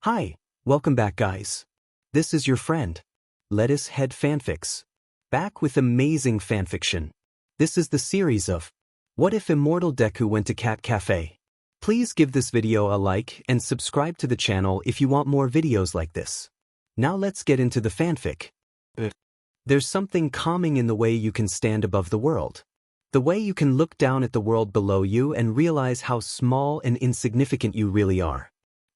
Hi, welcome back guys. This is your friend, Lettuce Head Fanfics. Back with amazing fanfiction. This is the series of What If Immortal Deku Went to Cat Cafe? Please give this video a like and subscribe to the channel if you want more videos like this. Now let's get into the fanfic. There's something calming in the way you can stand above the world. The way you can look down at the world below you and realize how small and insignificant you really are.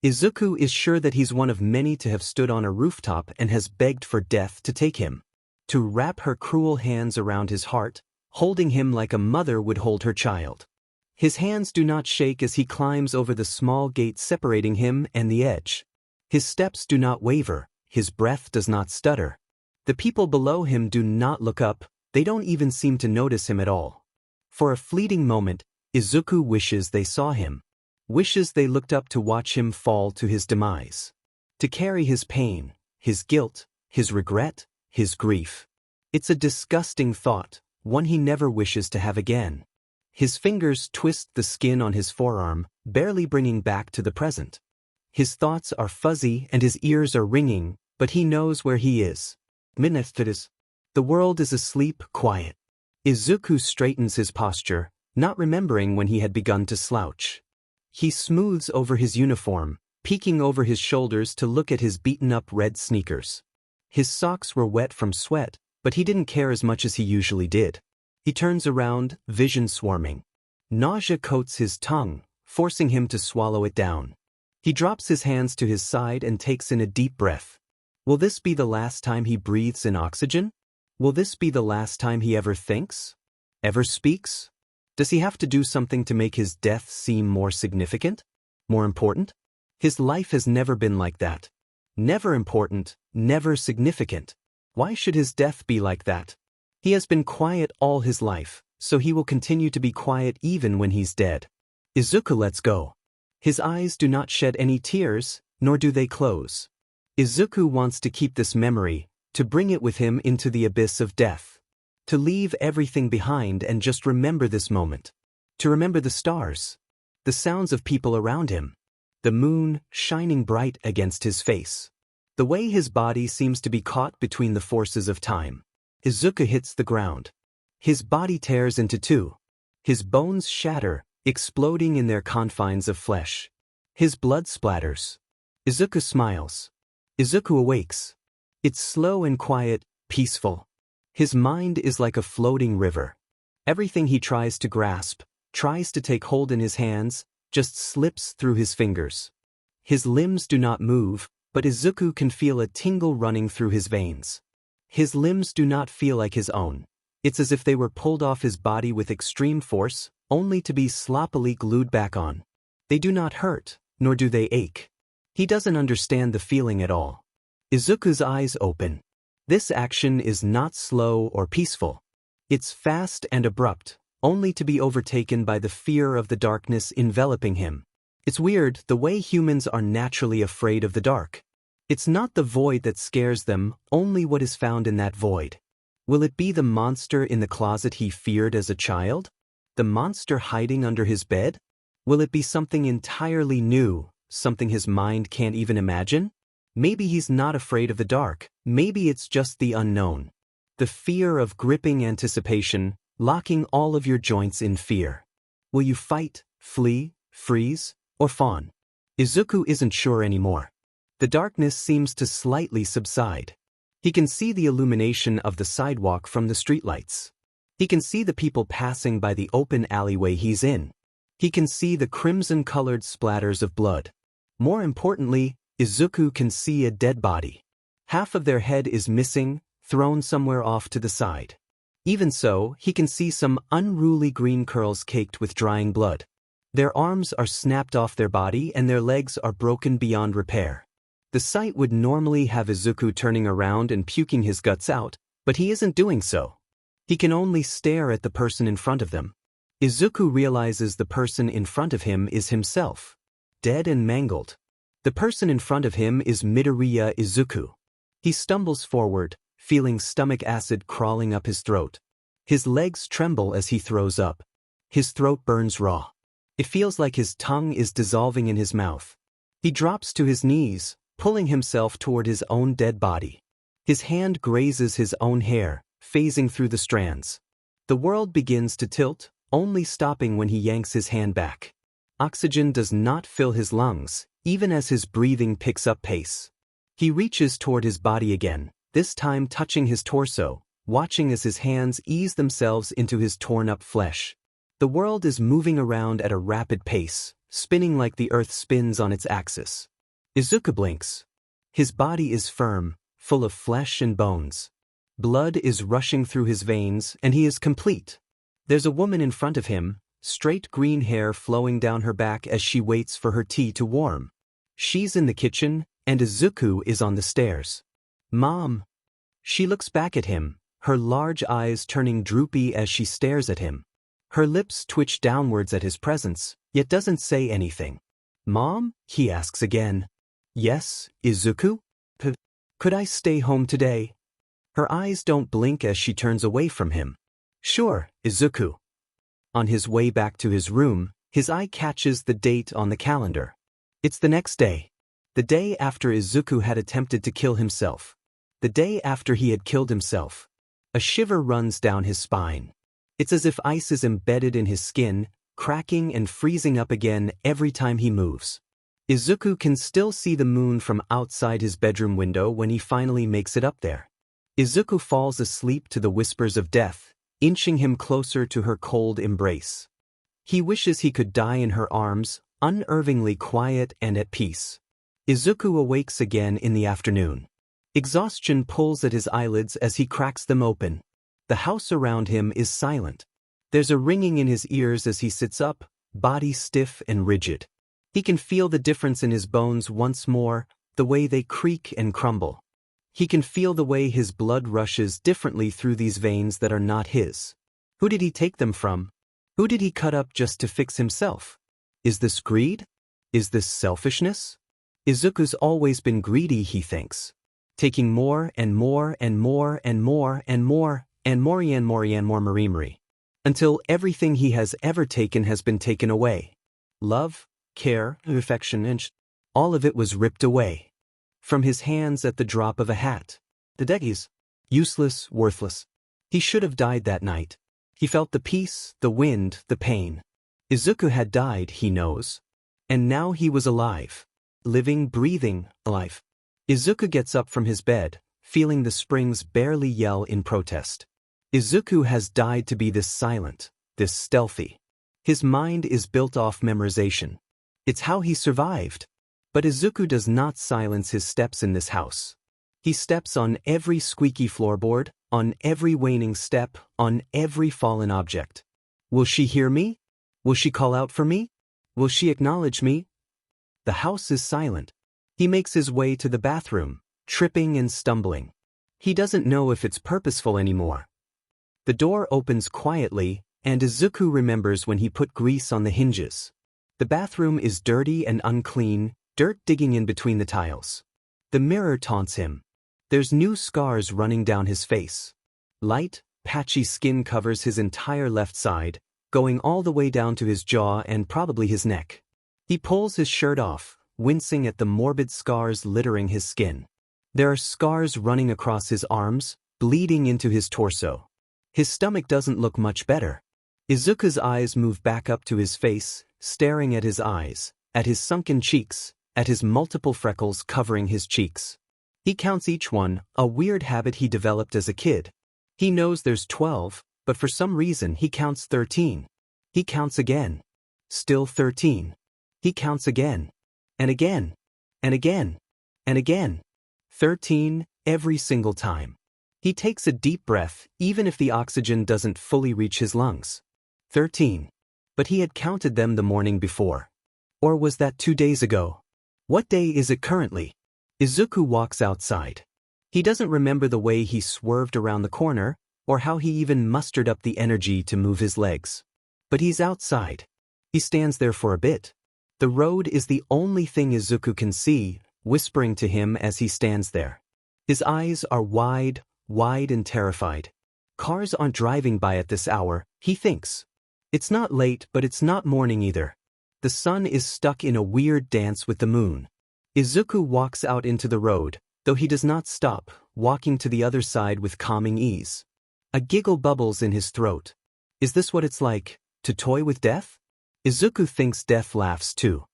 Izuku is sure that he's one of many to have stood on a rooftop and has begged for death to take him. To wrap her cruel hands around his heart, holding him like a mother would hold her child. His hands do not shake as he climbs over the small gate separating him and the edge. His steps do not waver, his breath does not stutter. The people below him do not look up, they don't even seem to notice him at all. For a fleeting moment, Izuku wishes they saw him. Wishes they looked up to watch him fall to his demise. To carry his pain, his guilt, his regret, his grief. It's a disgusting thought, one he never wishes to have again. His fingers twist the skin on his forearm, barely bringing back to the present. His thoughts are fuzzy and his ears are ringing, but he knows where he is. The world is asleep, quiet. Izuku straightens his posture, not remembering when he had begun to slouch. He smooths over his uniform, peeking over his shoulders to look at his beaten-up red sneakers. His socks were wet from sweat, but he didn't care as much as he usually did. He turns around, vision swarming. Nausea coats his tongue, forcing him to swallow it down. He drops his hands to his side and takes in a deep breath. Will this be the last time he breathes in oxygen? Will this be the last time he ever thinks? Ever speaks? Does he have to do something to make his death seem more significant? More important? His life has never been like that. Never important, never significant. Why should his death be like that? He has been quiet all his life, so he will continue to be quiet even when he's dead. Izuku lets go. His eyes do not shed any tears, nor do they close. Izuku wants to keep this memory, to bring it with him into the abyss of death. To leave everything behind and just remember this moment. To remember the stars. The sounds of people around him. The moon shining bright against his face. The way his body seems to be caught between the forces of time. Izuku hits the ground. His body tears into two. His bones shatter, exploding in their confines of flesh. His blood splatters. Izuku smiles. Izuku awakes. It's slow and quiet, peaceful. His mind is like a floating river. Everything he tries to grasp, tries to take hold in his hands, just slips through his fingers. His limbs do not move, but Izuku can feel a tingle running through his veins. His limbs do not feel like his own. It's as if they were pulled off his body with extreme force, only to be sloppily glued back on. They do not hurt, nor do they ache. He doesn't understand the feeling at all. Izuku's eyes open. This action is not slow or peaceful. It's fast and abrupt, only to be overtaken by the fear of the darkness enveloping him. It's weird the way humans are naturally afraid of the dark. It's not the void that scares them, only what is found in that void. Will it be the monster in the closet he feared as a child? The monster hiding under his bed? Will it be something entirely new, something his mind can't even imagine? Maybe he's not afraid of the dark, maybe it's just the unknown. The fear of gripping anticipation, locking all of your joints in fear. Will you fight, flee, freeze, or fawn? Izuku isn't sure anymore. The darkness seems to slightly subside. He can see the illumination of the sidewalk from the streetlights. He can see the people passing by the open alleyway he's in. He can see the crimson-colored splatters of blood. More importantly, Izuku can see a dead body. Half of their head is missing, thrown somewhere off to the side. Even so, he can see some unruly green curls caked with drying blood. Their arms are snapped off their body and their legs are broken beyond repair. The sight would normally have Izuku turning around and puking his guts out, but he isn't doing so. He can only stare at the person in front of them. Izuku realizes the person in front of him is himself. Dead and mangled. The person in front of him is Midoriya Izuku. He stumbles forward, feeling stomach acid crawling up his throat. His legs tremble as he throws up. His throat burns raw. It feels like his tongue is dissolving in his mouth. He drops to his knees, pulling himself toward his own dead body. His hand grazes his own hair, phasing through the strands. The world begins to tilt, only stopping when he yanks his hand back. Oxygen does not fill his lungs, even as his breathing picks up pace. He reaches toward his body again, this time touching his torso, watching as his hands ease themselves into his torn-up flesh. The world is moving around at a rapid pace, spinning like the earth spins on its axis. Izuku blinks. His body is firm, full of flesh and bones. Blood is rushing through his veins, and he is complete. There's a woman in front of him, straight green hair flowing down her back as she waits for her tea to warm. She's in the kitchen, and Izuku is on the stairs. "Mom." She looks back at him, her large eyes turning droopy as she stares at him. Her lips twitch downwards at his presence, yet doesn't say anything. "Mom?" he asks again. "Yes, Izuku? Could I stay home today?" Her eyes don't blink as she turns away from him. "Sure, Izuku." On his way back to his room, his eye catches the date on the calendar. It's the next day. The day after Izuku had attempted to kill himself. The day after he had killed himself. A shiver runs down his spine. It's as if ice is embedded in his skin, cracking and freezing up again every time he moves. Izuku can still see the moon from outside his bedroom window when he finally makes it up there. Izuku falls asleep to the whispers of death, inching him closer to her cold embrace. He wishes he could die in her arms, unnervingly quiet and at peace. Izuku awakes again in the afternoon. Exhaustion pulls at his eyelids as he cracks them open. The house around him is silent. There's a ringing in his ears as he sits up, body stiff and rigid. He can feel the difference in his bones once more, the way they creak and crumble. He can feel the way his blood rushes differently through these veins that are not his. Who did he take them from? Who did he cut up just to fix himself? Is this greed? Is this selfishness? Izuku's always been greedy, he thinks. Taking more and more and more and more and more and more and more and more marimari. Until everything he has ever taken has been taken away. Love, care, affection, and all of it was ripped away. From his hands at the drop of a hat. The Degi's. Useless, worthless. He should have died that night. He felt the peace, the wind, the pain. Izuku had died, he knows. And now he was alive. Living, breathing, alive. Izuku gets up from his bed, feeling the springs barely yell in protest. Izuku has died to be this silent, this stealthy. His mind is built off memorization. It's how he survived. But Izuku does not silence his steps in this house. He steps on every squeaky floorboard, on every waning step, on every fallen object. Will she hear me? Will she call out for me? Will she acknowledge me? The house is silent. He makes his way to the bathroom, tripping and stumbling. He doesn't know if it's purposeful anymore. The door opens quietly, and Izuku remembers when he put grease on the hinges. The bathroom is dirty and unclean, dirt digging in between the tiles. The mirror taunts him. There's new scars running down his face. Light, patchy skin covers his entire left side, going all the way down to his jaw and probably his neck. He pulls his shirt off, wincing at the morbid scars littering his skin. There are scars running across his arms, bleeding into his torso. His stomach doesn't look much better. Izuku's eyes move back up to his face, staring at his eyes, at his sunken cheeks, at his multiple freckles covering his cheeks. He counts each one, a weird habit he developed as a kid. He knows there's 12, but for some reason he counts 13. He counts again. Still 13. He counts again. And again. And again. And again. 13, every single time. He takes a deep breath, even if the oxygen doesn't fully reach his lungs. 13. But he had counted them the morning before. Or was that 2 days ago? What day is it currently? Izuku walks outside. He doesn't remember the way he swerved around the corner, or how he even mustered up the energy to move his legs. But he's outside. He stands there for a bit. The road is the only thing Izuku can see, whispering to him as he stands there. His eyes are wide, wide and terrified. Cars aren't driving by at this hour, he thinks. It's not late, but it's not morning either. The sun is stuck in a weird dance with the moon. Izuku walks out into the road, though he does not stop, walking to the other side with calming ease. A giggle bubbles in his throat. Is this what it's like, to toy with death? Izuku thinks death laughs too.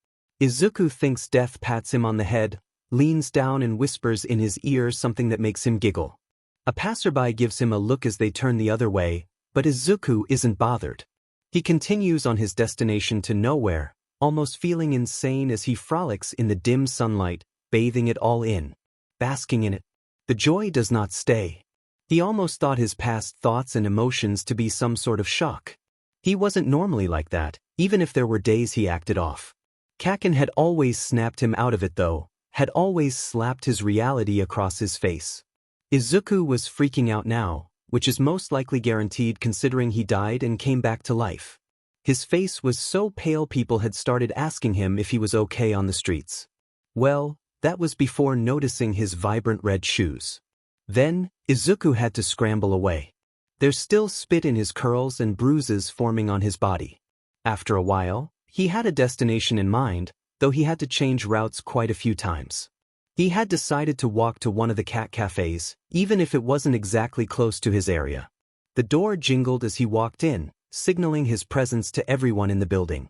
Izuku thinks death pats him on the head, leans down and whispers in his ear something that makes him giggle. A passerby gives him a look as they turn the other way, but Izuku isn't bothered. He continues on his destination to nowhere, almost feeling insane as he frolics in the dim sunlight, bathing it all in, basking in it. The joy does not stay. He almost thought his past thoughts and emotions to be some sort of shock. He wasn't normally like that, even if there were days he acted off. Kaken had always snapped him out of it though, had always slapped his reality across his face. Izuku was freaking out now, which is most likely guaranteed considering he died and came back to life. His face was so pale people had started asking him if he was okay on the streets. Well, that was before noticing his vibrant red shoes. Then, Izuku had to scramble away. There's still spit in his curls and bruises forming on his body. After a while, he had a destination in mind, though he had to change routes quite a few times. He had decided to walk to one of the cat cafes, even if it wasn't exactly close to his area. The door jingled as he walked in, signaling his presence to everyone in the building.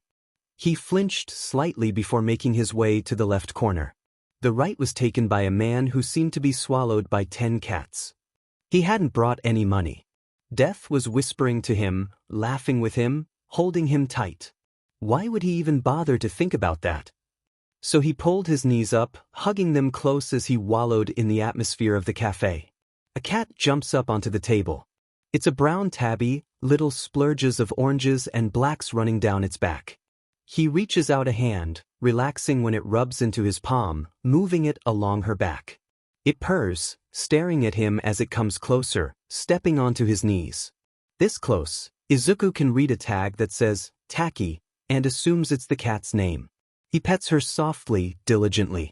He flinched slightly before making his way to the left corner. The right was taken by a man who seemed to be swallowed by 10 cats. He hadn't brought any money. Death was whispering to him, laughing with him, holding him tight. Why would he even bother to think about that? So he pulled his knees up, hugging them close as he wallowed in the atmosphere of the cafe. A cat jumps up onto the table. It's a brown tabby, little splurges of oranges and blacks running down its back. He reaches out a hand, relaxing when it rubs into his palm, moving it along her back. It purrs, staring at him as it comes closer, stepping onto his knees. This close, Izuku can read a tag that says, Taki, and assumes it's the cat's name. He pets her softly, diligently.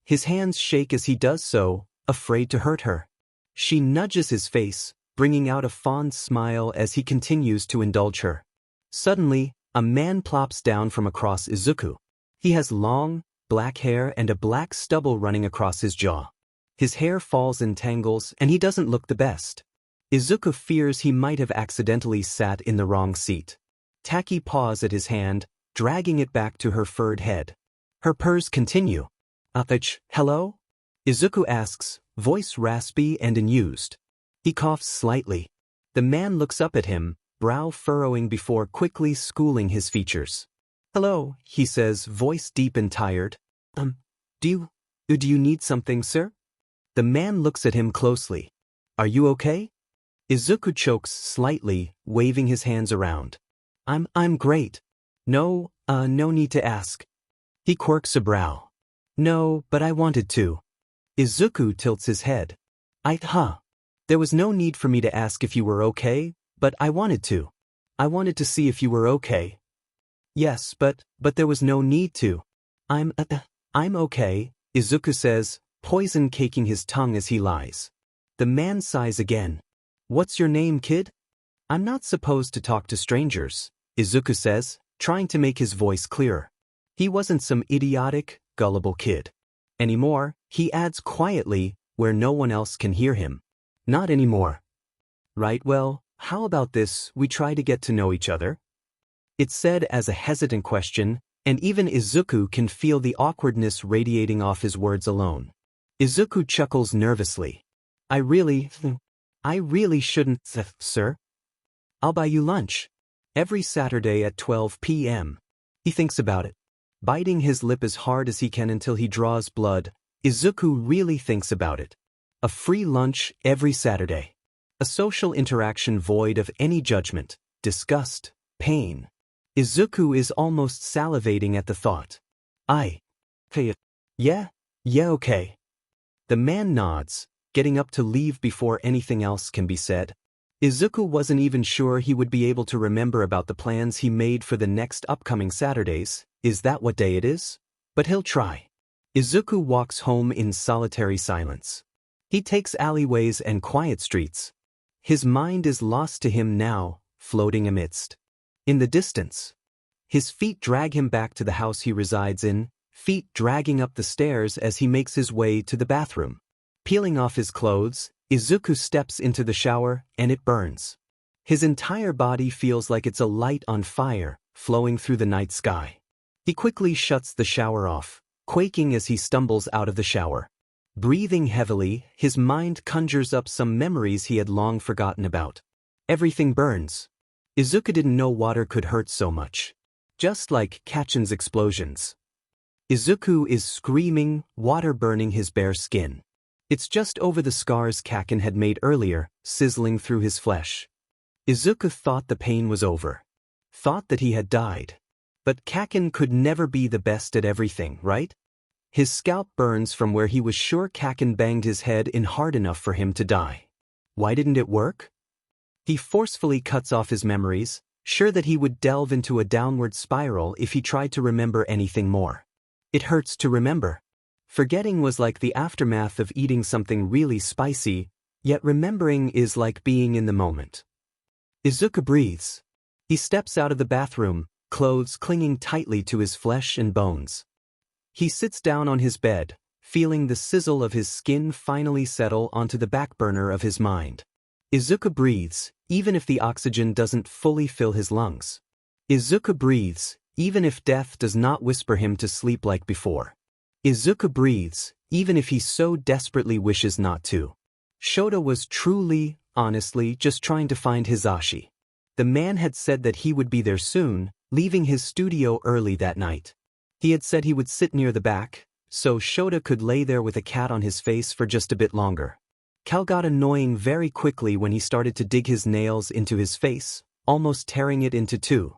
His hands shake as he does so, afraid to hurt her. She nudges his face, bringing out a fond smile as he continues to indulge her. Suddenly, a man plops down from across Izuku. He has long, black hair and a black stubble running across his jaw. His hair falls in tangles and he doesn't look the best. Izuku fears he might have accidentally sat in the wrong seat. Taki paws at his hand, dragging it back to her furred head. Her purrs continue. Hello? Izuku asks, voice raspy and unused. He coughs slightly. The man looks up at him, brow furrowing before quickly schooling his features. Hello, he says, voice deep and tired. Do you need something, sir? The man looks at him closely. Are you okay? Izuku chokes slightly, waving his hands around. I'm great. No need to ask. He quirks a brow. No, but I wanted to. Izuku tilts his head. There was no need for me to ask if you were okay, but I wanted to. I wanted to see if you were okay. Yes, but there was no need to. I'm okay, Izuku says, poison caking his tongue as he lies. The man sighs again. What's your name, kid? I'm not supposed to talk to strangers, Izuku says, trying to make his voice clearer. He wasn't some idiotic, gullible kid. Anymore, he adds quietly, where no one else can hear him. Not anymore. Right, well, how about this, we try to get to know each other? It's said as a hesitant question, and even Izuku can feel the awkwardness radiating off his words alone. Izuku chuckles nervously. I really shouldn't, sir. I'll buy you lunch. Every Saturday at 12 p.m. He thinks about it. Biting his lip as hard as he can until he draws blood, Izuku really thinks about it. A free lunch every Saturday. A social interaction void of any judgment, disgust, pain. Izuku is almost salivating at the thought. Yeah, okay. The man nods, getting up to leave before anything else can be said. Izuku wasn't even sure he would be able to remember about the plans he made for the next upcoming Saturdays. Is that what day it is? But he'll try. Izuku walks home in solitary silence. He takes alleyways and quiet streets. His mind is lost to him now, floating amidst. In the distance. His feet drag him back to the house he resides in, feet dragging up the stairs as he makes his way to the bathroom. Peeling off his clothes, Izuku steps into the shower, and it burns. His entire body feels like it's a light on fire, flowing through the night sky. He quickly shuts the shower off, quaking as he stumbles out of the shower. Breathing heavily, his mind conjures up some memories he had long forgotten about. Everything burns. Izuku didn't know water could hurt so much. Just like Kachin's explosions. Izuku is screaming, water burning his bare skin. It's just over the scars Kakin had made earlier, sizzling through his flesh. Izuku thought the pain was over. Thought that he had died. But Kakin could never be the best at everything, right? His scalp burns from where he was sure Kakin banged his head in hard enough for him to die. Why didn't it work? He forcefully cuts off his memories, sure that he would delve into a downward spiral if he tried to remember anything more. It hurts to remember. Forgetting was like the aftermath of eating something really spicy, yet remembering is like being in the moment. Izuku breathes. He steps out of the bathroom, clothes clinging tightly to his flesh and bones. He sits down on his bed, feeling the sizzle of his skin finally settle onto the back burner of his mind. Izuku breathes, even if the oxygen doesn't fully fill his lungs. Izuku breathes, even if death does not whisper him to sleep like before. Izuku breathes, even if he so desperately wishes not to. Shota was truly, honestly, just trying to find Hisashi. The man had said that he would be there soon, leaving his studio early that night. He had said he would sit near the back, so Shota could lay there with a cat on his face for just a bit longer. Cal got annoying very quickly when he started to dig his nails into his face, almost tearing it into two.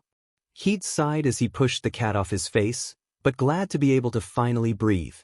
He'd sighed as he pushed the cat off his face, but glad to be able to finally breathe.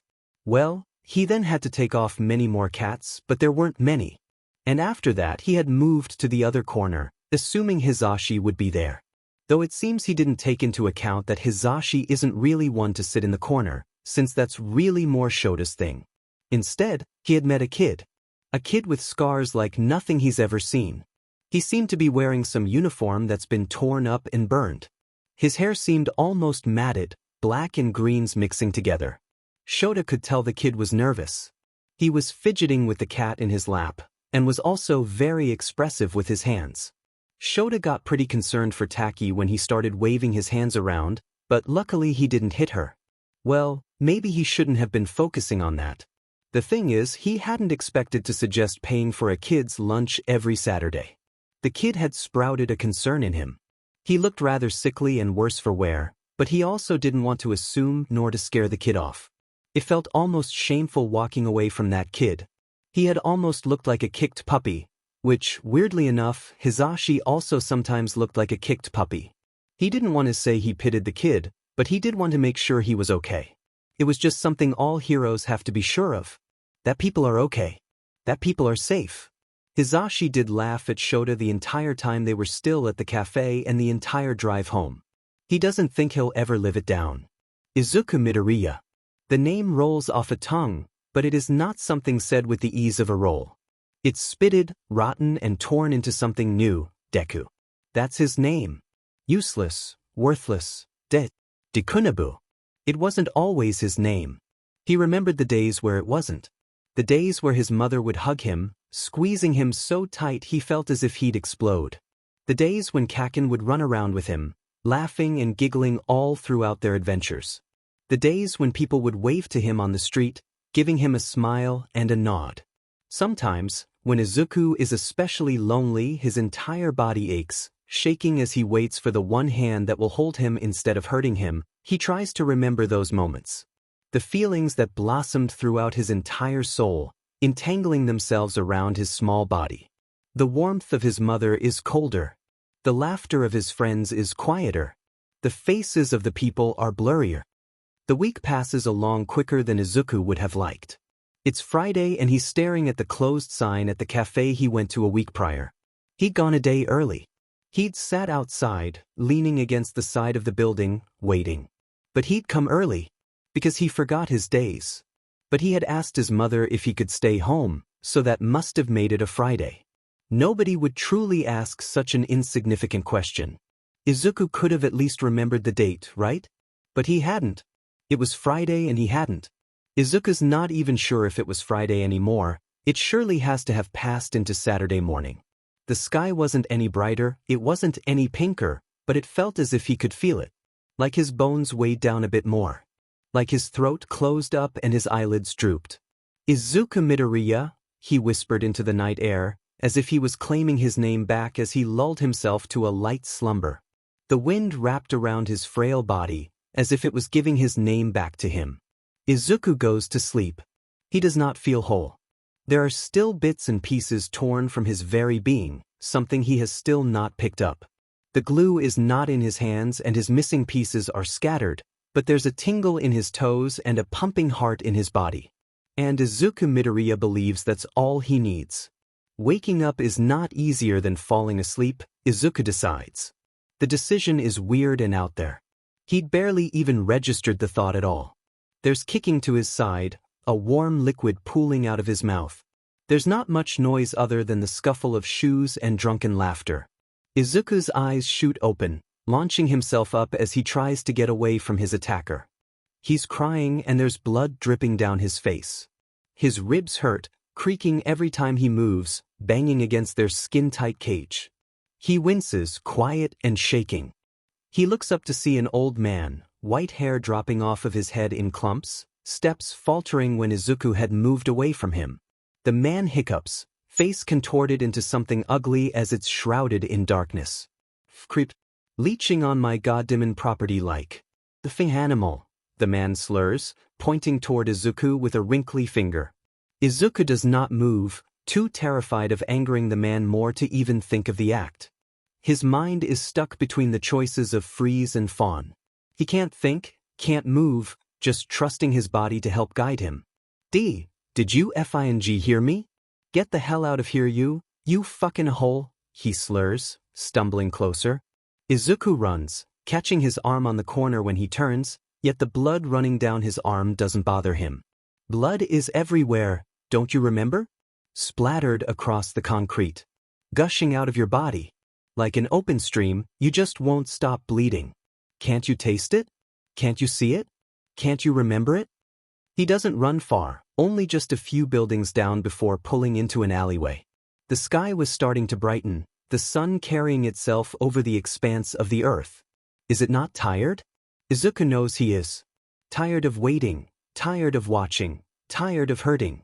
Well, he then had to take off many more cats, but there weren't many. And after that he had moved to the other corner, assuming Hisashi would be there. Though it seems he didn't take into account that Hisashi isn't really one to sit in the corner, since that's really more Shota's thing. Instead, he had met a kid. A kid with scars like nothing he's ever seen. He seemed to be wearing some uniform that's been torn up and burned. His hair seemed almost matted, black and greens mixing together. Shota could tell the kid was nervous. He was fidgeting with the cat in his lap, and was also very expressive with his hands. Shota got pretty concerned for Taki when he started waving his hands around, but luckily he didn't hit her. Well, maybe he shouldn't have been focusing on that. The thing is, he hadn't expected to suggest paying for a kid's lunch every Saturday. The kid had sprouted a concern in him. He looked rather sickly and worse for wear, but he also didn't want to assume nor to scare the kid off. It felt almost shameful walking away from that kid. He had almost looked like a kicked puppy, which, weirdly enough, Hisashi also sometimes looked like a kicked puppy. He didn't want to say he pitied the kid, but he did want to make sure he was okay. It was just something all heroes have to be sure of. That people are okay. That people are safe. Hisashi did laugh at Shota the entire time they were still at the cafe and the entire drive home. He doesn't think he'll ever live it down. Izuku Midoriya. The name rolls off a tongue, but it is not something said with the ease of a roll. It's spitted, rotten and torn into something new, Deku. That's his name. Useless, worthless, Dekunabu. It wasn't always his name. He remembered the days where it wasn't. The days where his mother would hug him, squeezing him so tight he felt as if he'd explode. The days when Kakin would run around with him, laughing and giggling all throughout their adventures. The days when people would wave to him on the street, giving him a smile and a nod. Sometimes, when Izuku is especially lonely, his entire body aches, shaking as he waits for the one hand that will hold him instead of hurting him. He tries to remember those moments. The feelings that blossomed throughout his entire soul, entangling themselves around his small body. The warmth of his mother is colder. The laughter of his friends is quieter. The faces of the people are blurrier. The week passes along quicker than Izuku would have liked. It's Friday and he's staring at the closed sign at the cafe he went to a week prior. He'd gone a day early. He'd sat outside, leaning against the side of the building, waiting. But he'd come early, because he forgot his days. But he had asked his mother if he could stay home, so that must have made it a Friday. Nobody would truly ask such an insignificant question. Izuku could have at least remembered the date, right? But he hadn't. It was Friday and he hadn't. Izuku's not even sure if it was Friday anymore. It surely has to have passed into Saturday morning. The sky wasn't any brighter, it wasn't any pinker, but it felt as if he could feel it. Like his bones weighed down a bit more. Like his throat closed up and his eyelids drooped. Izuku Midoriya, he whispered into the night air, as if he was claiming his name back as he lulled himself to a light slumber. The wind wrapped around his frail body, as if it was giving his name back to him. Izuku goes to sleep. He does not feel whole. There are still bits and pieces torn from his very being, something he has still not picked up. The glue is not in his hands and his missing pieces are scattered, but there's a tingle in his toes and a pumping heart in his body. And Izuku Midoriya believes that's all he needs. Waking up is not easier than falling asleep, Izuku decides. The decision is weird and out there. He'd barely even registered the thought at all. There's kicking to his side, a warm liquid pooling out of his mouth. There's not much noise other than the scuffle of shoes and drunken laughter. Izuku's eyes shoot open, launching himself up as he tries to get away from his attacker. He's crying and there's blood dripping down his face. His ribs hurt, creaking every time he moves, banging against their skin-tight cage. He winces, quiet and shaking. He looks up to see an old man, white hair dropping off of his head in clumps, steps faltering when Izuku had moved away from him. The man hiccups, face contorted into something ugly as it's shrouded in darkness. Creep. Leeching on my goddamn property like. The thing animal, the man slurs, pointing toward Izuku with a wrinkly finger. Izuku does not move, too terrified of angering the man more to even think of the act. His mind is stuck between the choices of freeze and fawn. He can't think, can't move, just trusting his body to help guide him. Did you fing hear me? Get the hell out of here you fucking hole, he slurs, stumbling closer. Izuku runs, catching his arm on the corner when he turns, yet the blood running down his arm doesn't bother him. Blood is everywhere, don't you remember? Splattered across the concrete. Gushing out of your body. Like an open stream, you just won't stop bleeding. Can't you taste it? Can't you see it? Can't you remember it? He doesn't run far, only just a few buildings down before pulling into an alleyway. The sky was starting to brighten, the sun carrying itself over the expanse of the earth. Is it not tired? Izuku knows he is. Tired of waiting, tired of watching, tired of hurting.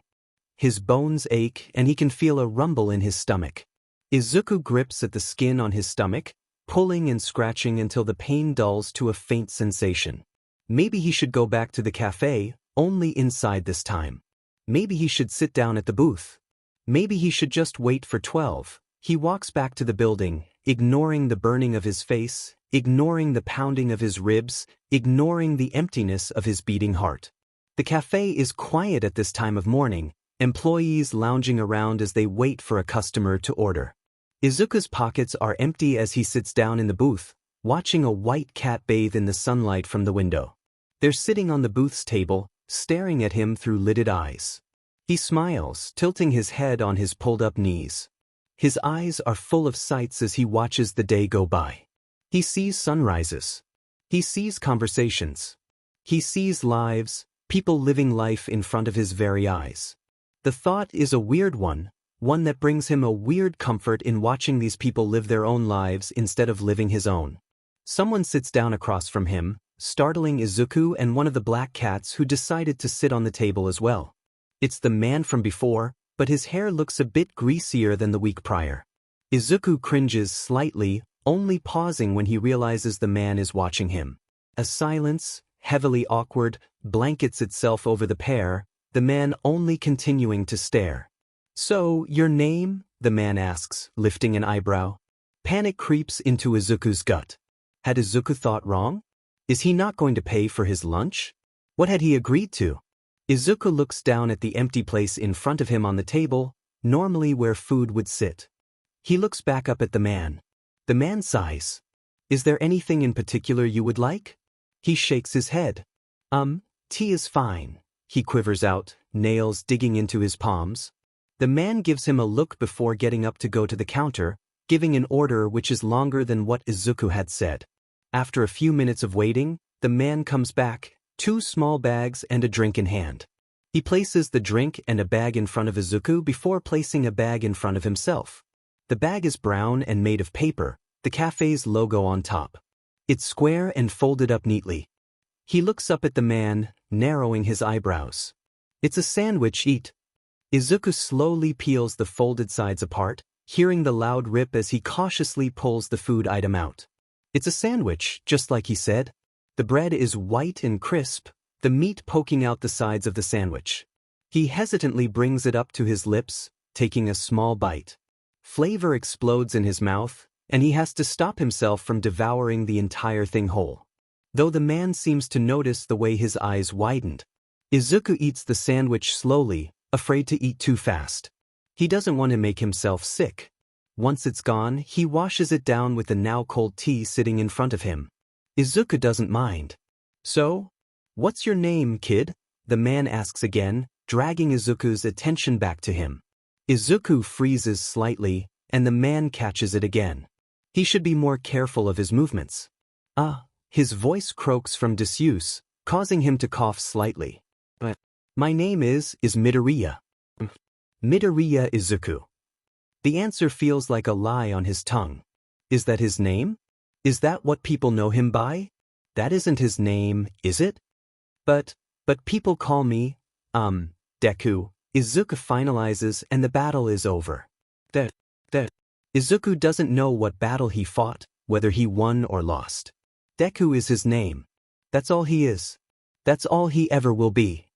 His bones ache and he can feel a rumble in his stomach. Izuku grips at the skin on his stomach, pulling and scratching until the pain dulls to a faint sensation. Maybe he should go back to the cafe, only inside this time. Maybe he should sit down at the booth. Maybe he should just wait for 12. He walks back to the building, ignoring the burning of his face, ignoring the pounding of his ribs, ignoring the emptiness of his beating heart. The cafe is quiet at this time of morning, employees lounging around as they wait for a customer to order. Izuku's pockets are empty as he sits down in the booth, watching a white cat bathe in the sunlight from the window. They're sitting on the booth's table, staring at him through lidded eyes. He smiles, tilting his head on his pulled-up knees. His eyes are full of sights as he watches the day go by. He sees sunrises. He sees conversations. He sees lives, people living life in front of his very eyes. The thought is a weird one that brings him a weird comfort in watching these people live their own lives instead of living his own. Someone sits down across from him, startling Izuku and one of the black cats who decided to sit on the table as well. It's the man from before, but his hair looks a bit greasier than the week prior. Izuku cringes slightly, only pausing when he realizes the man is watching him. A silence, heavily awkward, blankets itself over the pair, the man only continuing to stare. So, your name? The man asks, lifting an eyebrow. Panic creeps into Izuku's gut. Had Izuku thought wrong? Is he not going to pay for his lunch? What had he agreed to? Izuku looks down at the empty place in front of him on the table, normally where food would sit. He looks back up at the man. The man sighs. Is there anything in particular you would like? He shakes his head. Tea is fine. He quivers out, nails digging into his palms. The man gives him a look before getting up to go to the counter, giving an order which is longer than what Izuku had said. After a few minutes of waiting, the man comes back, 2 small bags and a drink in hand. He places the drink and a bag in front of Izuku before placing a bag in front of himself. The bag is brown and made of paper, the cafe's logo on top. It's square and folded up neatly. He looks up at the man, narrowing his eyebrows. It's a sandwich, eat. Izuku slowly peels the folded sides apart, hearing the loud rip as he cautiously pulls the food item out. It's a sandwich, just like he said. The bread is white and crisp, the meat poking out the sides of the sandwich. He hesitantly brings it up to his lips, taking a small bite. Flavor explodes in his mouth, and he has to stop himself from devouring the entire thing whole. Though the man seems to notice the way his eyes widened. Izuku eats the sandwich slowly, afraid to eat too fast. He doesn't want to make himself sick. Once it's gone, he washes it down with the now cold tea sitting in front of him. Izuku doesn't mind. So, what's your name, kid? The man asks again, dragging Izuku's attention back to him. Izuku freezes slightly, and the man catches it again. He should be more careful of his movements. His voice croaks from disuse, causing him to cough slightly. My name is Midoriya. Midoriya Izuku. The answer feels like a lie on his tongue. Is that his name? Is that what people know him by? That isn't his name, is it? But people call me, Deku. Izuku finalizes and the battle is over. Izuku doesn't know what battle he fought, whether he won or lost. Deku is his name. That's all he is. That's all he ever will be.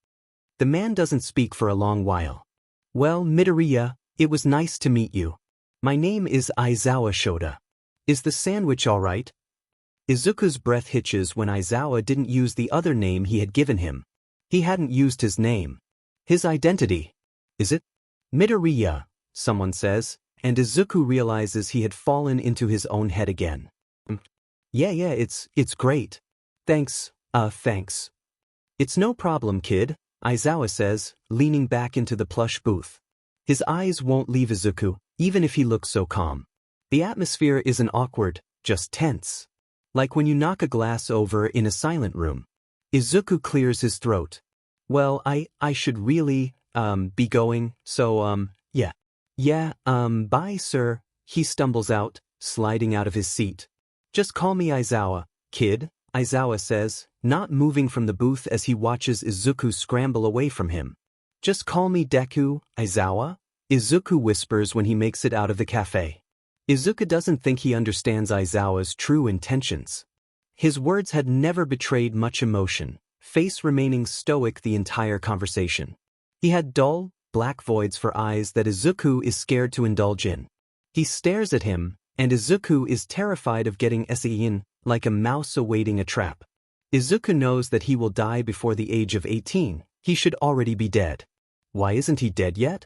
The man doesn't speak for a long while. Well, Midoriya, it was nice to meet you. My name is Aizawa Shoda. Is the sandwich all right? Izuku's breath hitches when Aizawa didn't use the other name he had given him. He hadn't used his name. His identity. Is it? Midoriya, someone says, and Izuku realizes he had fallen into his own head again. Yeah, it's great. Thanks. It's no problem, kid, Aizawa says, leaning back into the plush booth. His eyes won't leave Izuku, even if he looks so calm. The atmosphere isn't awkward, just tense. Like when you knock a glass over in a silent room. Izuku clears his throat. Well, I should really, be going, so, yeah. Yeah, bye, sir, he stumbles out, sliding out of his seat. Just call me Aizawa, kid, Aizawa says, not moving from the booth as he watches Izuku scramble away from him. Just call me Deku, Aizawa, Izuku whispers when he makes it out of the cafe. Izuku doesn't think he understands Aizawa's true intentions. His words had never betrayed much emotion, face remaining stoic the entire conversation. He had dull, black voids for eyes that Izuku is scared to indulge in. He stares at him, and Izuku is terrified of getting in, like a mouse awaiting a trap. Izuku knows that he will die before the age of 18, he should already be dead. Why isn't he dead yet?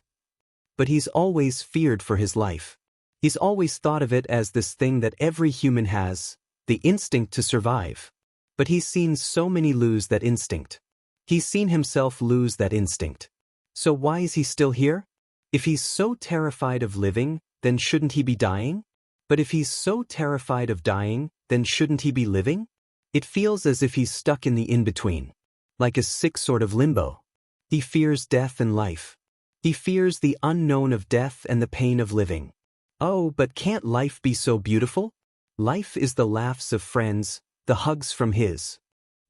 But he's always feared for his life. He's always thought of it as this thing that every human has, the instinct to survive. But he's seen so many lose that instinct. He's seen himself lose that instinct. So why is he still here? If he's so terrified of living, then shouldn't he be dying? But if he's so terrified of dying, then shouldn't he be living? It feels as if he's stuck in the in-between. Like a sick sort of limbo. He fears death and life. He fears the unknown of death and the pain of living. Oh, but can't life be so beautiful? Life is the laughs of friends, the hugs from his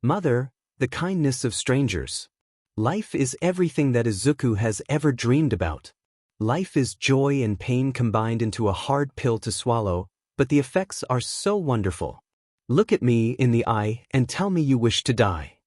mother, the kindness of strangers. Life is everything that Izuku has ever dreamed about. Life is joy and pain combined into a hard pill to swallow, but the effects are so wonderful. Look at me in the eye and tell me you wish to die.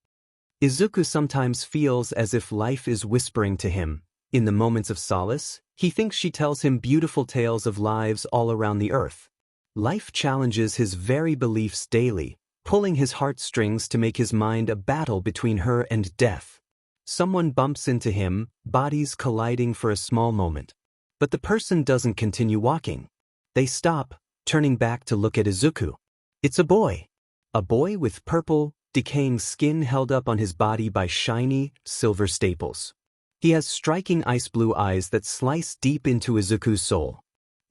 Izuku sometimes feels as if life is whispering to him. In the moments of solace, he thinks she tells him beautiful tales of lives all around the earth. Life challenges his very beliefs daily, pulling his heartstrings to make his mind a battle between her and death. Someone bumps into him, bodies colliding for a small moment. But the person doesn't continue walking. They stop, turning back to look at Izuku. It's a boy. A boy with purple, decaying skin held up on his body by shiny, silver staples. He has striking ice blue eyes that slice deep into Izuku's soul.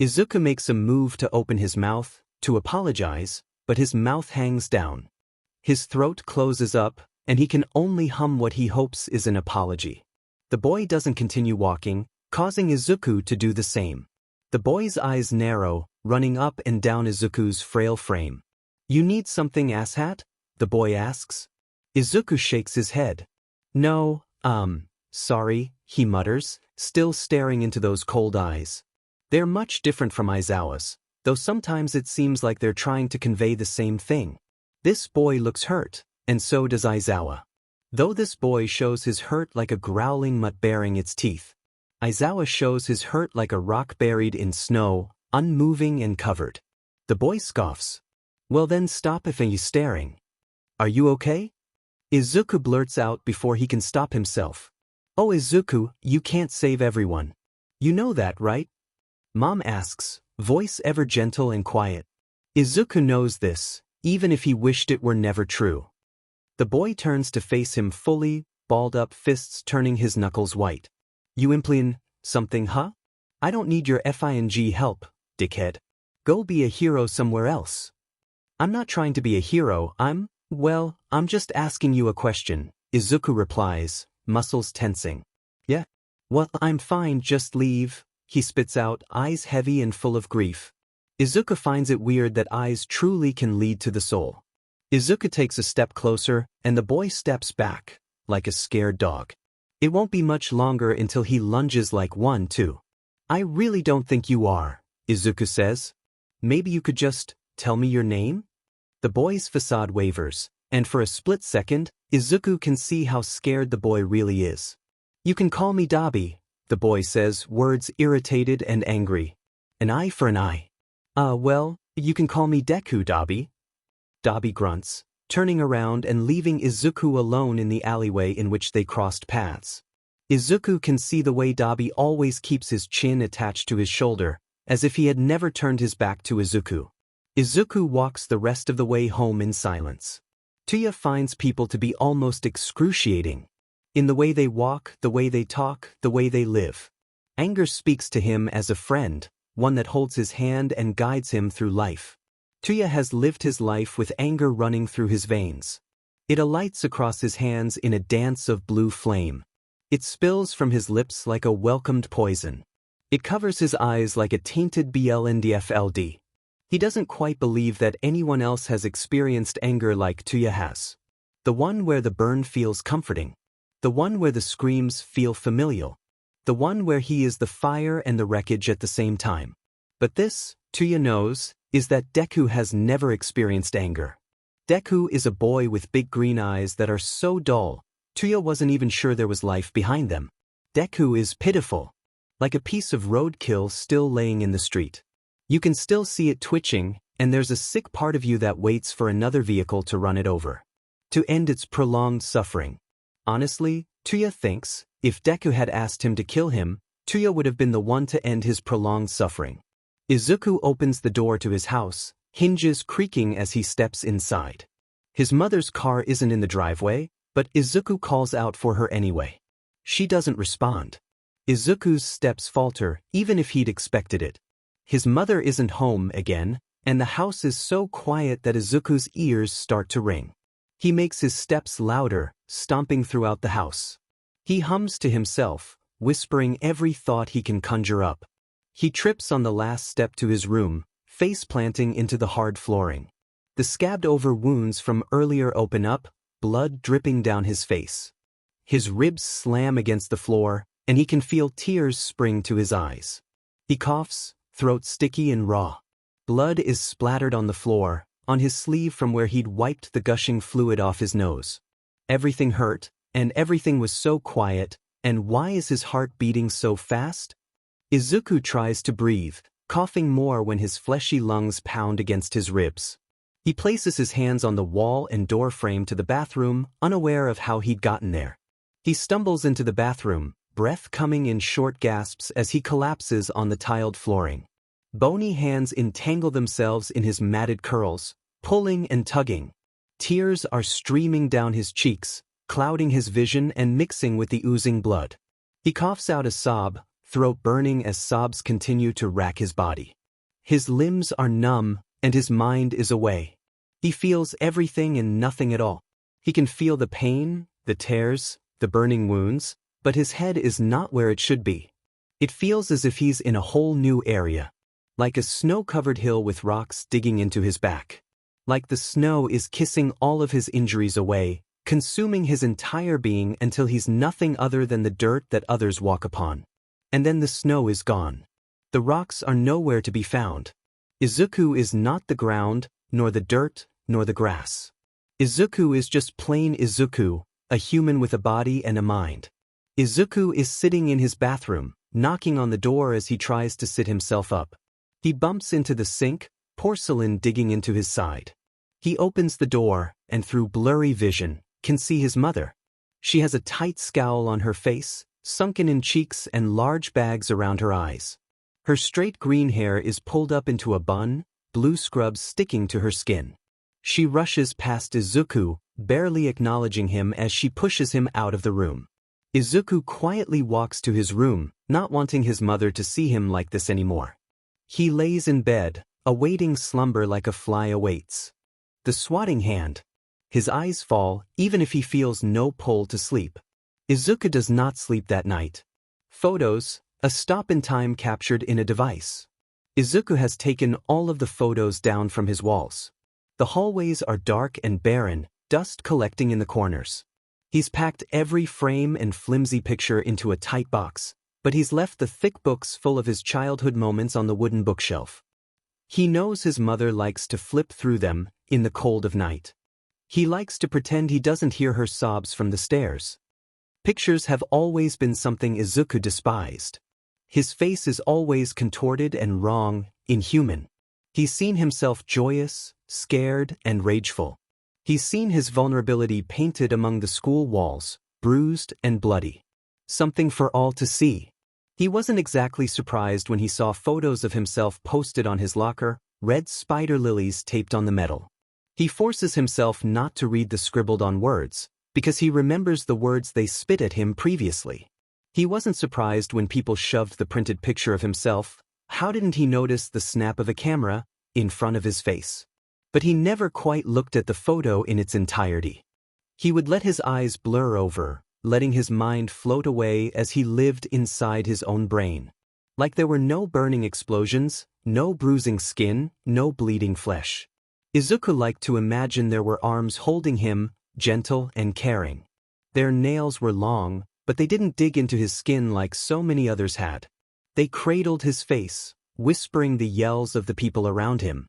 Izuku makes a move to open his mouth, to apologize, but his mouth hangs down. His throat closes up, and he can only hum what he hopes is an apology. The boy doesn't continue walking, causing Izuku to do the same. The boy's eyes narrow, running up and down Izuku's frail frame. "You need something, asshat?" the boy asks. Izuku shakes his head. "No, sorry," he mutters, still staring into those cold eyes. They're much different from Aizawa's, though sometimes it seems like they're trying to convey the same thing. This boy looks hurt, and so does Aizawa. Though this boy shows his hurt like a growling mutt baring its teeth, Aizawa shows his hurt like a rock buried in snow, unmoving and covered. The boy scoffs. "Well then stop if you staring. Are you okay?" Izuku blurts out before he can stop himself. "Oh Izuku, you can't save everyone. You know that, right?" Mom asks, voice ever gentle and quiet. Izuku knows this, even if he wished it were never true. The boy turns to face him fully, balled up fists turning his knuckles white. "You implying something, huh? I don't need your FING help, dickhead. Go be a hero somewhere else." "I'm not trying to be a hero, I'm just asking you a question," Izuku replies, muscles tensing. "Yeah? Well, I'm fine, just leave," he spits out, eyes heavy and full of grief. Izuku finds it weird that eyes truly can lead to the soul. Izuku takes a step closer, and the boy steps back, like a scared dog. It won't be much longer until he lunges like one, too. "I really don't think you are," Izuku says. "Maybe you could just tell me your name?" The boy's facade wavers, and for a split second, Izuku can see how scared the boy really is. "You can call me Dabi," the boy says, words irritated and angry. "An eye for an eye." Well, you can call me Deku, Dabi." Dabi grunts, turning around and leaving Izuku alone in the alleyway in which they crossed paths. Izuku can see the way Dabi always keeps his chin attached to his shoulder, as if he had never turned his back to Izuku. Izuku walks the rest of the way home in silence. Tuya finds people to be almost excruciating. In the way they walk, the way they talk, the way they live. Anger speaks to him as a friend, one that holds his hand and guides him through life. Tuya has lived his life with anger running through his veins. It alights across his hands in a dance of blue flame. It spills from his lips like a welcomed poison. It covers his eyes like a tainted blndfld. He doesn't quite believe that anyone else has experienced anger like Tuya has. The one where the burn feels comforting. The one where the screams feel familial. The one where he is the fire and the wreckage at the same time. But this, Tuya knows, is that Deku has never experienced anger. Deku is a boy with big green eyes that are so dull, Tuya wasn't even sure there was life behind them. Deku is pitiful. Like a piece of roadkill still laying in the street. You can still see it twitching, and there's a sick part of you that waits for another vehicle to run it over. To end its prolonged suffering. Honestly, Tuya thinks, if Deku had asked him to kill him, Tuya would have been the one to end his prolonged suffering. Izuku opens the door to his house, hinges creaking as he steps inside. His mother's car isn't in the driveway, but Izuku calls out for her anyway. She doesn't respond. Izuku's steps falter, even if he'd expected it. His mother isn't home again, and the house is so quiet that Izuku's ears start to ring. He makes his steps louder, stomping throughout the house. He hums to himself, whispering every thought he can conjure up. He trips on the last step to his room, face planting into the hard flooring. The scabbed-over wounds from earlier open up, blood dripping down his face. His ribs slam against the floor, and he can feel tears spring to his eyes. He coughs, throat sticky and raw. Blood is splattered on the floor, on his sleeve from where he'd wiped the gushing fluid off his nose. Everything hurt, and everything was so quiet, and why is his heart beating so fast? Izuku tries to breathe, coughing more when his fleshy lungs pound against his ribs. He places his hands on the wall and door frame to the bathroom, unaware of how he'd gotten there. He stumbles into the bathroom, breath coming in short gasps as he collapses on the tiled flooring. Bony hands entangle themselves in his matted curls, pulling and tugging. Tears are streaming down his cheeks, clouding his vision and mixing with the oozing blood. He coughs out a sob, throat burning as sobs continue to rack his body. His limbs are numb, and his mind is away. He feels everything and nothing at all. He can feel the pain, the tears, the burning wounds, but his head is not where it should be. It feels as if he's in a whole new area. Like a snow-covered hill with rocks digging into his back. Like the snow is kissing all of his injuries away, consuming his entire being until he's nothing other than the dirt that others walk upon. And then the snow is gone. The rocks are nowhere to be found. Izuku is not the ground, nor the dirt, nor the grass. Izuku is just plain Izuku, a human with a body and a mind. Izuku is sitting in his bathroom, knocking on the door as he tries to sit himself up. He bumps into the sink, porcelain digging into his side. He opens the door, and through blurry vision, can see his mother. She has a tight scowl on her face, sunken in cheeks and large bags around her eyes. Her straight green hair is pulled up into a bun, blue scrubs sticking to her skin. She rushes past Izuku, barely acknowledging him as she pushes him out of the room. Izuku quietly walks to his room, not wanting his mother to see him like this anymore. He lays in bed, awaiting slumber like a fly awaits. The swatting hand. His eyes fall, even if he feels no pull to sleep. Izuku does not sleep that night. Photos, a stop in time captured in a device. Izuku has taken all of the photos down from his walls. The hallways are dark and barren, dust collecting in the corners. He's packed every frame and flimsy picture into a tight box, but he's left the thick books full of his childhood moments on the wooden bookshelf. He knows his mother likes to flip through them, in the cold of night. He likes to pretend he doesn't hear her sobs from the stairs. Pictures have always been something Izuku despised. His face is always contorted and wrong, inhuman. He's seen himself joyous, scared, and rageful. He's seen his vulnerability painted among the school walls, bruised and bloody. Something for all to see. He wasn't exactly surprised when he saw photos of himself posted on his locker, red spider lilies taped on the metal. He forces himself not to read the scribbled-on words, because he remembers the words they spit at him previously. He wasn't surprised when people shoved the printed picture of himself. How didn't he notice the snap of a camera in front of his face? But he never quite looked at the photo in its entirety. He would let his eyes blur over, letting his mind float away as he lived inside his own brain. Like there were no burning explosions, no bruising skin, no bleeding flesh. Izuku liked to imagine there were arms holding him, gentle and caring. Their nails were long, but they didn't dig into his skin like so many others had. They cradled his face, whispering the yells of the people around him.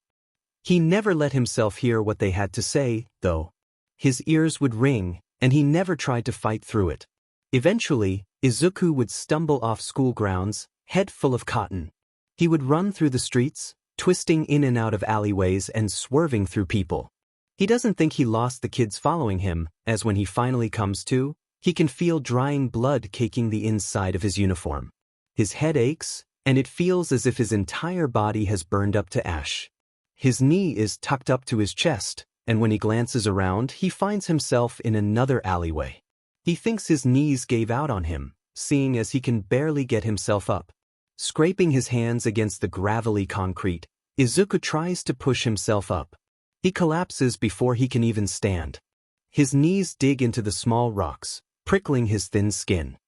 He never let himself hear what they had to say, though. His ears would ring, and he never tried to fight through it. Eventually, Izuku would stumble off school grounds, head full of cotton. He would run through the streets, twisting in and out of alleyways and swerving through people. He doesn't think he lost the kids following him, as when he finally comes to, he can feel drying blood caking the inside of his uniform. His head aches, and it feels as if his entire body has burned up to ash. His knee is tucked up to his chest, and when he glances around, he finds himself in another alleyway. He thinks his knees gave out on him, seeing as he can barely get himself up. Scraping his hands against the gravelly concrete, Izuku tries to push himself up. He collapses before he can even stand. His knees dig into the small rocks, prickling his thin skin.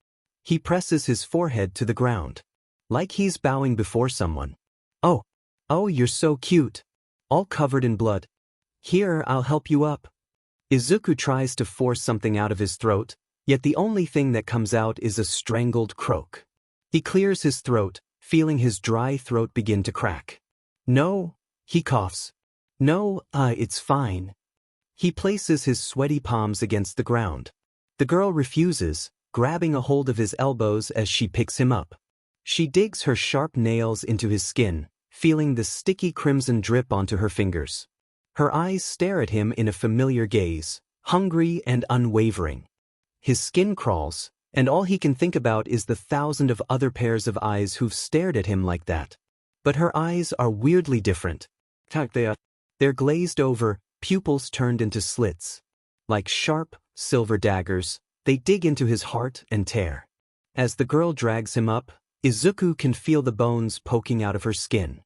He presses his forehead to the ground, like he's bowing before someone. Oh, you're so cute. All covered in blood. Here, I'll help you up. Izuku tries to force something out of his throat, yet the only thing that comes out is a strangled croak. He clears his throat, feeling his dry throat begin to crack. No, he coughs. No, it's fine. He places his sweaty palms against the ground. The girl refuses, grabbing a hold of his elbows as she picks him up. She digs her sharp nails into his skin, feeling the sticky crimson drip onto her fingers. Her eyes stare at him in a familiar gaze, hungry and unwavering. His skin crawls, and all he can think about is the thousand of other pairs of eyes who've stared at him like that. But her eyes are weirdly different. They're glazed over, pupils turned into slits. Like sharp, silver daggers, they dig into his heart and tear. As the girl drags him up, Izuku can feel the bones poking out of her skin.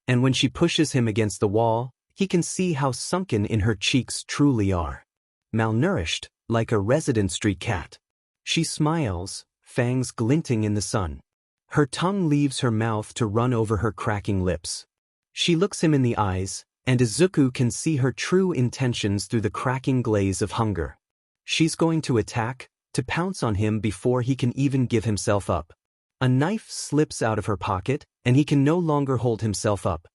And when she pushes him against the wall, he can see how sunken in her cheeks truly are. malnourished, like a resident street cat. She smiles, fangs glinting in the sun. Her tongue leaves her mouth to run over her cracking lips. She looks him in the eyes, and Izuku can see her true intentions through the cracking glaze of hunger. She's going to attack, to pounce on him before he can even give himself up. A knife slips out of her pocket, and he can no longer hold himself up.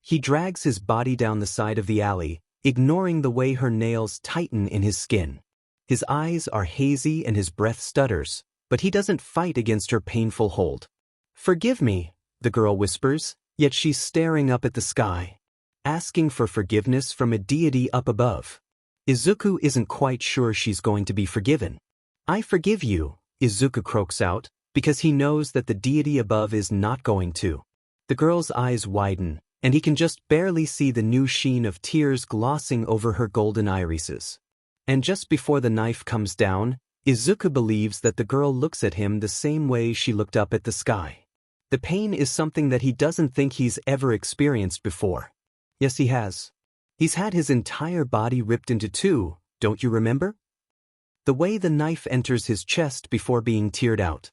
He drags his body down the side of the alley, ignoring the way her nails tighten in his skin. His eyes are hazy and his breath stutters, but he doesn't fight against her painful hold. "Forgive me," the girl whispers, yet she's staring up at the sky, asking for forgiveness from a deity up above. Izuku isn't quite sure she's going to be forgiven. "I forgive you," Izuku croaks out, because he knows that the deity above is not going to. The girl's eyes widen, and he can just barely see the new sheen of tears glossing over her golden irises. And just before the knife comes down, Izuku believes that the girl looks at him the same way she looked up at the sky. The pain is something that he doesn't think he's ever experienced before. Yes, he has. He's had his entire body ripped into two, don't you remember? The way the knife enters his chest before being teared out.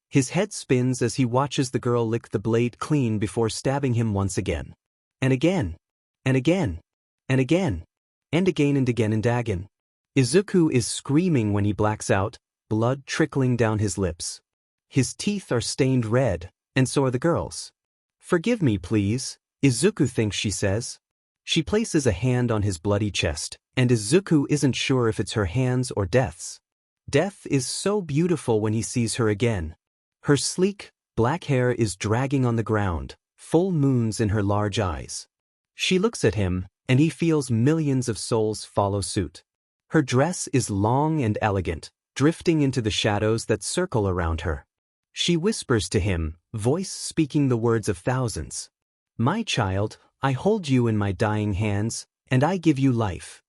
His head spins as he watches the girl lick the blade clean before stabbing him once again. And again. And again. And again. And again and again and again. Izuku is screaming when he blacks out, blood trickling down his lips. His teeth are stained red, and so are the girl's. "Forgive me, please," Izuku thinks she says. She places a hand on his bloody chest, and Izuku isn't sure if it's her hands or Death's. Death is so beautiful when he sees her again. Her sleek, black hair is dragging on the ground, full moons in her large eyes. She looks at him, and he feels millions of souls follow suit. Her dress is long and elegant, drifting into the shadows that circle around her. She whispers to him, voice speaking the words of thousands. "My child, I hold you in my dying hands, and I give you life."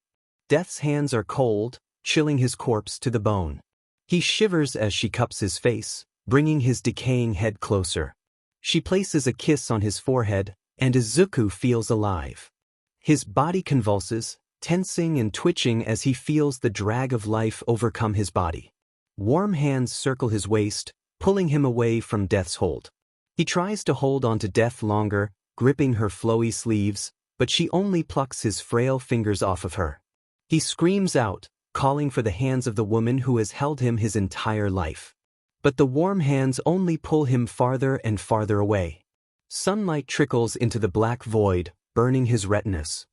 Death's hands are cold, chilling his corpse to the bone. He shivers as she cups his face, bringing his decaying head closer. She places a kiss on his forehead, and Izuku feels alive. His body convulses, tensing and twitching as he feels the drag of life overcome his body. Warm hands circle his waist, pulling him away from Death's hold. He tries to hold on to Death longer, gripping her flowy sleeves, but she only plucks his frail fingers off of her. He screams out, calling for the hands of the woman who has held him his entire life. But the warm hands only pull him farther and farther away. Sunlight trickles into the black void, burning his retinas.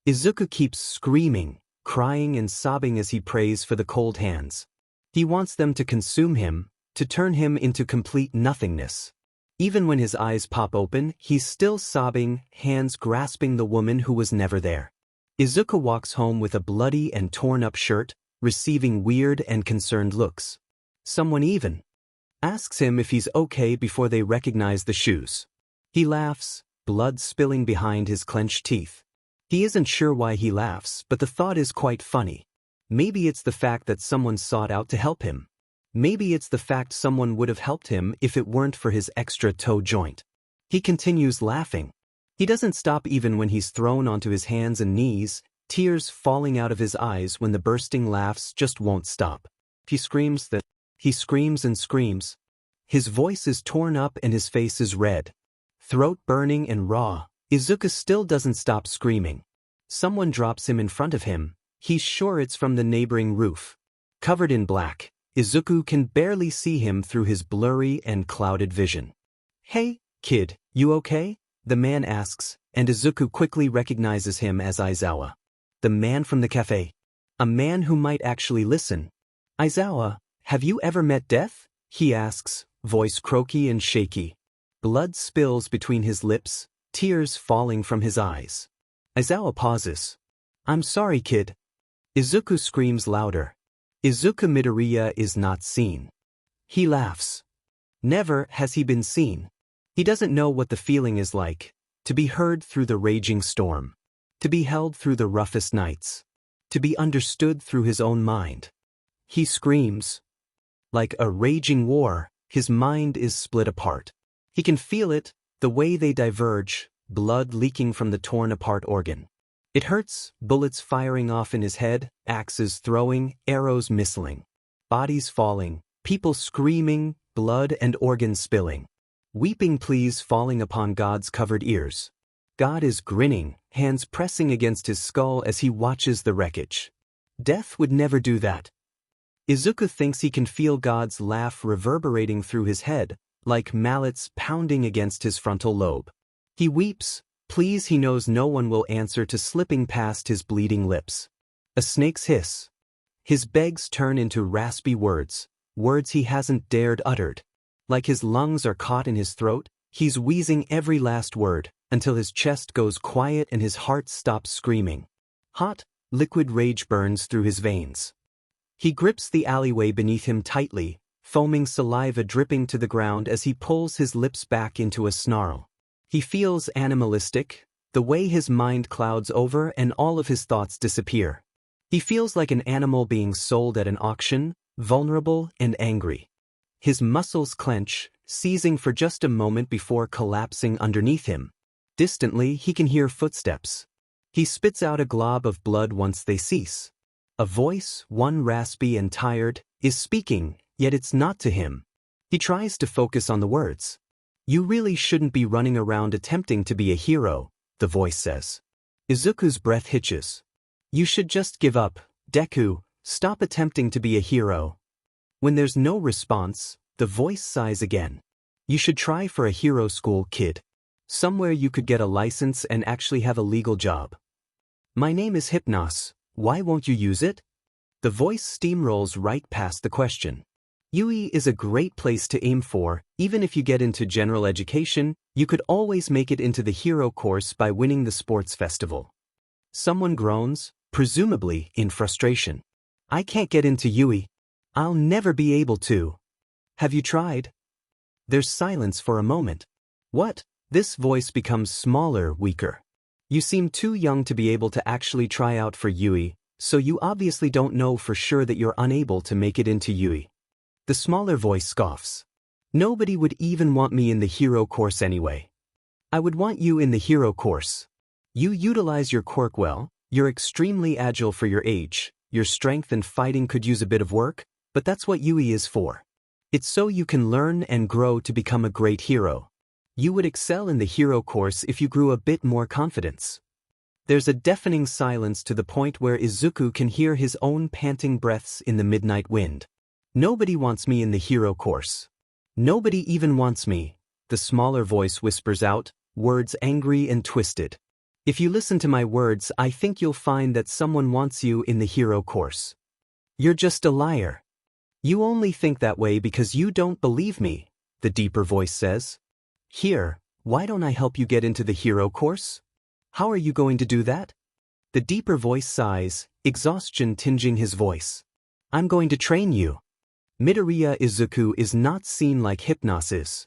Izuku keeps screaming, crying and sobbing as he prays for the cold hands. He wants them to consume him, to turn him into complete nothingness. Even when his eyes pop open, he's still sobbing, hands grasping the woman who was never there. Izuku walks home with a bloody and torn-up shirt, receiving weird and concerned looks. Someone even asks him if he's okay before they recognize the shoes. He laughs, blood spilling behind his clenched teeth. He isn't sure why he laughs, but the thought is quite funny. Maybe it's the fact that someone sought out to help him. Maybe it's the fact someone would have helped him if it weren't for his extra toe joint. He continues laughing. He doesn't stop even when he's thrown onto his hands and knees, tears falling out of his eyes when the bursting laughs just won't stop. He screams and screams. His voice is torn up and his face is red. Throat burning and raw, Izuku still doesn't stop screaming. Someone drops him in front of him. He's sure it's from the neighboring roof. Covered in black, Izuku can barely see him through his blurry and clouded vision. "Hey, kid, you okay?" the man asks, and Izuku quickly recognizes him as Aizawa. The man from the cafe. A man who might actually listen. "Aizawa, have you ever met death?" he asks, voice croaky and shaky. Blood spills between his lips, tears falling from his eyes. Aizawa pauses. "I'm sorry, kid." Izuku screams louder. Izuku Midoriya is not seen. He laughs. Never has he been seen. He doesn't know what the feeling is like, to be heard through the raging storm, to be held through the roughest nights, to be understood through his own mind. He screams. Like a raging war, his mind is split apart. He can feel it, the way they diverge, blood leaking from the torn-apart organ. It hurts, bullets firing off in his head, axes throwing, arrows missling. Bodies falling, people screaming, blood and organs spilling. Weeping pleas falling upon God's covered ears. God is grinning, hands pressing against his skull as he watches the wreckage. Death would never do that. Izuku thinks he can feel God's laugh reverberating through his head, like mallets pounding against his frontal lobe. He weeps, pleas he knows no one will answer to slipping past his bleeding lips. A snake's hiss. His begs turn into raspy words, words he hasn't dared uttered. Like his lungs are caught in his throat, he's wheezing every last word, until his chest goes quiet and his heart stops screaming. Hot, liquid rage burns through his veins. He grips the alleyway beneath him tightly, foaming saliva dripping to the ground as he pulls his lips back into a snarl. He feels animalistic, the way his mind clouds over and all of his thoughts disappear. He feels like an animal being sold at an auction, vulnerable and angry. His muscles clench, seizing for just a moment before collapsing underneath him. Distantly, he can hear footsteps. He spits out a glob of blood once they cease. A voice, one raspy and tired, is speaking, yet it's not to him. He tries to focus on the words. "You really shouldn't be running around attempting to be a hero," the voice says. Izuku's breath hitches. "You should just give up, Deku, stop attempting to be a hero." When there's no response, the voice sighs again. "You should try for a hero school, kid. Somewhere you could get a license and actually have a legal job." "My name is Hypnos, why won't you use it?" The voice steamrolls right past the question. "UE is a great place to aim for. Even if you get into general education, you could always make it into the hero course by winning the sports festival." Someone groans, presumably in frustration. "I can't get into UE. I'll never be able to." "Have you tried?" There's silence for a moment. "What?" This voice becomes smaller, weaker. "You seem too young to be able to actually try out for UE, so you obviously don't know for sure that you're unable to make it into UE." The smaller voice scoffs. "Nobody would even want me in the hero course anyway. I would want you in the hero course. You utilize your quirk well, you're extremely agile for your age, your strength and fighting could use a bit of work, but that's what UE is for. It's so you can learn and grow to become a great hero. You would excel in the hero course if you grew a bit more confidence." There's a deafening silence to the point where Izuku can hear his own panting breaths in the midnight wind. "Nobody wants me in the hero course. Nobody even wants me," the smaller voice whispers out, words angry and twisted. "If you listen to my words, I think you'll find that someone wants you in the hero course. You're just a liar. You only think that way because you don't believe me," the deeper voice says. "Here, why don't I help you get into the hero course? How are you going to do that?" The deeper voice sighs, exhaustion tinging his voice. "I'm going to train you." Midoriya Izuku is not seen like Hypnos is.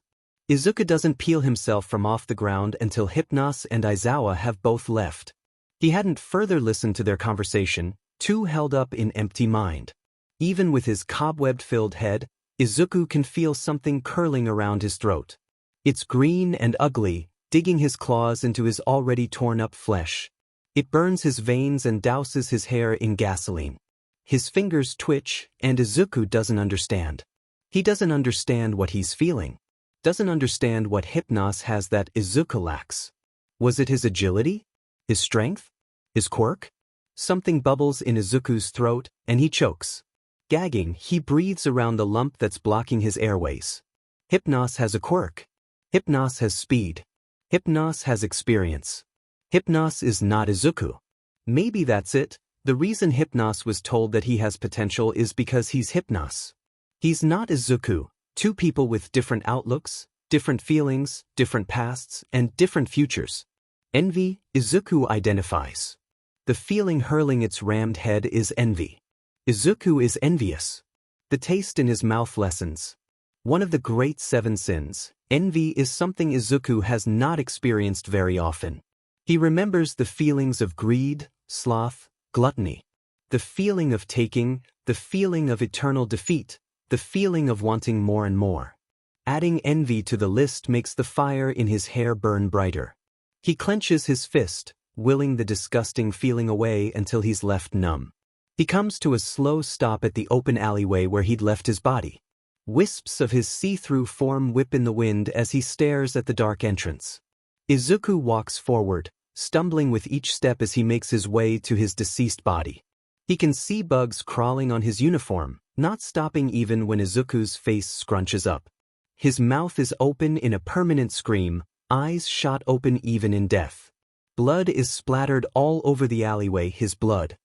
Izuku doesn't peel himself from off the ground until Hypnos and Aizawa have both left. He hadn't further listened to their conversation, too held up in empty mind. Even with his cobweb-filled head, Izuku can feel something curling around his throat. It's green and ugly, digging his claws into his already torn-up flesh. It burns his veins and douses his hair in gasoline. His fingers twitch, and Izuku doesn't understand. He doesn't understand what he's feeling. Doesn't understand what Hypnos has that Izuku lacks. Was it his agility? His strength? His quirk? Something bubbles in Izuku's throat, and he chokes. Gagging, he breathes around the lump that's blocking his airways. Hypnos has a quirk. Hypnos has speed. Hypnos has experience. Hypnos is not Izuku. Maybe that's it. The reason Hypnos was told that he has potential is because he's Hypnos. He's not Izuku, two people with different outlooks, different feelings, different pasts, and different futures. Envy, Izuku identifies. The feeling hurling its rammed head is envy. Izuku is envious. The taste in his mouth lessens. One of the great 7 sins, envy, is something Izuku has not experienced very often. He remembers the feelings of greed, sloth, gluttony. The feeling of taking, the feeling of eternal defeat, the feeling of wanting more and more. Adding envy to the list makes the fire in his hair burn brighter. He clenches his fist, willing the disgusting feeling away until he's left numb. He comes to a slow stop at the open alleyway where he'd left his body. Wisps of his see-through form whip in the wind as he stares at the dark entrance. Izuku walks forward, stumbling with each step as he makes his way to his deceased body. He can see bugs crawling on his uniform, not stopping even when Izuku's face scrunches up. His mouth is open in a permanent scream, eyes shot open even in death. Blood is splattered all over the alleyway, his blood.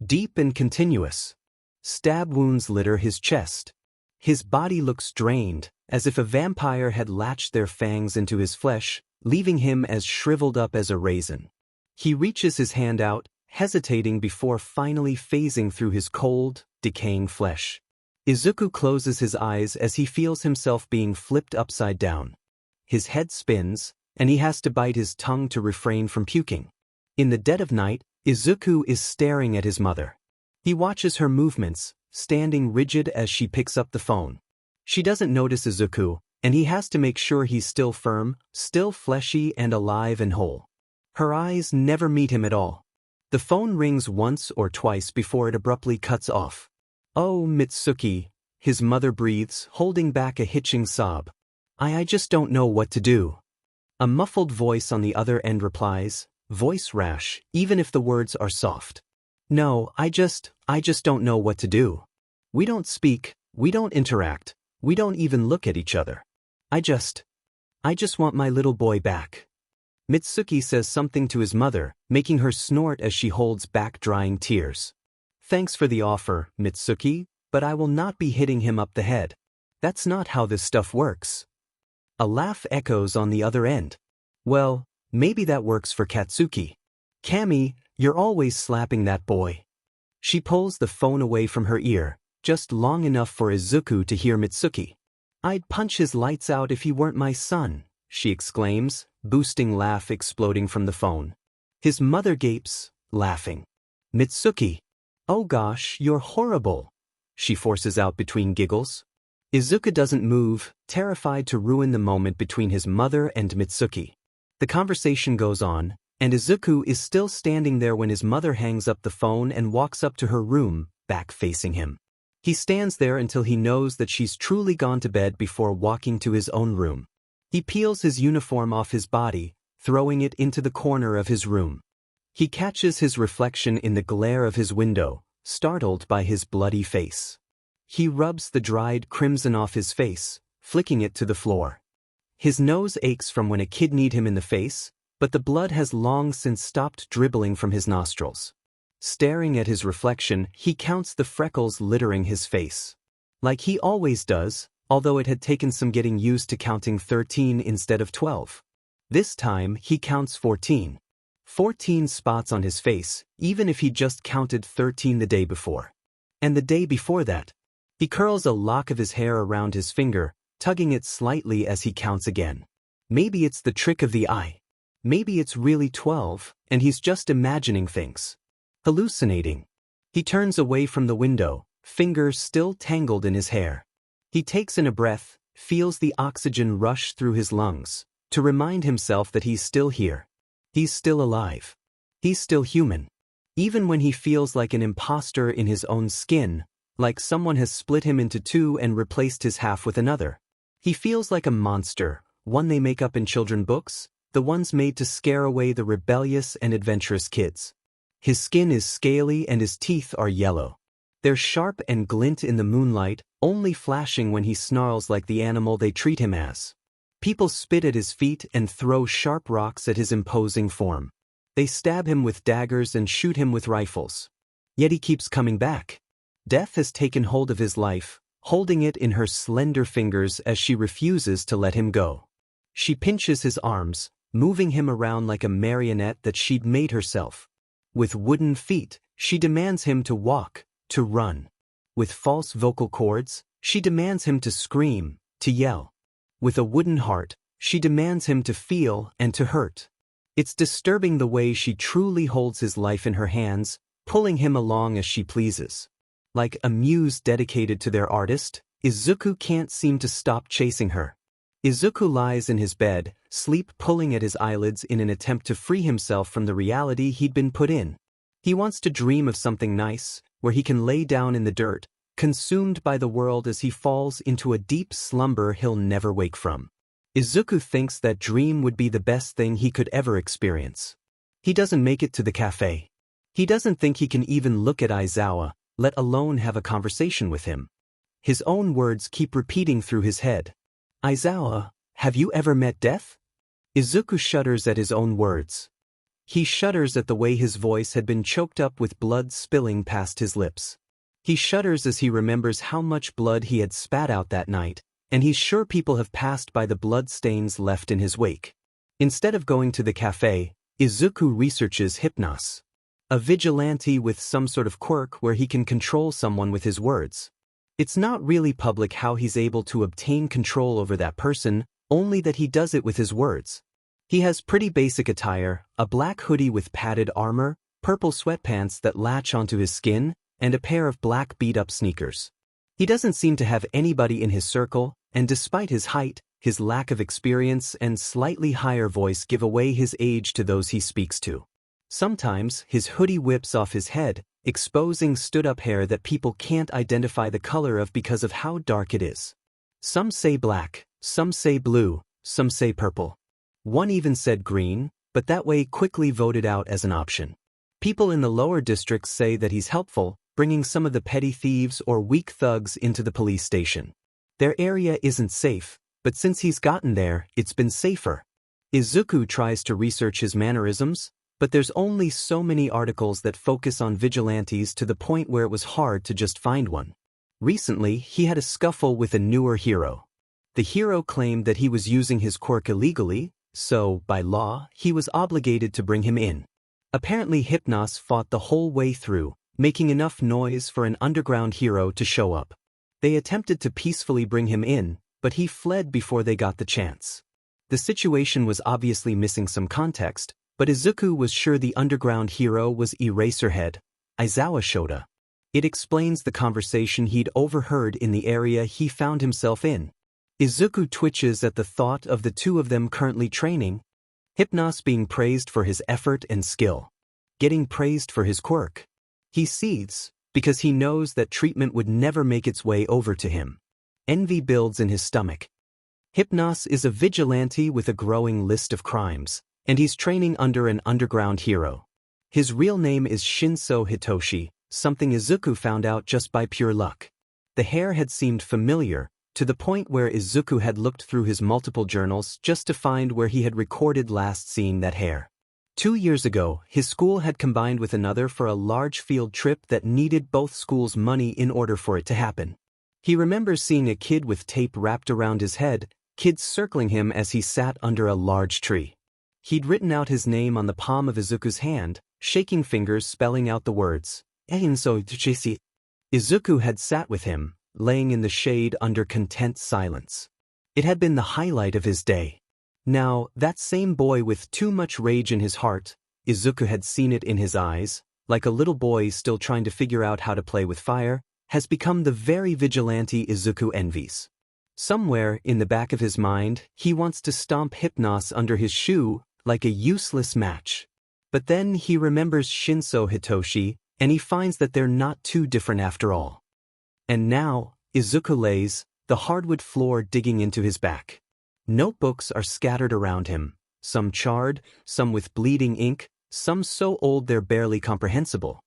Deep and continuous. Stab wounds litter his chest. His body looks drained, as if a vampire had latched their fangs into his flesh, leaving him as shriveled up as a raisin. He reaches his hand out, hesitating before finally phasing through his cold, decaying flesh. Izuku closes his eyes as he feels himself being flipped upside down. His head spins, and he has to bite his tongue to refrain from puking. In the dead of night, Izuku is staring at his mother. He watches her movements, standing rigid as she picks up the phone. She doesn't notice Izuku, and he has to make sure he's still firm, still fleshy and alive and whole. Her eyes never meet him at all. The phone rings once or twice before it abruptly cuts off. "Oh, Mitsuki," his mother breathes, holding back a hitching sob. I just don't know what to do." A muffled voice on the other end replies, voice rash, even if the words are soft. "No, I just don't know what to do. We don't speak, we don't interact, we don't even look at each other. I just want my little boy back." Mitsuki says something to his mother, making her snort as she holds back drying tears. "Thanks for the offer, Mitsuki, but I will not be hitting him up the head. That's not how this stuff works." A laugh echoes on the other end. "Well, maybe that works for Katsuki. Kami, you're always slapping that boy." She pulls the phone away from her ear, just long enough for Izuku to hear Mitsuki. "I'd punch his lights out if he weren't my son," she exclaims, boosting laugh exploding from the phone. His mother gapes, laughing. "Mitsuki, oh gosh, you're horrible," she forces out between giggles. Izuku doesn't move, terrified to ruin the moment between his mother and Mitsuki. The conversation goes on, and Izuku is still standing there when his mother hangs up the phone and walks up to her room, back facing him. He stands there until he knows that she's truly gone to bed before walking to his own room. He peels his uniform off his body, throwing it into the corner of his room. He catches his reflection in the glare of his window, startled by his bloody face. He rubs the dried crimson off his face, flicking it to the floor. His nose aches from when a kid kneed him in the face, but the blood has long since stopped dribbling from his nostrils. Staring at his reflection, he counts the freckles littering his face. Like he always does, although it had taken some getting used to counting 13 instead of 12. This time, he counts 14. 14 spots on his face, even if he just counted 13 the day before. And the day before that. He curls a lock of his hair around his finger, tugging it slightly as he counts again. Maybe it's the trick of the eye. Maybe it's really 12, and he's just imagining things. Hallucinating. He turns away from the window, fingers still tangled in his hair. He takes in a breath, feels the oxygen rush through his lungs, to remind himself that he's still here. He's still alive. He's still human. Even when he feels like an imposter in his own skin, like someone has split him into two and replaced his half with another. He feels like a monster, one they make up in children's books, the ones made to scare away the rebellious and adventurous kids. His skin is scaly and his teeth are yellow. They're sharp and glint in the moonlight, only flashing when he snarls like the animal they treat him as. People spit at his feet and throw sharp rocks at his imposing form. They stab him with daggers and shoot him with rifles. Yet he keeps coming back. Death has taken hold of his life, holding it in her slender fingers as she refuses to let him go. She pinches his arms, moving him around like a marionette that she'd made herself. With wooden feet, she demands him to walk, to run. With false vocal cords, she demands him to scream, to yell. With a wooden heart, she demands him to feel and to hurt. It's disturbing the way she truly holds his life in her hands, pulling him along as she pleases. Like a muse dedicated to their artist, Izuku can't seem to stop chasing her. Izuku lies in his bed, sleep pulling at his eyelids in an attempt to free himself from the reality he'd been put in. He wants to dream of something nice, where he can lay down in the dirt, consumed by the world as he falls into a deep slumber he'll never wake from. Izuku thinks that dream would be the best thing he could ever experience. He doesn't make it to the cafe. He doesn't think he can even look at Aizawa, let alone have a conversation with him. His own words keep repeating through his head. Aizawa, have you ever met death? Izuku shudders at his own words. He shudders at the way his voice had been choked up with blood spilling past his lips. He shudders as he remembers how much blood he had spat out that night, and he's sure people have passed by the blood stains left in his wake. Instead of going to the cafe, Izuku researches Hypnos, a vigilante with some sort of quirk where he can control someone with his words. It's not really public how he's able to obtain control over that person, only that he does it with his words. He has pretty basic attire, a black hoodie with padded armor, purple sweatpants that latch onto his skin, and a pair of black beat-up sneakers. He doesn't seem to have anybody in his circle, and despite his height, his lack of experience and slightly higher voice give away his age to those he speaks to. Sometimes, his hoodie whips off his head, exposing stood-up hair that people can't identify the color of because of how dark it is. Some say black, some say blue, some say purple. One even said green, but that way quickly voted out as an option. People in the lower districts say that he's helpful, bringing some of the petty thieves or weak thugs into the police station. Their area isn't safe, but since he's gotten there, it's been safer. Izuku tries to research his mannerisms, but there's only so many articles that focus on vigilantes to the point where it was hard to just find one. Recently, he had a scuffle with a newer hero. The hero claimed that he was using his quirk illegally, so, by law, he was obligated to bring him in. Apparently Hypnos fought the whole way through, making enough noise for an underground hero to show up. They attempted to peacefully bring him in, but he fled before they got the chance. The situation was obviously missing some context, but Izuku was sure the underground hero was Eraserhead, Aizawa Shota. It explains the conversation he'd overheard in the area he found himself in. Izuku twitches at the thought of the two of them currently training, Hypnos being praised for his effort and skill, getting praised for his quirk. He seethes, because he knows that treatment would never make its way over to him. Envy builds in his stomach. Hypnos is a vigilante with a growing list of crimes, and he's training under an underground hero. His real name is Shinso Hitoshi, something Izuku found out just by pure luck. The hair had seemed familiar, to the point where Izuku had looked through his multiple journals just to find where he had recorded last seeing that hair. 2 years ago, his school had combined with another for a large field trip that needed both schools' money in order for it to happen. He remembers seeing a kid with tape wrapped around his head, kids circling him as he sat under a large tree. He'd written out his name on the palm of Izuku's hand, shaking fingers spelling out the words, Shinso Hitoshi. Izuku had sat with him, laying in the shade under content silence. It had been the highlight of his day. Now, that same boy with too much rage in his heart, Izuku had seen it in his eyes, like a little boy still trying to figure out how to play with fire, has become the very vigilante Izuku envies. Somewhere in the back of his mind, he wants to stomp Hypnos under his shoe like a useless match. But then he remembers Shinso Hitoshi, and he finds that they're not too different after all. And now, Izuku lays, the hardwood floor digging into his back. Notebooks are scattered around him, some charred, some with bleeding ink, some so old they're barely comprehensible.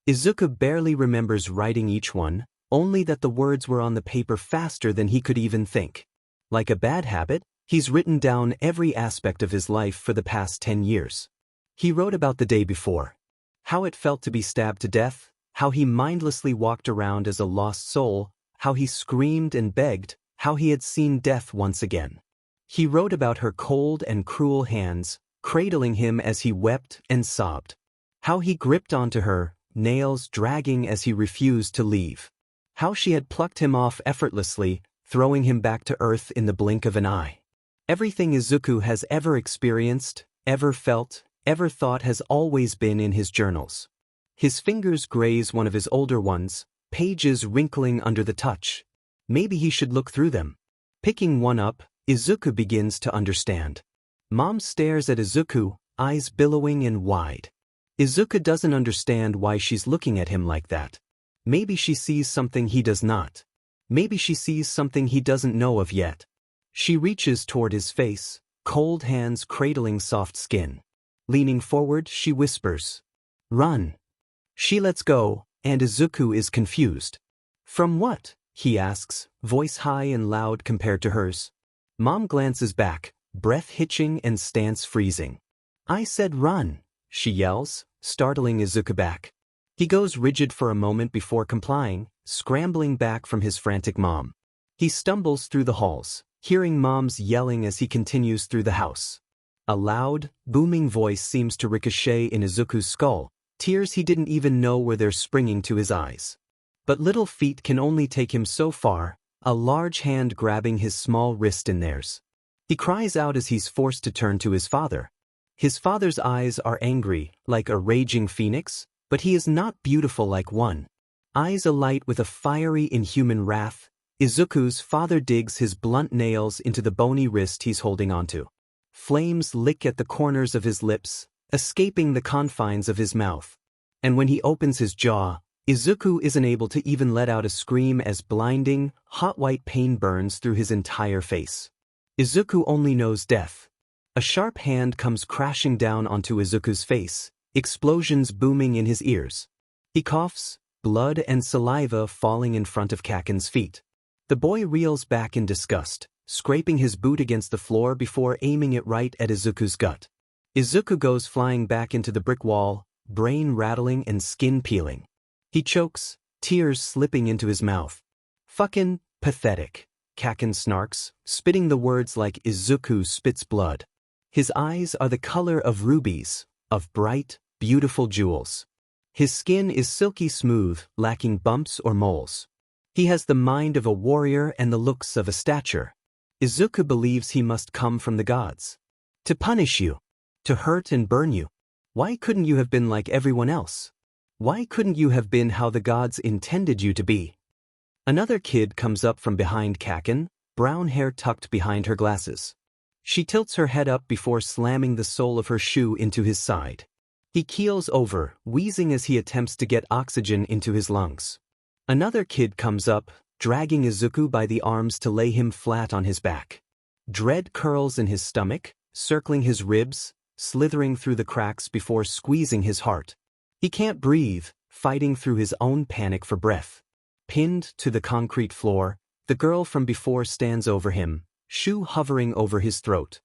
Izuku barely remembers writing each one, only that the words were on the paper faster than he could even think. Like a bad habit, he's written down every aspect of his life for the past 10 years. He wrote about the day before. How it felt to be stabbed to death, how he mindlessly walked around as a lost soul, how he screamed and begged, how he had seen death once again. He wrote about her cold and cruel hands, cradling him as he wept and sobbed. How he gripped onto her, nails dragging as he refused to leave. How she had plucked him off effortlessly, throwing him back to earth in the blink of an eye. Everything Izuku has ever experienced, ever felt, ever thought has always been in his journals. His fingers graze one of his older ones, pages wrinkling under the touch. Maybe he should look through them. Picking one up, Izuku begins to understand. Mom stares at Izuku, eyes billowing and wide. Izuku doesn't understand why she's looking at him like that. Maybe she sees something he does not. Maybe she sees something he doesn't know of yet. She reaches toward his face, cold hands cradling soft skin. Leaning forward, she whispers, "Run." She lets go, and Izuku is confused. "From what?" he asks, voice high and loud compared to hers. Mom glances back, breath hitching and stance freezing. "I said run," she yells, startling Izuku back. He goes rigid for a moment before complying, scrambling back from his frantic mom. He stumbles through the halls, hearing Mom's yelling as he continues through the house. A loud, booming voice seems to ricochet in Izuku's skull, tears he didn't even know where they're springing to his eyes. But little feet can only take him so far, a large hand grabbing his small wrist in theirs. He cries out as he's forced to turn to his father. His father's eyes are angry, like a raging phoenix, but he is not beautiful like one. Eyes alight with a fiery inhuman wrath, Izuku's father digs his blunt nails into the bony wrist he's holding onto. Flames lick at the corners of his lips, escaping the confines of his mouth. And when he opens his jaw, Izuku isn't able to even let out a scream as blinding, hot white pain burns through his entire face. Izuku only knows death. A sharp hand comes crashing down onto Izuku's face, explosions booming in his ears. He coughs, blood and saliva falling in front of Kaken's feet. The boy reels back in disgust, scraping his boot against the floor before aiming it right at Izuku's gut. Izuku goes flying back into the brick wall, brain rattling and skin peeling. He chokes, tears slipping into his mouth. "Fucking pathetic," Kaken snarks, spitting the words like Izuku spits blood. His eyes are the color of rubies, of bright, beautiful jewels. His skin is silky smooth, lacking bumps or moles. He has the mind of a warrior and the looks of a stature. Izuku believes he must come from the gods. To punish you. To hurt and burn you. Why couldn't you have been like everyone else? Why couldn't you have been how the gods intended you to be? Another kid comes up from behind Kaken, brown hair tucked behind her glasses. She tilts her head up before slamming the sole of her shoe into his side. He keels over, wheezing as he attempts to get oxygen into his lungs. Another kid comes up, dragging Izuku by the arms to lay him flat on his back. Dread curls in his stomach, circling his ribs, slithering through the cracks before squeezing his heart. He can't breathe, fighting through his own panic for breath. Pinned to the concrete floor, the girl from before stands over him, shoe hovering over his throat.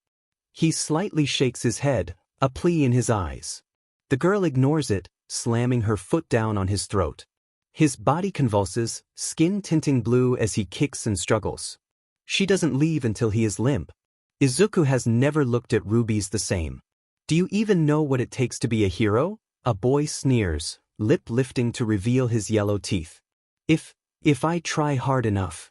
He slightly shakes his head, a plea in his eyes. The girl ignores it, slamming her foot down on his throat. His body convulses, skin tinting blue as he kicks and struggles. She doesn't leave until he is limp. Izuku has never looked at rubies the same. "Do you even know what it takes to be a hero?" A boy sneers, lip lifting to reveal his yellow teeth. If I try hard enough."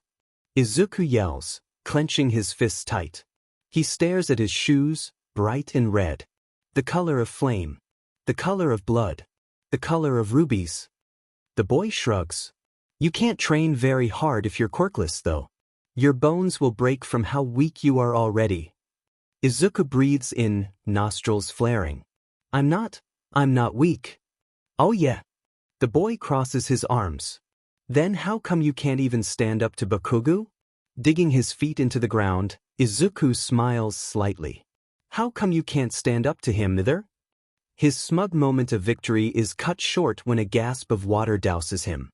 Izuku yells, clenching his fists tight. He stares at his shoes, bright and red. The color of flame. The color of blood. The color of rubies. The boy shrugs. "You can't train very hard if you're quirkless, though. Your bones will break from how weak you are already." Izuku breathes in, nostrils flaring. I'm not weak." "Oh yeah." The boy crosses his arms. "Then how come you can't even stand up to Bakugo?" Digging his feet into the ground, Izuku smiles slightly. "How come you can't stand up to him either?" His smug moment of victory is cut short when a gasp of water douses him.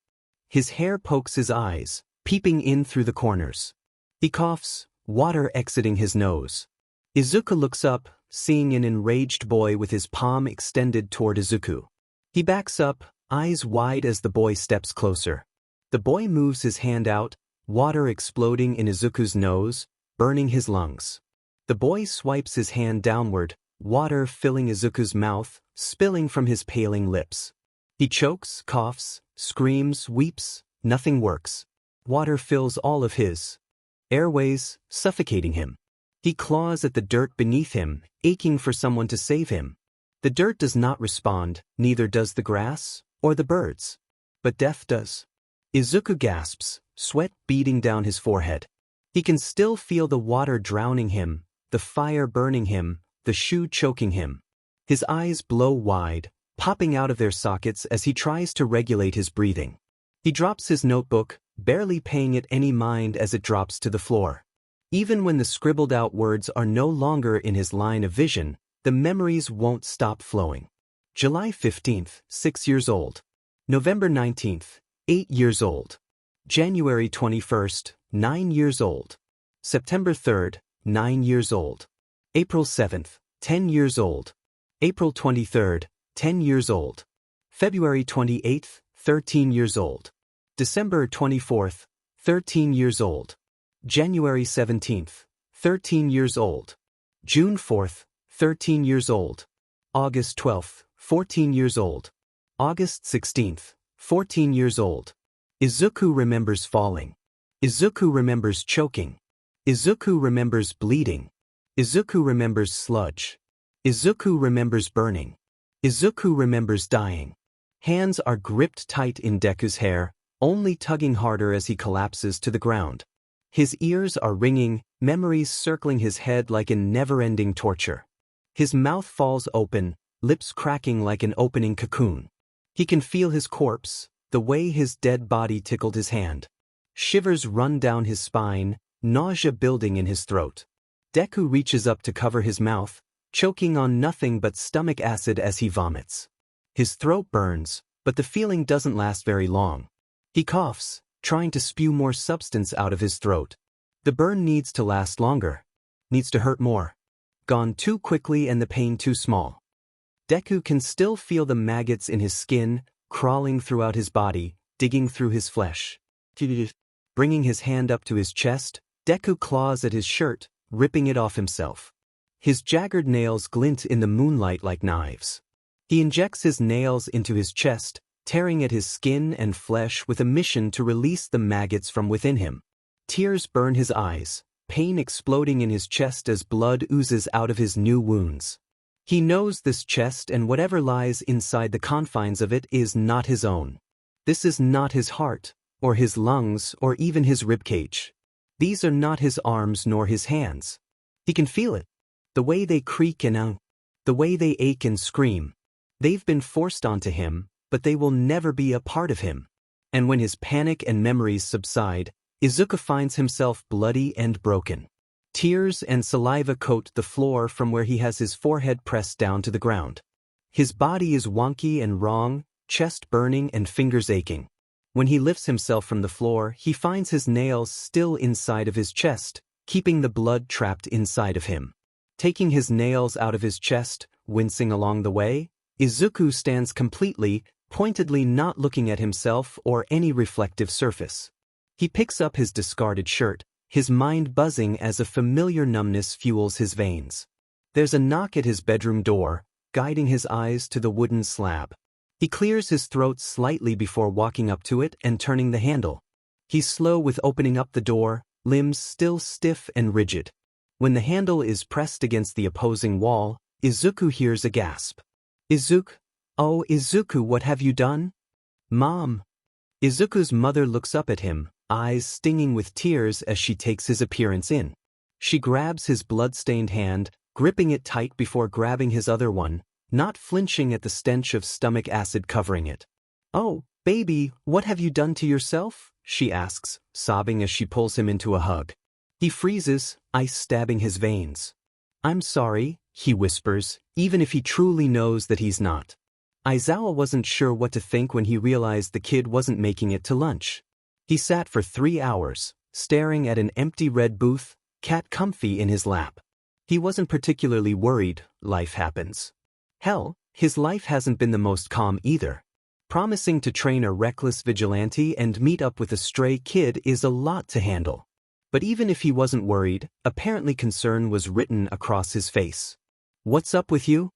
His hair pokes his eyes, peeping in through the corners. He coughs, water exiting his nose. Izuku looks up, seeing an enraged boy with his palm extended toward Izuku. He backs up, eyes wide as the boy steps closer. The boy moves his hand out, water exploding in Izuku's nose, burning his lungs. The boy swipes his hand downward, water filling Izuku's mouth, spilling from his paling lips. He chokes, coughs, screams, weeps, nothing works. Water fills all of his airways, suffocating him. He claws at the dirt beneath him, aching for someone to save him. The dirt does not respond, neither does the grass, or the birds. But death does. Izuku gasps, sweat beading down his forehead. He can still feel the water drowning him, the fire burning him, the shoe choking him. His eyes blow wide, popping out of their sockets as he tries to regulate his breathing. He drops his notebook, barely paying it any mind as it drops to the floor. Even when the scribbled-out words are no longer in his line of vision, the memories won't stop flowing. July 15th, 6 years old. November 19th, 8 years old. January 21st, 9 years old. September 3rd, 9 years old. April 7th, 10 years old. April 23rd, 10 years old. February 28th, 13 years old. December 24th, 13 years old. January 17th, 13 years old. June 4th, 13 years old. August 12th, 14 years old. August 16th, 14 years old. Izuku remembers falling. Izuku remembers choking. Izuku remembers bleeding. Izuku remembers sludge. Izuku remembers burning. Izuku remembers dying. Hands are gripped tight in Deku's hair, only tugging harder as he collapses to the ground. His ears are ringing, memories circling his head like a never-ending torture. His mouth falls open, lips cracking like an opening cocoon. He can feel his corpse, the way his dead body tickled his hand. Shivers run down his spine, nausea building in his throat. Deku reaches up to cover his mouth, choking on nothing but stomach acid as he vomits. His throat burns, but the feeling doesn't last very long. He coughs, trying to spew more substance out of his throat. The burn needs to last longer. Needs to hurt more. Gone too quickly and the pain too small. Deku can still feel the maggots in his skin, crawling throughout his body, digging through his flesh. Bringing his hand up to his chest, Deku claws at his shirt, ripping it off himself. His jagged nails glint in the moonlight like knives. He injects his nails into his chest, tearing at his skin and flesh with a mission to release the maggots from within him. Tears burn his eyes, pain exploding in his chest as blood oozes out of his new wounds. He knows this chest and whatever lies inside the confines of it is not his own. This is not his heart, or his lungs, or even his ribcage. These are not his arms nor his hands. He can feel it. The way they creak and the way they ache and scream. They've been forced onto him, but they will never be a part of him. And when his panic and memories subside, Izuku finds himself bloody and broken. Tears and saliva coat the floor from where he has his forehead pressed down to the ground. His body is wonky and wrong, chest burning and fingers aching. When he lifts himself from the floor, he finds his nails still inside of his chest, keeping the blood trapped inside of him. Taking his nails out of his chest, wincing along the way, Izuku stands completely, pointedly not looking at himself or any reflective surface. He picks up his discarded shirt, his mind buzzing as a familiar numbness fuels his veins. There's a knock at his bedroom door, guiding his eyes to the wooden slab. He clears his throat slightly before walking up to it and turning the handle. He's slow with opening up the door, limbs still stiff and rigid. When the handle is pressed against the opposing wall, Izuku hears a gasp. Izuku, oh Izuku, what have you done? Mom. Izuku's mother looks up at him, eyes stinging with tears as she takes his appearance in. She grabs his blood-stained hand, gripping it tight before grabbing his other one, not flinching at the stench of stomach acid covering it. Oh, baby, what have you done to yourself? She asks, sobbing as she pulls him into a hug. He freezes, ice stabbing his veins. I'm sorry, he whispers, even if he truly knows that he's not. Aizawa wasn't sure what to think when he realized the kid wasn't making it to lunch. He sat for 3 hours, staring at an empty red booth, cat comfy in his lap. He wasn't particularly worried, life happens. Hell, his life hasn't been the most calm either. Promising to train a reckless vigilante and meet up with a stray kid is a lot to handle. But even if he wasn't worried, apparently concern was written across his face. What's up with you?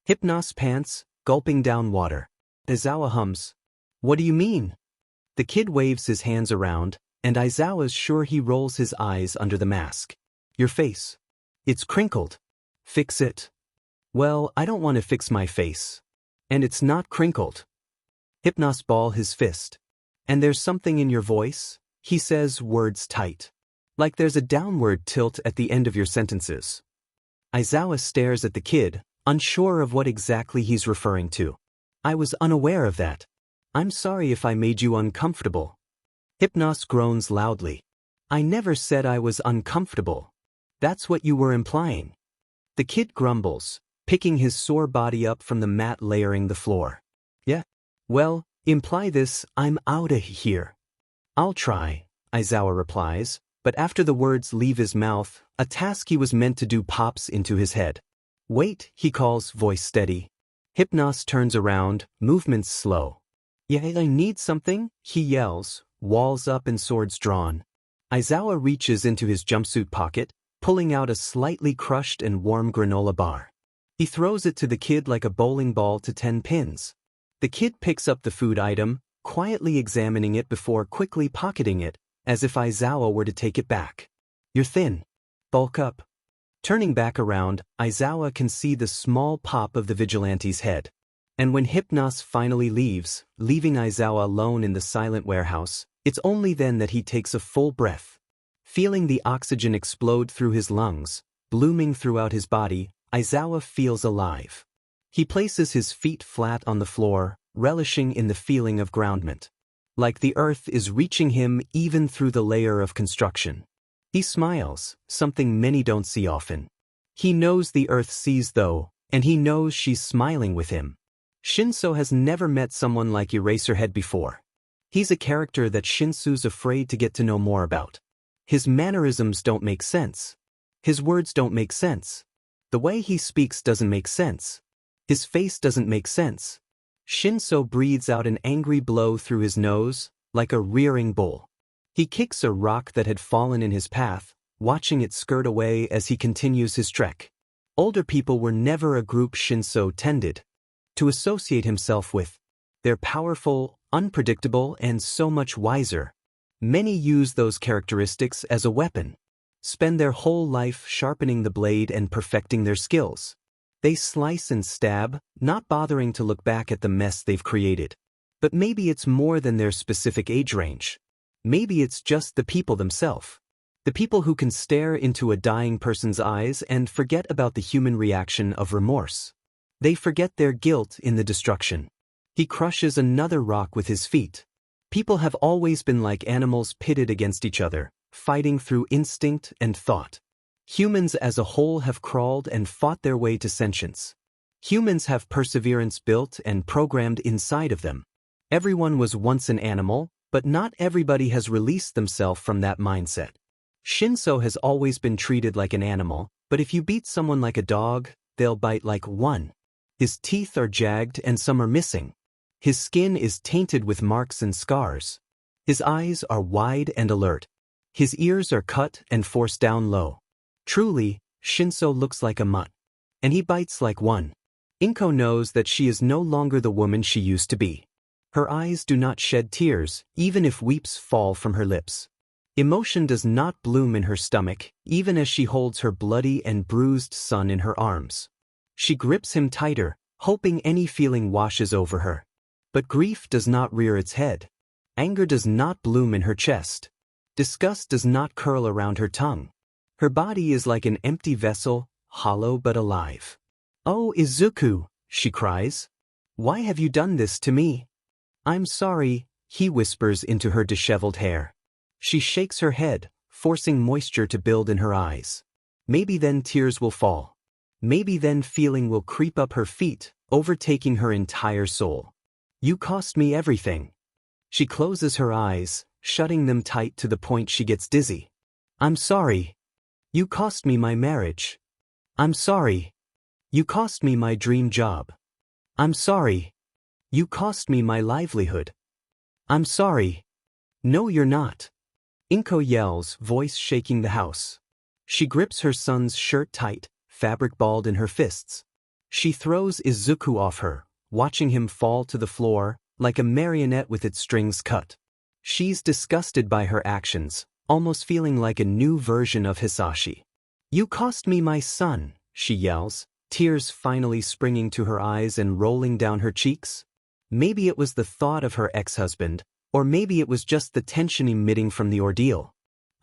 Hypnos pants, gulping down water. Aizawa hums. What do you mean? The kid waves his hands around, and Aizawa's sure he rolls his eyes under the mask. Your face. It's crinkled. Fix it. Well, I don't want to fix my face. And it's not crinkled. Hypnos ball his fist. And there's something in your voice? He says, words tight. Like there's a downward tilt at the end of your sentences. Aizawa stares at the kid, unsure of what exactly he's referring to. I was unaware of that. I'm sorry if I made you uncomfortable. Hypnos groans loudly. I never said I was uncomfortable. That's what you were implying. The kid grumbles, picking his sore body up from the mat layering the floor. Yeah? Well, imply this, I'm outta here. I'll try, Aizawa replies, but after the words leave his mouth, a task he was meant to do pops into his head. Wait, he calls, voice steady. Hypnos turns around, movements slow. Yeah, I need something, he yells, walls up and swords drawn. Aizawa reaches into his jumpsuit pocket, pulling out a slightly crushed and warm granola bar. He throws it to the kid like a bowling ball to 10 pins. The kid picks up the food item, quietly examining it before quickly pocketing it, as if Aizawa were to take it back. You're thin. Bulk up. Turning back around, Aizawa can see the small pop of the Vigilante's head. And when Hypnos finally leaves, leaving Aizawa alone in the silent warehouse, it's only then that he takes a full breath. Feeling the oxygen explode through his lungs, blooming throughout his body, Aizawa feels alive. He places his feet flat on the floor, relishing in the feeling of groundment. Like the earth is reaching him even through the layer of construction. He smiles, something many don't see often. He knows the earth sees though, and he knows she's smiling with him. Shinso has never met someone like Eraserhead before. He's a character that Shinso's afraid to get to know more about. His mannerisms don't make sense. His words don't make sense. The way he speaks doesn't make sense. His face doesn't make sense. Shinso breathes out an angry blow through his nose, like a rearing bull. He kicks a rock that had fallen in his path, watching it skirt away as he continues his trek. Older people were never a group Shinso tended to associate himself with. They're powerful, unpredictable, and so much wiser. Many use those characteristics as a weapon. Spend their whole life sharpening the blade and perfecting their skills. They slice and stab, not bothering to look back at the mess they've created. But maybe it's more than their specific age range. Maybe it's just the people themselves. The people who can stare into a dying person's eyes and forget about the human reaction of remorse. They forget their guilt in the destruction. He crushes another rock with his feet. People have always been like animals pitted against each other, fighting through instinct and thought. Humans as a whole have crawled and fought their way to sentience. Humans have perseverance built and programmed inside of them. Everyone was once an animal, but not everybody has released themselves from that mindset. Shinso has always been treated like an animal, but if you beat someone like a dog, they'll bite like one. His teeth are jagged and some are missing. His skin is tainted with marks and scars. His eyes are wide and alert. His ears are cut and forced down low. Truly, Shinso looks like a mutt. And he bites like one. Inko knows that she is no longer the woman she used to be. Her eyes do not shed tears, even if weeps fall from her lips. Emotion does not bloom in her stomach, even as she holds her bloody and bruised son in her arms. She grips him tighter, hoping any feeling washes over her. But grief does not rear its head. Anger does not bloom in her chest. Disgust does not curl around her tongue. Her body is like an empty vessel, hollow but alive. "Oh, Izuku," she cries. "Why have you done this to me?" "I'm sorry," he whispers into her disheveled hair. She shakes her head, forcing moisture to build in her eyes. Maybe then tears will fall. Maybe then feeling will creep up her feet, overtaking her entire soul. "You cost me everything." She closes her eyes, shutting them tight to the point she gets dizzy. "I'm sorry. You cost me my marriage. I'm sorry. You cost me my dream job. I'm sorry. You cost me my livelihood. I'm sorry." "No, you're not." Inko yells, voice shaking the house. She grips her son's shirt tight, fabric balled in her fists. She throws Izuku off her, watching him fall to the floor, like a marionette with its strings cut. She's disgusted by her actions, almost feeling like a new version of Hisashi. "You cost me my son," she yells, tears finally springing to her eyes and rolling down her cheeks. Maybe it was the thought of her ex-husband, or maybe it was just the tension emitting from the ordeal.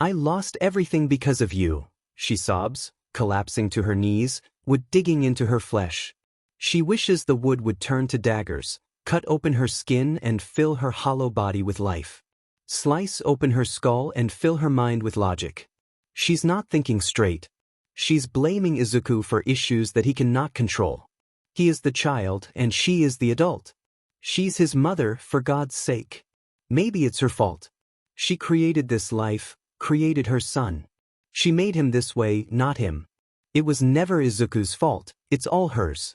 I lost everything because of you, she sobs, collapsing to her knees, wood digging into her flesh. She wishes the wood would turn to daggers, cut open her skin and fill her hollow body with life. Slice open her skull and fill her mind with logic. She's not thinking straight. She's blaming Izuku for issues that he cannot control. He is the child and she is the adult. She's his mother, for God's sake. Maybe it's her fault. She created this life, created her son. She made him this way, not him. It was never Izuku's fault, it's all hers.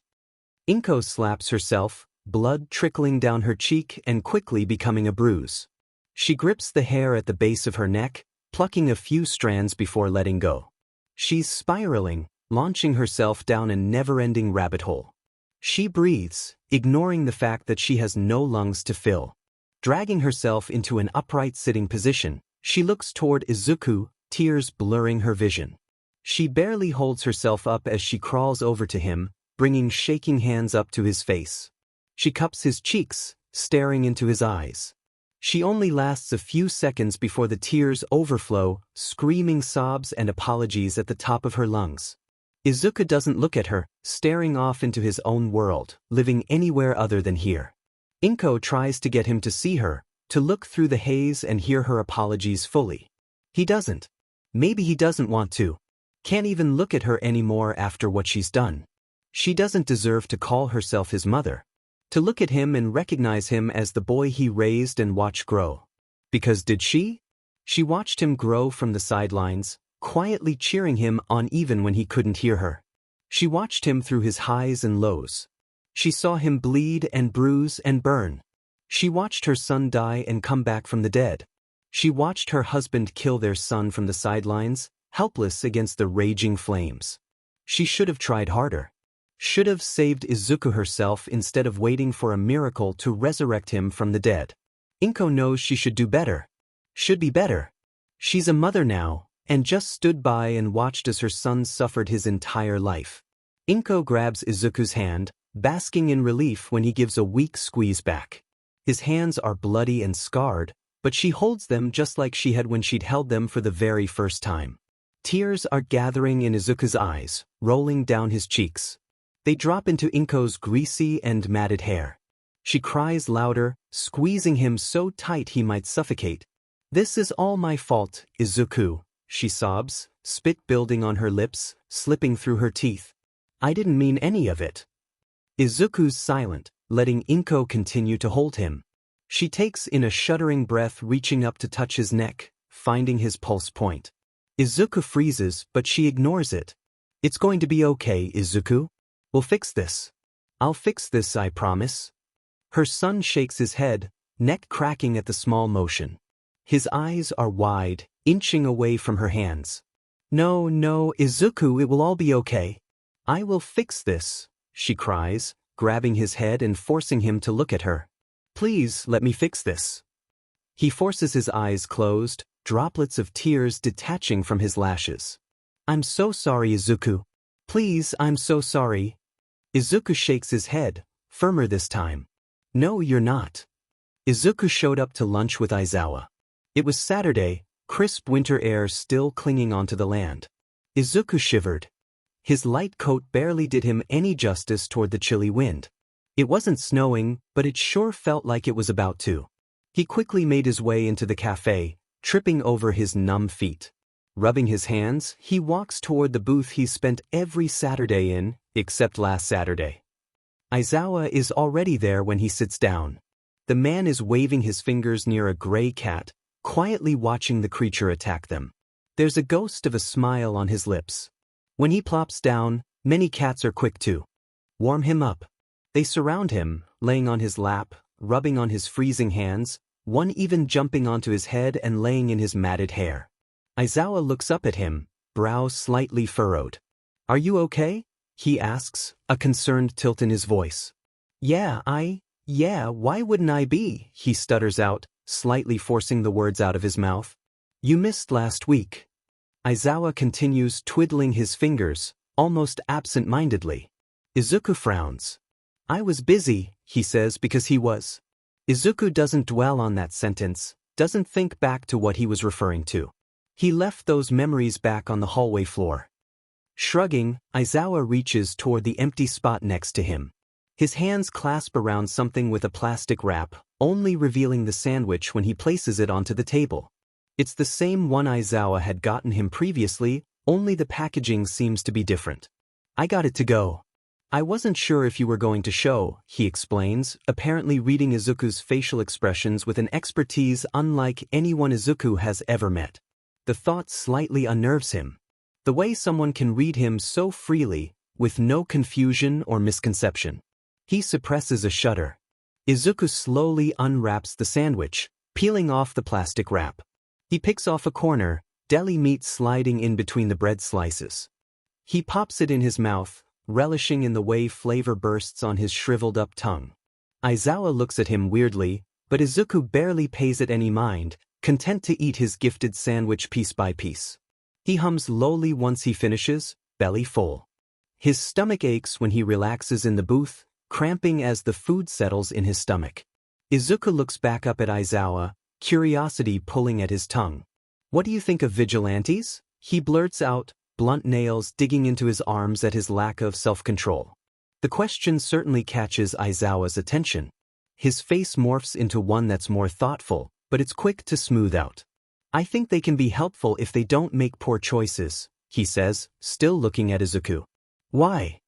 Inko slaps herself, blood trickling down her cheek and quickly becoming a bruise. She grips the hair at the base of her neck, plucking a few strands before letting go. She's spiraling, launching herself down a never-ending rabbit hole. She breathes, ignoring the fact that she has no lungs to fill. Dragging herself into an upright sitting position, she looks toward Izuku, tears blurring her vision. She barely holds herself up as she crawls over to him, bringing shaking hands up to his face. She cups his cheeks, staring into his eyes. She only lasts a few seconds before the tears overflow, screaming sobs and apologies at the top of her lungs. Izuku doesn't look at her, staring off into his own world, living anywhere other than here. Inko tries to get him to see her, to look through the haze and hear her apologies fully. He doesn't. Maybe he doesn't want to. Can't even look at her anymore after what she's done. She doesn't deserve to call herself his mother. To look at him and recognize him as the boy he raised and watched grow. Because did she? She watched him grow from the sidelines, quietly cheering him on even when he couldn't hear her. She watched him through his highs and lows. She saw him bleed and bruise and burn. She watched her son die and come back from the dead. She watched her husband kill their son from the sidelines, helpless against the raging flames. She should have tried harder. Should have saved Izuku herself instead of waiting for a miracle to resurrect him from the dead. Inko knows she should do better. Should be better. She's a mother now, and just stood by and watched as her son suffered his entire life. Inko grabs Izuku's hand, basking in relief when he gives a weak squeeze back. His hands are bloody and scarred, but she holds them just like she had when she'd held them for the very first time. Tears are gathering in Izuku's eyes, rolling down his cheeks. They drop into Inko's greasy and matted hair. She cries louder, squeezing him so tight he might suffocate. "This is all my fault, Izuku," she sobs, spit building on her lips, slipping through her teeth. "I didn't mean any of it." Izuku's silent, letting Inko continue to hold him. She takes in a shuddering breath, reaching up to touch his neck, finding his pulse point. Izuku freezes, but she ignores it. "It's going to be okay, Izuku. We'll fix this. I'll fix this, I promise." Her son shakes his head, neck cracking at the small motion. His eyes are wide, inching away from her hands. "No, no, Izuku, it will all be okay. I will fix this," she cries, grabbing his head and forcing him to look at her. "Please, let me fix this." He forces his eyes closed, droplets of tears detaching from his lashes. "I'm so sorry, Izuku. Please, I'm so sorry." Izuku shakes his head, firmer this time. "No, you're not." Izuku showed up to lunch with Aizawa. It was Saturday, crisp winter air still clinging onto the land. Izuku shivered. His light coat barely did him any justice toward the chilly wind. It wasn't snowing, but it sure felt like it was about to. He quickly made his way into the cafe, tripping over his numb feet. Rubbing his hands, he walks toward the booth he spent every Saturday in, except last Saturday. Aizawa is already there when he sits down. The man is waving his fingers near a gray cat, quietly watching the creature attack them. There's a ghost of a smile on his lips. When he plops down, many cats are quick to warm him up. They surround him, laying on his lap, rubbing on his freezing hands, one even jumping onto his head and laying in his matted hair. Aizawa looks up at him, brow slightly furrowed. "Are you okay?" he asks, a concerned tilt in his voice. Yeah, why wouldn't I be?" he stutters out, slightly forcing the words out of his mouth. "You missed last week." Aizawa continues twiddling his fingers, almost absent-mindedly. Izuku frowns. "I was busy," he says because he was. Izuku doesn't dwell on that sentence, doesn't think back to what he was referring to. He left those memories back on the hallway floor. Shrugging, Aizawa reaches toward the empty spot next to him. His hands clasp around something with a plastic wrap, only revealing the sandwich when he places it onto the table. It's the same one Aizawa had gotten him previously, only the packaging seems to be different. I got it to go. I wasn't sure if you were going to show, he explains, apparently reading Izuku's facial expressions with an expertise unlike anyone Izuku has ever met. The thought slightly unnerves him. The way someone can read him so freely, with no confusion or misconception. He suppresses a shudder. Izuku slowly unwraps the sandwich, peeling off the plastic wrap. He picks off a corner, deli meat sliding in between the bread slices. He pops it in his mouth, relishing in the way flavor bursts on his shriveled-up tongue. Aizawa looks at him weirdly, but Izuku barely pays it any mind, content to eat his gifted sandwich piece by piece. He hums lowly once he finishes, belly full. His stomach aches when he relaxes in the booth, cramping as the food settles in his stomach. Izuku looks back up at Aizawa, curiosity pulling at his tongue. What do you think of vigilantes? He blurts out, blunt nails digging into his arms at his lack of self-control. The question certainly catches Aizawa's attention. His face morphs into one that's more thoughtful, but it's quick to smooth out. I think they can be helpful if they don't make poor choices, he says, still looking at Izuku. Why?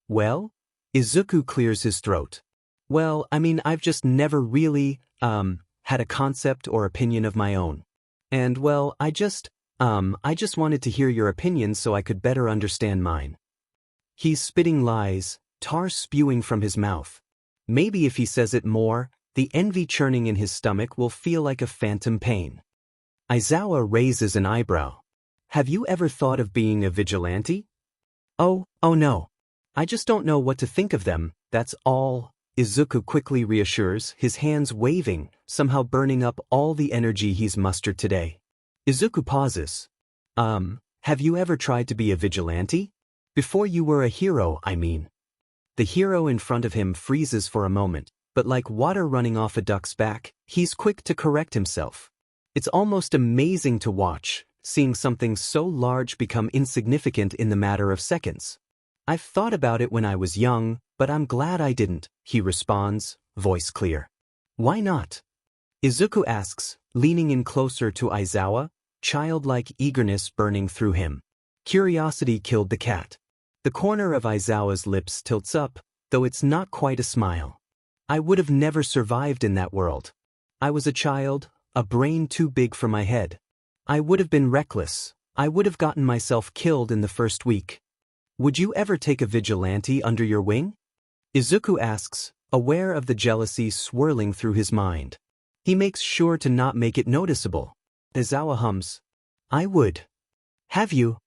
Well? Izuku clears his throat. Well, I've just never really, had a concept or opinion of my own. And well, I just wanted to hear your opinion so I could better understand mine. He's spitting lies, tar spewing from his mouth. Maybe if he says it more, the envy churning in his stomach will feel like a phantom pain. Aizawa raises an eyebrow. Have you ever thought of being a vigilante? Oh no. I just don't know what to think of them, that's all, Izuku quickly reassures, his hands waving, somehow burning up all the energy he's mustered today. Izuku pauses. Have you ever tried to be a vigilante? Before you were a hero, I mean. The hero in front of him freezes for a moment, but like water running off a duck's back, he's quick to correct himself. It's almost amazing to watch, seeing something so large become insignificant in the matter of seconds. I've thought about it when I was young, but I'm glad I didn't, he responds, voice clear. Why not? Izuku asks, leaning in closer to Aizawa, childlike eagerness burning through him. Curiosity killed the cat. The corner of Aizawa's lips tilts up, though it's not quite a smile. I would have never survived in that world. I was a child, a brain too big for my head. I would have been reckless. I would have gotten myself killed in the first week. Would you ever take a vigilante under your wing? Izuku asks, aware of the jealousy swirling through his mind. He makes sure to not make it noticeable. Aizawa hums. I would. Have you?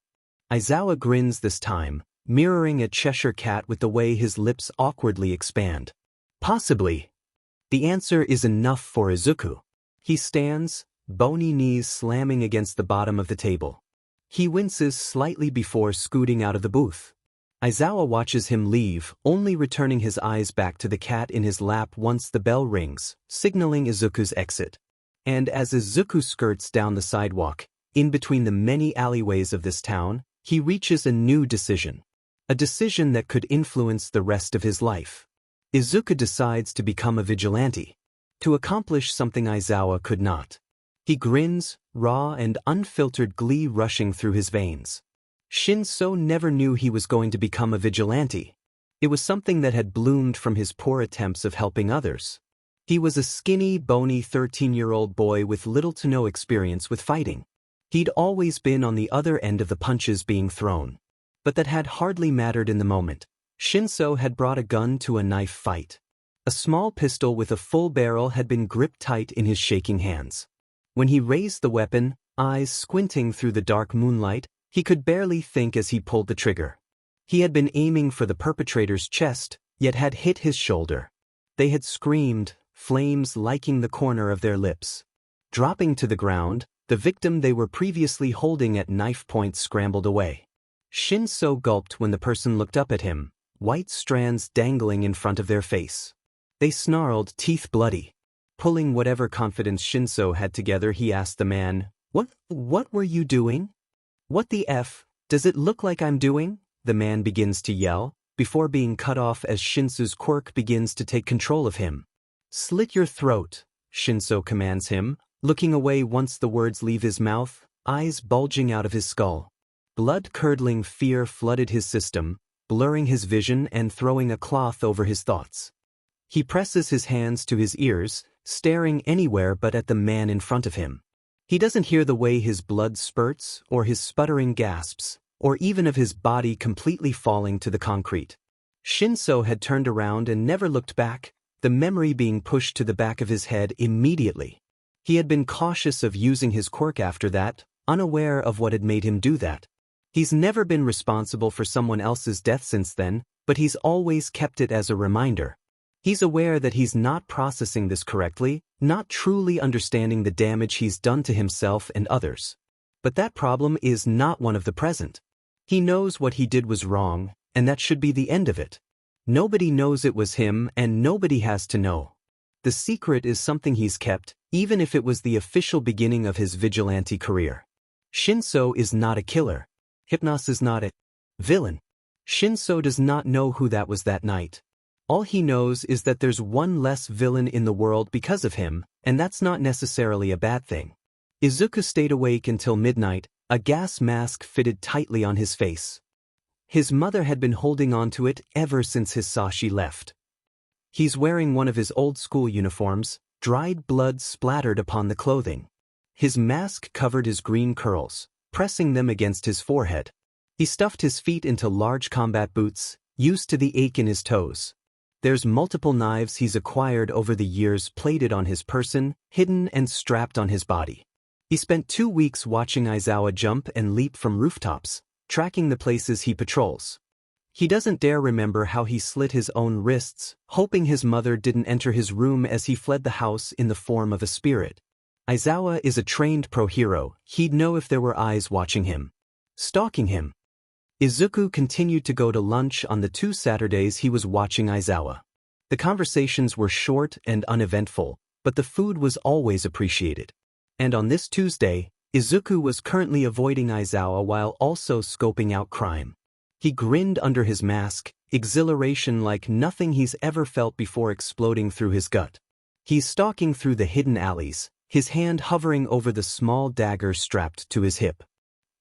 Aizawa grins this time, mirroring a Cheshire cat with the way his lips awkwardly expand. Possibly. The answer is enough for Izuku. He stands, bony knees slamming against the bottom of the table. He winces slightly before scooting out of the booth. Aizawa watches him leave, only returning his eyes back to the cat in his lap once the bell rings, signaling Izuku's exit. And as Izuku skirts down the sidewalk, in between the many alleyways of this town, he reaches a new decision. A decision that could influence the rest of his life. Izuku decides to become a vigilante. To accomplish something Aizawa could not. He grins, raw and unfiltered glee rushing through his veins. Shinso never knew he was going to become a vigilante. It was something that had bloomed from his poor attempts of helping others. He was a skinny, bony 13-year-old boy with little to no experience with fighting. He'd always been on the other end of the punches being thrown. But that had hardly mattered in the moment. Shinso had brought a gun to a knife fight. A small pistol with a full barrel had been gripped tight in his shaking hands. When he raised the weapon, eyes squinting through the dark moonlight, he could barely think as he pulled the trigger. He had been aiming for the perpetrator's chest, yet had hit his shoulder. They had screamed, flames liking the corner of their lips. Dropping to the ground, the victim they were previously holding at knife point scrambled away. Shinso gulped when the person looked up at him, white strands dangling in front of their face. They snarled, teeth bloody. Pulling whatever confidence Shinso had together, he asked the man, What were you doing? What the F does it look like I'm doing? The man begins to yell, before being cut off as Shinso's quirk begins to take control of him. Slit your throat, Shinso commands him, looking away once the words leave his mouth, eyes bulging out of his skull. Blood-curdling fear flooded his system, blurring his vision and throwing a cloth over his thoughts. He presses his hands to his ears, staring anywhere but at the man in front of him. He doesn't hear the way his blood spurts, or his sputtering gasps, or even of his body completely falling to the concrete. Shinso had turned around and never looked back, the memory being pushed to the back of his head immediately. He had been cautious of using his quirk after that, unaware of what had made him do that. He's never been responsible for someone else's death since then, but he's always kept it as a reminder. He's aware that he's not processing this correctly, not truly understanding the damage he's done to himself and others. But that problem is not one of the present. He knows what he did was wrong, and that should be the end of it. Nobody knows it was him, and nobody has to know. The secret is something he's kept, even if it was the official beginning of his vigilante career. Shinso is not a killer. Hypnos is not a villain. Shinso does not know who that was that night. All he knows is that there's one less villain in the world because of him, and that's not necessarily a bad thing. Izuku stayed awake until midnight, a gas mask fitted tightly on his face. His mother had been holding on to it ever since Hisashi left. He's wearing one of his old school uniforms, dried blood splattered upon the clothing. His mask covered his green curls, pressing them against his forehead. He stuffed his feet into large combat boots, used to the ache in his toes. There's multiple knives he's acquired over the years plated on his person, hidden and strapped on his body. He spent 2 weeks watching Aizawa jump and leap from rooftops, tracking the places he patrols. He doesn't dare remember how he slit his own wrists, hoping his mother didn't enter his room as he fled the house in the form of a spirit. Aizawa is a trained pro-hero, he'd know if there were eyes watching him. Stalking him. Izuku continued to go to lunch on the 2 Saturdays he was watching Aizawa. The conversations were short and uneventful, but the food was always appreciated. And on this Tuesday, Izuku was currently avoiding Aizawa while also scoping out crime. He grinned under his mask, exhilaration like nothing he's ever felt before exploding through his gut. He's stalking through the hidden alleys, his hand hovering over the small dagger strapped to his hip.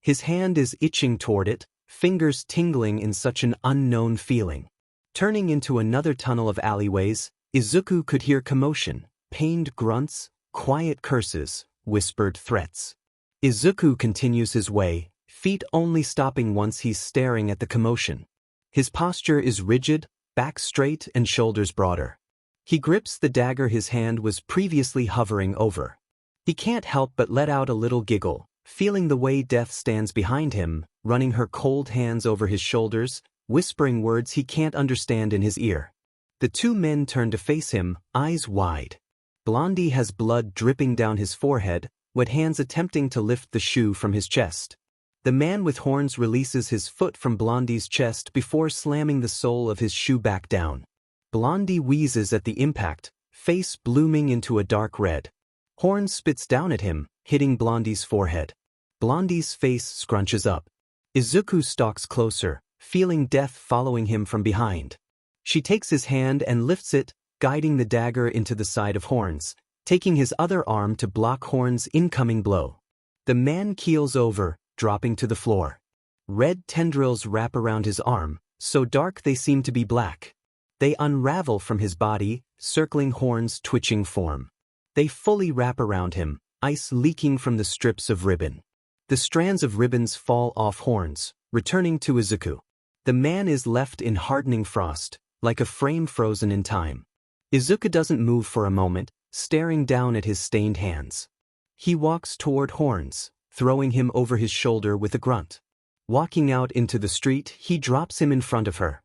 His hand is itching toward it, fingers tingling in such an unknown feeling. Turning into another tunnel of alleyways, Izuku could hear commotion, pained grunts, quiet curses, whispered threats. Izuku continues his way, feet only stopping once he's staring at the commotion. His posture is rigid, back straight and shoulders broader. He grips the dagger his hand was previously hovering over. He can't help but let out a little giggle, feeling the way death stands behind him, running her cold hands over his shoulders, whispering words he can't understand in his ear. The 2 men turn to face him, eyes wide. Blondie has blood dripping down his forehead, wet hands attempting to lift the shoe from his chest. The man with horns releases his foot from Blondie's chest before slamming the sole of his shoe back down. Blondie wheezes at the impact, face blooming into a dark red. Horn spits down at him, hitting Blondie's forehead. Blondie's face scrunches up. Izuku stalks closer, feeling death following him from behind. She takes his hand and lifts it, guiding the dagger into the side of Horn's, taking his other arm to block Horn's incoming blow. The man keels over, dropping to the floor. Red tendrils wrap around his arm, so dark they seem to be black. They unravel from his body, circling Horn's twitching form. They fully wrap around him, ice leaking from the strips of ribbon. The strands of ribbons fall off Horn's, returning to Izuku. The man is left in hardening frost, like a frame frozen in time. Izuku doesn't move for a moment, staring down at his stained hands. He walks toward Horn's, throwing him over his shoulder with a grunt. Walking out into the street, he drops him in front of her.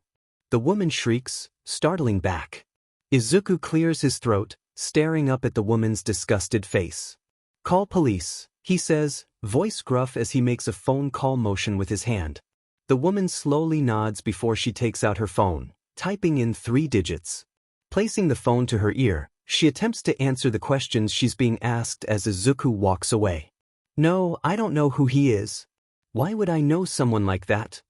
The woman shrieks, startling back. Izuku clears his throat, staring up at the woman's disgusted face. "Call police," he says, voice gruff as he makes a phone call motion with his hand. The woman slowly nods before she takes out her phone, typing in 3 digits. Placing the phone to her ear, she attempts to answer the questions she's being asked as Izuku walks away. No, I don't know who he is. Why would I know someone like that?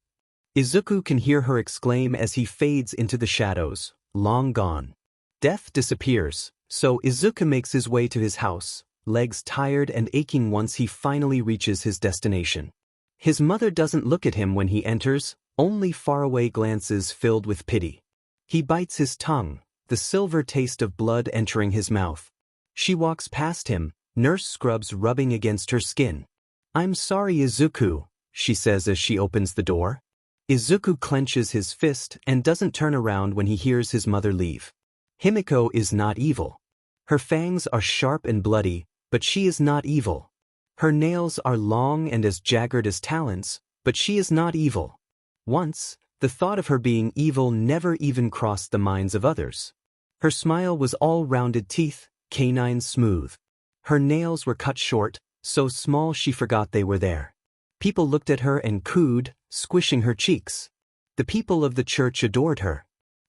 Izuku can hear her exclaim as he fades into the shadows, long gone. Death disappears, so Izuku makes his way to his house, legs tired and aching once he finally reaches his destination. His mother doesn't look at him when he enters, only faraway glances filled with pity. He bites his tongue, the silver taste of blood entering his mouth. She walks past him, nurse scrubs rubbing against her skin. "I'm sorry, Izuku," she says as she opens the door. Izuku clenches his fist and doesn't turn around when he hears his mother leave. Himiko is not evil. Her fangs are sharp and bloody, but she is not evil. Her nails are long and as jagged as talons, but she is not evil. Once, the thought of her being evil never even crossed the minds of others. Her smile was all rounded teeth, canine smooth. Her nails were cut short, so small she forgot they were there. People looked at her and cooed, squishing her cheeks. The people of the church adored her.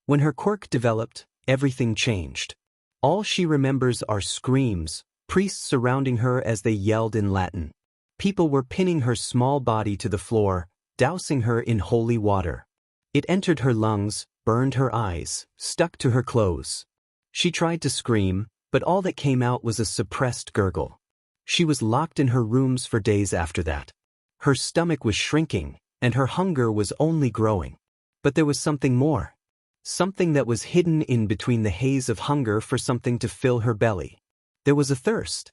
When her quirk developed, everything changed. All she remembers are screams, priests surrounding her as they yelled in Latin. People were pinning her small body to the floor, dousing her in holy water. It entered her lungs, burned her eyes, stuck to her clothes. She tried to scream, but all that came out was a suppressed gurgle. She was locked in her rooms for days after that. Her stomach was shrinking, and her hunger was only growing. But there was something more. Something that was hidden in between the haze of hunger for something to fill her belly. There was a thirst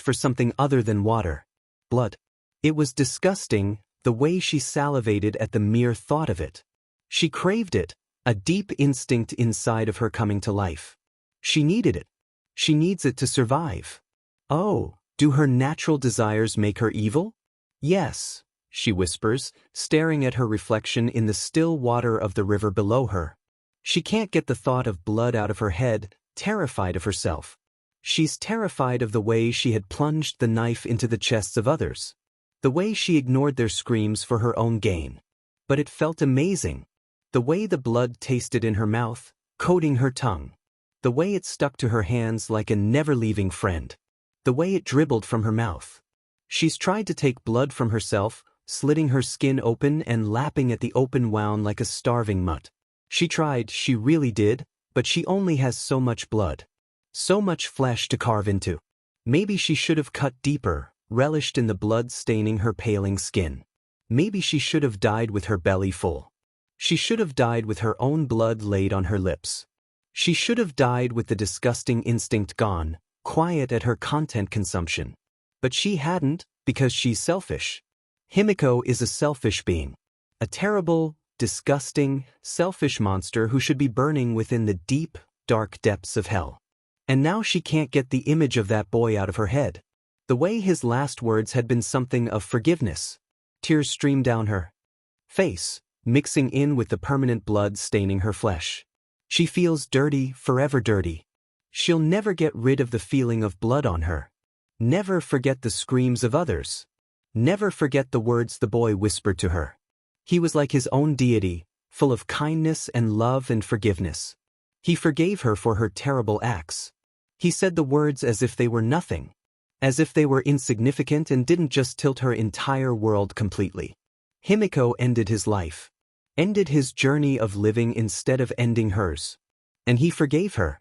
for something other than water. Blood. It was disgusting, the way she salivated at the mere thought of it. She craved it, a deep instinct inside of her coming to life. She needed it. She needs it to survive. Oh, do her natural desires make her evil? Yes, she whispers, staring at her reflection in the still water of the river below her. She can't get the thought of blood out of her head, terrified of herself. She's terrified of the way she had plunged the knife into the chests of others. The way she ignored their screams for her own gain. But it felt amazing. The way the blood tasted in her mouth, coating her tongue. The way it stuck to her hands like a never-leaving friend. The way it dribbled from her mouth. She's tried to take blood from herself, slitting her skin open and lapping at the open wound like a starving mutt. She tried, she really did, but she only has so much blood. So much flesh to carve into. Maybe she should have cut deeper, relished in the blood staining her paling skin. Maybe she should have died with her belly full. She should have died with her own blood laid on her lips. She should have died with the disgusting instinct gone, quiet at her content consumption. But she hadn't, because she's selfish. Himiko is a selfish being. A terrible, disgusting, selfish monster who should be burning within the deep, dark depths of hell. And now she can't get the image of that boy out of her head. The way his last words had been something of forgiveness. Tears streamed down her face, mixing in with the permanent blood staining her flesh. She feels dirty, forever dirty. She'll never get rid of the feeling of blood on her. Never forget the screams of others. Never forget the words the boy whispered to her. He was like his own deity, full of kindness and love and forgiveness. He forgave her for her terrible acts. He said the words as if they were nothing. As if they were insignificant and didn't just tilt her entire world completely. Himiko ended his life. Ended his journey of living instead of ending hers. And he forgave her.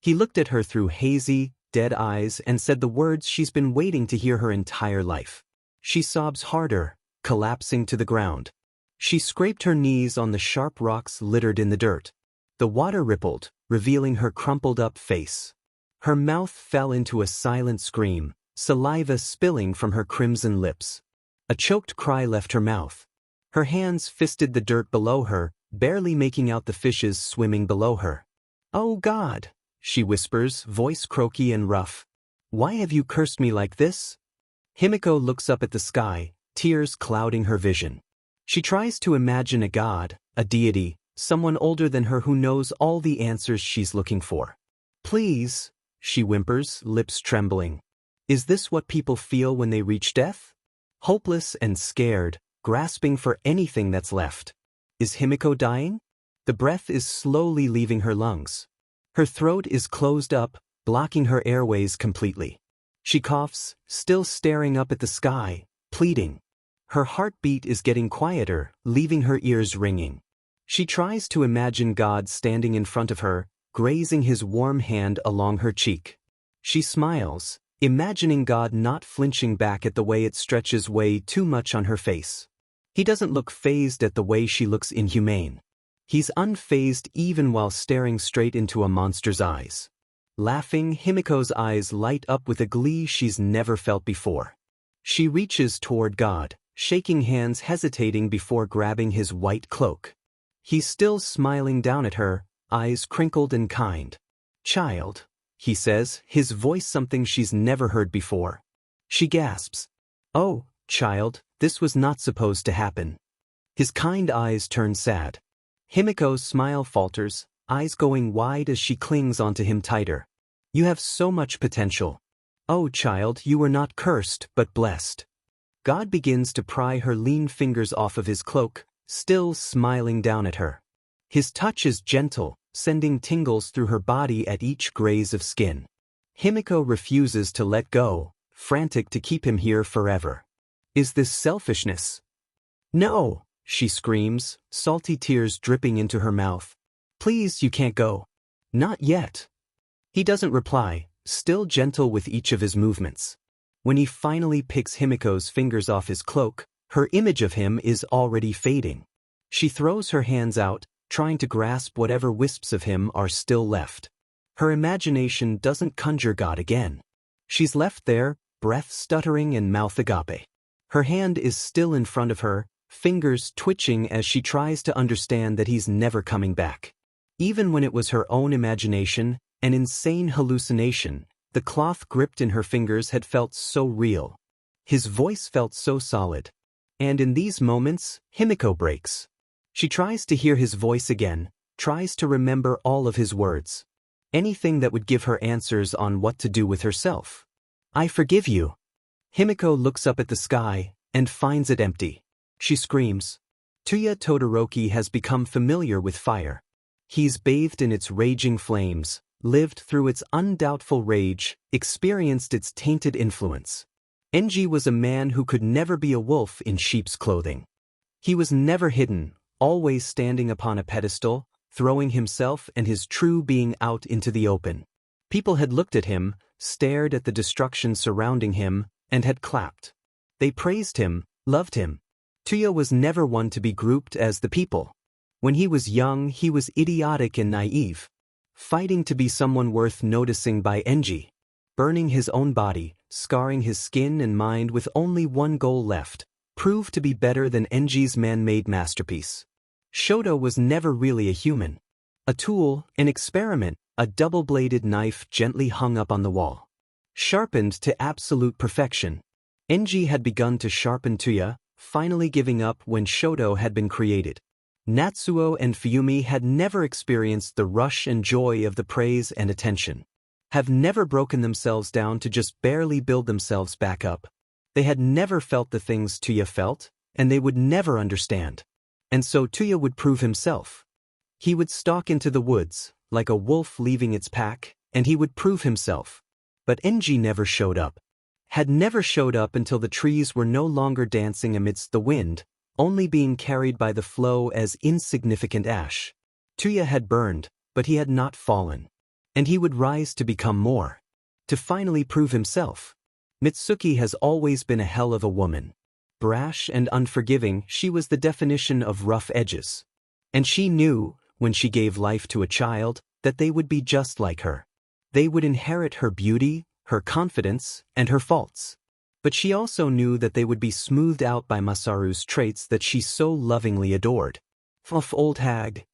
He looked at her through hazy, dead eyes and said the words she's been waiting to hear her entire life. She sobs harder, collapsing to the ground. She scraped her knees on the sharp rocks littered in the dirt. The water rippled, revealing her crumpled-up face. Her mouth fell into a silent scream, saliva spilling from her crimson lips. A choked cry left her mouth. Her hands fisted the dirt below her, barely making out the fishes swimming below her. "Oh God," she whispers, voice croaky and rough. "Why have you cursed me like this?" Himiko looks up at the sky, tears clouding her vision. She tries to imagine a god, a deity, someone older than her who knows all the answers she's looking for. "Please," she whimpers, lips trembling. Is this what people feel when they reach death? Hopeless and scared, grasping for anything that's left. Is Himiko dying? The breath is slowly leaving her lungs. Her throat is closed up, blocking her airways completely. She coughs, still staring up at the sky, pleading. Her heartbeat is getting quieter, leaving her ears ringing. She tries to imagine God standing in front of her, grazing his warm hand along her cheek. She smiles, imagining God not flinching back at the way it stretches way too much on her face. He doesn't look fazed at the way she looks inhumane. He's unfazed even while staring straight into a monster's eyes. Laughing, Himiko's eyes light up with a glee she's never felt before. She reaches toward God, shaking hands, hesitating before grabbing his white cloak. He's still smiling down at her, eyes crinkled and kind. "Child," he says, his voice something she's never heard before. She gasps. "Oh, child, this was not supposed to happen." His kind eyes turn sad. Himiko's smile falters, eyes going wide as she clings onto him tighter. "You have so much potential. Oh, child, you were not cursed, but blessed." God begins to pry her lean fingers off of his cloak, still smiling down at her. His touch is gentle, sending tingles through her body at each graze of skin. Himiko refuses to let go, frantic to keep him here forever. Is this selfishness? "No!" she screams, salty tears dripping into her mouth. "Please, you can't go." "Not yet." He doesn't reply, still gentle with each of his movements. When he finally picks Himiko's fingers off his cloak, her image of him is already fading. She throws her hands out, trying to grasp whatever wisps of him are still left. Her imagination doesn't conjure God again. She's left there, breath stuttering and mouth agape. Her hand is still in front of her, fingers twitching as she tries to understand that he's never coming back. Even when it was her own imagination, an insane hallucination, the cloth gripped in her fingers had felt so real. His voice felt so solid. And in these moments, Himiko breaks. She tries to hear his voice again, tries to remember all of his words. Anything that would give her answers on what to do with herself. "I forgive you." Himiko looks up at the sky, and finds it empty. She screams. Tuya Todoroki has become familiar with fire. He's bathed in its raging flames, lived through its undoubtful rage, experienced its tainted influence. Enji was a man who could never be a wolf in sheep's clothing. He was never hidden, always standing upon a pedestal, throwing himself and his true being out into the open. People had looked at him, stared at the destruction surrounding him, and had clapped. They praised him, loved him. Tuya was never one to be grouped as the people. When he was young, he was idiotic and naive, fighting to be someone worth noticing by Enji, burning his own body, scarring his skin and mind with only one goal left, prove to be better than Enji's man-made masterpiece. Shoto was never really a human. A tool, an experiment, a double-bladed knife gently hung up on the wall. Sharpened to absolute perfection. Enji had begun to sharpen Tuya, finally giving up when Shoto had been created. Natsuo and Fuyumi had never experienced the rush and joy of the praise and attention. Have never broken themselves down to just barely build themselves back up. They had never felt the things Tuya felt, and they would never understand. And so Tuya would prove himself. He would stalk into the woods, like a wolf leaving its pack, and he would prove himself. But Enji never showed up. Had never showed up until the trees were no longer dancing amidst the wind, only being carried by the flow as insignificant ash. Tuya had burned, but he had not fallen. And he would rise to become more. To finally prove himself. Mitsuki has always been a hell of a woman. Brash and unforgiving, she was the definition of rough edges. And she knew, when she gave life to a child, that they would be just like her. They would inherit her beauty, her confidence, and her faults. But she also knew that they would be smoothed out by Masaru's traits that she so lovingly adored. Old hag.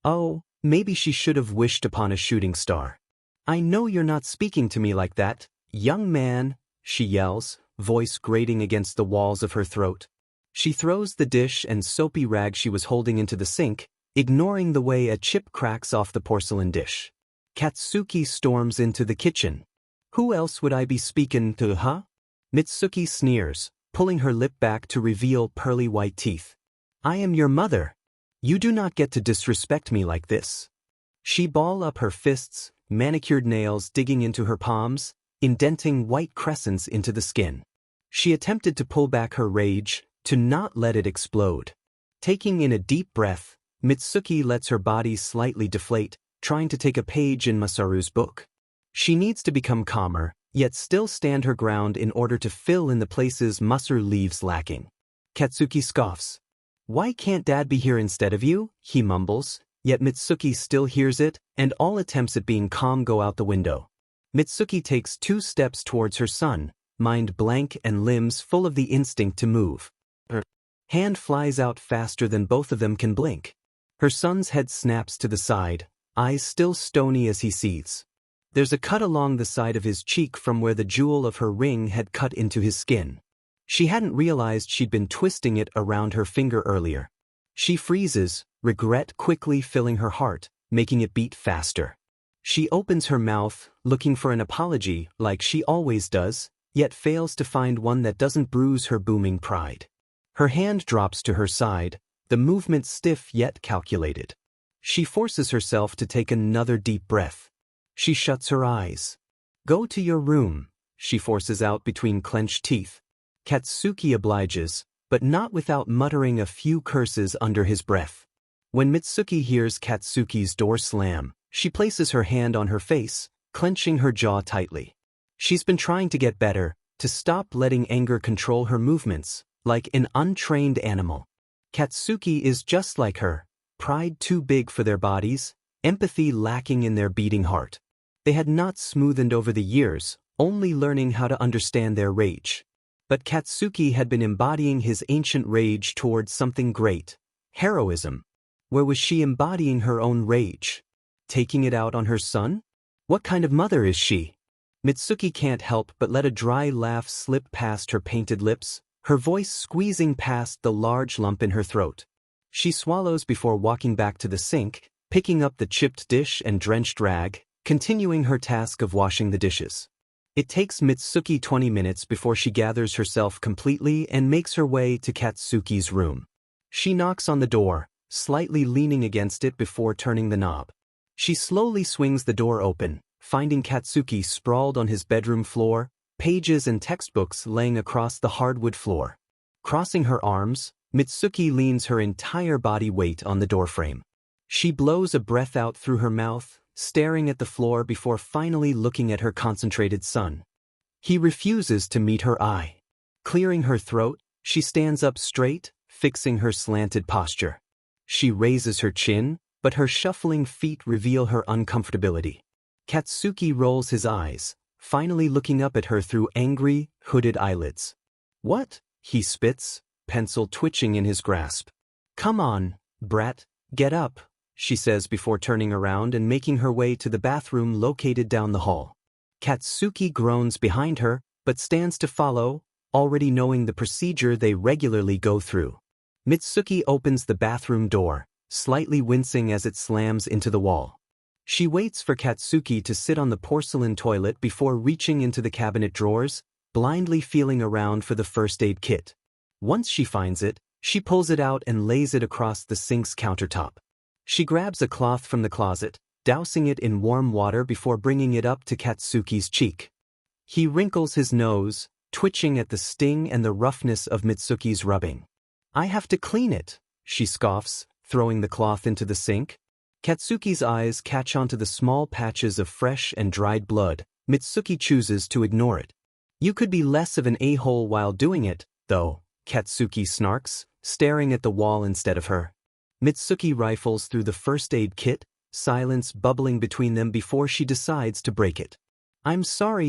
Oh, maybe she should have wished upon a shooting star. "I know you're not speaking to me like that, young man," she yells, voice grating against the walls of her throat. She throws the dish and soapy rag she was holding into the sink, ignoring the way a chip cracks off the porcelain dish. Katsuki storms into the kitchen. "Who else would I be speaking to, huh?" Mitsuki sneers, pulling her lip back to reveal pearly white teeth. "I am your mother. You do not get to disrespect me like this." She ball up her fists, manicured nails digging into her palms, indenting white crescents into the skin. She attempted to pull back her rage, to not let it explode. Taking in a deep breath, Mitsuki lets her body slightly deflate, trying to take a page in Masaru's book. She needs to become calmer, yet still stand her ground in order to fill in the places Masaru leaves lacking. Katsuki scoffs. "Why can't Dad be here instead of you?" he mumbles, yet Mitsuki still hears it, and all attempts at being calm go out the window. Mitsuki takes 2 steps towards her son, mind blank and limbs full of the instinct to move. Her hand flies out faster than both of them can blink. Her son's head snaps to the side, eyes still stony as he seethes. There's a cut along the side of his cheek from where the jewel of her ring had cut into his skin. She hadn't realized she'd been twisting it around her finger earlier. She freezes, regret quickly filling her heart, making it beat faster. She opens her mouth, looking for an apology, like she always does, yet fails to find one that doesn't bruise her booming pride. Her hand drops to her side, the movement stiff yet calculated. She forces herself to take another deep breath. She shuts her eyes. "Go to your room," she forces out between clenched teeth. Katsuki obliges, but not without muttering a few curses under his breath. When Mitsuki hears Katsuki's door slam, she places her hand on her face, clenching her jaw tightly. She's been trying to get better, to stop letting anger control her movements, like an untrained animal. Katsuki is just like her, pride too big for their bodies, empathy lacking in their beating heart. They had not smoothened over the years, only learning how to understand their rage. But Katsuki had been embodying his ancient rage towards something great, heroism. Where was she embodying her own rage? Taking it out on her son? What kind of mother is she? Mitsuki can't help but let a dry laugh slip past her painted lips, her voice squeezing past the large lump in her throat. She swallows before walking back to the sink, picking up the chipped dish and drenched rag, continuing her task of washing the dishes. It takes Mitsuki 20 minutes before she gathers herself completely and makes her way to Katsuki's room. She knocks on the door, slightly leaning against it before turning the knob. She slowly swings the door open, finding Katsuki sprawled on his bedroom floor, pages and textbooks laying across the hardwood floor. Crossing her arms, Mitsuki leans her entire body weight on the doorframe. She blows a breath out through her mouth, staring at the floor before finally looking at her concentrated son. He refuses to meet her eye. Clearing her throat, she stands up straight, fixing her slanted posture. She raises her chin, but her shuffling feet reveal her uncomfortability. Katsuki rolls his eyes, finally looking up at her through angry, hooded eyelids. "What?" he spits, pencil twitching in his grasp. "Come on, brat, get up," she says before turning around and making her way to the bathroom located down the hall. Katsuki groans behind her, but stands to follow, already knowing the procedure they regularly go through. Mitsuki opens the bathroom door, slightly wincing as it slams into the wall. She waits for Katsuki to sit on the porcelain toilet before reaching into the cabinet drawers, blindly feeling around for the first aid kit. Once she finds it, she pulls it out and lays it across the sink's countertop. She grabs a cloth from the closet, dousing it in warm water before bringing it up to Katsuki's cheek. He wrinkles his nose, twitching at the sting and the roughness of Mitsuki's rubbing. "I have to clean it," she scoffs, throwing the cloth into the sink. Katsuki's eyes catch onto the small patches of fresh and dried blood. Mitsuki chooses to ignore it. "You could be less of an a-hole while doing it, though," Katsuki snarks, staring at the wall instead of her. Mitsuki rifles through the first aid kit, silence bubbling between them before she decides to break it. "I'm sorry,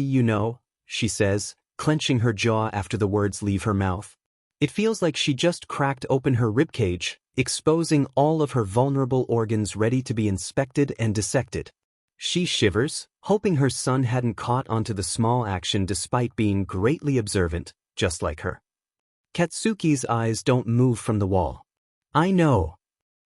she says, clenching her jaw after the words leave her mouth. It feels like she just cracked open her ribcage, exposing all of her vulnerable organs ready to be inspected and dissected. She shivers, hoping her son hadn't caught onto the small action despite being greatly observant, just like her. Katsuki's eyes don't move from the wall. "I know."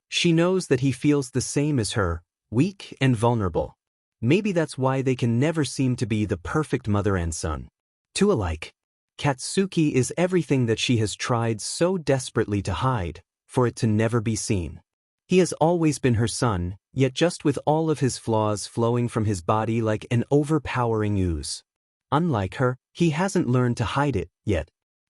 She knows that he feels the same as her, weak and vulnerable. Maybe that's why they can never seem to be the perfect mother and son. Two alike. Katsuki is everything that she has tried so desperately to hide, for it to never be seen. He has always been her son, yet just with all of his flaws flowing from his body like an overpowering ooze. Unlike her, he hasn't learned to hide it yet.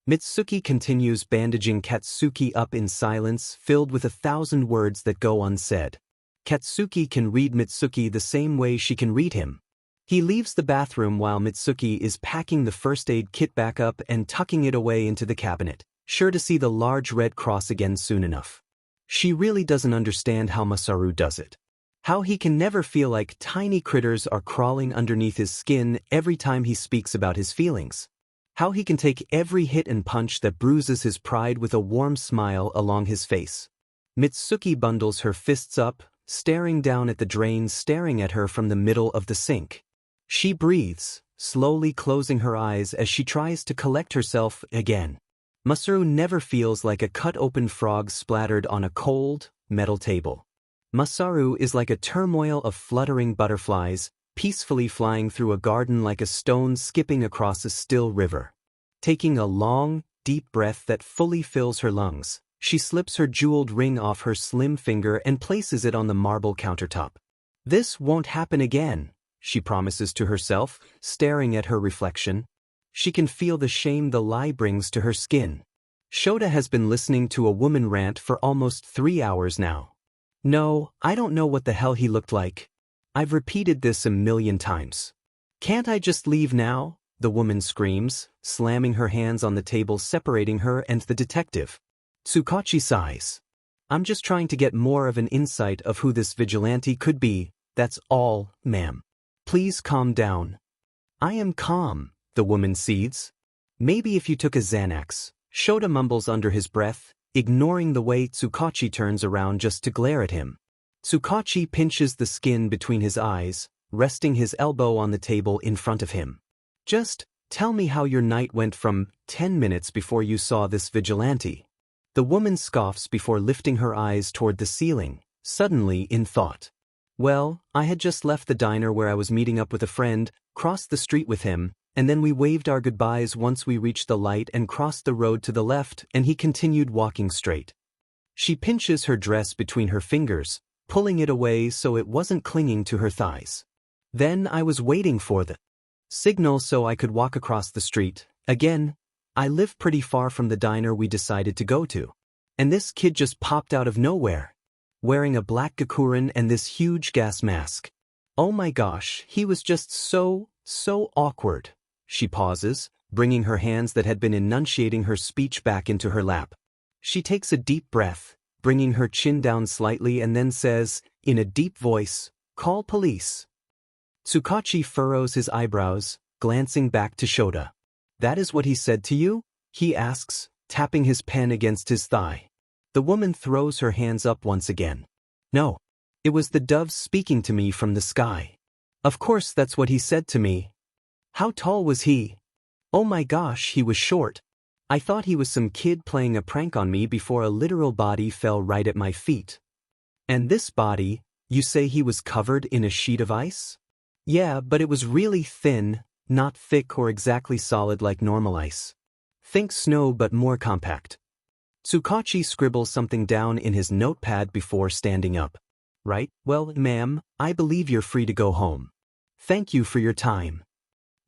Mitsuki continues bandaging Katsuki up in silence, filled with 1,000 words that go unsaid. Katsuki can read Mitsuki the same way she can read him. He leaves the bathroom while Mitsuki is packing the first aid kit back up and tucking it away into the cabinet, sure to see the large red cross again soon enough. She really doesn't understand how Masaru does it. How he can never feel like tiny critters are crawling underneath his skin every time he speaks about his feelings. How he can take every hit and punch that bruises his pride with a warm smile along his face. Mitsuki bundles her fists up, staring down at the drain staring at her from the middle of the sink. She breathes, slowly closing her eyes as she tries to collect herself again. Masaru never feels like a cut-open frog splattered on a cold, metal table. Masaru is like a turmoil of fluttering butterflies, peacefully flying through a garden like a stone skipping across a still river. Taking a long, deep breath that fully fills her lungs, she slips her jeweled ring off her slim finger and places it on the marble countertop. This won't happen again, she promises to herself, staring at her reflection. She can feel the shame the lie brings to her skin. Shota has been listening to a woman rant for almost 3 hours now. No, I don't know what the hell he looked like. I've repeated this a million times. Can't I just leave now? The woman screams, slamming her hands on the table separating her and the detective. Tsukachi sighs. I'm just trying to get more of an insight of who this vigilante could be, that's all, ma'am. Please calm down. I am calm, the woman seethes. Maybe if you took a Xanax, Shota mumbles under his breath, ignoring the way Tsukachi turns around just to glare at him. Tsukachi pinches the skin between his eyes, resting his elbow on the table in front of him. Just tell me how your night went from 10 minutes before you saw this vigilante. The woman scoffs before lifting her eyes toward the ceiling, suddenly in thought. Well, I had just left the diner where I was meeting up with a friend, crossed the street with him, and then we waved our goodbyes once we reached the light and crossed the road to the left, and he continued walking straight. She pinches her dress between her fingers, pulling it away so it wasn't clinging to her thighs. Then I was waiting for the signal so I could walk across the street. Again, I live pretty far from the diner we decided to go to. And this kid just popped out of nowhere, wearing a black gakuren and this huge gas mask. Oh my gosh, he was just so awkward. She pauses, bringing her hands that had been enunciating her speech back into her lap. She takes a deep breath, bringing her chin down slightly and then says, in a deep voice, "Call police." Tsukachi furrows his eyebrows, glancing back to Shota. That is what he said to you? He asks, tapping his pen against his thigh. The woman throws her hands up once again. No. It was the doves speaking to me from the sky. Of course that's what he said to me. How tall was he? Oh my gosh, he was short. I thought he was some kid playing a prank on me before a literal body fell right at my feet. And this body, you say he was covered in a sheet of ice? Yeah, but it was really thin, not thick or exactly solid like normal ice. Think snow but more compact. Tsukachi scribbles something down in his notepad before standing up. Right, well, ma'am, I believe you're free to go home. Thank you for your time.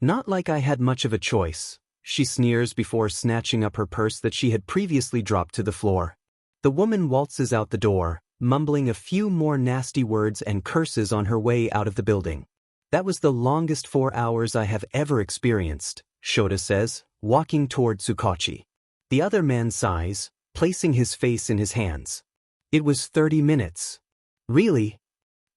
Not like I had much of a choice, she sneers before snatching up her purse that she had previously dropped to the floor. The woman waltzes out the door, mumbling a few more nasty words and curses on her way out of the building. That was the longest 4 hours I have ever experienced, Shota says, walking toward Tsukachi. The other man sighs, placing his face in his hands. It was 30 minutes. Really?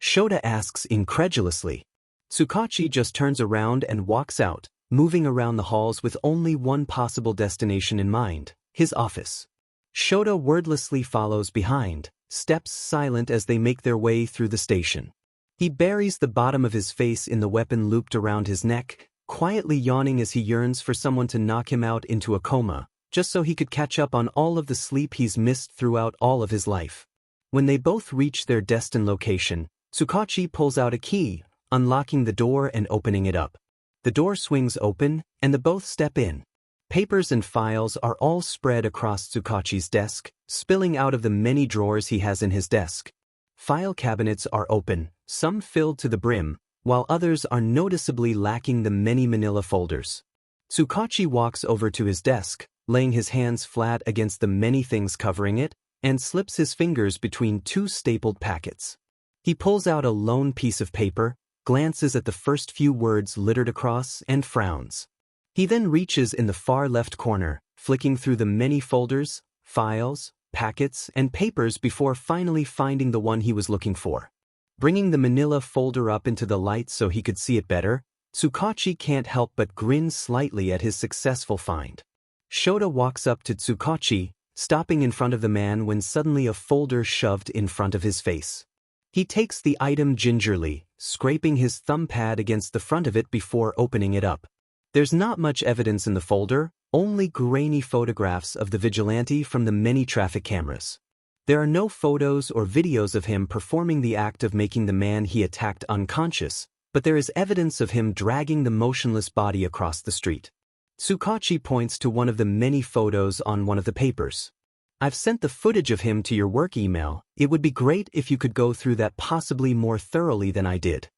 Shota asks incredulously. Tsukachi just turns around and walks out, moving around the halls with only one possible destination in mind, his office. Shota wordlessly follows behind, steps silent as they make their way through the station. He buries the bottom of his face in the weapon looped around his neck, quietly yawning as he yearns for someone to knock him out into a coma, just so he could catch up on all of the sleep he's missed throughout all of his life. When they both reach their destined location, Tsukachi pulls out a key, unlocking the door and opening it up. The door swings open, and the both step in. Papers and files are all spread across Tsukachi's desk, spilling out of the many drawers he has in his desk. File cabinets are open, some filled to the brim, while others are noticeably lacking the many manila folders. Tsukachi walks over to his desk, laying his hands flat against the many things covering it, and slips his fingers between two stapled packets. He pulls out a lone piece of paper, glances at the first few words littered across, and frowns. He then reaches in the far left corner, flicking through the many folders, files, packets, and papers before finally finding the one he was looking for. Bringing the manila folder up into the light so he could see it better, Tsukachi can't help but grin slightly at his successful find. Shota walks up to Tsukachi, stopping in front of the man when suddenly a folder shoved in front of his face. He takes the item gingerly, scraping his thumb pad against the front of it before opening it up. There's not much evidence in the folder, only grainy photographs of the vigilante from the many traffic cameras. There are no photos or videos of him performing the act of making the man he attacked unconscious, but there is evidence of him dragging the motionless body across the street. Tsukachi points to one of the many photos on one of the papers. I've sent the footage of him to your work email. It would be great if you could go through that possibly more thoroughly than I did.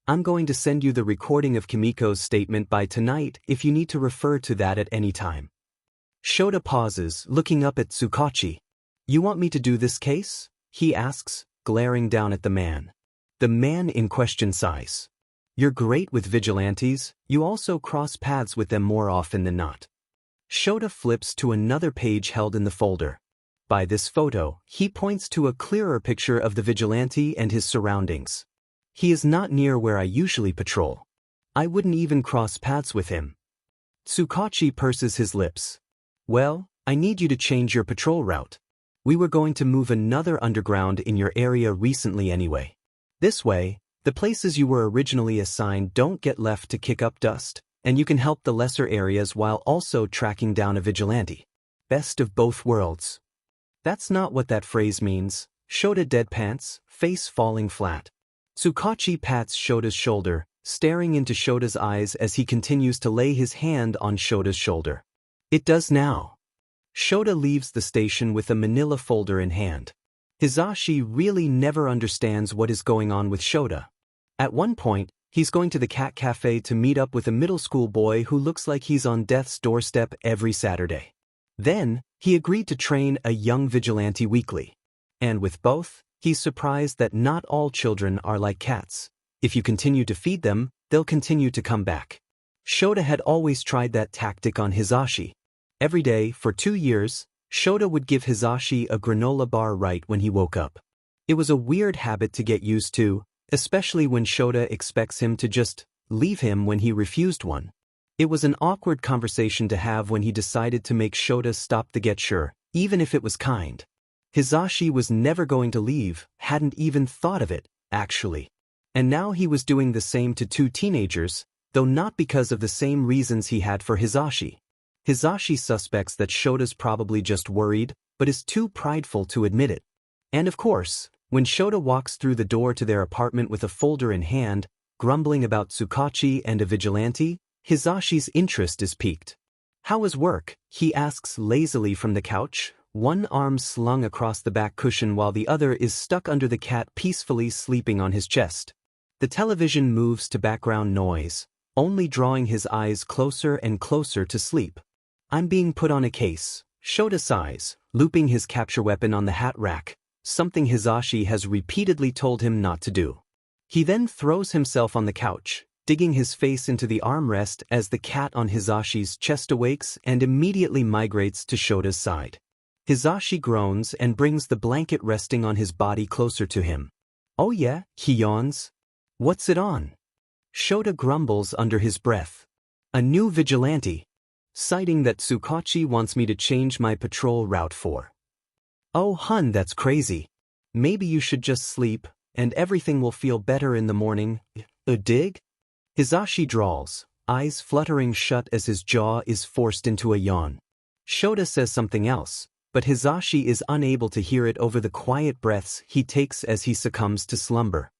I'm going to send you the recording of Kimiko's statement by tonight if you need to refer to that at any time. Shota pauses, looking up at Tsukachi. You want me to do this case? He asks, glaring down at the man. The man in question sighs. You're great with vigilantes, you also cross paths with them more often than not. Shota flips to another page held in the folder. By this photo, he points to a clearer picture of the vigilante and his surroundings. He is not near where I usually patrol. I wouldn't even cross paths with him. Tsukachi purses his lips. Well, I need you to change your patrol route. We were going to move another underground in your area recently anyway. This way, the places you were originally assigned don't get left to kick up dust, and you can help the lesser areas while also tracking down a vigilante. Best of both worlds. That's not what that phrase means. Shota deadpants, face falling flat. Tsukachi pats Shota's shoulder, staring into Shota's eyes as he continues to lay his hand on Shota's shoulder. It does now. Shota leaves the station with a manila folder in hand. Hizashi really never understands what is going on with Shota. At one point, he's going to the cat cafe to meet up with a middle school boy who looks like he's on death's doorstep every Saturday. Then, he agreed to train a young vigilante weekly. And with both, he's surprised that not all children are like cats. If you continue to feed them, they'll continue to come back. Shota had always tried that tactic on Hizashi. Every day, for 2 years, Shota would give Hizashi a granola bar right when he woke up. It was a weird habit to get used to, especially when Shota expects him to just leave him when he refused one. It was an awkward conversation to have when he decided to make Shota stop the get-sure, even if it was kind. Hizashi was never going to leave, hadn't even thought of it, actually. And now he was doing the same to 2 teenagers, though not because of the same reasons he had for Hizashi. Hizashi suspects that Shota's probably just worried, but is too prideful to admit it. And of course, when Shota walks through the door to their apartment with a folder in hand, grumbling about Tsukachi and a vigilante, Hizashi's interest is piqued. How is work? He asks lazily from the couch, one arm slung across the back cushion while the other is stuck under the cat peacefully sleeping on his chest. The television moves to background noise, only drawing his eyes closer and closer to sleep. I'm being put on a case, Shota sighs, looping his capture weapon on the hat rack, something Hizashi has repeatedly told him not to do. He then throws himself on the couch, digging his face into the armrest as the cat on Hizashi's chest awakes and immediately migrates to Shota's side. Hizashi groans and brings the blanket resting on his body closer to him. Oh yeah, he yawns. What's it on? Shota grumbles under his breath. A new vigilante. Citing that Tsukachi wants me to change my patrol route for. Oh hun, that's crazy. Maybe you should just sleep, and everything will feel better in the morning. A dig? Hizashi drawls, eyes fluttering shut as his jaw is forced into a yawn. Shota says something else, but Hizashi is unable to hear it over the quiet breaths he takes as he succumbs to slumber.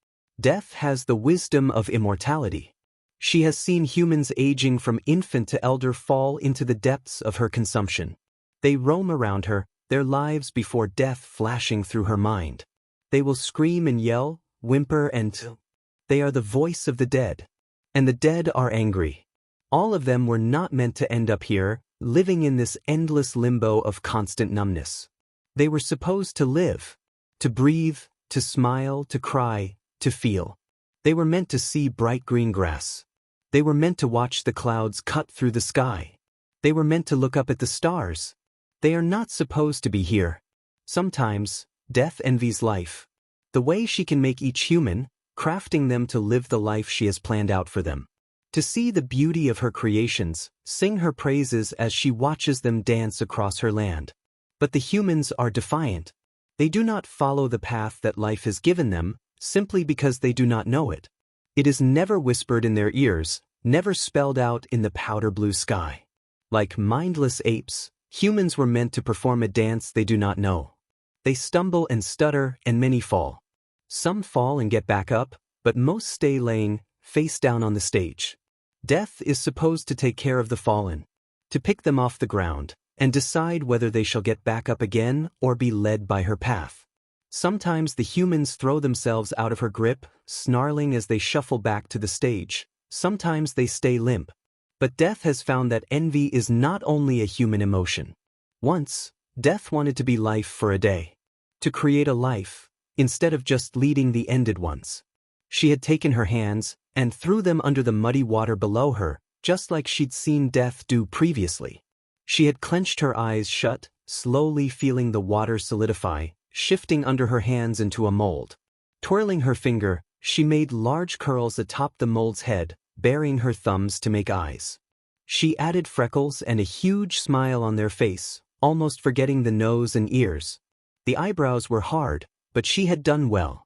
Death has the wisdom of immortality. She has seen humans aging from infant to elder fall into the depths of her consumption. They roam around her, their lives before death flashing through her mind. They will scream and yell, whimper and They are the voice of the dead. And the dead are angry. All of them were not meant to end up here, living in this endless limbo of constant numbness. They were supposed to live, to breathe, to smile, to cry, to feel. They were meant to see bright green grass. They were meant to watch the clouds cut through the sky. They were meant to look up at the stars. They are not supposed to be here. Sometimes, death envies life. The way she can make each human, crafting them to live the life she has planned out for them. To see the beauty of her creations, sing her praises as she watches them dance across her land. But the humans are defiant. They do not follow the path that life has given them, simply because they do not know it. It is never whispered in their ears, never spelled out in the powder blue sky. Like mindless apes, humans were meant to perform a dance they do not know. They stumble and stutter, and many fall. Some fall and get back up, but most stay laying, face down on the stage. Death is supposed to take care of the fallen, to pick them off the ground, and decide whether they shall get back up again or be led by her path. Sometimes the humans throw themselves out of her grip, snarling as they shuffle back to the stage. Sometimes they stay limp. But Death has found that envy is not only a human emotion. Once, Death wanted to be life for a day. To create a life, instead of just leading the ended ones. She had taken her hands and threw them under the muddy water below her, just like she'd seen Death do previously. She had clenched her eyes shut, slowly feeling the water solidify, shifting under her hands into a mold. Twirling her finger, she made large curls atop the mold's head, baring her thumbs to make eyes. She added freckles and a huge smile on their face, almost forgetting the nose and ears. The eyebrows were hard, but she had done well.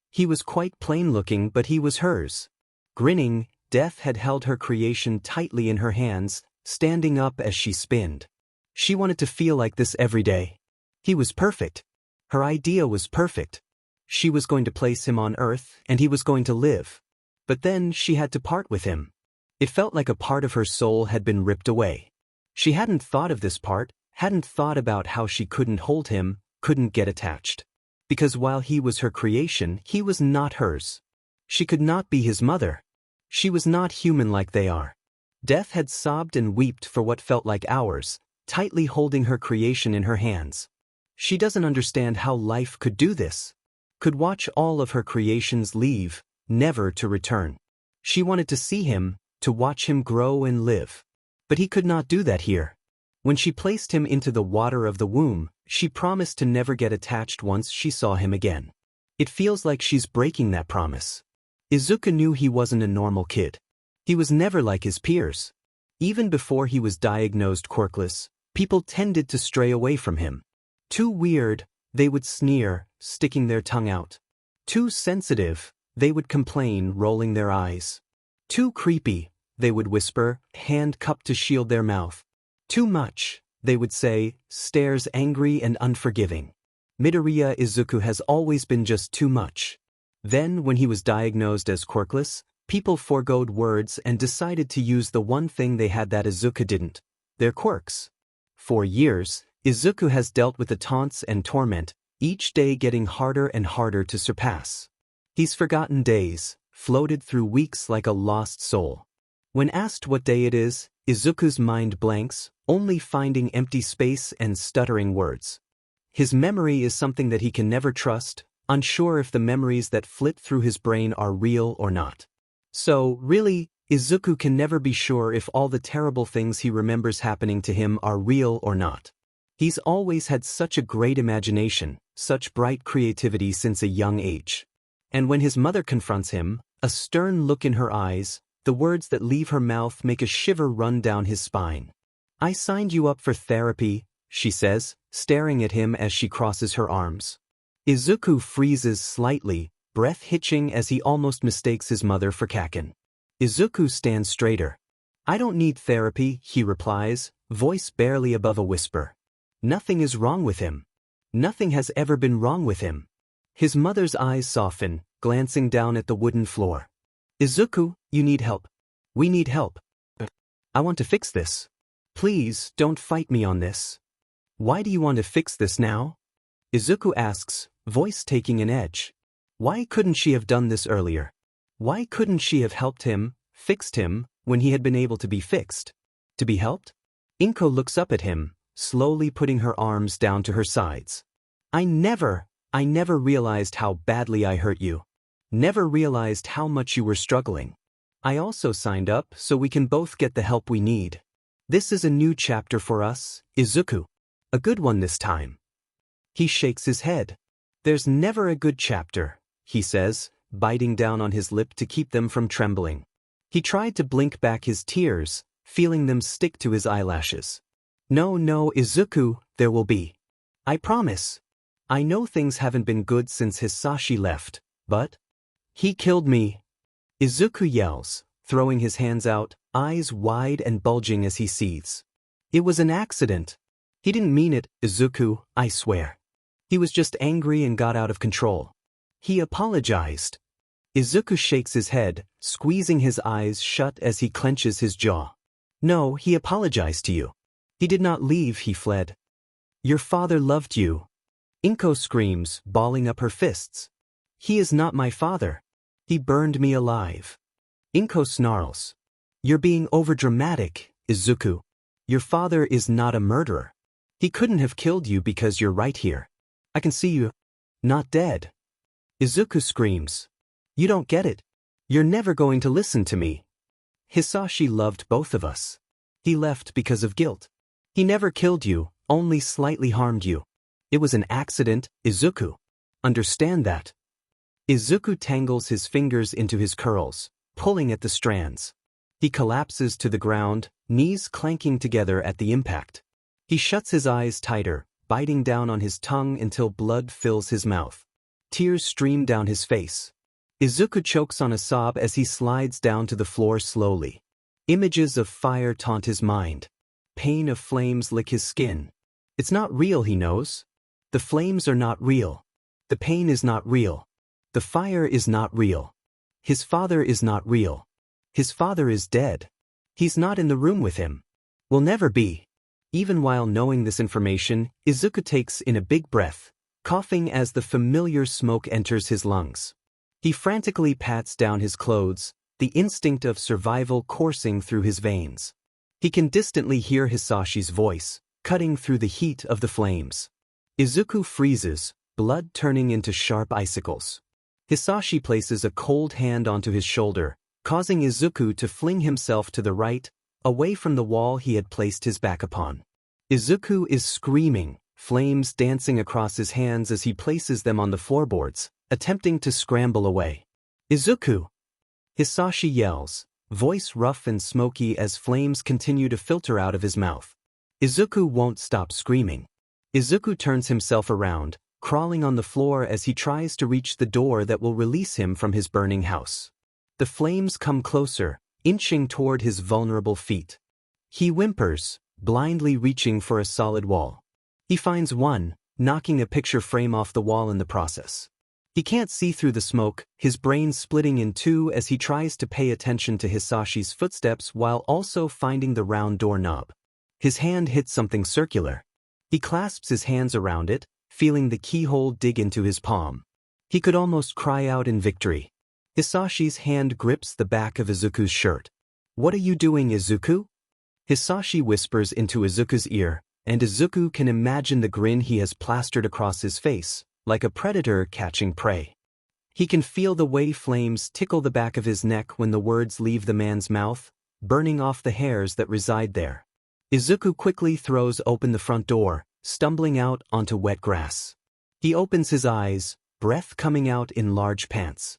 He was quite plain-looking, but he was hers. Grinning, Death had held her creation tightly in her hands, standing up as she spinned. She wanted to feel like this every day. He was perfect. Her idea was perfect. She was going to place him on Earth, and he was going to live. But then she had to part with him. It felt like a part of her soul had been ripped away. She hadn't thought of this part, hadn't thought about how she couldn't hold him, couldn't get attached. Because while he was her creation, he was not hers. She could not be his mother. She was not human like they are. Death had sobbed and wept for what felt like hours, tightly holding her creation in her hands. She doesn't understand how life could do this. Could watch all of her creations leave, never to return. She wanted to see him, to watch him grow and live. But he could not do that here. When she placed him into the water of the womb, she promised to never get attached once she saw him again. It feels like she's breaking that promise. Izuku knew he wasn't a normal kid. He was never like his peers. Even before he was diagnosed quirkless, people tended to stray away from him. Too weird, they would sneer, sticking their tongue out. Too sensitive, they would complain, rolling their eyes. Too creepy, they would whisper, hand cupped to shield their mouth. Too much, they would say, stares angry and unforgiving. Midoriya Izuku has always been just too much. Then, when he was diagnosed as quirkless, people forgoed words and decided to use the one thing they had that Izuku didn't: their quirks. For years, Izuku has dealt with the taunts and torment, each day getting harder and harder to surpass. He's forgotten days, floated through weeks like a lost soul. When asked what day it is, Izuku's mind blanks, only finding empty space and stuttering words. His memory is something that he can never trust, unsure if the memories that flit through his brain are real or not. So, really, Izuku can never be sure if all the terrible things he remembers happening to him are real or not. He's always had such a great imagination, such bright creativity since a young age. And when his mother confronts him, a stern look in her eyes, the words that leave her mouth make a shiver run down his spine. "I signed you up for therapy," she says, staring at him as she crosses her arms. Izuku freezes slightly, breath hitching as he almost mistakes his mother for Kaken. Izuku stands straighter. "I don't need therapy," he replies, voice barely above a whisper. Nothing is wrong with him. Nothing has ever been wrong with him. His mother's eyes soften, glancing down at the wooden floor. "Izuku, you need help. We need help. I want to fix this. Please, don't fight me on this." "Why do you want to fix this now?" Izuku asks, voice taking an edge. Why couldn't she have done this earlier? Why couldn't she have helped him, fixed him, when he had been able to be fixed? To be helped? Inko looks up at him, slowly putting her arms down to her sides. I never realized how badly I hurt you. Never realized how much you were struggling. I also signed up so we can both get the help we need. This is a new chapter for us, Izuku. A good one this time. He shakes his head. There's never a good chapter, he says, biting down on his lip to keep them from trembling. He tried to blink back his tears, feeling them stick to his eyelashes. No, Izuku, there will be. I promise. I know things haven't been good since Hisashi left, but he killed me. Izuku yells, throwing his hands out, eyes wide and bulging as he seethes. It was an accident. He didn't mean it, Izuku, I swear. He was just angry and got out of control. He apologized. Izuku shakes his head, squeezing his eyes shut as he clenches his jaw. No, he apologized to you. He did not leave, he fled. Your father loved you. Inko screams, balling up her fists. He is not my father. He burned me alive. Inko snarls. You're being overdramatic, Izuku. Your father is not a murderer. He couldn't have killed you because you're right here. I can see you. Not dead. Izuku screams. You don't get it. You're never going to listen to me. Hisashi loved both of us. He left because of guilt. He never killed you, only slightly harmed you. It was an accident, Izuku. Understand that. Izuku tangles his fingers into his curls, pulling at the strands. He collapses to the ground, knees clanking together at the impact. He shuts his eyes tighter, biting down on his tongue until blood fills his mouth. Tears stream down his face. Izuku chokes on a sob as he slides down to the floor slowly. Images of fire taunt his mind. Pain of flames lick his skin. It's not real, he knows. The flames are not real. The pain is not real. The fire is not real. His father is not real. His father is dead. He's not in the room with him. Will never be. Even while knowing this information, Izuku takes in a big breath, coughing as the familiar smoke enters his lungs. He frantically pats down his clothes, the instinct of survival coursing through his veins. He can distantly hear Hisashi's voice, cutting through the heat of the flames. Izuku freezes, blood turning into sharp icicles. Hisashi places a cold hand onto his shoulder, causing Izuku to fling himself to the right, away from the wall he had placed his back upon. Izuku is screaming, flames dancing across his hands as he places them on the floorboards, attempting to scramble away. Izuku! Hisashi yells, voice rough and smoky as flames continue to filter out of his mouth. Izuku won't stop screaming. Izuku turns himself around, crawling on the floor as he tries to reach the door that will release him from his burning house. The flames come closer, inching toward his vulnerable feet. He whimpers, blindly reaching for a solid wall. He finds one, knocking a picture frame off the wall in the process. He can't see through the smoke, his brain splitting in two as he tries to pay attention to Hisashi's footsteps while also finding the round doorknob. His hand hits something circular. He clasps his hands around it, feeling the keyhole dig into his palm. He could almost cry out in victory. Hisashi's hand grips the back of Izuku's shirt. What are you doing, Izuku? Hisashi whispers into Izuku's ear, and Izuku can imagine the grin he has plastered across his face, like a predator catching prey. He can feel the way flames tickle the back of his neck when the words leave the man's mouth, burning off the hairs that reside there. Izuku quickly throws open the front door, stumbling out onto wet grass. He opens his eyes, breath coming out in large pants.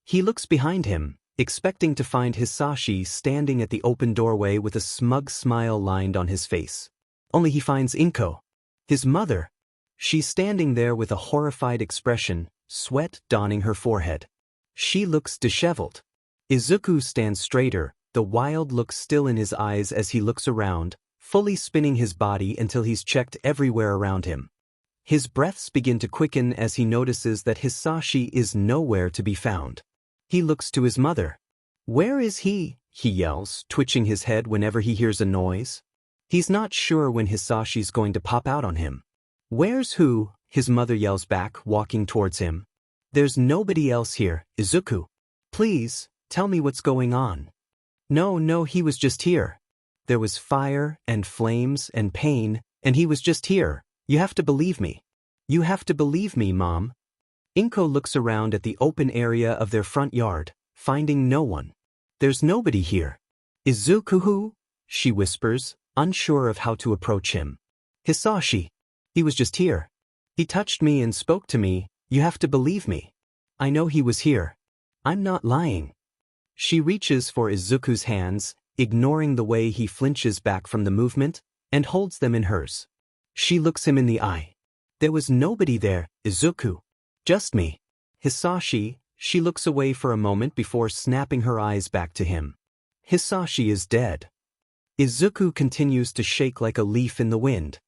He looks behind him, expecting to find Hisashi standing at the open doorway with a smug smile lined on his face. Only he finds Inko, his mother. She's standing there with a horrified expression, sweat dawning her forehead. She looks disheveled. Izuku stands straighter, the wild look still in his eyes as he looks around, fully spinning his body until he's checked everywhere around him. His breaths begin to quicken as he notices that Hisashi is nowhere to be found. He looks to his mother. Where is he? He yells, twitching his head whenever he hears a noise. He's not sure when Hisashi's going to pop out on him. Where's who? His mother yells back, walking towards him. There's nobody else here, Izuku. Please, tell me what's going on. No, he was just here. There was fire and flames and pain, and he was just here. You have to believe me. You have to believe me, Mom. Inko looks around at the open area of their front yard, finding no one. There's nobody here. Izuku who? She whispers, unsure of how to approach him. Hisashi. He was just here. He touched me and spoke to me. You have to believe me. I know he was here. I'm not lying. She reaches for Izuku's hands, ignoring the way he flinches back from the movement, and holds them in hers. She looks him in the eye. There was nobody there, Izuku. Just me. Hisashi. She looks away for a moment before snapping her eyes back to him. Hisashi is dead. Izuku continues to shake like a leaf in the wind.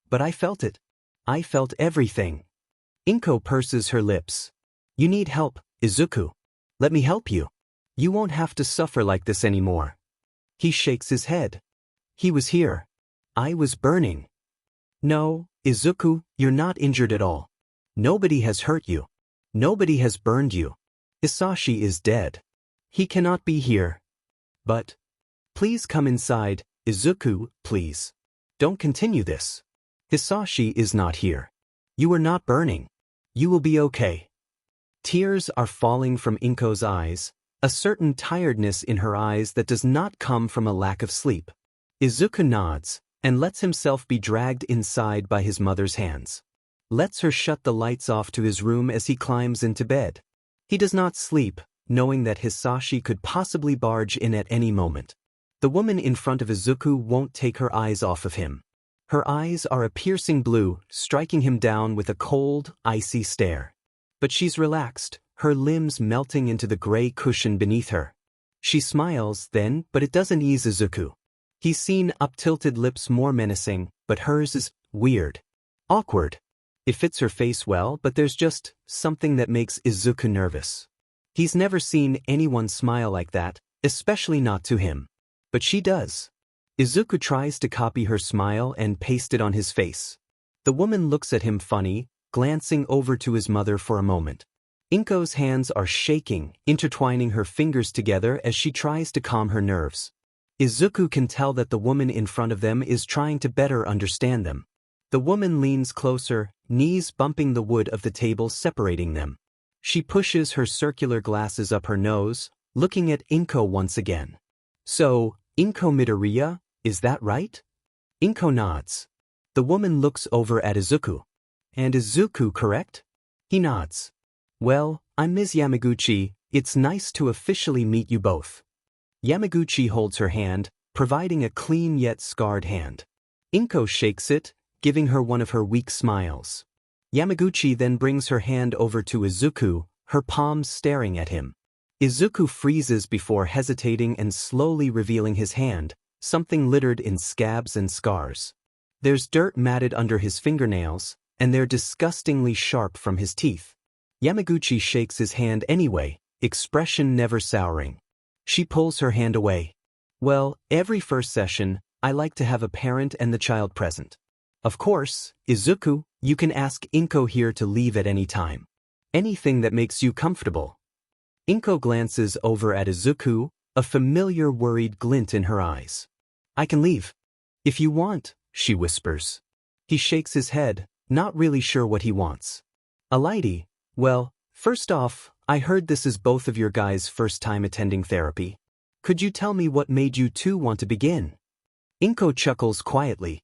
But I felt it. I felt everything. Inko purses her lips. You need help, Izuku. Let me help you. You won't have to suffer like this anymore. He shakes his head. He was here. I was burning. No, Izuku, you're not injured at all. Nobody has hurt you. Nobody has burned you. Hisashi is dead. He cannot be here. But, please come inside, Izuku, please. Don't continue this. Hisashi is not here. You are not burning. You will be okay. Tears are falling from Inko's eyes, a certain tiredness in her eyes that does not come from a lack of sleep. Izuku nods, and lets himself be dragged inside by his mother's hands. Lets her shut the lights off to his room as he climbs into bed. He does not sleep, knowing that Hisashi could possibly barge in at any moment. The woman in front of Izuku won't take her eyes off of him. Her eyes are a piercing blue, striking him down with a cold, icy stare. But she's relaxed, her limbs melting into the gray cushion beneath her. She smiles then, but it doesn't ease Izuku. He's seen up-tilted lips more menacing, but hers is weird. Awkward. It fits her face well, but there's just something that makes Izuku nervous. He's never seen anyone smile like that, especially not to him. But she does. Izuku tries to copy her smile and paste it on his face. The woman looks at him funny, glancing over to his mother for a moment. Inko's hands are shaking, intertwining her fingers together as she tries to calm her nerves. Izuku can tell that the woman in front of them is trying to better understand them. The woman leans closer, knees bumping the wood of the table separating them. She pushes her circular glasses up her nose, looking at Inko once again. So, Inko Midoriya, is that right? Inko nods. The woman looks over at Izuku. And Izuku correct? He nods. Well, I'm Ms. Yamaguchi, it's nice to officially meet you both. Yamaguchi holds her hand, providing a clean yet scarred hand. Inko shakes it, giving her one of her weak smiles. Yamaguchi then brings her hand over to Izuku, her palms staring at him. Izuku freezes before hesitating and slowly revealing his hand, something littered in scabs and scars. There's dirt matted under his fingernails, and they're disgustingly sharp from his teeth. Yamaguchi shakes his hand anyway, expression never souring. She pulls her hand away. Well, every first session, I like to have a parent and the child present. Of course, Izuku, you can ask Inko here to leave at any time. Anything that makes you comfortable. Inko glances over at Izuku, a familiar worried glint in her eyes. I can leave. If you want, she whispers. He shakes his head, not really sure what he wants. Alighty, well, first off, I heard this is both of your guys' first time attending therapy. Could you tell me what made you two want to begin? Inko chuckles quietly.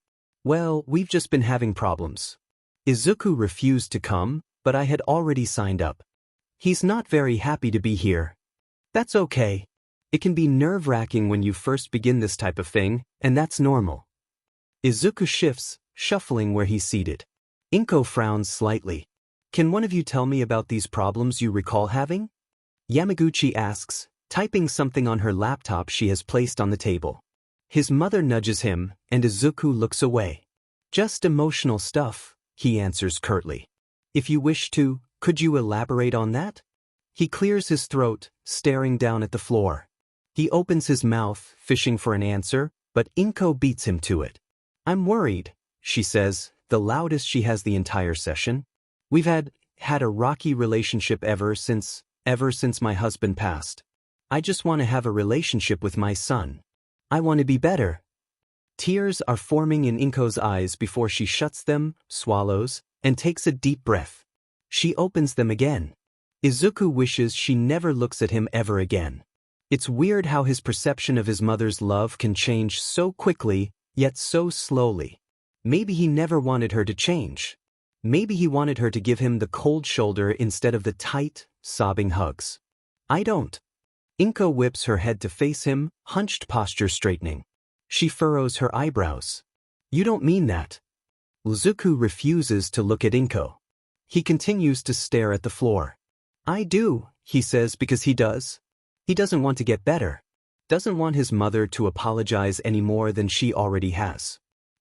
Well, we've just been having problems. Izuku refused to come, but I had already signed up. He's not very happy to be here. That's okay. It can be nerve-wracking when you first begin this type of thing, and that's normal. Izuku shifts, shuffling where he's seated. Inko frowns slightly. Can one of you tell me about these problems you recall having? Yamaguchi asks, typing something on her laptop she has placed on the table. His mother nudges him, and Izuku looks away. Just emotional stuff, he answers curtly. If you wish to, could you elaborate on that? He clears his throat, staring down at the floor. He opens his mouth, fishing for an answer, but Inko beats him to it. I'm worried, she says, the loudest she has the entire session. We've had a rocky relationship ever since, ever since my husband passed. I just want to have a relationship with my son. I want to be better. Tears are forming in Inko's eyes before she shuts them, swallows, and takes a deep breath. She opens them again. Izuku wishes she never looks at him ever again. It's weird how his perception of his mother's love can change so quickly, yet so slowly. Maybe he never wanted her to change. Maybe he wanted her to give him the cold shoulder instead of the tight, sobbing hugs. I don't. Inko whips her head to face him, hunched posture straightening. She furrows her eyebrows. You don't mean that. Izuku refuses to look at Inko. He continues to stare at the floor. I do, he says because he does. He doesn't want to get better. Doesn't want his mother to apologize any more than she already has.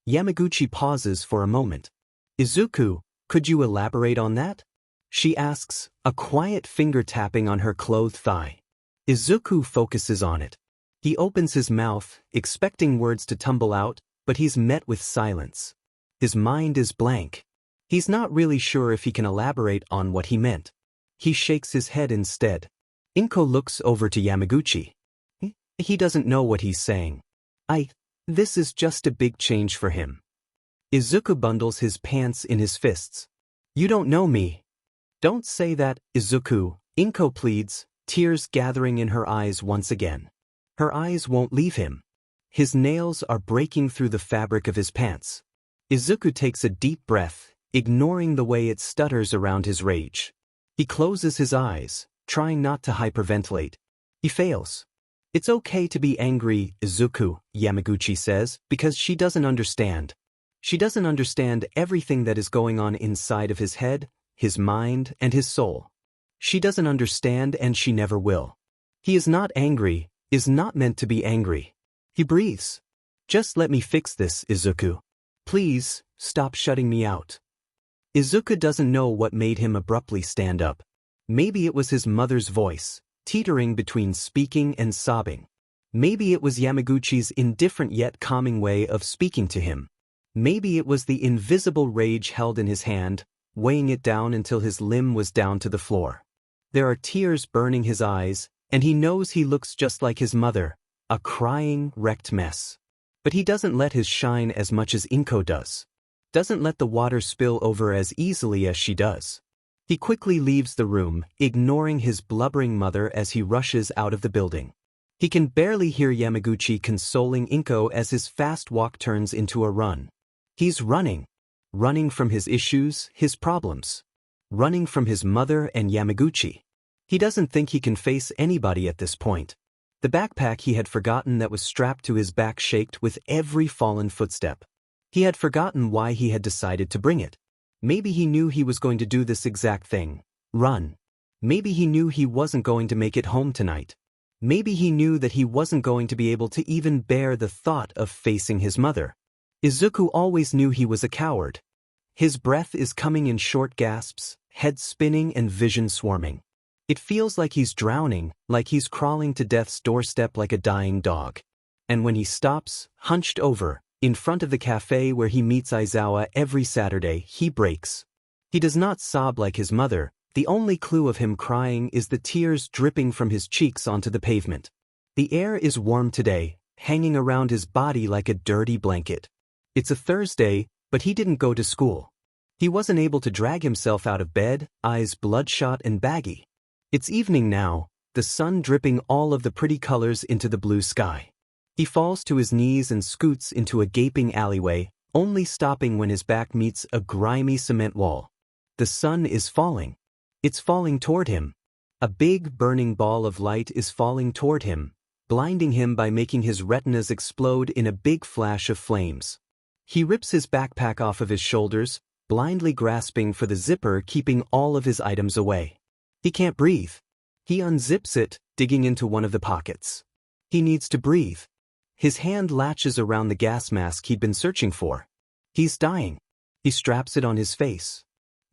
Yamaguchi pauses for a moment. Izuku, could you elaborate on that? She asks, a quiet finger tapping on her clothed thigh. Izuku focuses on it. He opens his mouth, expecting words to tumble out, but he's met with silence. His mind is blank. He's not really sure if he can elaborate on what he meant. He shakes his head instead. Inko looks over to Yamaguchi. He doesn't know what he's saying. This is just a big change for him. Izuku bundles his pants in his fists. You don't know me. Don't say that, Izuku, Inko pleads, tears gathering in her eyes once again. Her eyes won't leave him. His nails are breaking through the fabric of his pants. Izuku takes a deep breath, ignoring the way it stutters around his rage. He closes his eyes, trying not to hyperventilate. He fails. It's okay to be angry, Izuku, Yamaguchi says, because she doesn't understand. She doesn't understand everything that is going on inside of his head, his mind, and his soul. She doesn't understand and she never will. He is not angry, is not meant to be angry. He breathes. Just let me fix this, Izuku. Please, stop shutting me out. Izuku doesn't know what made him abruptly stand up. Maybe it was his mother's voice, teetering between speaking and sobbing. Maybe it was Yamaguchi's indifferent yet calming way of speaking to him. Maybe it was the invisible rage held in his hand, weighing it down until his limb was down to the floor. There are tears burning his eyes, and he knows he looks just like his mother, a crying, wrecked mess. But he doesn't let his shine as much as Inko does. Doesn't let the water spill over as easily as she does. He quickly leaves the room, ignoring his blubbering mother as he rushes out of the building. He can barely hear Yamaguchi consoling Inko as his fast walk turns into a run. He's running. Running from his issues, his problems. Running from his mother and Yamaguchi. He doesn't think he can face anybody at this point. The backpack he had forgotten that was strapped to his back shaked with every fallen footstep. He had forgotten why he had decided to bring it. Maybe he knew he was going to do this exact thing. Run. Maybe he knew he wasn't going to make it home tonight. Maybe he knew that he wasn't going to be able to even bear the thought of facing his mother. Izuku always knew he was a coward. His breath is coming in short gasps, head spinning and vision swarming. It feels like he's drowning, like he's crawling to death's doorstep like a dying dog. And when he stops, hunched over, in front of the cafe where he meets Aizawa every Saturday, he breaks. He does not sob like his mother. The only clue of him crying is the tears dripping from his cheeks onto the pavement. The air is warm today, hanging around his body like a dirty blanket. It's a Thursday, but he didn't go to school. He wasn't able to drag himself out of bed, eyes bloodshot and baggy. It's evening now, the sun dripping all of the pretty colors into the blue sky. He falls to his knees and scoots into a gaping alleyway, only stopping when his back meets a grimy cement wall. The sun is falling. It's falling toward him. A big burning ball of light is falling toward him, blinding him by making his retinas explode in a big flash of flames. He rips his backpack off of his shoulders, blindly grasping for the zipper keeping all of his items away. He can't breathe. He unzips it, digging into one of the pockets. He needs to breathe. His hand latches around the gas mask he'd been searching for. He's dying. He straps it on his face.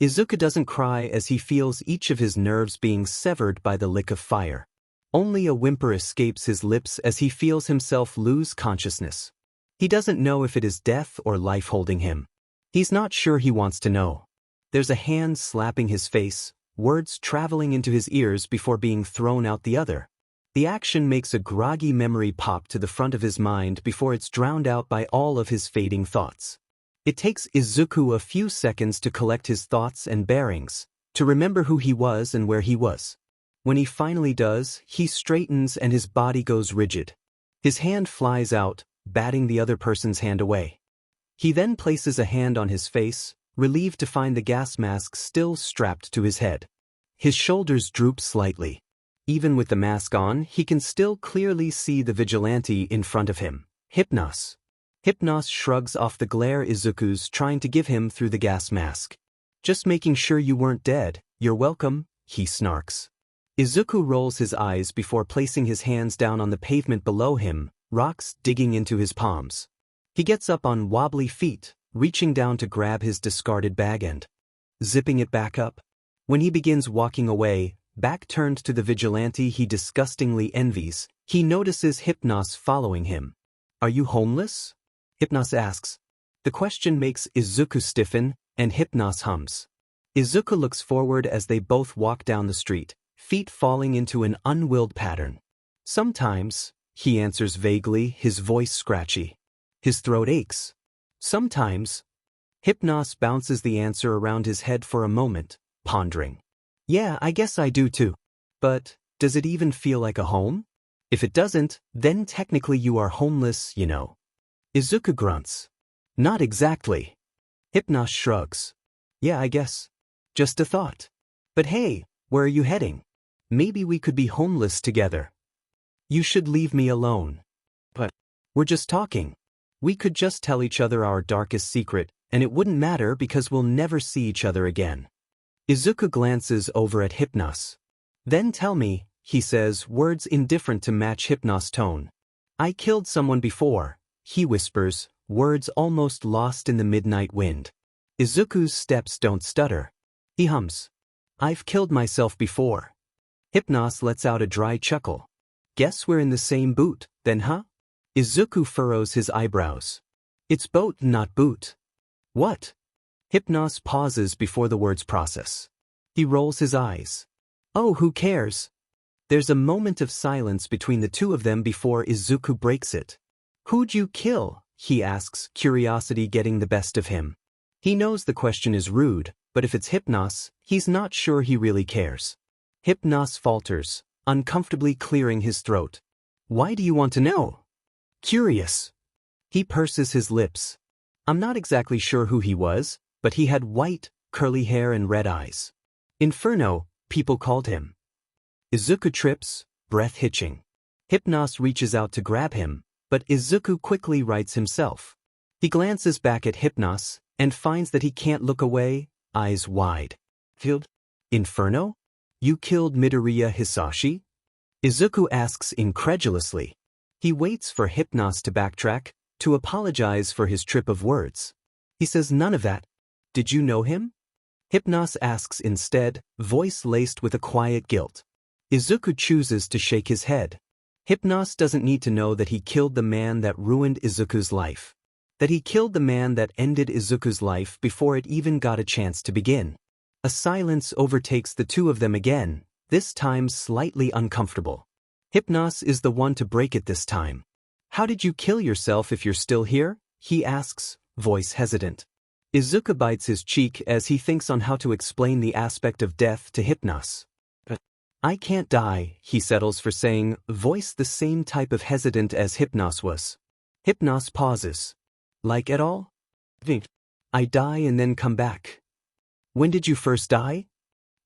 Izuku doesn't cry as he feels each of his nerves being severed by the lick of fire. Only a whimper escapes his lips as he feels himself lose consciousness. He doesn't know if it is death or life holding him. He's not sure he wants to know. There's a hand slapping his face, words traveling into his ears before being thrown out the other. The action makes a groggy memory pop to the front of his mind before it's drowned out by all of his fading thoughts. It takes Izuku a few seconds to collect his thoughts and bearings, to remember who he was and where he was. When he finally does, he straightens and his body goes rigid. His hand flies out, batting the other person's hand away. He then places a hand on his face, relieved to find the gas mask still strapped to his head. His shoulders droop slightly. Even with the mask on, he can still clearly see the Vigilante in front of him, Hypnos. Hypnos shrugs off the glare Izuku's trying to give him through the gas mask. Just making sure you weren't dead, you're welcome, he snarks. Izuku rolls his eyes before placing his hands down on the pavement below him, rocks digging into his palms. He gets up on wobbly feet, reaching down to grab his discarded bag and zipping it back up. When he begins walking away, back turned to the Vigilante he disgustingly envies, he notices Hypnos following him. Are you homeless? Hypnos asks. The question makes Izuku stiffen, and Hypnos hums. Izuku looks forward as they both walk down the street, feet falling into an unwilled pattern. Sometimes, he answers vaguely, his voice scratchy. His throat aches. Sometimes. Hypnos bounces the answer around his head for a moment, pondering. Yeah, I guess I do too. But, does it even feel like a home? If it doesn't, then technically you are homeless, you know. Izuku grunts. Not exactly. Hypnos shrugs. Yeah, I guess. Just a thought. But hey, where are you heading? Maybe we could be homeless together. You should leave me alone. But, we're just talking. We could just tell each other our darkest secret, and it wouldn't matter because we'll never see each other again. Izuku glances over at Hypnos. Then tell me, he says, words indifferent to match Hypnos' tone. I killed someone before, he whispers, words almost lost in the midnight wind. Izuku's steps don't stutter. He hums. I've killed myself before. Hypnos lets out a dry chuckle. Guess we're in the same boot, then huh? Izuku furrows his eyebrows. It's boat, not boot. What? Hypnos pauses before the words process. He rolls his eyes. Oh, who cares? There's a moment of silence between the two of them before Izuku breaks it. Who'd you kill? He asks, curiosity getting the best of him. He knows the question is rude, but if it's Hypnos, he's not sure he really cares. Hypnos falters, uncomfortably clearing his throat. Why do you want to know? Curious. He purses his lips. I'm not exactly sure who he was, but he had white, curly hair and red eyes. Inferno, people called him. Izuku trips, breath hitching. Hypnos reaches out to grab him, but Izuku quickly rights himself. He glances back at Hypnos, and finds that he can't look away, eyes wide. Killed? Inferno? You killed Midoriya Hisashi? Izuku asks incredulously. He waits for Hypnos to backtrack, to apologize for his trip of words. He says none of that. Did you know him? Hypnos asks instead, voice laced with a quiet guilt. Izuku chooses to shake his head. Hypnos doesn't need to know that he killed the man that ruined Izuku's life. That he killed the man that ended Izuku's life before it even got a chance to begin. A silence overtakes the two of them again, this time slightly uncomfortable. Hypnos is the one to break it this time. How did you kill yourself if you're still here? He asks, voice hesitant. Izuku bites his cheek as he thinks on how to explain the aspect of death to Hypnos. I can't die, he settles for saying, voice the same type of hesitant as Hypnos was. Hypnos pauses. Like at all? I die and then come back. When did you first die?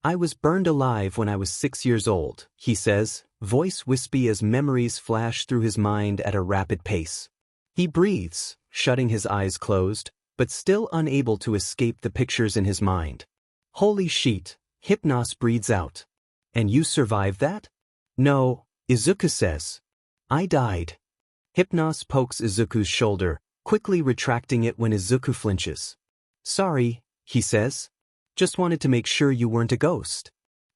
I was burned alive when I was 6 years old, he says, voice wispy as memories flash through his mind at a rapid pace. He breathes, shutting his eyes closed, but still unable to escape the pictures in his mind. Holy shit, Hypnos breathes out. And you survived that? No, Izuku says. I died. Hypnos pokes Izuku's shoulder, quickly retracting it when Izuku flinches. Sorry, he says. Just wanted to make sure you weren't a ghost.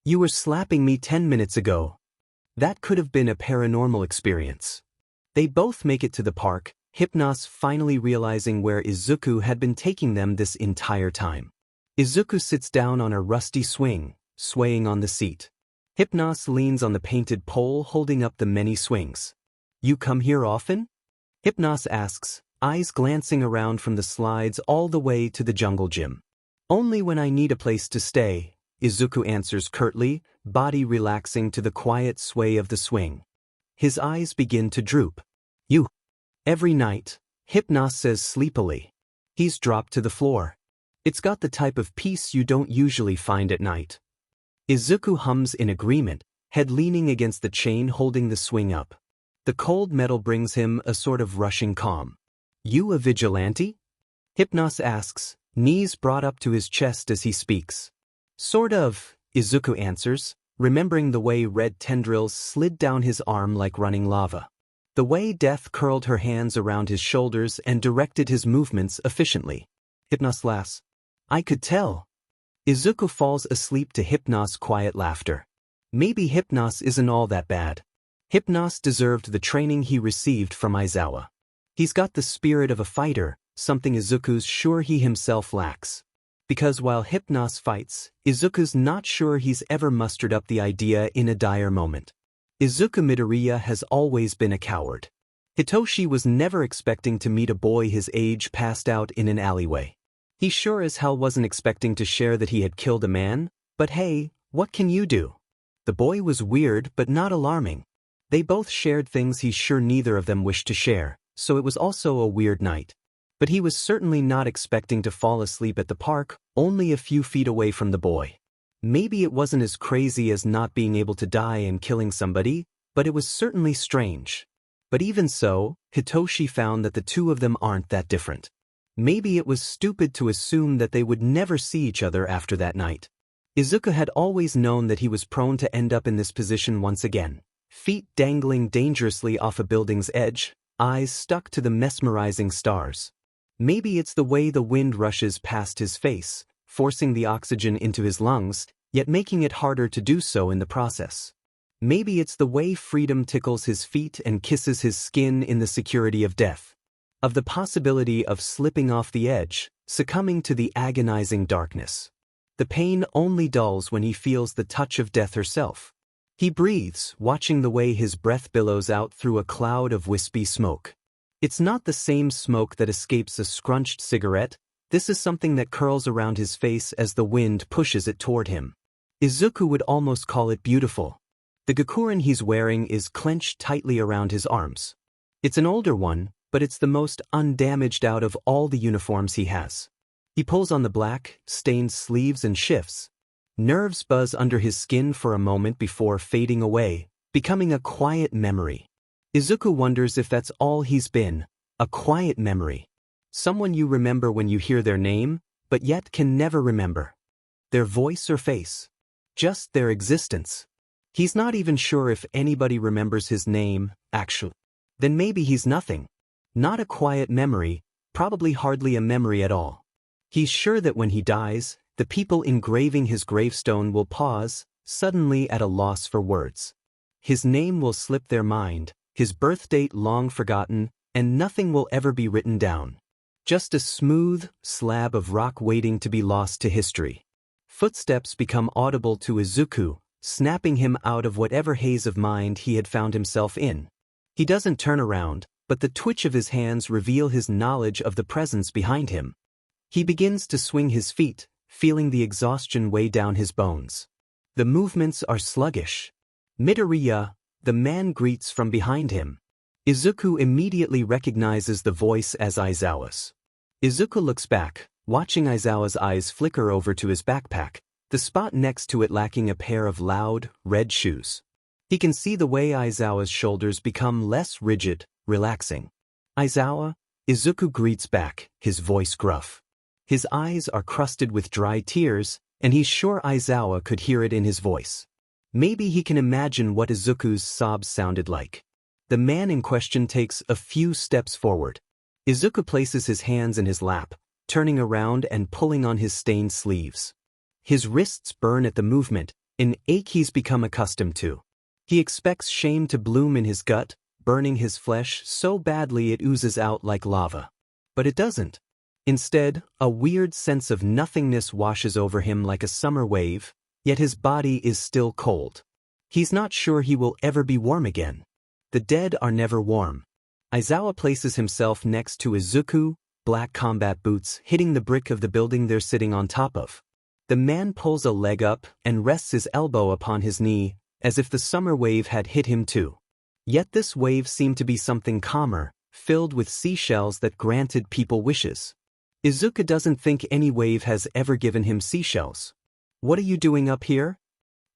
You were slapping me 10 minutes ago. That could have been a paranormal experience. They both make it to the park, Hypnos finally realizing where Izuku had been taking them this entire time. Izuku sits down on a rusty swing, swaying on the seat. Hypnos leans on the painted pole holding up the many swings. "You come here often?" Hypnos asks, eyes glancing around from the slides all the way to the jungle gym. "Only when I need a place to stay," Izuku answers curtly, body relaxing to the quiet sway of the swing. His eyes begin to droop. "You?" "Every night," Hypnos says sleepily. He's dropped to the floor. "It's got the type of peace you don't usually find at night." Izuku hums in agreement, head leaning against the chain holding the swing up. The cold metal brings him a sort of rushing calm. "You a vigilante?" Hypnos asks, knees brought up to his chest as he speaks. "Sort of," Izuku answers, remembering the way red tendrils slid down his arm like running lava. The way death curled her hands around his shoulders and directed his movements efficiently. Hypnos laughs. "I could tell." Izuku falls asleep to Hypnos' quiet laughter. Maybe Hypnos isn't all that bad. Hypnos deserved the training he received from Aizawa. He's got the spirit of a fighter, something Izuku's sure he himself lacks. Because while Hypnos fights, Izuku's not sure he's ever mustered up the idea in a dire moment. Izuku Midoriya has always been a coward. Hitoshi was never expecting to meet a boy his age passed out in an alleyway. He sure as hell wasn't expecting to share that he had killed a man, but hey, what can you do? The boy was weird but not alarming. They both shared things he's sure neither of them wished to share, so it was also a weird night. But he was certainly not expecting to fall asleep at the park, only a few feet away from the boy. Maybe it wasn't as crazy as not being able to die and killing somebody, but it was certainly strange. But even so, Hitoshi found that the two of them aren't that different. Maybe it was stupid to assume that they would never see each other after that night. Izuku had always known that he was prone to end up in this position once again. Feet dangling dangerously off a building's edge, eyes stuck to the mesmerizing stars. Maybe it's the way the wind rushes past his face, forcing the oxygen into his lungs, yet making it harder to do so in the process. Maybe it's the way freedom tickles his feet and kisses his skin in the security of death. Of the possibility of slipping off the edge, succumbing to the agonizing darkness. The pain only dulls when he feels the touch of death herself. He breathes, watching the way his breath billows out through a cloud of wispy smoke. It's not the same smoke that escapes a scrunched cigarette, this is something that curls around his face as the wind pushes it toward him. Izuku would almost call it beautiful. The gakurin he's wearing is clenched tightly around his arms. It's an older one, but it's the most undamaged out of all the uniforms he has. He pulls on the black, stained sleeves and shifts. Nerves buzz under his skin for a moment before fading away, becoming a quiet memory. Izuku wonders if that's all he's been, a quiet memory. Someone you remember when you hear their name, but yet can never remember. Their voice or face. Just their existence. He's not even sure if anybody remembers his name, actually. Then maybe he's nothing. Not a quiet memory, probably hardly a memory at all. He's sure that when he dies, the people engraving his gravestone will pause, suddenly at a loss for words. His name will slip their mind, his birth date long forgotten, and nothing will ever be written down. Just a smooth slab of rock waiting to be lost to history. Footsteps become audible to Izuku, snapping him out of whatever haze of mind he had found himself in. He doesn't turn around, but the twitch of his hands reveal his knowledge of the presence behind him. He begins to swing his feet, feeling the exhaustion weigh down his bones. The movements are sluggish. Midoriya, the man greets from behind him. Izuku immediately recognizes the voice as Aizawa's. Izuku looks back, watching Aizawa's eyes flicker over to his backpack, the spot next to it lacking a pair of loud, red shoes. He can see the way Aizawa's shoulders become less rigid, relaxing. "Aizawa," Izuku greets back, his voice gruff. His eyes are crusted with dry tears, and he's sure Aizawa could hear it in his voice. Maybe he can imagine what Izuku's sobs sounded like. The man in question takes a few steps forward. Izuku places his hands in his lap, turning around and pulling on his stained sleeves. His wrists burn at the movement, an ache he's become accustomed to. He expects shame to bloom in his gut, burning his flesh so badly it oozes out like lava. But it doesn't. Instead, a weird sense of nothingness washes over him like a summer wave. yet his body is still cold. He's not sure he will ever be warm again. The dead are never warm. Aizawa places himself next to Izuku, black combat boots hitting the brick of the building they're sitting on top of. The man pulls a leg up and rests his elbow upon his knee, as if the summer wave had hit him too. Yet this wave seemed to be something calmer, filled with seashells that granted people wishes. Izuku doesn't think any wave has ever given him seashells. "What are you doing up here?"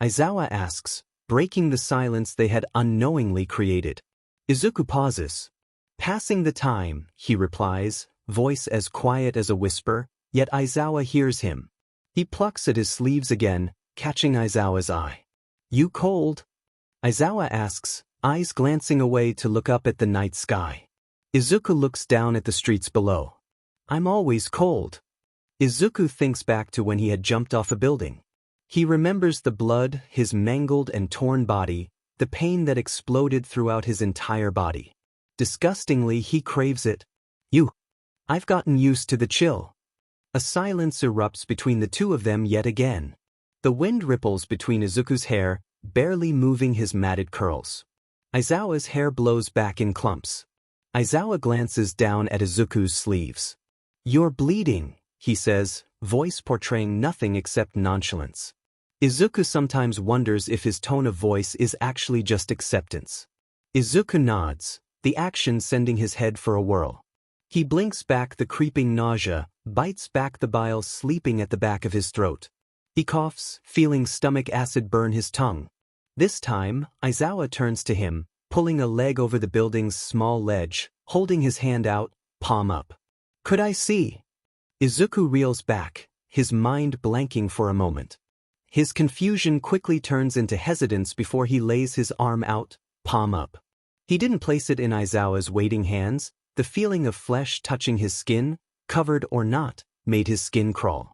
Aizawa asks, breaking the silence they had unknowingly created. Izuku pauses. "Passing the time," he replies, voice as quiet as a whisper, yet Aizawa hears him. He plucks at his sleeves again, catching Aizawa's eye. "You cold?" Aizawa asks, eyes glancing away to look up at the night sky. Izuku looks down at the streets below. "I'm always cold." Izuku thinks back to when he had jumped off a building. He remembers the blood, his mangled and torn body, the pain that exploded throughout his entire body. Disgustingly, he craves it. I've gotten used to the chill." A silence erupts between the two of them yet again. The wind ripples between Izuku's hair, barely moving his matted curls. Aizawa's hair blows back in clumps. Aizawa glances down at Izuku's sleeves. "You're bleeding," he says, voice portraying nothing except nonchalance. Izuku sometimes wonders if his tone of voice is actually just acceptance. Izuku nods, the action sending his head for a whirl. He blinks back the creeping nausea, bites back the bile sleeping at the back of his throat. He coughs, feeling stomach acid burn his tongue. This time, Aizawa turns to him, pulling a leg over the building's small ledge, holding his hand out, palm up. "Could I see?" Izuku reels back, his mind blanking for a moment. His confusion quickly turns into hesitance before he lays his arm out, palm up. He didn't place it in Aizawa's waiting hands. The feeling of flesh touching his skin, covered or not, made his skin crawl.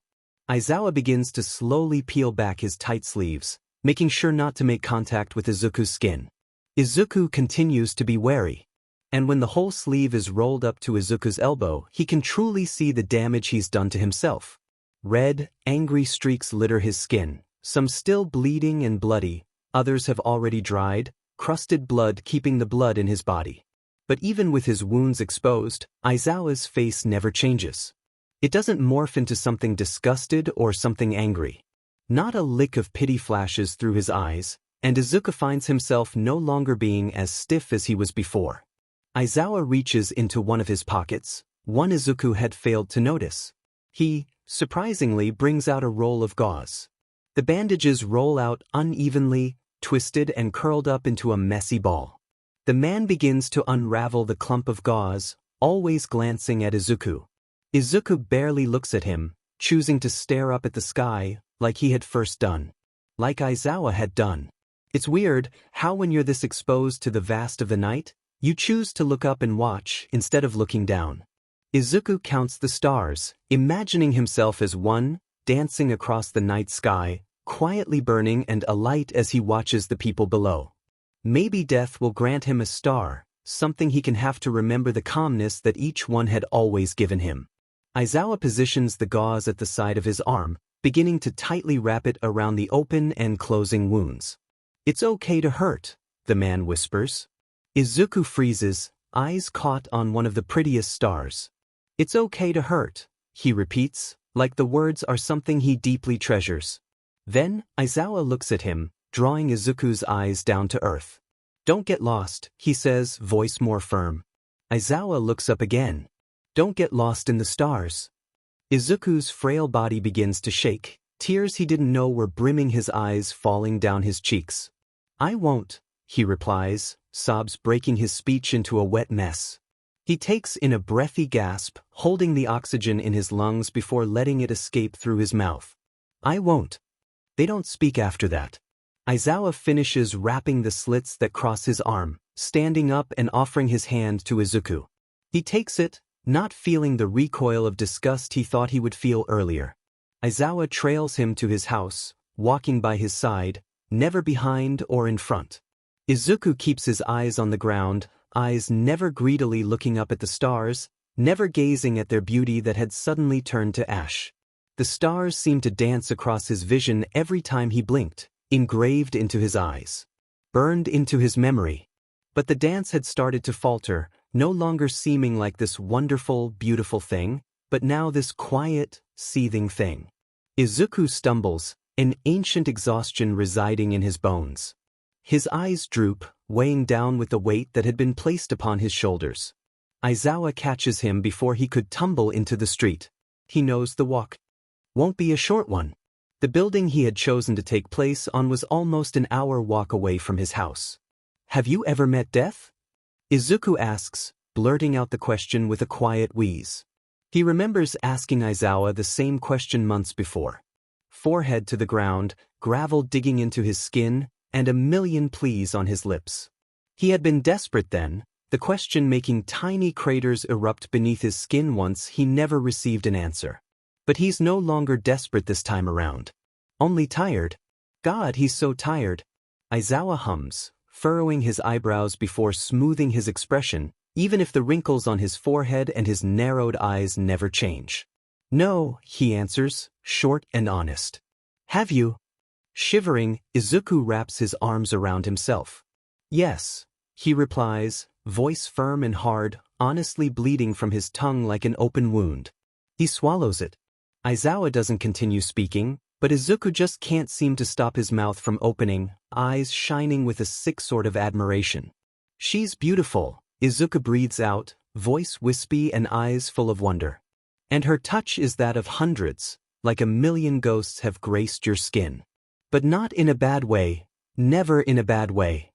Aizawa begins to slowly peel back his tight sleeves, making sure not to make contact with Izuku's skin. Izuku continues to be wary. And when the whole sleeve is rolled up to Izuku's elbow, he can truly see the damage he's done to himself. Red, angry streaks litter his skin, some still bleeding and bloody, others have already dried, crusted blood keeping the blood in his body. But even with his wounds exposed, Aizawa's face never changes. It doesn't morph into something disgusted or something angry. Not a lick of pity flashes through his eyes, and Izuku finds himself no longer being as stiff as he was before. Aizawa reaches into one of his pockets, one Izuku had failed to notice. He, surprisingly, brings out a roll of gauze. The bandages roll out unevenly, twisted and curled up into a messy ball. The man begins to unravel the clump of gauze, always glancing at Izuku. Izuku barely looks at him, choosing to stare up at the sky, like he had first done. Like Aizawa had done. It's weird how when you're this exposed to the vast of the night, you choose to look up and watch instead of looking down. Izuku counts the stars, imagining himself as one, dancing across the night sky, quietly burning and alight as he watches the people below. Maybe death will grant him a star, something he can have to remember the calmness that each one had always given him. Aizawa positions the gauze at the side of his arm, beginning to tightly wrap it around the open and closing wounds. "It's okay to hurt," the man whispers. Izuku freezes, eyes caught on one of the prettiest stars. "It's okay to hurt," he repeats, like the words are something he deeply treasures. Then, Aizawa looks at him, drawing Izuku's eyes down to earth. "Don't get lost," he says, voice more firm. Aizawa looks up again. "Don't get lost in the stars." Izuku's frail body begins to shake, tears he didn't know were brimming his eyes falling down his cheeks. "I won't," he replies, sobs breaking his speech into a wet mess. He takes in a breathy gasp, holding the oxygen in his lungs before letting it escape through his mouth. "I won't." They don't speak after that. Aizawa finishes wrapping the slits that cross his arm, standing up and offering his hand to Izuku. He takes it, not feeling the recoil of disgust he thought he would feel earlier. Aizawa trails him to his house, walking by his side, never behind or in front. Izuku keeps his eyes on the ground, eyes never greedily looking up at the stars, never gazing at their beauty that had suddenly turned to ash. The stars seemed to dance across his vision every time he blinked, engraved into his eyes, burned into his memory. But the dance had started to falter, no longer seeming like this wonderful, beautiful thing, but now this quiet, seething thing. Izuku stumbles, an ancient exhaustion residing in his bones. His eyes droop, weighing down with the weight that had been placed upon his shoulders. Aizawa catches him before he could tumble into the street. He knows the walk won't be a short one. The building he had chosen to take place on was almost an hour walk away from his house. Have you ever met death? Izuku asks, blurting out the question with a quiet wheeze. He remembers asking Aizawa the same question months before. Forehead to the ground, gravel digging into his skin, and a million pleas on his lips. He had been desperate then, the question making tiny craters erupt beneath his skin once he never received an answer. But he's no longer desperate this time around. Only tired. God, he's so tired. Aizawa hums, furrowing his eyebrows before smoothing his expression, even if the wrinkles on his forehead and his narrowed eyes never change. No, he answers, short and honest. Have you? Shivering, Izuku wraps his arms around himself. Yes, he replies, voice firm and hard, honestly bleeding from his tongue like an open wound. He swallows it. Aizawa doesn't continue speaking, but Izuku just can't seem to stop his mouth from opening, eyes shining with a sick sort of admiration. She's beautiful, Izuku breathes out, voice wispy and eyes full of wonder. And her touch is that of hundreds, like a million ghosts have graced your skin. But not in a bad way, never in a bad way.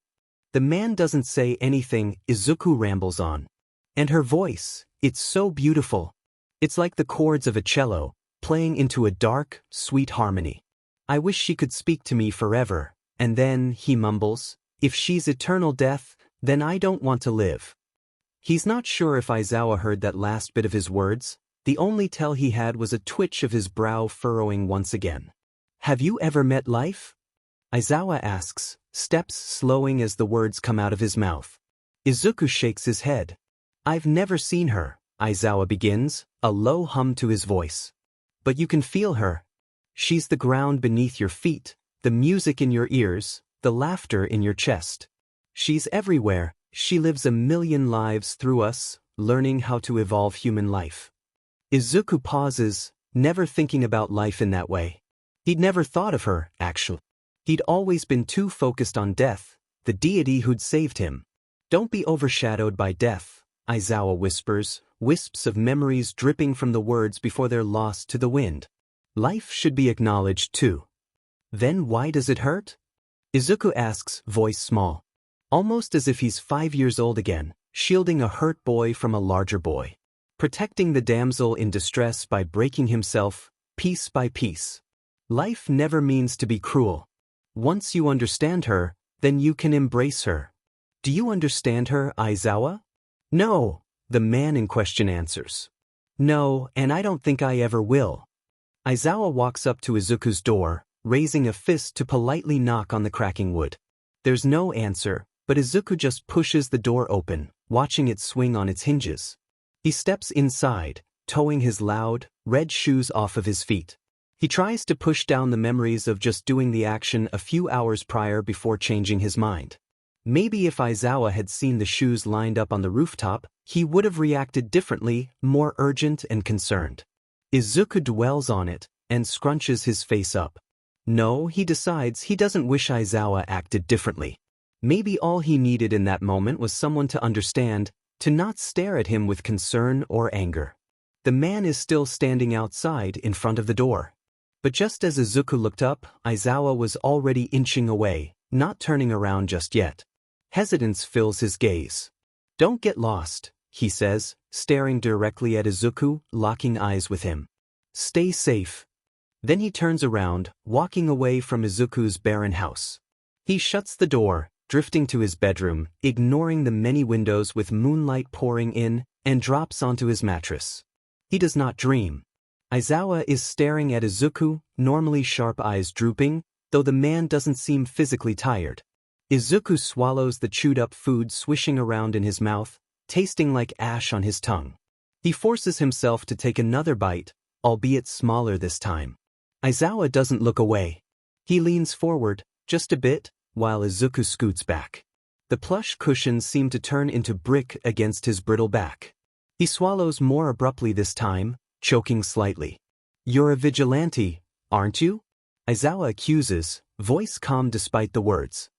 The man doesn't say anything, Izuku rambles on. And her voice, it's so beautiful. It's like the chords of a cello, playing into a dark, sweet harmony. I wish she could speak to me forever, and then, he mumbles, if she's eternal death, then I don't want to live. He's not sure if Aizawa heard that last bit of his words. The only tell he had was a twitch of his brow furrowing once again. Have you ever met life? Aizawa asks, steps slowing as the words come out of his mouth. Izuku shakes his head. I've never seen her, Aizawa begins, a low hum to his voice. But you can feel her. She's the ground beneath your feet, the music in your ears, the laughter in your chest. She's everywhere, she lives a million lives through us, learning how to evolve human life. Izuku pauses, never thinking about life in that way. He'd never thought of her, actually. He'd always been too focused on death, the deity who'd saved him. Don't be overshadowed by death, Aizawa whispers, wisps of memories dripping from the words before they're lost to the wind. Life should be acknowledged too. Then why does it hurt? Izuku asks, voice small. Almost as if he's 5 years old again, shielding a hurt boy from a larger boy. Protecting the damsel in distress by breaking himself, piece by piece. Life never means to be cruel. Once you understand her, then you can embrace her. Do you understand her, Aizawa? No, the man in question answers. No, and I don't think I ever will. Aizawa walks up to Izuku's door, raising a fist to politely knock on the cracking wood. There's no answer, but Izuku just pushes the door open, watching it swing on its hinges. He steps inside, towing his loud, red shoes off of his feet. He tries to push down the memories of just doing the action a few hours prior before changing his mind. Maybe if Aizawa had seen the shoes lined up on the rooftop, he would have reacted differently, more urgent and concerned. Izuku dwells on it, and scrunches his face up. No, he decides he doesn't wish Aizawa acted differently. Maybe all he needed in that moment was someone to understand, to not stare at him with concern or anger. The man is still standing outside in front of the door. But just as Izuku looked up, Aizawa was already inching away, not turning around just yet. Hesitance fills his gaze. Don't get lost, he says, staring directly at Izuku, locking eyes with him. Stay safe. Then he turns around, walking away from Izuku's barren house. He shuts the door, drifting to his bedroom, ignoring the many windows with moonlight pouring in, and drops onto his mattress. He does not dream. Aizawa is staring at Izuku, normally sharp eyes drooping, though the man doesn't seem physically tired. Izuku swallows the chewed-up food swishing around in his mouth, tasting like ash on his tongue. He forces himself to take another bite, albeit smaller this time. Aizawa doesn't look away. He leans forward, just a bit, while Izuku scoots back. The plush cushions seem to turn into brick against his brittle back. He swallows more abruptly this time, choking slightly. "You're a vigilante, aren't you?" Aizawa accuses, voice calm despite the words.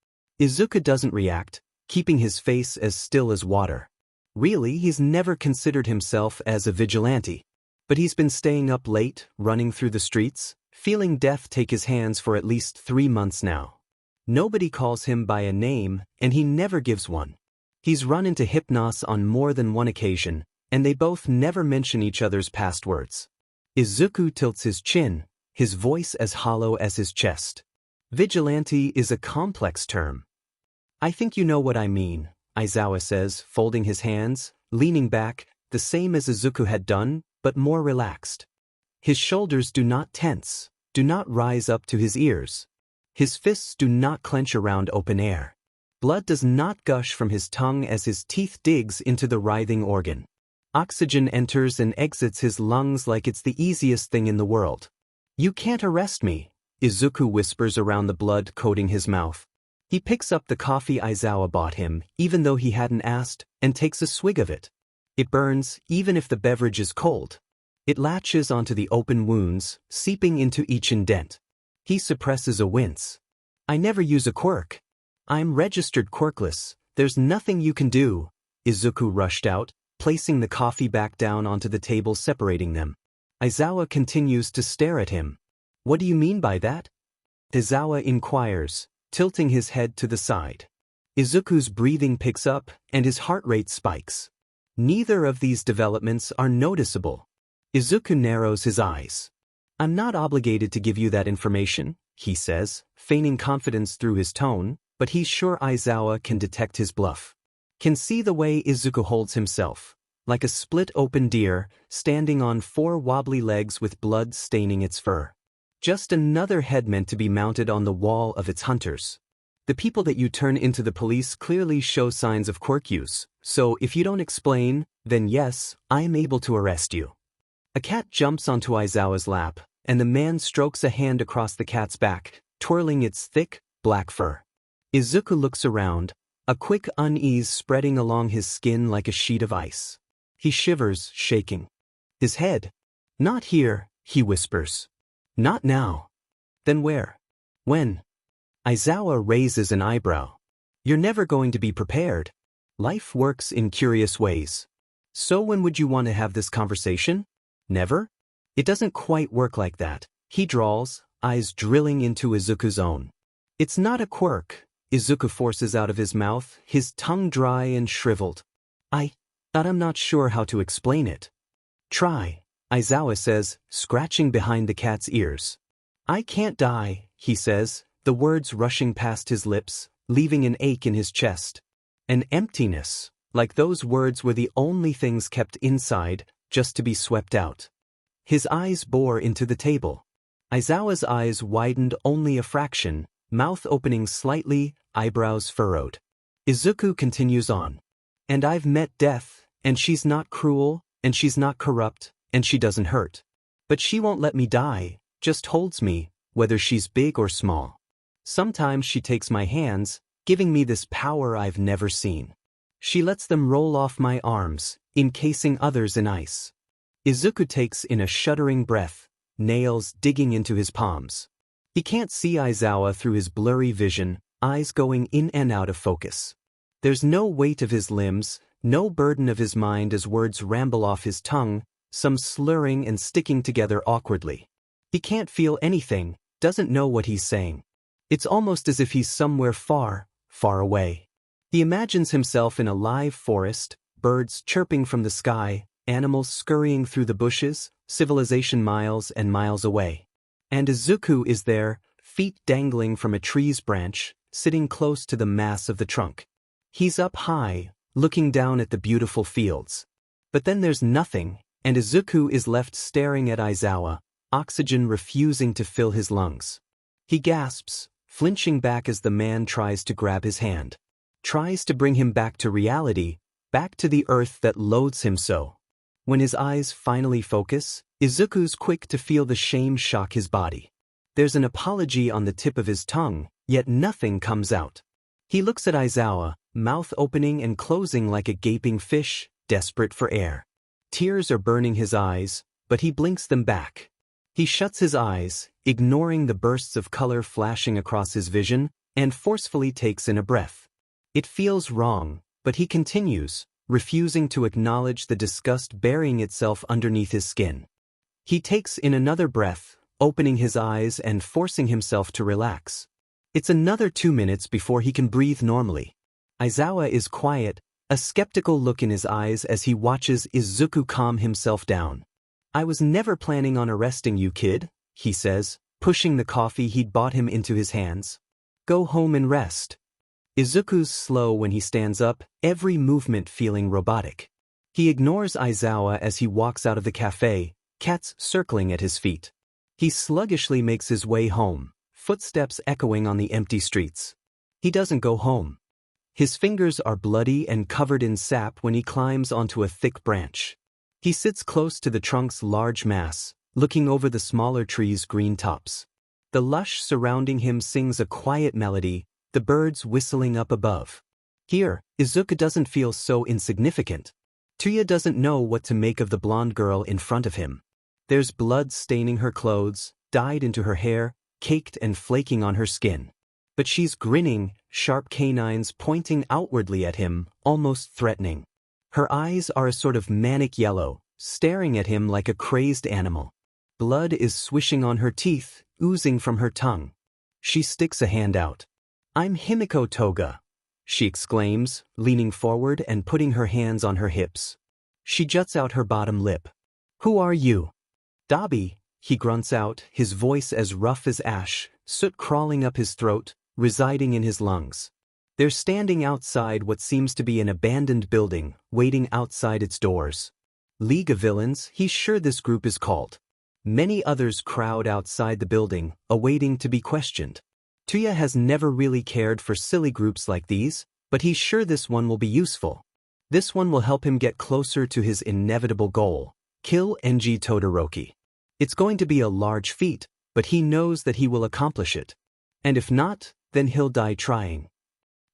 Izuku doesn't react, keeping his face as still as water. Really, he's never considered himself as a vigilante. But he's been staying up late, running through the streets, feeling death take his hands for at least 3 months now. Nobody calls him by a name, and he never gives one. He's run into Hypnos on more than one occasion, and they both never mention each other's past words. Izuku tilts his chin, his voice as hollow as his chest. Vigilante is a complex term. "I think you know what I mean," Aizawa says, folding his hands, leaning back, the same as Izuku had done, but more relaxed. His shoulders do not tense, do not rise up to his ears. His fists do not clench around open air. Blood does not gush from his tongue as his teeth digs into the writhing organ. Oxygen enters and exits his lungs like it's the easiest thing in the world. "You can't arrest me," Izuku whispers around the blood coating his mouth. He picks up the coffee Aizawa bought him, even though he hadn't asked, and takes a swig of it. It burns, even if the beverage is cold. It latches onto the open wounds, seeping into each indent. He suppresses a wince. "I never use a quirk. I'm registered quirkless. There's nothing you can do," Izuku rushed out, placing the coffee back down onto the table separating them. Aizawa continues to stare at him. "What do you mean by that?" Aizawa inquires, tilting his head to the side. Izuku's breathing picks up, and his heart rate spikes. Neither of these developments are noticeable. Izuku narrows his eyes. "I'm not obligated to give you that information," he says, feigning confidence through his tone, but he's sure Aizawa can detect his bluff. Can see the way Izuku holds himself, like a split-open deer, standing on 4 wobbly legs with blood staining its fur. Just another head meant to be mounted on the wall of its hunters. The people that you turn into the police clearly show signs of quirk use, so if you don't explain, then yes, I'm able to arrest you. A cat jumps onto Aizawa's lap, and the man strokes a hand across the cat's back, twirling its thick, black fur. Izuku looks around, a quick unease spreading along his skin like a sheet of ice. He shivers, shaking. His head. "Not here," he whispers. "Not now." "Then where? When?" Aizawa raises an eyebrow. "You're never going to be prepared. Life works in curious ways. So when would you want to have this conversation? Never? It doesn't quite work like that," he drawls, eyes drilling into Izuku's own. "It's not a quirk," Izuku forces out of his mouth, his tongue dry and shriveled. I'm not sure how to explain it." "Try," Aizawa says, scratching behind the cat's ears. "I can't die," he says, the words rushing past his lips, leaving an ache in his chest. An emptiness, like those words were the only things kept inside, just to be swept out. His eyes bore into the table. Aizawa's eyes widened only a fraction, mouth opening slightly, eyebrows furrowed. Izuku continues on. "And I've met death, and she's not cruel, and she's not corrupt, and she doesn't hurt. But she won't let me die, just holds me, whether she's big or small. Sometimes she takes my hands, giving me this power I've never seen. She lets them roll off my arms, encasing others in ice." Izuku takes in a shuddering breath, nails digging into his palms. He can't see Aizawa through his blurry vision, eyes going in and out of focus. There's no weight of his limbs, no burden of his mind as words ramble off his tongue, some slurring and sticking together awkwardly. He can't feel anything, doesn't know what he's saying. It's almost as if he's somewhere far, far away. He imagines himself in a live forest, birds chirping from the sky, animals scurrying through the bushes, civilization miles and miles away. And Izuku is there, feet dangling from a tree's branch, sitting close to the mass of the trunk. He's up high, looking down at the beautiful fields. But then there's nothing, and Izuku is left staring at Aizawa, oxygen refusing to fill his lungs. He gasps, flinching back as the man tries to grab his hand. Tries to bring him back to reality, back to the earth that loathes him so. When his eyes finally focus, Izuku's quick to feel the shame shock his body. There's an apology on the tip of his tongue, yet nothing comes out. He looks at Aizawa, mouth opening and closing like a gaping fish, desperate for air. Tears are burning his eyes, but he blinks them back. He shuts his eyes, ignoring the bursts of color flashing across his vision, and forcefully takes in a breath. It feels wrong, but he continues, refusing to acknowledge the disgust burying itself underneath his skin. He takes in another breath, opening his eyes and forcing himself to relax. It's another 2 minutes before he can breathe normally. Aizawa is quiet, a skeptical look in his eyes as he watches Izuku calm himself down. "I was never planning on arresting you, kid," he says, pushing the coffee he'd bought him into his hands. "Go home and rest." Izuku's slow when he stands up, every movement feeling robotic. He ignores Aizawa as he walks out of the cafe, cats circling at his feet. He sluggishly makes his way home, footsteps echoing on the empty streets. He doesn't go home. His fingers are bloody and covered in sap when he climbs onto a thick branch. He sits close to the trunk's large mass, looking over the smaller trees' green tops. The lush surrounding him sings a quiet melody, the birds whistling up above. Here, Izuku doesn't feel so insignificant. Tuya doesn't know what to make of the blonde girl in front of him. There's blood staining her clothes, dyed into her hair, caked and flaking on her skin. But she's grinning, sharp canines pointing outwardly at him, almost threatening. Her eyes are a sort of manic yellow, staring at him like a crazed animal. Blood is swishing on her teeth, oozing from her tongue. She sticks a hand out. "I'm Himiko Toga," she exclaims, leaning forward and putting her hands on her hips. She juts out her bottom lip. "Who are you?" "Dabi," he grunts out, his voice as rough as ash, soot crawling up his throat, residing in his lungs. They're standing outside what seems to be an abandoned building, waiting outside its doors. League of Villains, he's sure this group is called. Many others crowd outside the building, awaiting to be questioned. Tuya has never really cared for silly groups like these, but he's sure this one will be useful. This one will help him get closer to his inevitable goal, kill Enji Todoroki. It's going to be a large feat, but he knows that he will accomplish it. And if not, then he'll die trying.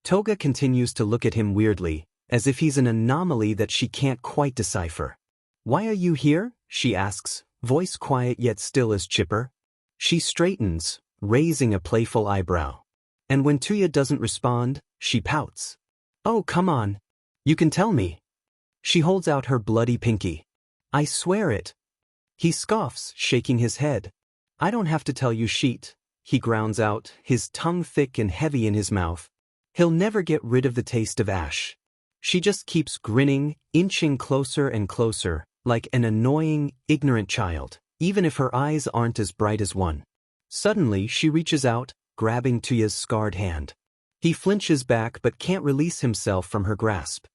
Toga continues to look at him weirdly, as if he's an anomaly that she can't quite decipher. "Why are you here?" she asks, voice quiet yet still as chipper. She straightens, raising a playful eyebrow. And when Tuya doesn't respond, she pouts. "Oh, come on. You can tell me." She holds out her bloody pinky. "I swear it." He scoffs, shaking his head. "I don't have to tell you shit," he grounds out, his tongue thick and heavy in his mouth. He'll never get rid of the taste of ash. She just keeps grinning, inching closer and closer, like an annoying, ignorant child, even if her eyes aren't as bright as one. Suddenly, she reaches out, grabbing Tuya's scarred hand. He flinches back but can't release himself from her grasp.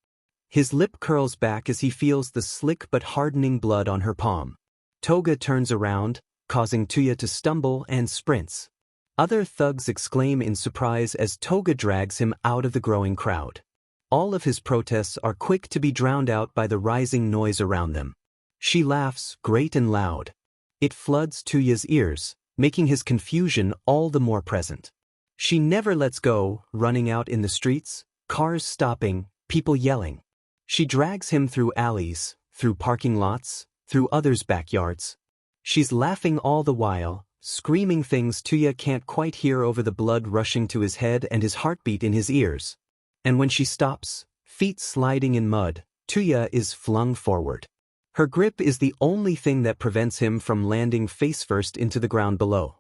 His lip curls back as he feels the slick but hardening blood on her palm. Toga turns around, causing Tuya to stumble and sprints. Other thugs exclaim in surprise as Toga drags him out of the growing crowd. All of his protests are quick to be drowned out by the rising noise around them. She laughs, great and loud. It floods Tuya's ears, making his confusion all the more present. She never lets go, running out in the streets, cars stopping, people yelling. She drags him through alleys, through parking lots, through others' backyards. She's laughing all the while, screaming things Tuya can't quite hear over the blood rushing to his head and his heartbeat in his ears. And when she stops, feet sliding in mud, Tuya is flung forward. Her grip is the only thing that prevents him from landing face-first into the ground below.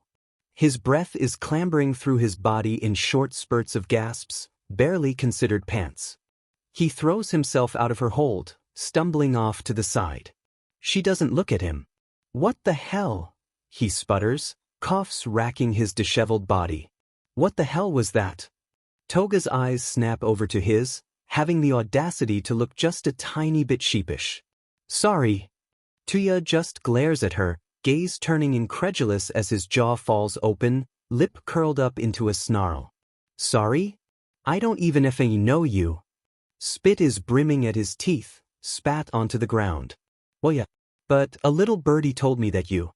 His breath is clambering through his body in short spurts of gasps, barely considered pants. He throws himself out of her hold, stumbling off to the side. She doesn't look at him. "What the hell?" he sputters, coughs racking his disheveled body. "What the hell was that?" Toga's eyes snap over to his, having the audacity to look just a tiny bit sheepish. "Sorry." Tuya just glares at her, gaze turning incredulous as his jaw falls open, lip curled up into a snarl. "Sorry? I don't even effing know you." Spit is brimming at his teeth, spat onto the ground. "Well, yeah, But a little birdie told me that you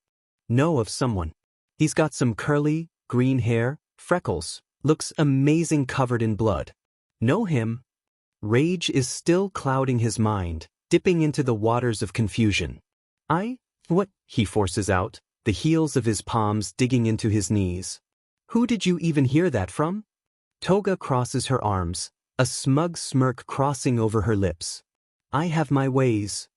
know of someone. He's got some curly, green hair, freckles, looks amazing covered in blood. Know him? Rage is still clouding his mind, dipping into the waters of confusion. What? He forces out, the heels of his palms digging into his knees. Who did you even hear that from? Toga crosses her arms, a smug smirk crossing over her lips. I have my ways.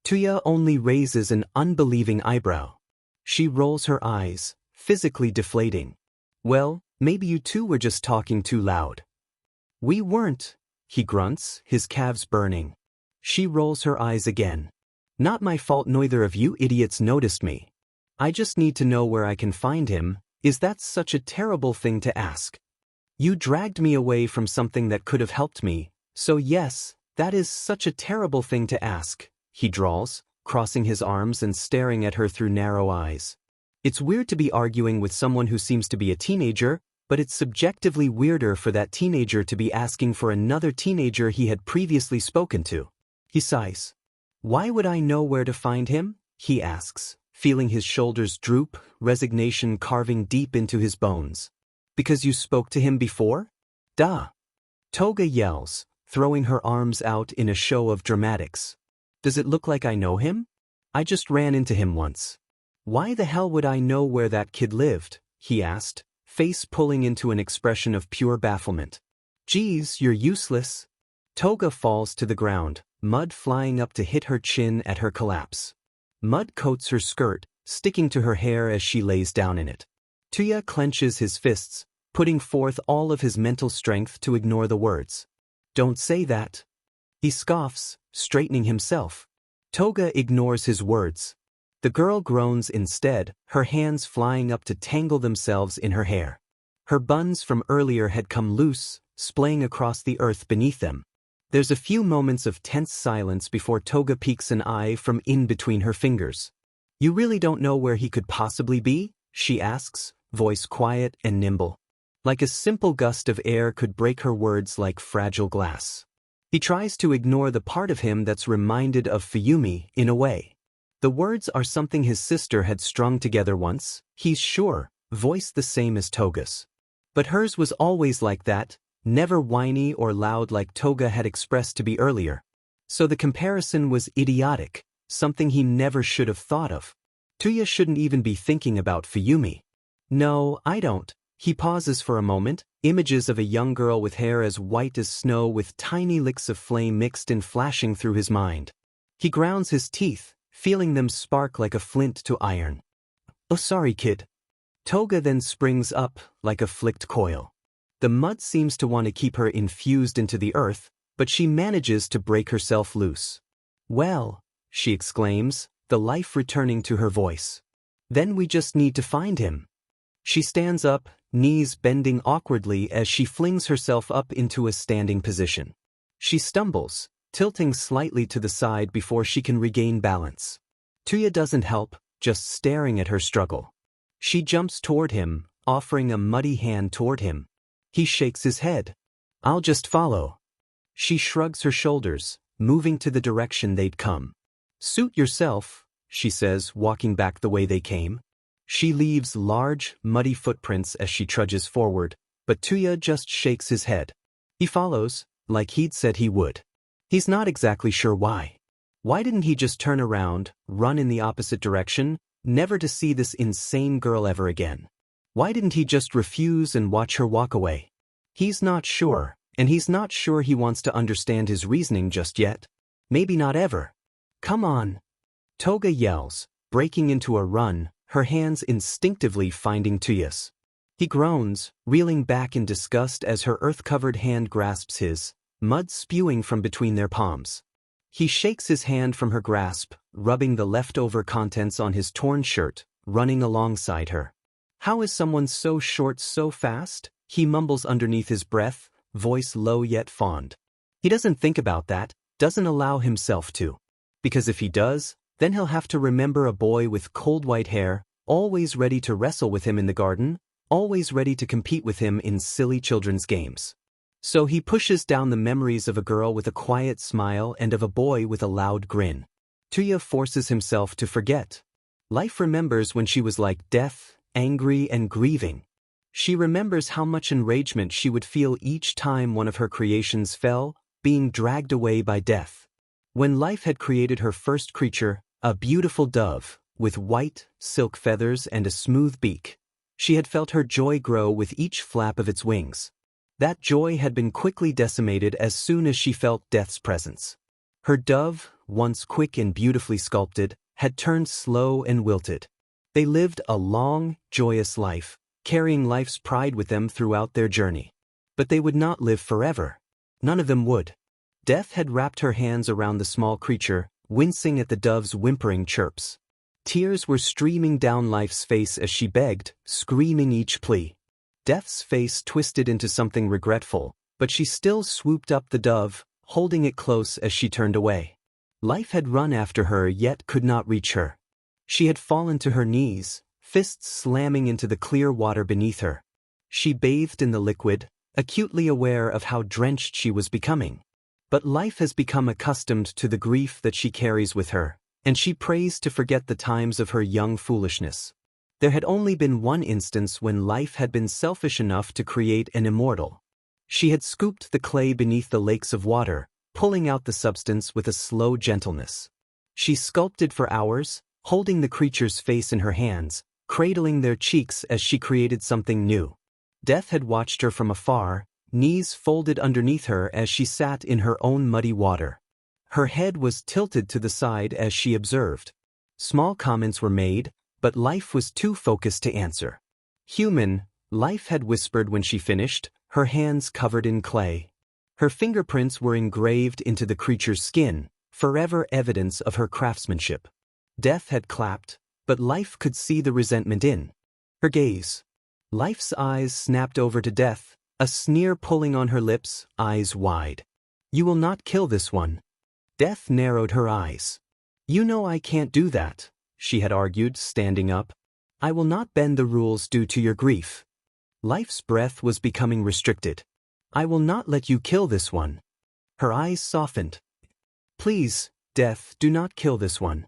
Tuya only raises an unbelieving eyebrow. She rolls her eyes, physically deflating. Well, maybe you two were just talking too loud. We weren't, he grunts, his calves burning. She rolls her eyes again. Not my fault neither of you idiots noticed me. I just need to know where I can find him. Is that such a terrible thing to ask? You dragged me away from something that could have helped me, so yes, that is such a terrible thing to ask, he drawls, crossing his arms and staring at her through narrow eyes. It's weird to be arguing with someone who seems to be a teenager, but it's subjectively weirder for that teenager to be asking for another teenager he had previously spoken to. He sighs. Why would I know where to find him? He asks, feeling his shoulders droop, resignation carving deep into his bones. Because you spoke to him before? Duh. Toga yells, throwing her arms out in a show of dramatics. Does it look like I know him? I just ran into him once. Why the hell would I know where that kid lived? He asked, face pulling into an expression of pure bafflement. Geez, you're useless. Toga falls to the ground, mud flying up to hit her chin at her collapse. Mud coats her skirt, sticking to her hair as she lays down in it. Tuya clenches his fists, putting forth all of his mental strength to ignore the words. Don't say that. He scoffs, straightening himself. Toga ignores his words. The girl groans instead, her hands flying up to tangle themselves in her hair. Her buns from earlier had come loose, splaying across the earth beneath them. There's a few moments of tense silence before Toga peeks an eye from in between her fingers. You really don't know where he could possibly be? She asks, voice quiet and nimble. Like a simple gust of air could break her words like fragile glass. He tries to ignore the part of him that's reminded of Fuyumi in a way. The words are something his sister had strung together once, he's sure, voice the same as Toga's. But hers was always like that, never whiny or loud like Toga had expressed to be earlier. So the comparison was idiotic, something he never should have thought of. Tuya shouldn't even be thinking about Fuyumi. No, I don't. He pauses for a moment, images of a young girl with hair as white as snow with tiny licks of flame mixed in flashing through his mind. He grounds his teeth, feeling them spark like a flint to iron. Oh sorry kid. Toga then springs up, like a flicked coil. The mud seems to want to keep her infused into the earth, but she manages to break herself loose. Well, she exclaims, the life returning to her voice. Then we just need to find him. She stands up, knees bending awkwardly as she flings herself up into a standing position. She stumbles, tilting slightly to the side before she can regain balance. Tuya doesn't help, just staring at her struggle. She jumps toward him, offering a muddy hand toward him. He shakes his head. I'll just follow. She shrugs her shoulders, moving to the direction they'd come. Suit yourself, she says, walking back the way they came. She leaves large, muddy footprints as she trudges forward, but Tuya just shakes his head. He follows, like he'd said he would. He's not exactly sure why. Why didn't he just turn around, run in the opposite direction, never to see this insane girl ever again? Why didn't he just refuse and watch her walk away? He's not sure, and he's not sure he wants to understand his reasoning just yet. Maybe not ever. Come on. Toga yells, breaking into a run, her hands instinctively finding Tuya's. He groans, reeling back in disgust as her earth-covered hand grasps his, mud spewing from between their palms. He shakes his hand from her grasp, rubbing the leftover contents on his torn shirt, running alongside her. How is someone so short so fast? He mumbles underneath his breath, voice low yet fond. He doesn't think about that, doesn't allow himself to. Because if he does, then he'll have to remember a boy with cold white hair, always ready to wrestle with him in the garden, always ready to compete with him in silly children's games. So he pushes down the memories of a girl with a quiet smile and of a boy with a loud grin. Tuya forces himself to forget. Life remembers when she was like death, angry and grieving. She remembers how much enragement she would feel each time one of her creations fell, being dragged away by death. When Life had created her first creature, a beautiful dove, with white, silk feathers and a smooth beak, she had felt her joy grow with each flap of its wings. That joy had been quickly decimated as soon as she felt death's presence. Her dove, once quick and beautifully sculpted, had turned slow and wilted. They lived a long, joyous life, carrying life's pride with them throughout their journey. But they would not live forever. None of them would. Death had wrapped her hands around the small creature, wincing at the dove's whimpering chirps. Tears were streaming down Life's face as she begged, screaming each plea. Death's face twisted into something regretful, but she still swooped up the dove, holding it close as she turned away. Life had run after her yet could not reach her. She had fallen to her knees, fists slamming into the clear water beneath her. She bathed in the liquid, acutely aware of how drenched she was becoming. But Life has become accustomed to the grief that she carries with her, and she prays to forget the times of her young foolishness. There had only been one instance when Life had been selfish enough to create an immortal. She had scooped the clay beneath the lakes of water, pulling out the substance with a slow gentleness. She sculpted for hours, holding the creature's face in her hands, cradling their cheeks as she created something new. Death had watched her from afar, knees folded underneath her as she sat in her own muddy water. Her head was tilted to the side as she observed. Small comments were made, but Life was too focused to answer. Human, Life had whispered when she finished, her hands covered in clay. Her fingerprints were engraved into the creature's skin, forever evidence of her craftsmanship. Death had clapped, but Life could see the resentment in her gaze. Life's eyes snapped over to Death, a sneer pulling on her lips, eyes wide. "You will not kill this one." Death narrowed her eyes. "You know I can't do that," she had argued, standing up. "I will not bend the rules due to your grief." Life's breath was becoming restricted. "I will not let you kill this one." Her eyes softened. "Please, Death, do not kill this one."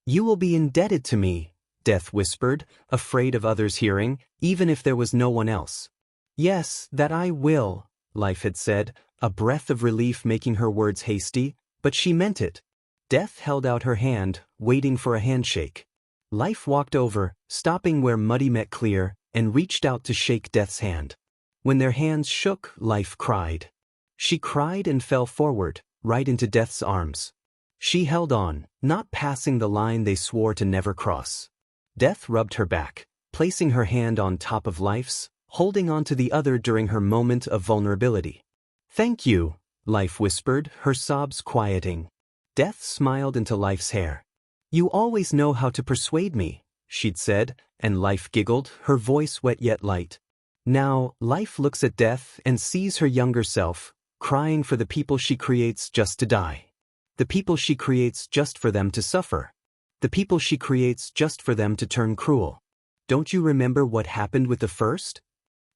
"You will be indebted to me," Death whispered, afraid of others hearing, even if there was no one else. "Yes, that I will," Life had said, a breath of relief making her words hasty, but she meant it. Death held out her hand, waiting for a handshake. Life walked over, stopping where muddy met clear, and reached out to shake Death's hand. When their hands shook, Life cried. She cried and fell forward, right into Death's arms. She held on, not passing the line they swore to never cross. Death rubbed her back, placing her hand on top of Life's, holding on to the other during her moment of vulnerability. "Thank you," Life whispered, her sobs quieting. Death smiled into Life's hair. "You always know how to persuade me," she'd said, and Life giggled, her voice wet yet light. Now, Life looks at Death and sees her younger self, crying for the people she creates just to die. The people she creates just for them to suffer. The people she creates just for them to turn cruel. "Don't you remember what happened with the first?"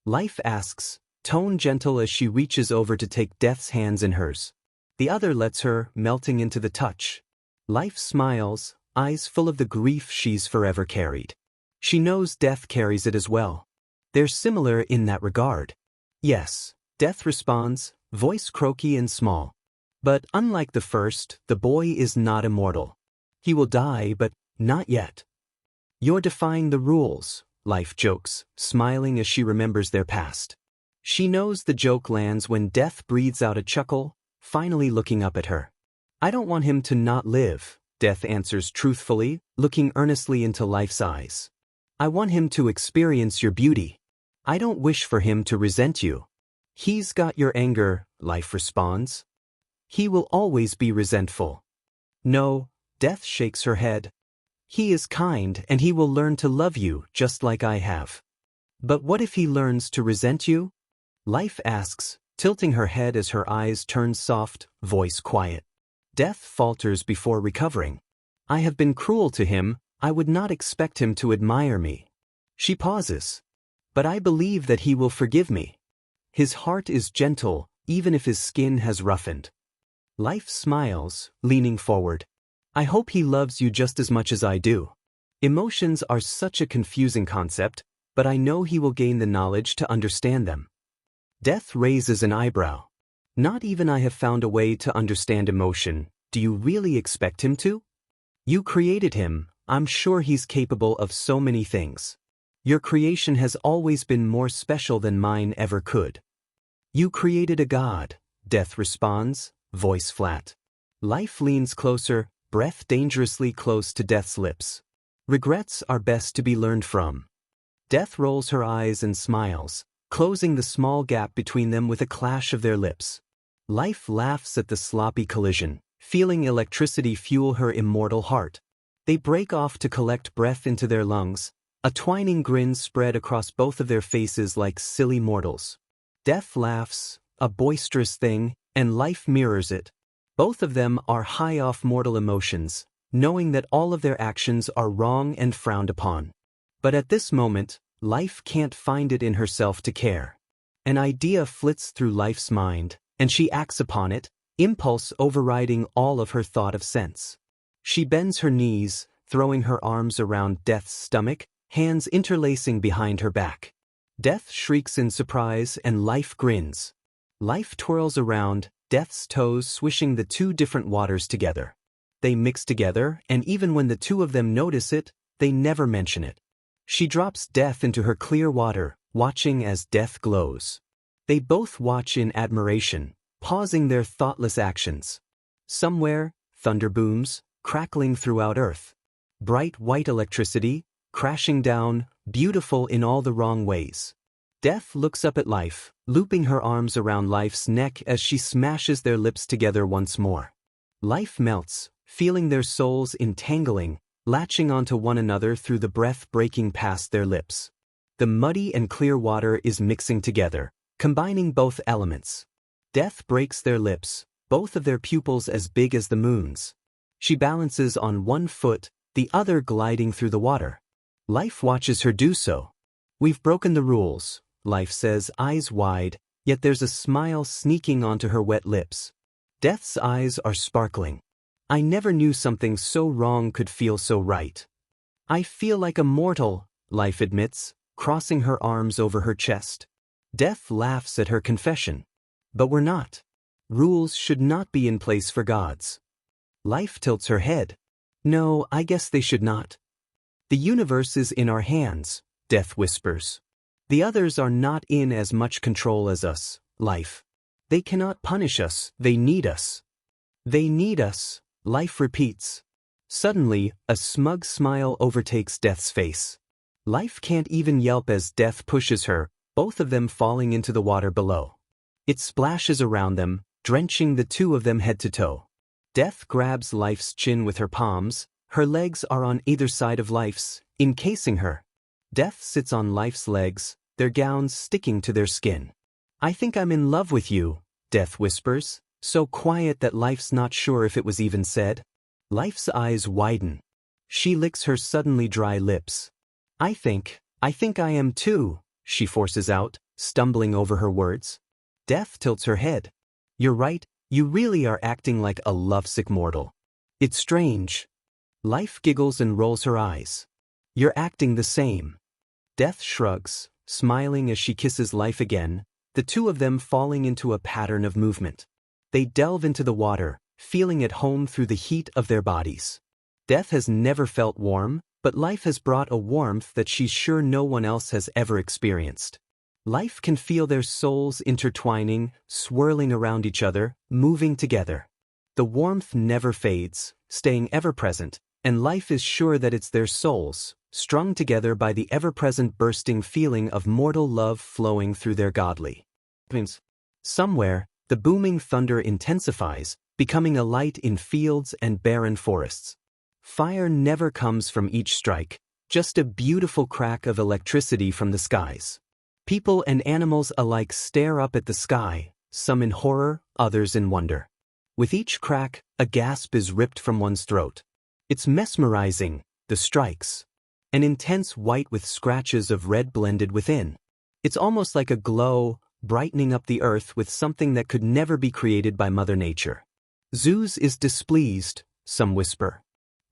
Life asks, tone gentle as she reaches over to take Death's hands in hers. The other lets her, melting into the touch. Life smiles, eyes full of the grief she's forever carried. She knows Death carries it as well. They're similar in that regard. "Yes," Death responds, voice croaky and small. "But unlike the first, the boy is not immortal. He will die, but not yet." "You're defying the rules," Life jokes, smiling as she remembers their past. She knows the joke lands when Death breathes out a chuckle, finally looking up at her. "I don't want him to not live," Death answers truthfully, looking earnestly into Life's eyes. "I want him to experience your beauty. I don't wish for him to resent you." "He's got your anger," Life responds. "He will always be resentful." "No," Death shakes her head. "He is kind and he will learn to love you just like I have." "But what if he learns to resent you?" Life asks, tilting her head as her eyes turn soft, voice quiet. Death falters before recovering. "I have been cruel to him, I would not expect him to admire me." She pauses. "But I believe that he will forgive me. His heart is gentle, even if his skin has roughened." Life smiles, leaning forward. I hope he loves you just as much as I do. Emotions are such a confusing concept, but I know he will gain the knowledge to understand them. Death raises an eyebrow. Not even I have found a way to understand emotion. Do you really expect him to? You created him. I'm sure he's capable of so many things. Your creation has always been more special than mine ever could. You created a god, Death responds, voice flat. Life leans closer, breath dangerously close to Death's lips. Regrets are best to be learned from. Death rolls her eyes and smiles, closing the small gap between them with a clash of their lips. Life laughs at the sloppy collision, feeling electricity fuel her immortal heart. They break off to collect breath into their lungs, a twining grin spread across both of their faces like silly mortals. Death laughs, a boisterous thing, and life mirrors it. Both of them are high off mortal emotions, knowing that all of their actions are wrong and frowned upon. But at this moment, life can't find it in herself to care. An idea flits through life's mind, and she acts upon it, impulse overriding all of her thought of sense. She bends her knees, throwing her arms around Death's stomach, hands interlacing behind her back. Death shrieks in surprise and life grins. Life twirls around, Death's toes swishing the two different waters together. They mix together, and even when the two of them notice it, they never mention it. She drops Death into her clear water, watching as Death glows. They both watch in admiration, pausing their thoughtless actions. Somewhere, thunder booms, crackling throughout Earth. Bright white electricity, crashing down, beautiful in all the wrong ways. Death looks up at life, looping her arms around life's neck as she smashes their lips together once more. Life melts, feeling their souls entangling, latching onto one another through the breath breaking past their lips. The muddy and clear water is mixing together, combining both elements. Death breaks their lips, both of their pupils as big as the moon's. She balances on one foot, the other gliding through the water. Life watches her do so. We've broken the rules, Life says, eyes wide, yet there's a smile sneaking onto her wet lips. Death's eyes are sparkling. I never knew something so wrong could feel so right. I feel like a mortal, Life admits, crossing her arms over her chest. Death laughs at her confession. But we're not. Rules should not be in place for gods. Life tilts her head. No, I guess they should not. The universe is in our hands, Death whispers. The others are not in as much control as us, Life. They cannot punish us, they need us. They need us, Life repeats. Suddenly, a smug smile overtakes Death's face. Life can't even yelp as Death pushes her, both of them falling into the water below. It splashes around them, drenching the two of them head to toe. Death grabs Life's chin with her palms, her legs are on either side of Life's, encasing her. Death sits on Life's legs, their gowns sticking to their skin. I think I'm in love with you, Death whispers, so quiet that Life's not sure if it was even said. Life's eyes widen. She licks her suddenly dry lips. I think I am too, she forces out, stumbling over her words. Death tilts her head. You're right, you really are acting like a lovesick mortal. It's strange. Life giggles and rolls her eyes. You're acting the same. Death shrugs, smiling as she kisses Life again, the two of them falling into a pattern of movement. They delve into the water, feeling at home through the heat of their bodies. Death has never felt warm, but Life has brought a warmth that she's sure no one else has ever experienced. Life can feel their souls intertwining, swirling around each other, moving together. The warmth never fades, staying ever present, and Life is sure that it's their souls, strung together by the ever-present bursting feeling of mortal love flowing through their godly. Somewhere, the booming thunder intensifies, becoming a light in fields and barren forests. Fire never comes from each strike, just a beautiful crack of electricity from the skies. People and animals alike stare up at the sky, some in horror, others in wonder. With each crack, a gasp is ripped from one's throat. It's mesmerizing, the strikes. An intense white with scratches of red blended within. It's almost like a glow, brightening up the earth with something that could never be created by Mother Nature. Zeus is displeased, some whisper.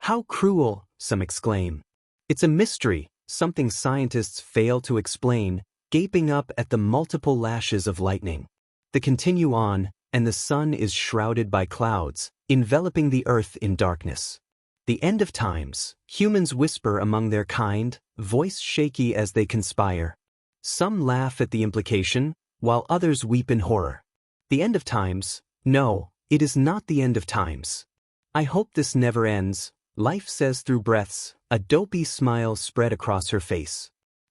How cruel, some exclaim. It's a mystery, something scientists fail to explain, gaping up at the multiple lashes of lightning. They continue on, and the sun is shrouded by clouds, enveloping the earth in darkness. The end of times, humans whisper among their kind, voice shaky as they conspire. Some laugh at the implication, while others weep in horror. The end of times? No, it is not the end of times. I hope this never ends, Life says through breaths, a dopey smile spread across her face.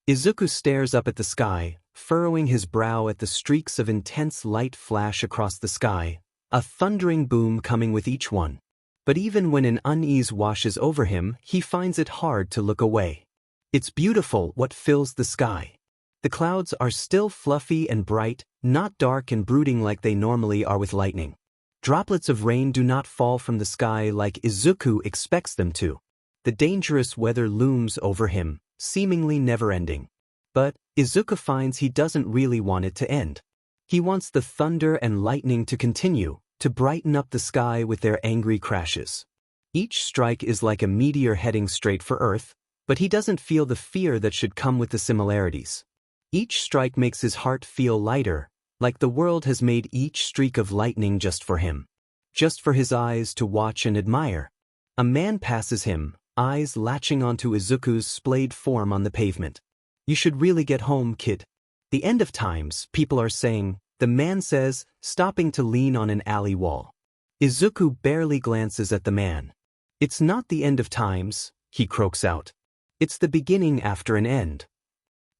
Izuku stares up at the sky, furrowing his brow at the streaks of intense light flash across the sky, a thundering boom coming with each one. But even when an unease washes over him, he finds it hard to look away. It's beautiful what fills the sky. The clouds are still fluffy and bright, not dark and brooding like they normally are with lightning. Droplets of rain do not fall from the sky like Izuku expects them to. The dangerous weather looms over him, seemingly never-ending. But Izuku finds he doesn't really want it to end. He wants the thunder and lightning to continue, to brighten up the sky with their angry crashes. Each strike is like a meteor heading straight for Earth, but he doesn't feel the fear that should come with the similarities. Each strike makes his heart feel lighter, like the world has made each streak of lightning just for him. Just for his eyes to watch and admire. A man passes him, eyes latching onto Izuku's splayed form on the pavement. "You should really get home, kid." The end of times, people are saying, the man says, stopping to lean on an alley wall. Izuku barely glances at the man. "It's not the end of times," he croaks out. "It's the beginning after an end."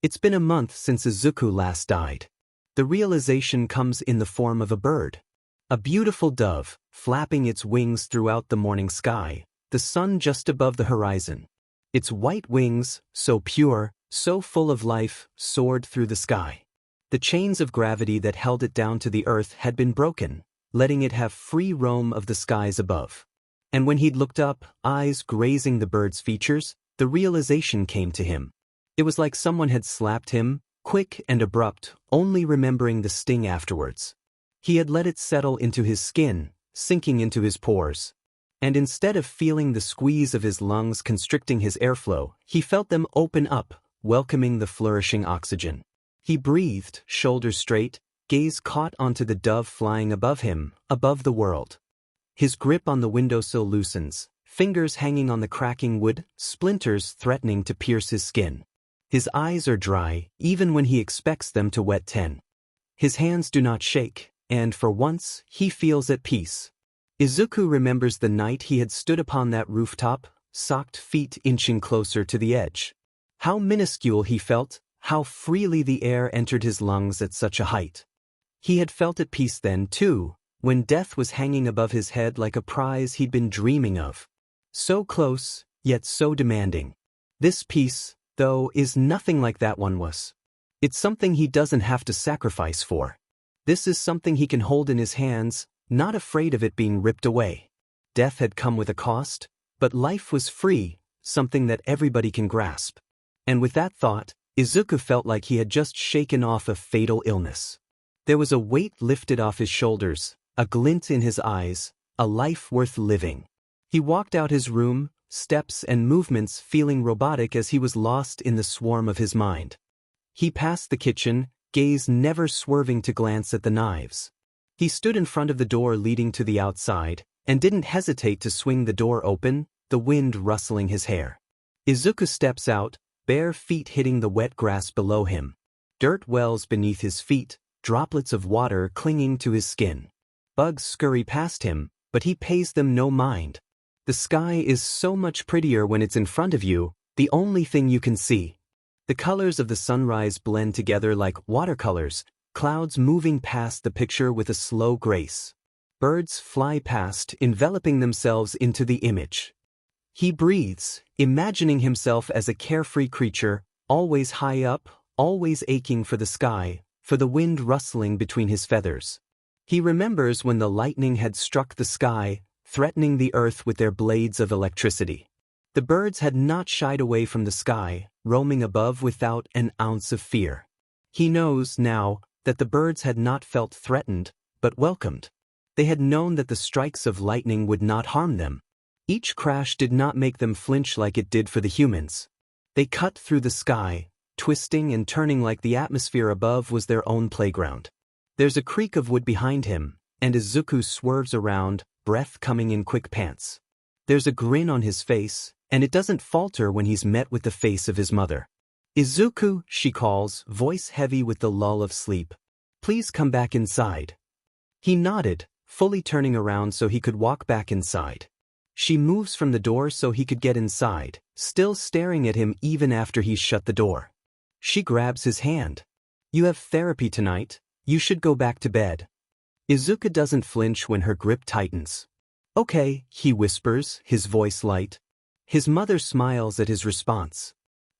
It's been a month since Izuku last died. The realization comes in the form of a bird. A beautiful dove, flapping its wings throughout the morning sky, the sun just above the horizon. Its white wings, so pure, so full of life, soared through the sky. The chains of gravity that held it down to the earth had been broken, letting it have free roam of the skies above. And when he'd looked up, eyes grazing the bird's features, the realization came to him. It was like someone had slapped him, quick and abrupt, only remembering the sting afterwards. He had let it settle into his skin, sinking into his pores. And instead of feeling the squeeze of his lungs constricting his airflow, he felt them open up, welcoming the flourishing oxygen. He breathed, shoulders straight, gaze caught onto the dove flying above him, above the world. His grip on the windowsill loosens, fingers hanging on the cracking wood, splinters threatening to pierce his skin. His eyes are dry, even when he expects them to wet 10. His hands do not shake, and for once, he feels at peace. Izuku remembers the night he had stood upon that rooftop, socked feet inching closer to the edge. How minuscule he felt, how freely the air entered his lungs at such a height. He had felt at peace then, too, when death was hanging above his head like a prize he'd been dreaming of. So close, yet so demanding. This peace, though, is nothing like that one was. It's something he doesn't have to sacrifice for. This is something he can hold in his hands, not afraid of it being ripped away. Death had come with a cost, but life was free, something that everybody can grasp. And with that thought, Izuku felt like he had just shaken off a fatal illness. There was a weight lifted off his shoulders, a glint in his eyes, a life worth living. He walked out his room, steps and movements feeling robotic as he was lost in the swarm of his mind. He passed the kitchen, gaze never swerving to glance at the knives. He stood in front of the door leading to the outside, and didn't hesitate to swing the door open, the wind rustling his hair. Izuku steps out, bare feet hitting the wet grass below him. Dirt wells beneath his feet, droplets of water clinging to his skin. Bugs scurry past him, but he pays them no mind. The sky is so much prettier when it's in front of you, the only thing you can see. The colors of the sunrise blend together like watercolors, clouds moving past the picture with a slow grace. Birds fly past, enveloping themselves into the image. He breathes, imagining himself as a carefree creature, always high up, always aching for the sky, for the wind rustling between his feathers. He remembers when the lightning had struck the sky, threatening the earth with their blades of electricity. The birds had not shied away from the sky, roaming above without an ounce of fear. He knows, now, that the birds had not felt threatened, but welcomed. They had known that the strikes of lightning would not harm them. Each crash did not make them flinch like it did for the humans. They cut through the sky, twisting and turning like the atmosphere above was their own playground. There's a creak of wood behind him, and Izuku swerves around, breath coming in quick pants. There's a grin on his face, and it doesn't falter when he's met with the face of his mother. "Izuku," she calls, voice heavy with the lull of sleep. "Please come back inside." He nodded, fully turning around so he could walk back inside. She moves from the door so he could get inside, still staring at him even after he's shut the door. She grabs his hand. "You have therapy tonight, you should go back to bed." Izuku doesn't flinch when her grip tightens. "Okay," he whispers, his voice light. His mother smiles at his response.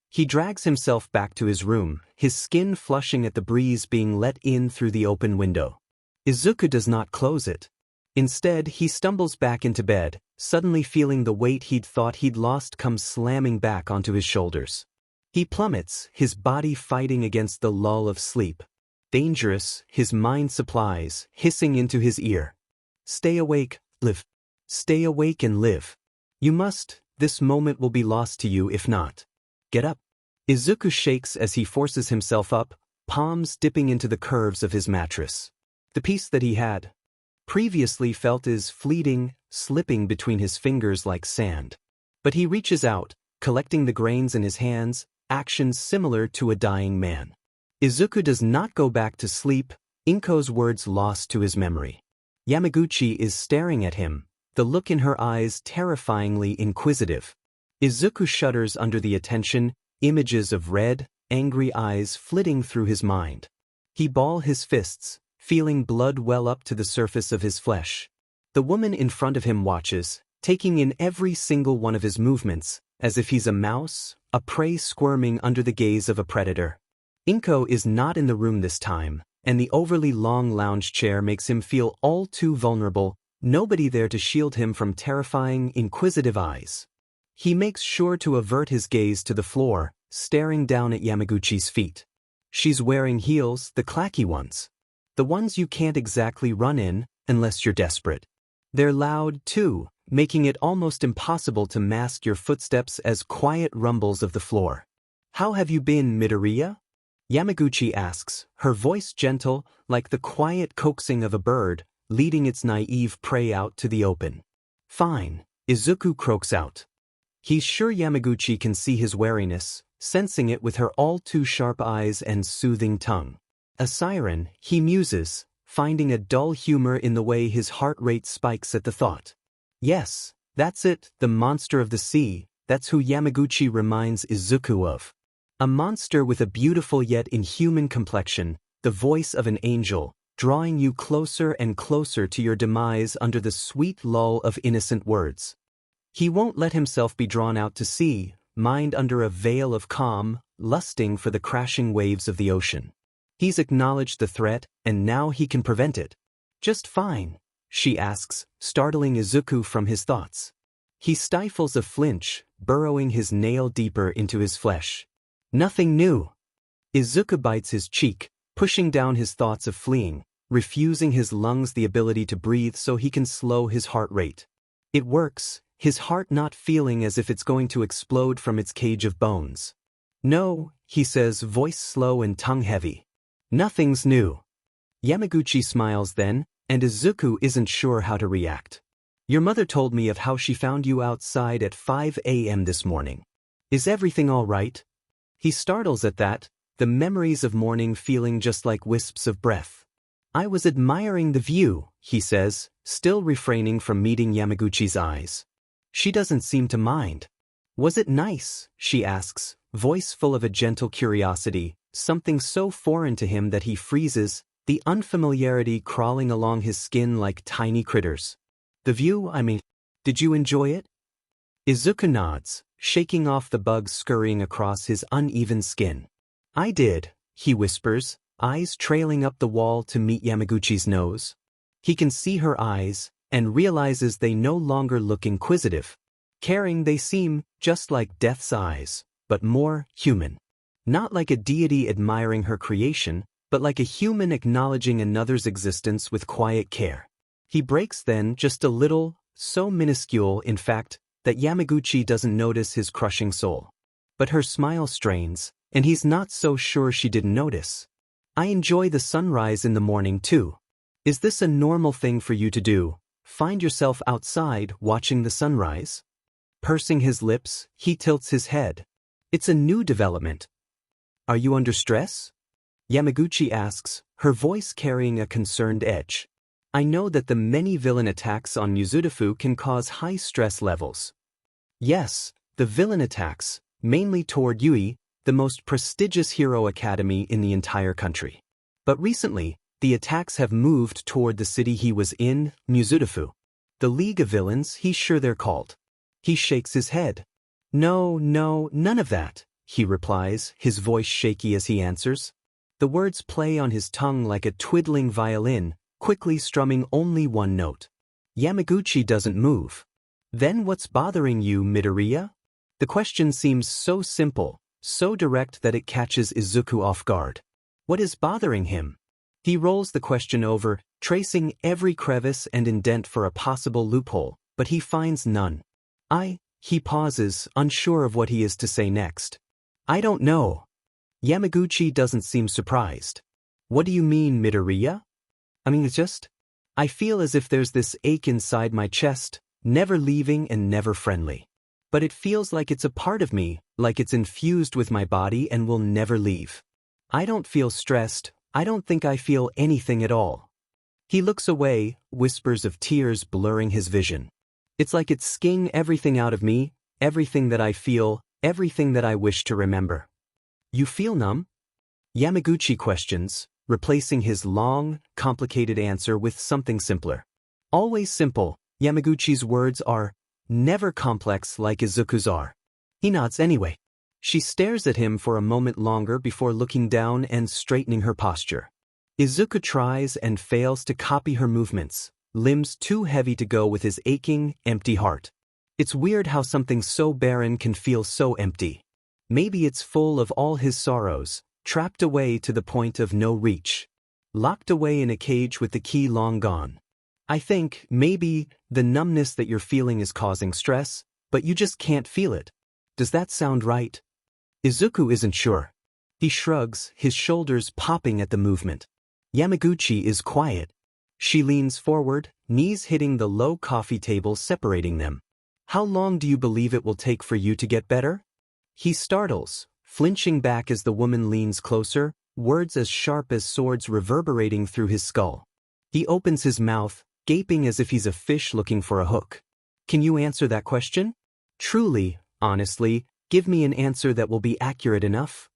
He drags himself back to his room, his skin flushing at the breeze being let in through the open window. Izuku does not close it. Instead, he stumbles back into bed, suddenly feeling the weight he'd thought he'd lost come slamming back onto his shoulders. He plummets, his body fighting against the lull of sleep. Dangerous, his mind supplies, hissing into his ear. "Stay awake, live. Stay awake and live. You must, this moment will be lost to you if not. Get up." Izuku shakes as he forces himself up, palms dipping into the curves of his mattress. The piece that he had previously felt is fleeting, slipping between his fingers like sand. But he reaches out, collecting the grains in his hands, actions similar to a dying man. Izuku does not go back to sleep, Inko's words lost to his memory. Yamaguchi is staring at him, the look in her eyes terrifyingly inquisitive. Izuku shudders under the attention, images of red, angry eyes flitting through his mind. He balls his fists, feeling blood well up to the surface of his flesh. The woman in front of him watches, taking in every single one of his movements, as if he's a mouse, a prey squirming under the gaze of a predator. Inko is not in the room this time, and the overly long lounge chair makes him feel all too vulnerable, nobody there to shield him from terrifying, inquisitive eyes. He makes sure to avert his gaze to the floor, staring down at Yamaguchi's feet. She's wearing heels, the clacky ones. The ones you can't exactly run in, unless you're desperate. They're loud, too, making it almost impossible to mask your footsteps as quiet rumbles of the floor. "How have you been, Midoriya?" Yamaguchi asks, her voice gentle, like the quiet coaxing of a bird, leading its naive prey out to the open. "Fine," Izuku croaks out. He's sure Yamaguchi can see his wariness, sensing it with her all-too-sharp eyes and soothing tongue. A siren, he muses, finding a dull humor in the way his heart rate spikes at the thought. Yes, that's it, the monster of the sea, that's who Yamaguchi reminds Izuku of. A monster with a beautiful yet inhuman complexion, the voice of an angel, drawing you closer and closer to your demise under the sweet lull of innocent words. He won't let himself be drawn out to sea, mind under a veil of calm, lusting for the crashing waves of the ocean. He's acknowledged the threat, and now he can prevent it. "Just fine?" she asks, startling Izuku from his thoughts. He stifles a flinch, burrowing his nail deeper into his flesh. "Nothing new." Izuku bites his cheek, pushing down his thoughts of fleeing, refusing his lungs the ability to breathe so he can slow his heart rate. It works, his heart not feeling as if it's going to explode from its cage of bones. "No," he says, voice slow and tongue heavy. "Nothing's new." Yamaguchi smiles then, and Izuku isn't sure how to react. "Your mother told me of how she found you outside at 5 a.m. this morning. Is everything all right?" He startles at that, the memories of morning feeling just like wisps of breath. "I was admiring the view," he says, still refraining from meeting Yamaguchi's eyes. She doesn't seem to mind. "Was it nice?" she asks, voice full of a gentle curiosity, something so foreign to him that he freezes, the unfamiliarity crawling along his skin like tiny critters. "The view, I mean, did you enjoy it?" Izuku nods, shaking off the bugs scurrying across his uneven skin. "I did," he whispers, eyes trailing up the wall to meet Yamaguchi's nose. He can see her eyes, and realizes they no longer look inquisitive. Caring they seem, just like death's eyes, but more human. Not like a deity admiring her creation, but like a human acknowledging another's existence with quiet care. He breaks then, just a little, so minuscule, in fact, that Yamaguchi doesn't notice his crushing soul. But her smile strains, and he's not so sure she didn't notice. I enjoy the sunrise in the morning too. Is this a normal thing for you to do? Find yourself outside watching the sunrise? Pursing his lips, he tilts his head. It's a new development. Are you under stress? Yamaguchi asks, her voice carrying a concerned edge. I know that the many villain attacks on Yuzurifu can cause high stress levels. Yes, the villain attacks, mainly toward Yui, the most prestigious hero academy in the entire country. But recently, the attacks have moved toward the city he was in, Yuzurifu. The League of Villains, he's sure they're called. He shakes his head. No, none of that, he replies, his voice shaky as he answers. The words play on his tongue like a twiddling violin, quickly strumming only one note. Yamaguchi doesn't move. Then what's bothering you, Midoriya? The question seems so simple, so direct that it catches Izuku off guard. What is bothering him? He rolls the question over, tracing every crevice and indent for a possible loophole, but he finds none. He pauses, unsure of what he is to say next. I don't know. Yamaguchi doesn't seem surprised. What do you mean, Midoriya? I feel as if there's this ache inside my chest, never leaving and never friendly. But it feels like it's a part of me, like it's infused with my body and will never leave. I don't feel stressed, I don't think I feel anything at all. He looks away, whispers of tears blurring his vision. It's like it's skiing everything out of me, everything that I feel, everything that I wish to remember. You feel numb? Yamaguchi questions, replacing his long, complicated answer with something simpler. Always simple, Yamaguchi's words are never complex like Izuku's are. He nods anyway. She stares at him for a moment longer before looking down and straightening her posture. Izuku tries and fails to copy her movements, limbs too heavy to go with his aching, empty heart. It's weird how something so barren can feel so empty. Maybe it's full of all his sorrows, trapped away to the point of no reach. Locked away in a cage with the key long gone. I think, maybe, the numbness that you're feeling is causing stress, but you just can't feel it. Does that sound right? Izuku isn't sure. He shrugs, his shoulders popping at the movement. Yamaguchi is quiet. She leans forward, knees hitting the low coffee table separating them. How long do you believe it will take for you to get better? He startles, flinching back as the woman leans closer, words as sharp as swords reverberating through his skull. He opens his mouth, gaping as if he's a fish looking for a hook. Can you answer that question? Truly, honestly, give me an answer that will be accurate enough.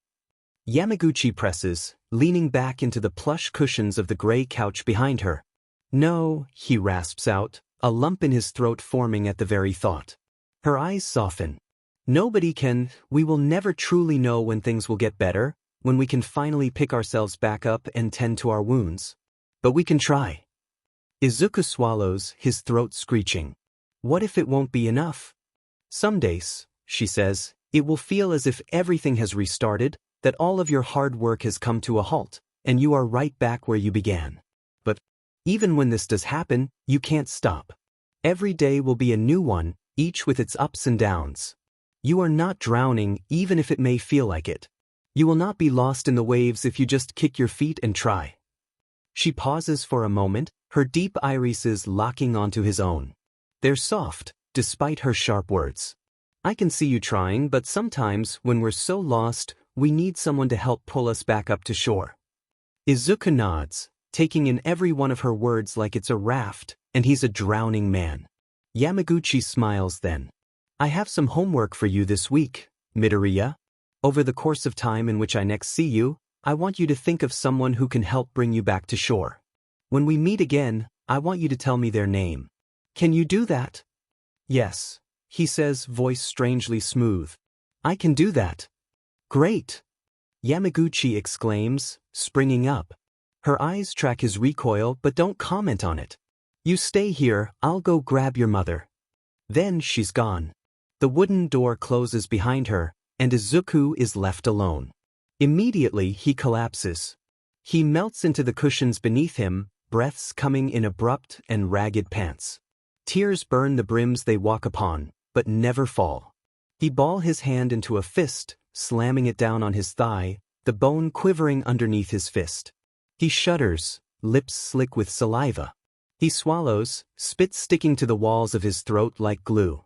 Yamaguchi presses, leaning back into the plush cushions of the gray couch behind her. No, he rasps out, a lump in his throat forming at the very thought. Her eyes soften. Nobody can, we will never truly know when things will get better, when we can finally pick ourselves back up and tend to our wounds. But we can try. Izuku swallows, his throat screeching. What if it won't be enough? Some days, she says, it will feel as if everything has restarted, that all of your hard work has come to a halt, and you are right back where you began. But even when this does happen, you can't stop. Every day will be a new one, each with its ups and downs. You are not drowning, even if it may feel like it. You will not be lost in the waves if you just kick your feet and try. She pauses for a moment, her deep irises locking onto his own. They're soft, despite her sharp words. I can see you trying, but sometimes, when we're so lost, we need someone to help pull us back up to shore. Izuku nods, taking in every one of her words like it's a raft, and he's a drowning man. Yamaguchi smiles then. I have some homework for you this week, Midoriya. Over the course of time in which I next see you, I want you to think of someone who can help bring you back to shore. When we meet again, I want you to tell me their name. Can you do that? Yes, he says, voice strangely smooth. I can do that. Great! Yamaguchi exclaims, springing up. Her eyes track his recoil but don't comment on it. You stay here, I'll go grab your mother. Then she's gone. The wooden door closes behind her, and Izuku is left alone. Immediately he collapses. He melts into the cushions beneath him, breaths coming in abrupt and ragged pants. Tears burn the brims they walk upon, but never fall. He ball his hand into a fist, slamming it down on his thigh, the bone quivering underneath his fist. He shudders, lips slick with saliva. He swallows, spit sticking to the walls of his throat like glue.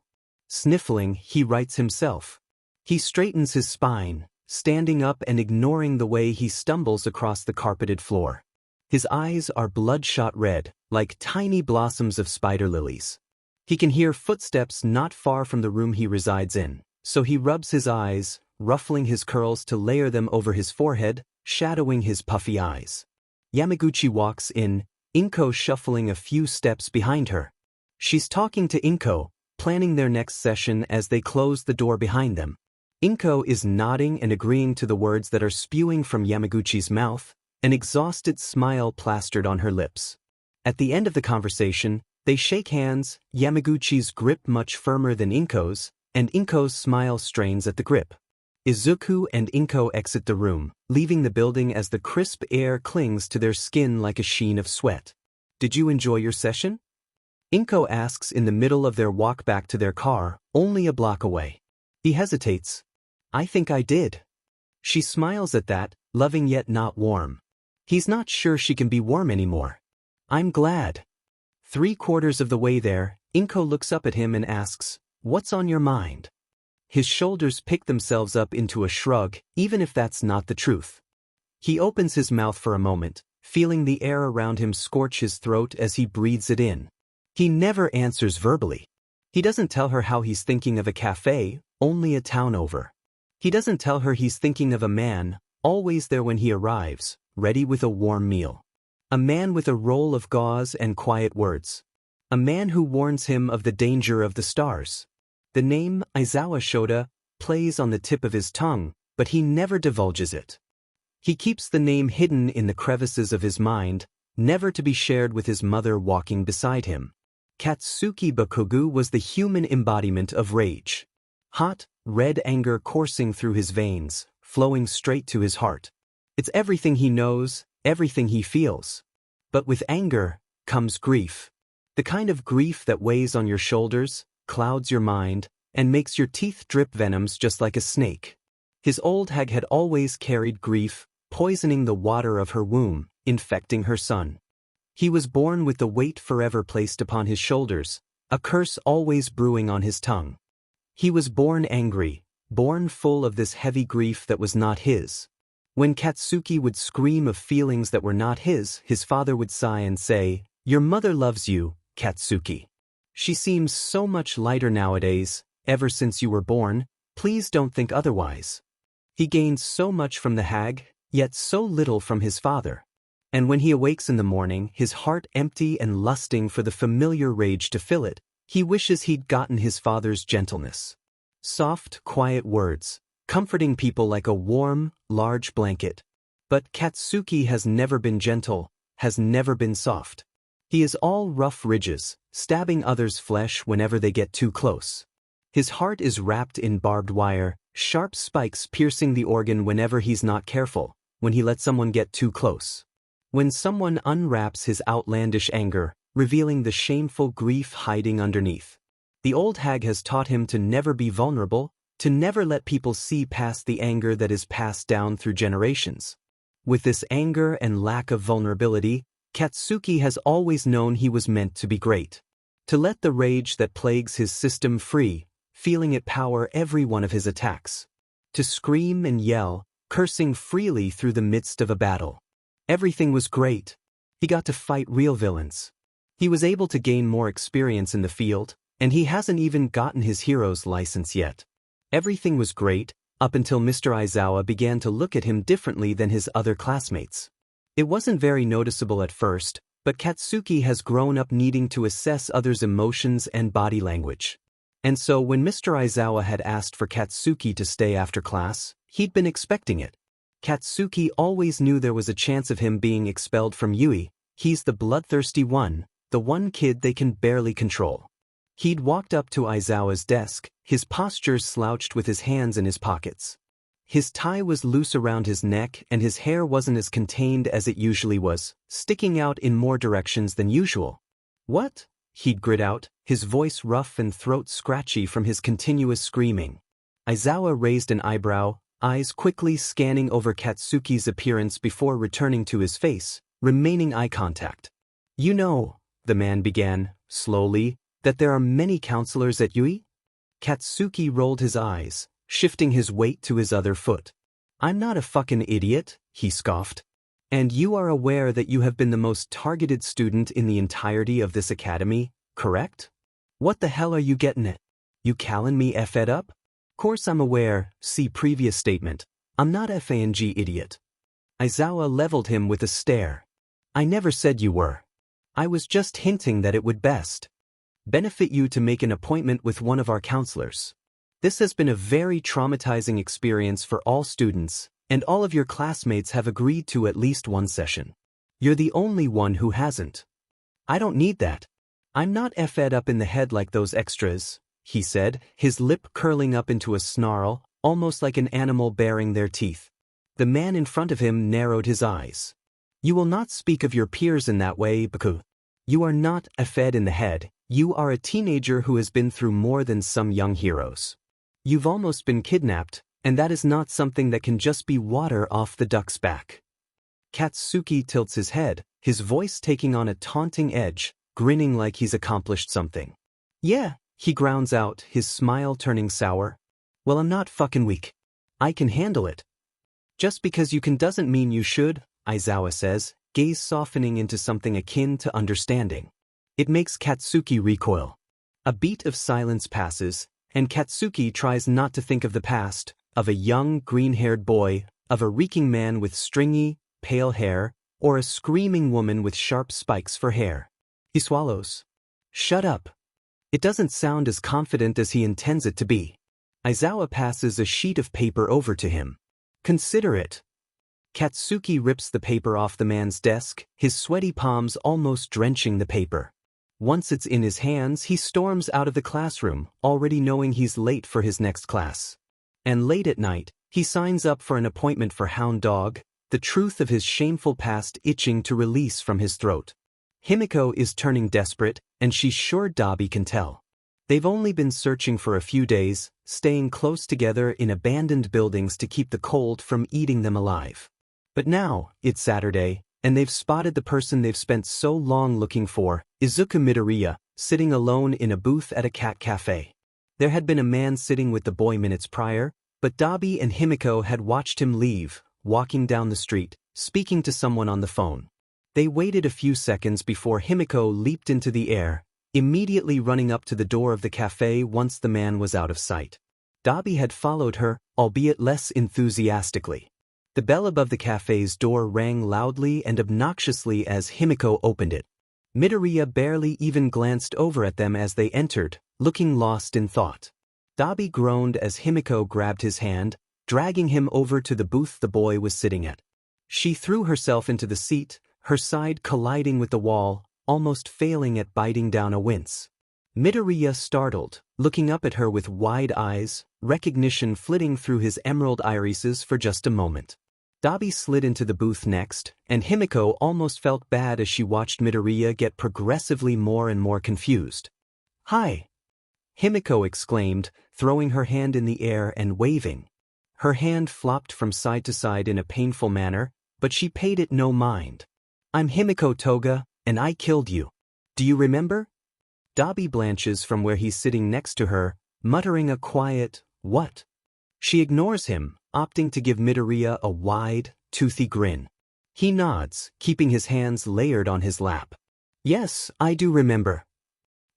Sniffling, he rights himself. He straightens his spine, standing up and ignoring the way he stumbles across the carpeted floor. His eyes are bloodshot red, like tiny blossoms of spider lilies. He can hear footsteps not far from the room he resides in, so he rubs his eyes, ruffling his curls to layer them over his forehead, shadowing his puffy eyes. Yamaguchi walks in, Inko shuffling a few steps behind her. She's talking to Inko, planning their next session as they close the door behind them. Inko is nodding and agreeing to the words that are spewing from Yamaguchi's mouth, an exhausted smile plastered on her lips. At the end of the conversation, they shake hands, Yamaguchi's grip much firmer than Inko's, and Inko's smile strains at the grip. Izuku and Inko exit the room, leaving the building as the crisp air clings to their skin like a sheen of sweat. Did you enjoy your session? Inko asks in the middle of their walk back to their car, only a block away. He hesitates. I think I did. She smiles at that, loving yet not warm. He's not sure she can be warm anymore. I'm glad. 3/4 of the way there, Inko looks up at him and asks, What's on your mind? His shoulders pick themselves up into a shrug, even if that's not the truth. He opens his mouth for a moment, feeling the air around him scorch his throat as he breathes it in. He never answers verbally. He doesn't tell her how he's thinking of a cafe, only a town over. He doesn't tell her he's thinking of a man, always there when he arrives, ready with a warm meal. A man with a roll of gauze and quiet words. A man who warns him of the danger of the stars. The name Aizawa Shoda plays on the tip of his tongue, but he never divulges it. He keeps the name hidden in the crevices of his mind, never to be shared with his mother walking beside him. Katsuki Bakugo was the human embodiment of rage. Hot, red anger coursing through his veins, flowing straight to his heart. It's everything he knows, everything he feels. But with anger comes grief. The kind of grief that weighs on your shoulders, clouds your mind, and makes your teeth drip venoms just like a snake. His old hag had always carried grief, poisoning the water of her womb, infecting her son. He was born with the weight forever placed upon his shoulders, a curse always brewing on his tongue. He was born angry, born full of this heavy grief that was not his. When Katsuki would scream of feelings that were not his father would sigh and say, Your mother loves you, Katsuki. She seems so much lighter nowadays, ever since you were born, please don't think otherwise. He gains so much from the hag, yet so little from his father. And when he awakes in the morning, his heart empty and lusting for the familiar rage to fill it, he wishes he'd gotten his father's gentleness. Soft, quiet words, comforting people like a warm, large blanket. But Katsuki has never been gentle, has never been soft. He is all rough ridges, stabbing others' flesh whenever they get too close. His heart is wrapped in barbed wire, sharp spikes piercing the organ whenever he's not careful, when he lets someone get too close. When someone unwraps his outlandish anger, revealing the shameful grief hiding underneath. The old hag has taught him to never be vulnerable, to never let people see past the anger that is passed down through generations. With this anger and lack of vulnerability, Katsuki has always known he was meant to be great. To let the rage that plagues his system free, feeling it power every one of his attacks. To scream and yell, cursing freely through the midst of a battle. Everything was great. He got to fight real villains. He was able to gain more experience in the field, and he hasn't even gotten his hero's license yet. Everything was great, up until Mr. Aizawa began to look at him differently than his other classmates. It wasn't very noticeable at first, but Katsuki has grown up needing to assess others' emotions and body language. And so when Mr. Aizawa had asked for Katsuki to stay after class, he'd been expecting it. Katsuki always knew there was a chance of him being expelled from Yui. He's the bloodthirsty one, the one kid they can barely control. He'd walked up to Aizawa's desk, his posture slouched with his hands in his pockets. His tie was loose around his neck and his hair wasn't as contained as it usually was, sticking out in more directions than usual. What? he'd grit out, his voice rough and throat scratchy from his continuous screaming. Aizawa raised an eyebrow, eyes quickly scanning over Katsuki's appearance before returning to his face, remaining eye contact. You know, the man began, slowly, that there are many counselors at Yui? Katsuki rolled his eyes, shifting his weight to his other foot. I'm not a fucking idiot, he scoffed. And you are aware that you have been the most targeted student in the entirety of this academy, correct? What the hell are you getting at? You callin' me F-ed up? Course I'm aware, see previous statement. I'm not FANG idiot. Aizawa leveled him with a stare. I never said you were. I was just hinting that it would best benefit you to make an appointment with one of our counselors. This has been a very traumatizing experience for all students, and all of your classmates have agreed to at least one session. You're the only one who hasn't. I don't need that. I'm not F-ed up in the head like those extras, he said, his lip curling up into a snarl, almost like an animal baring their teeth. The man in front of him narrowed his eyes. You will not speak of your peers in that way, Bakugo. You are not F-ed in the head, you are a teenager who has been through more than some young heroes. You've almost been kidnapped, and that is not something that can just be water off the duck's back. Katsuki tilts his head, his voice taking on a taunting edge, grinning like he's accomplished something. Yeah, he grounds out, his smile turning sour. Well, I'm not fucking weak. I can handle it. Just because you can doesn't mean you should, Aizawa says, gaze softening into something akin to understanding. It makes Katsuki recoil. A beat of silence passes, and Katsuki tries not to think of the past, of a young, green-haired boy, of a reeking man with stringy, pale hair, or a screaming woman with sharp spikes for hair. He swallows. Shut up. It doesn't sound as confident as he intends it to be. Aizawa passes a sheet of paper over to him. Consider it. Katsuki rips the paper off the man's desk, his sweaty palms almost drenching the paper. Once it's in his hands, he storms out of the classroom, already knowing he's late for his next class. And late at night, he signs up for an appointment for Hound Dog, the truth of his shameful past itching to release from his throat. Himiko is turning desperate, and she's sure Dabi can tell. They've only been searching for a few days, staying close together in abandoned buildings to keep the cold from eating them alive. But now, it's Saturday, and they've spotted the person they've spent so long looking for, Izuku Midoriya, sitting alone in a booth at a cat cafe. There had been a man sitting with the boy minutes prior, but Dabi and Himiko had watched him leave, walking down the street, speaking to someone on the phone. They waited a few seconds before Himiko leaped into the air, immediately running up to the door of the cafe once the man was out of sight. Dabi had followed her, albeit less enthusiastically. The bell above the cafe's door rang loudly and obnoxiously as Himiko opened it. Midoriya barely even glanced over at them as they entered, looking lost in thought. Dabi groaned as Himiko grabbed his hand, dragging him over to the booth the boy was sitting at. She threw herself into the seat, her side colliding with the wall, almost failing at biting down a wince. Midoriya startled, looking up at her with wide eyes, recognition flitting through his emerald irises for just a moment. Dabi slid into the booth next, and Himiko almost felt bad as she watched Midoriya get progressively more and more confused. Hi! Himiko exclaimed, throwing her hand in the air and waving. Her hand flopped from side to side in a painful manner, but she paid it no mind. I'm Himiko Toga, and I killed you. Do you remember? Dabi blanches from where he's sitting next to her, muttering a quiet, what? She ignores him, opting to give Midoriya a wide, toothy grin. He nods, keeping his hands layered on his lap. Yes, I do remember.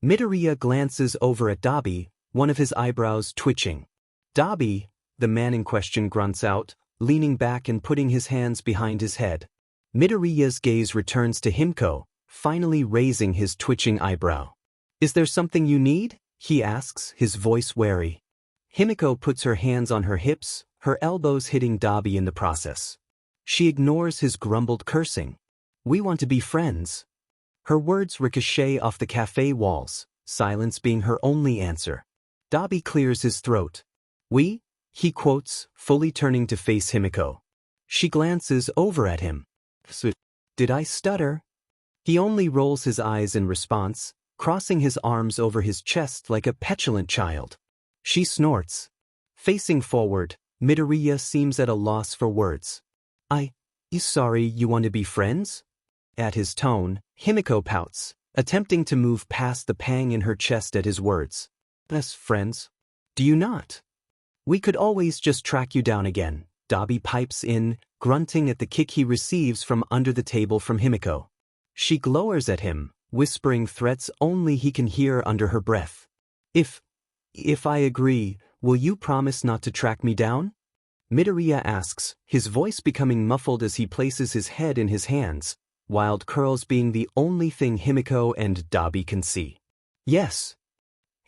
Midoriya glances over at Dabi, one of his eyebrows twitching. Dabi, the man in question grunts out, leaning back and putting his hands behind his head. Midoriya's gaze returns to Himiko, finally raising his twitching eyebrow. Is there something you need? He asks, his voice wary. Himiko puts her hands on her hips, her elbows hitting Dabi in the process. She ignores his grumbled cursing. We want to be friends. Her words ricochet off the cafe walls, silence being her only answer. Dabi clears his throat. We? He quotes, fully turning to face Himiko. She glances over at him. So, did I stutter? He only rolls his eyes in response, crossing his arms over his chest like a petulant child. She snorts. Facing forward, Midoriya seems at a loss for words. You sorry you want to be friends? At his tone, Himiko pouts, attempting to move past the pang in her chest at his words. Us friends? Do you not? We could always just track you down again, Dabi pipes in, grunting at the kick he receives from under the table from Himiko. She glowers at him, whispering threats only he can hear under her breath. If I agree, will you promise not to track me down? Midoriya asks, his voice becoming muffled as he places his head in his hands, wild curls being the only thing Himiko and Dabi can see. Yes.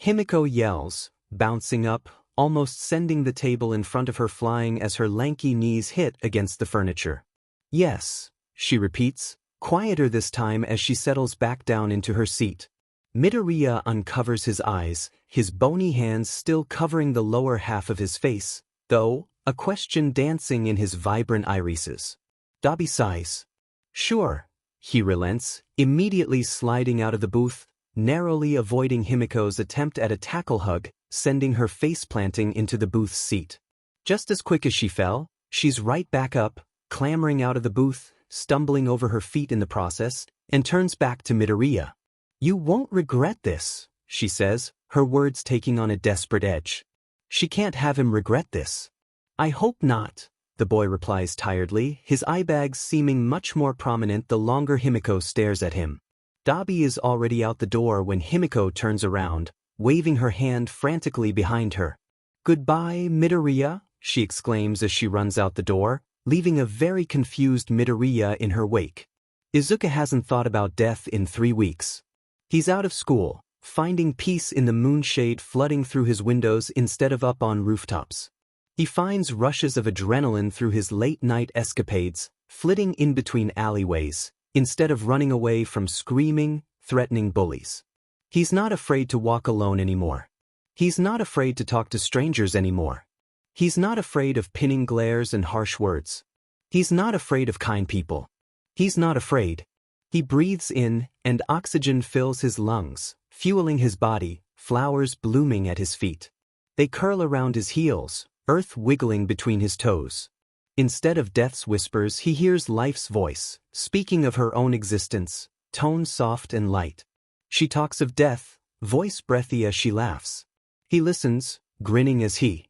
Himiko yells, bouncing up, almost sending the table in front of her flying as her lanky knees hit against the furniture. Yes, she repeats, quieter this time as she settles back down into her seat. Midoriya uncovers his eyes, his bony hands still covering the lower half of his face, though, a question dancing in his vibrant irises. Dabi sighs. Sure. He relents, immediately sliding out of the booth, narrowly avoiding Himiko's attempt at a tackle hug, sending her face planting into the booth's seat. Just as quick as she fell, she's right back up, clambering out of the booth, stumbling over her feet in the process, and turns back to Midoriya. You won't regret this, she says, her words taking on a desperate edge. She can't have him regret this. I hope not, the boy replies tiredly, his eye bags seeming much more prominent the longer Himiko stares at him. Dabi is already out the door when Himiko turns around, waving her hand frantically behind her. Goodbye, Midoriya, she exclaims as she runs out the door, leaving a very confused Midoriya in her wake. Izuku hasn't thought about death in 3 weeks. He's out of school, finding peace in the moonshade flooding through his windows instead of up on rooftops. He finds rushes of adrenaline through his late-night escapades, flitting in between alleyways, instead of running away from screaming, threatening bullies. He's not afraid to walk alone anymore. He's not afraid to talk to strangers anymore. He's not afraid of pinning glares and harsh words. He's not afraid of kind people. He's not afraid. He breathes in, and oxygen fills his lungs, fueling his body, flowers blooming at his feet. They curl around his heels, earth wiggling between his toes. Instead of death's whispers, he hears life's voice, speaking of her own existence, tone soft and light. She talks of death, voice breathy as she laughs. He listens, grinning as he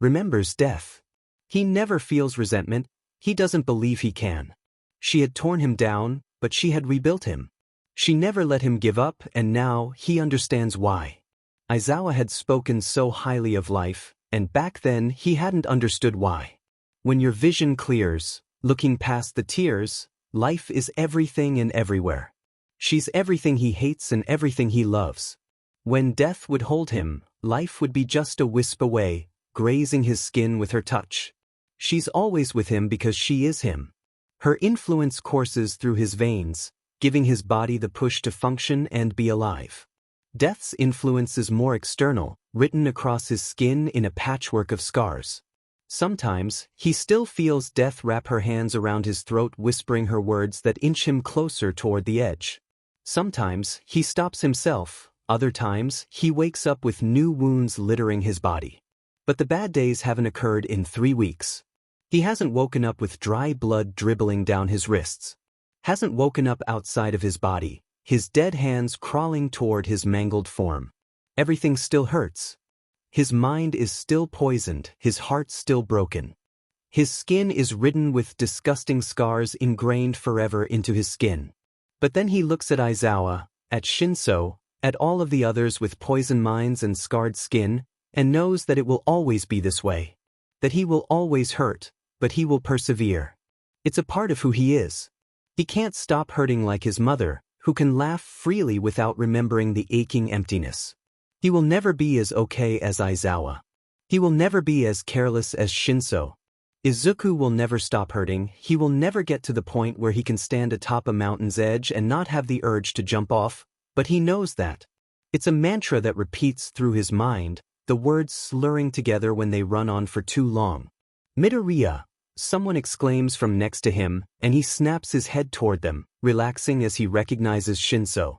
remembers death. He never feels resentment, he doesn't believe he can. She had torn him down, but she had rebuilt him. She never let him give up, and now he understands why. Aizawa had spoken so highly of life, and back then he hadn't understood why. When your vision clears, looking past the tears, life is everything and everywhere. She's everything he hates and everything he loves. When death would hold him, life would be just a wisp away, grazing his skin with her touch. She's always with him because she is him. Her influence courses through his veins, giving his body the push to function and be alive. Death's influence is more external, written across his skin in a patchwork of scars. Sometimes, he still feels death wrap her hands around his throat, whispering her words that inch him closer toward the edge. Sometimes, he stops himself, other times, he wakes up with new wounds littering his body. But the bad days haven't occurred in 3 weeks. He hasn't woken up with dry blood dribbling down his wrists. Hasn't woken up outside of his body, his dead hands crawling toward his mangled form. Everything still hurts. His mind is still poisoned, his heart still broken. His skin is ridden with disgusting scars ingrained forever into his skin. But then he looks at Aizawa, at Shinso, at all of the others with poisoned minds and scarred skin, and knows that it will always be this way. That he will always hurt, but he will persevere. It's a part of who he is. He can't stop hurting like his mother, who can laugh freely without remembering the aching emptiness. He will never be as okay as Aizawa. He will never be as careless as Shinso. Izuku will never stop hurting, he will never get to the point where he can stand atop a mountain's edge and not have the urge to jump off, but he knows that. It's a mantra that repeats through his mind, the words slurring together when they run on for too long. Midoriya, someone exclaims from next to him, and he snaps his head toward them, relaxing as he recognizes Shinso.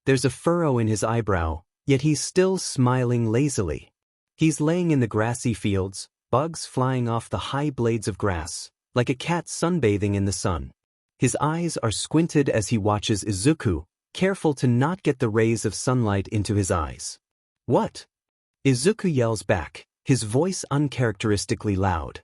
There's a furrow in his eyebrow, yet he's still smiling lazily. He's laying in the grassy fields, bugs flying off the high blades of grass, like a cat sunbathing in the sun. His eyes are squinted as he watches Izuku, careful to not get the rays of sunlight into his eyes. "What?" Izuku yells back, his voice uncharacteristically loud.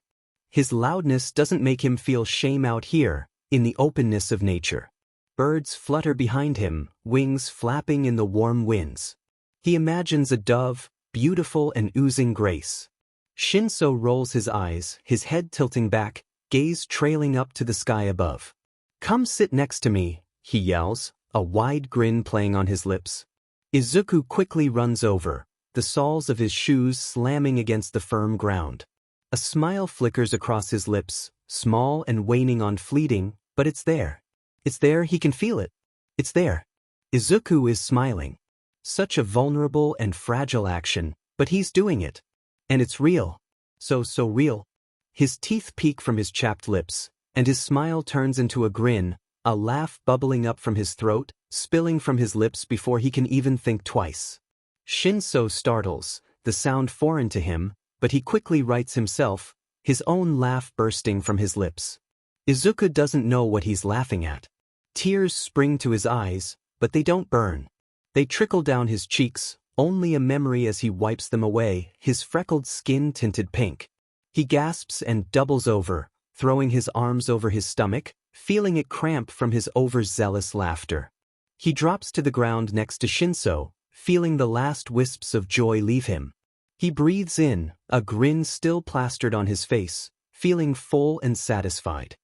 His loudness doesn't make him feel shame out here, in the openness of nature. Birds flutter behind him, wings flapping in the warm winds. He imagines a dove, beautiful and oozing grace. Shinso rolls his eyes, his head tilting back, gaze trailing up to the sky above. "Come sit next to me," he yells, a wide grin playing on his lips. Izuku quickly runs over, the soles of his shoes slamming against the firm ground. A smile flickers across his lips, small and waning on fleeting, but it's there. It's there, he can feel it. It's there. Izuku is smiling. Such a vulnerable and fragile action, but he's doing it. And it's real. So real. His teeth peek from his chapped lips, and his smile turns into a grin, a laugh bubbling up from his throat, spilling from his lips before he can even think twice. Shinso startles, the sound foreign to him, but he quickly rights himself, his own laugh bursting from his lips. Izuku doesn't know what he's laughing at. Tears spring to his eyes, but they don't burn. They trickle down his cheeks, only a memory as he wipes them away, his freckled skin tinted pink. He gasps and doubles over, throwing his arms over his stomach, feeling it cramp from his overzealous laughter. He drops to the ground next to Shinso, feeling the last wisps of joy leave him. He breathes in, a grin still plastered on his face, feeling full and satisfied.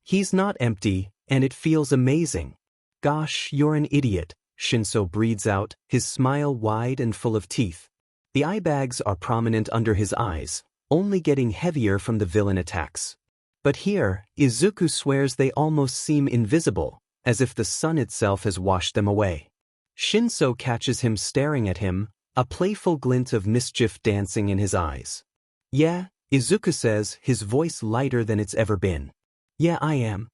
He's not empty, and it feels amazing. "Gosh, you're an idiot," Shinso breathes out, his smile wide and full of teeth. The eye bags are prominent under his eyes, only getting heavier from the villain attacks. But here, Izuku swears they almost seem invisible, as if the sun itself has washed them away. Shinso catches him staring at him, a playful glint of mischief dancing in his eyes. "Yeah," Izuku says, his voice lighter than it's ever been. "Yeah, I am."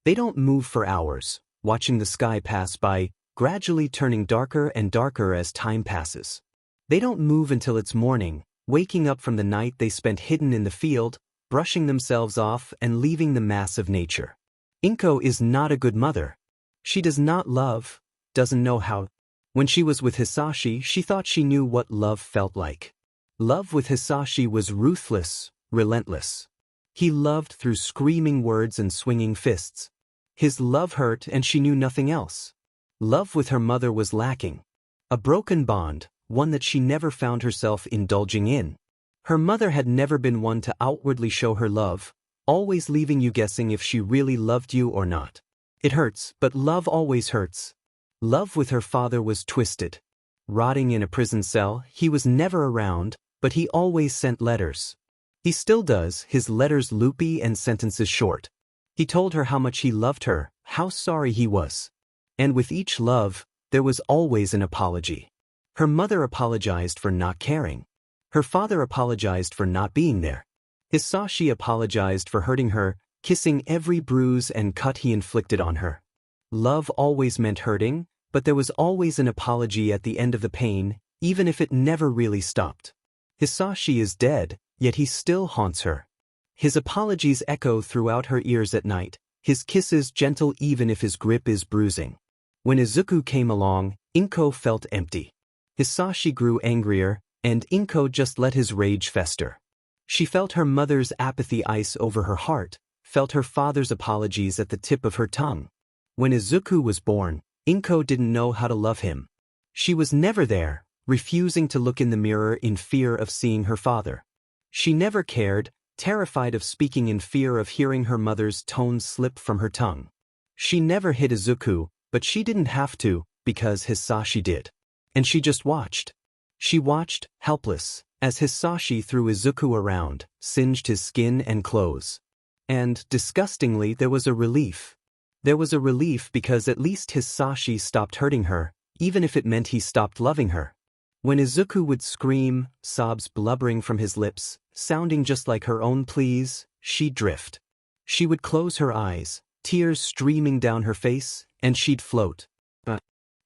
They don't move for hours, watching the sky pass by, gradually turning darker and darker as time passes. They don't move until it's morning, waking up from the night they spent hidden in the field, brushing themselves off and leaving the mass of nature. Inko is not a good mother. She does not love, doesn't know how. When she was with Hisashi, she thought she knew what love felt like. Love with Hisashi was ruthless, relentless. He loved through screaming words and swinging fists. His love hurt and she knew nothing else. Love with her mother was lacking. A broken bond, one that she never found herself indulging in. Her mother had never been one to outwardly show her love, always leaving you guessing if she really loved you or not. It hurts, but love always hurts. Love with her father was twisted. Rotting in a prison cell, he was never around, but he always sent letters. He still does, his letters loopy and sentences short. He told her how much he loved her, how sorry he was. And with each love, there was always an apology. Her mother apologized for not caring. Her father apologized for not being there. Hisashi apologized for hurting her, kissing every bruise and cut he inflicted on her. Love always meant hurting, but there was always an apology at the end of the pain, even if it never really stopped. Hisashi is dead, yet he still haunts her. His apologies echo throughout her ears at night, his kisses gentle even if his grip is bruising. When Izuku came along, Inko felt empty. Hisashi grew angrier, and Inko just let his rage fester. She felt her mother's apathy ice over her heart, felt her father's apologies at the tip of her tongue. When Izuku was born, Inko didn't know how to love him. She was never there, refusing to look in the mirror in fear of seeing her father. She never cared, terrified of speaking in fear of hearing her mother's tones slip from her tongue. She never hit Izuku, but she didn't have to, because Hisashi did. And she just watched. She watched, helpless, as Hisashi threw Izuku around, singed his skin and clothes. And, disgustingly, there was a relief. There was a relief because at least Hisashi stopped hurting her, even if it meant he stopped loving her. When Izuku would scream, sobs blubbering from his lips, sounding just like her own pleas, she'd drift. She would close her eyes, tears streaming down her face, and she'd float.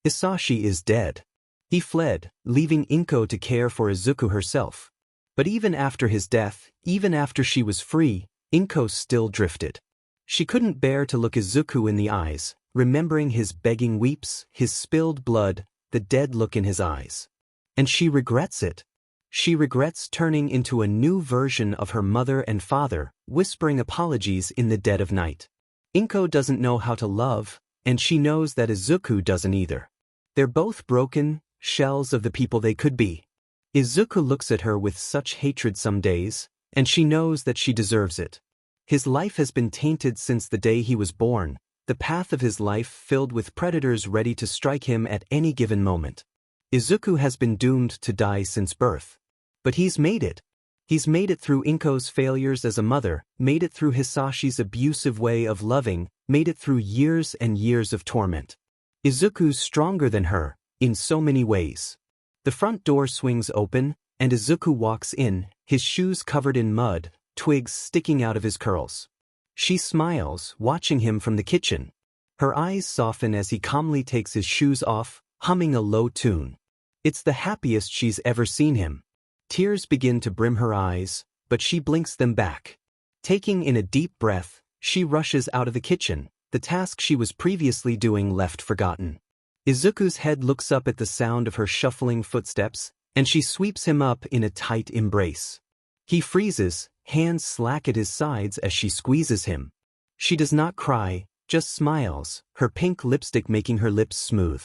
Hisashi is dead. He fled, leaving Inko to care for Izuku herself. But even after his death, even after she was free, Inko still drifted. She couldn't bear to look Izuku in the eyes, remembering his begging weeps, his spilled blood, the dead look in his eyes. And she regrets it. She regrets turning into a new version of her mother and father, whispering apologies in the dead of night. Inko doesn't know how to love, and she knows that Izuku doesn't either. They're both broken shells of the people they could be. Izuku looks at her with such hatred some days, and she knows that she deserves it. His life has been tainted since the day he was born, the path of his life filled with predators ready to strike him at any given moment. Izuku has been doomed to die since birth. But he's made it. He's made it through Inko's failures as a mother, made it through Hisashi's abusive way of loving, made it through years and years of torment. Izuku's stronger than her, in so many ways. The front door swings open, and Izuku walks in, his shoes covered in mud, twigs sticking out of his curls. She smiles, watching him from the kitchen. Her eyes soften as he calmly takes his shoes off, humming a low tune. It's the happiest she's ever seen him. Tears begin to brim her eyes, but she blinks them back. Taking in a deep breath, she rushes out of the kitchen, the task she was previously doing left forgotten. Izuku's head looks up at the sound of her shuffling footsteps, and she sweeps him up in a tight embrace. He freezes, hands slack at his sides as she squeezes him. She does not cry, just smiles, her pink lipstick making her lips smooth.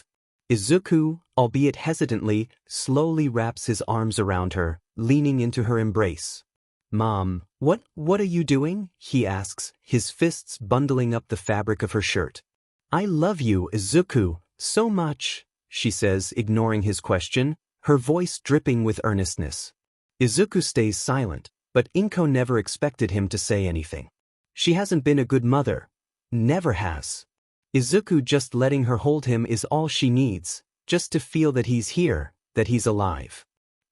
Izuku, albeit hesitantly, slowly wraps his arms around her, leaning into her embrace. "Mom, what are you doing?" he asks, his fists bundling up the fabric of her shirt. "I love you, Izuku, so much," she says, ignoring his question, her voice dripping with earnestness. Izuku stays silent, but Inko never expected him to say anything. She hasn't been a good mother. Never has. Izuku just letting her hold him is all she needs, just to feel that he's here, that he's alive.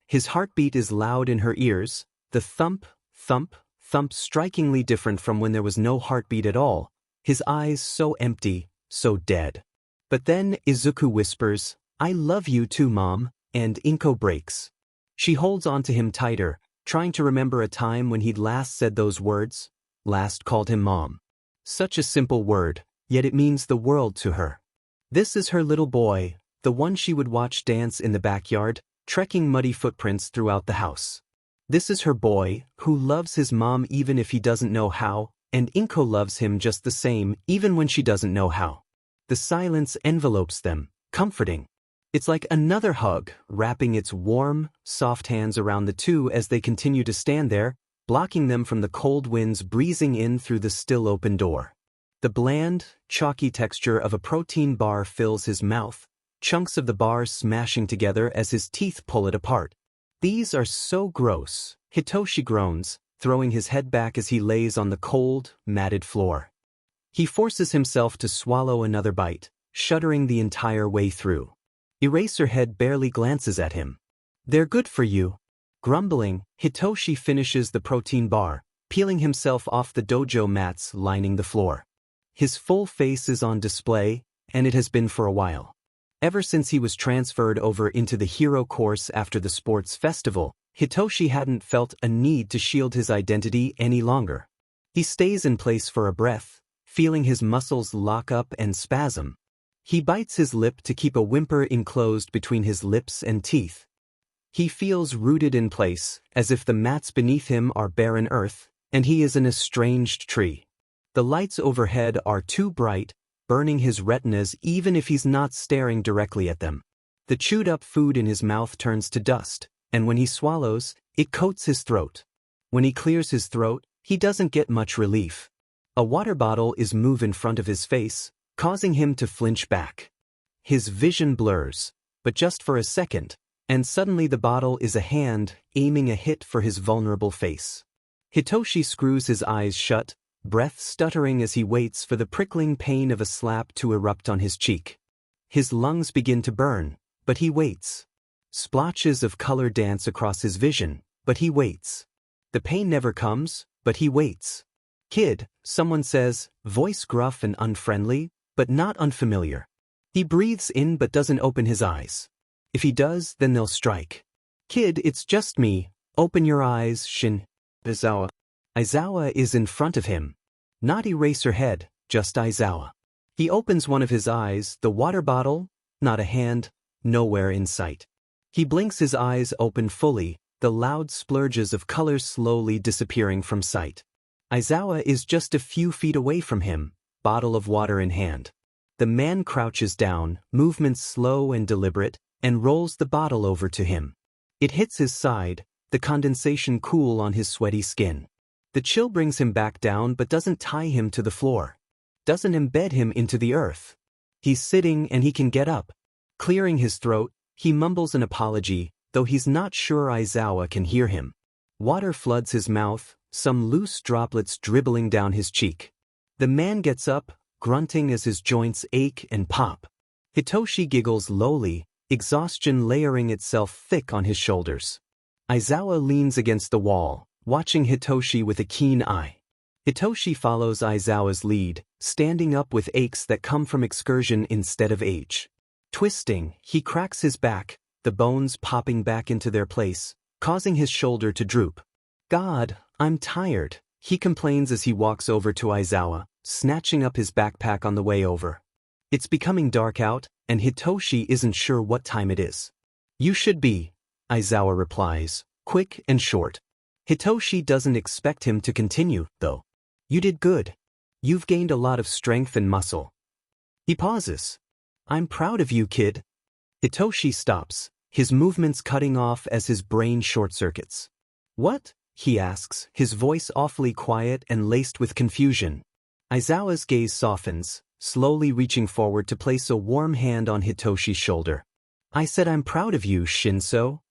His heartbeat is loud in her ears, the thump, thump, thump strikingly different from when there was no heartbeat at all, his eyes so empty, so dead. But then Izuku whispers, "I love you too, Mom," and Inko breaks. She holds onto him tighter, trying to remember a time when he'd last said those words, last called him Mom. Such a simple word, yet it means the world to her. This is her little boy, the one she would watch dance in the backyard, trekking muddy footprints throughout the house. This is her boy, who loves his mom even if he doesn't know how, and Inko loves him just the same, even when she doesn't know how. The silence envelopes them, comforting. It's like another hug, wrapping its warm, soft hands around the two as they continue to stand there, blocking them from the cold winds breezing in through the still open door. The bland, chalky texture of a protein bar fills his mouth, chunks of the bar smashing together as his teeth pull it apart. "These are so gross," Hitoshi groans, throwing his head back as he lays on the cold, matted floor. He forces himself to swallow another bite, shuddering the entire way through. Eraserhead barely glances at him. "They're good for you." Grumbling, Hitoshi finishes the protein bar, peeling himself off the dojo mats lining the floor. His full face is on display, and it has been for a while. Ever since he was transferred over into the hero course after the sports festival, Hitoshi hadn't felt a need to shield his identity any longer. He stays in place for a breath, feeling his muscles lock up and spasm. He bites his lip to keep a whimper enclosed between his lips and teeth. He feels rooted in place, as if the mats beneath him are barren earth, and he is an estranged tree. The lights overhead are too bright, burning his retinas even if he's not staring directly at them. The chewed-up food in his mouth turns to dust, and when he swallows, it coats his throat. When he clears his throat, he doesn't get much relief. A water bottle is moved in front of his face, causing him to flinch back. His vision blurs, but just for a second, and suddenly the bottle is a hand aiming a hit for his vulnerable face. Hitoshi screws his eyes shut, breath stuttering as he waits for the prickling pain of a slap to erupt on his cheek. His lungs begin to burn, but he waits. Splotches of color dance across his vision, but he waits. The pain never comes, but he waits. "Kid," someone says, voice gruff and unfriendly, but not unfamiliar. He breathes in but doesn't open his eyes. If he does, then they'll strike. Kid, it's just me. Open your eyes, Aizawa. Aizawa is in front of him. Not Eraserhead, just Aizawa. He opens one of his eyes, the water bottle, not a hand, nowhere in sight. He blinks his eyes open fully, the loud splurges of colors slowly disappearing from sight. Aizawa is just a few feet away from him, bottle of water in hand. The man crouches down, movements slow and deliberate, and rolls the bottle over to him. It hits his side, the condensation cool on his sweaty skin. The chill brings him back down but doesn't tie him to the floor. Doesn't embed him into the earth. He's sitting and he can get up. Clearing his throat, he mumbles an apology, though he's not sure Aizawa can hear him. Water floods his mouth, some loose droplets dribbling down his cheek. The man gets up, grunting as his joints ache and pop. Hitoshi giggles lowly, exhaustion layering itself thick on his shoulders. Aizawa leans against the wall, watching Hitoshi with a keen eye. Hitoshi follows Aizawa's lead, standing up with aches that come from excursion instead of age. Twisting, he cracks his back, the bones popping back into their place, causing his shoulder to droop. God, I'm tired, he complains as he walks over to Aizawa, snatching up his backpack on the way over. It's becoming dark out, and Hitoshi isn't sure what time it is. You should be, Aizawa replies, quick and short. Hitoshi doesn't expect him to continue, though. You did good. You've gained a lot of strength and muscle. He pauses. I'm proud of you, kid. Hitoshi stops, his movements cutting off as his brain short-circuits. What? He asks, his voice awfully quiet and laced with confusion. Aizawa's gaze softens, slowly reaching forward to place a warm hand on Hitoshi's shoulder. I said I'm proud of you, Shinso.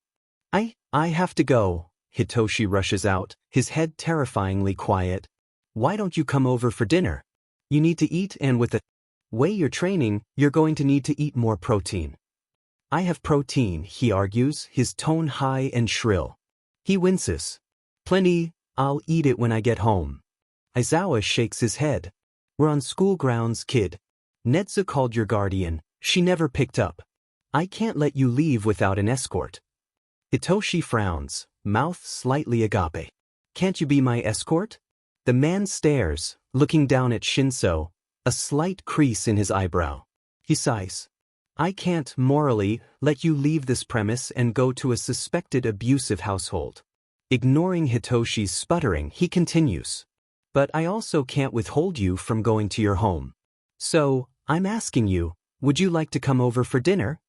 I have to go, Hitoshi rushes out, his head terrifyingly quiet. Why don't you come over for dinner? You need to eat, and with the way you're training, you're going to need to eat more protein. I have protein, he argues, his tone high and shrill. He winces. Plenty, I'll eat it when I get home. Aizawa shakes his head. We're on school grounds, kid. Netsu called your guardian, she never picked up. I can't let you leave without an escort. Hitoshi frowns, mouth slightly agape. Can't you be my escort? The man stares, looking down at Shinso, a slight crease in his eyebrow. He sighs. I can't, morally, let you leave this premise and go to a suspected abusive household. Ignoring Hitoshi's sputtering, he continues. But I also can't withhold you from going to your home. So, I'm asking you, would you like to come over for dinner?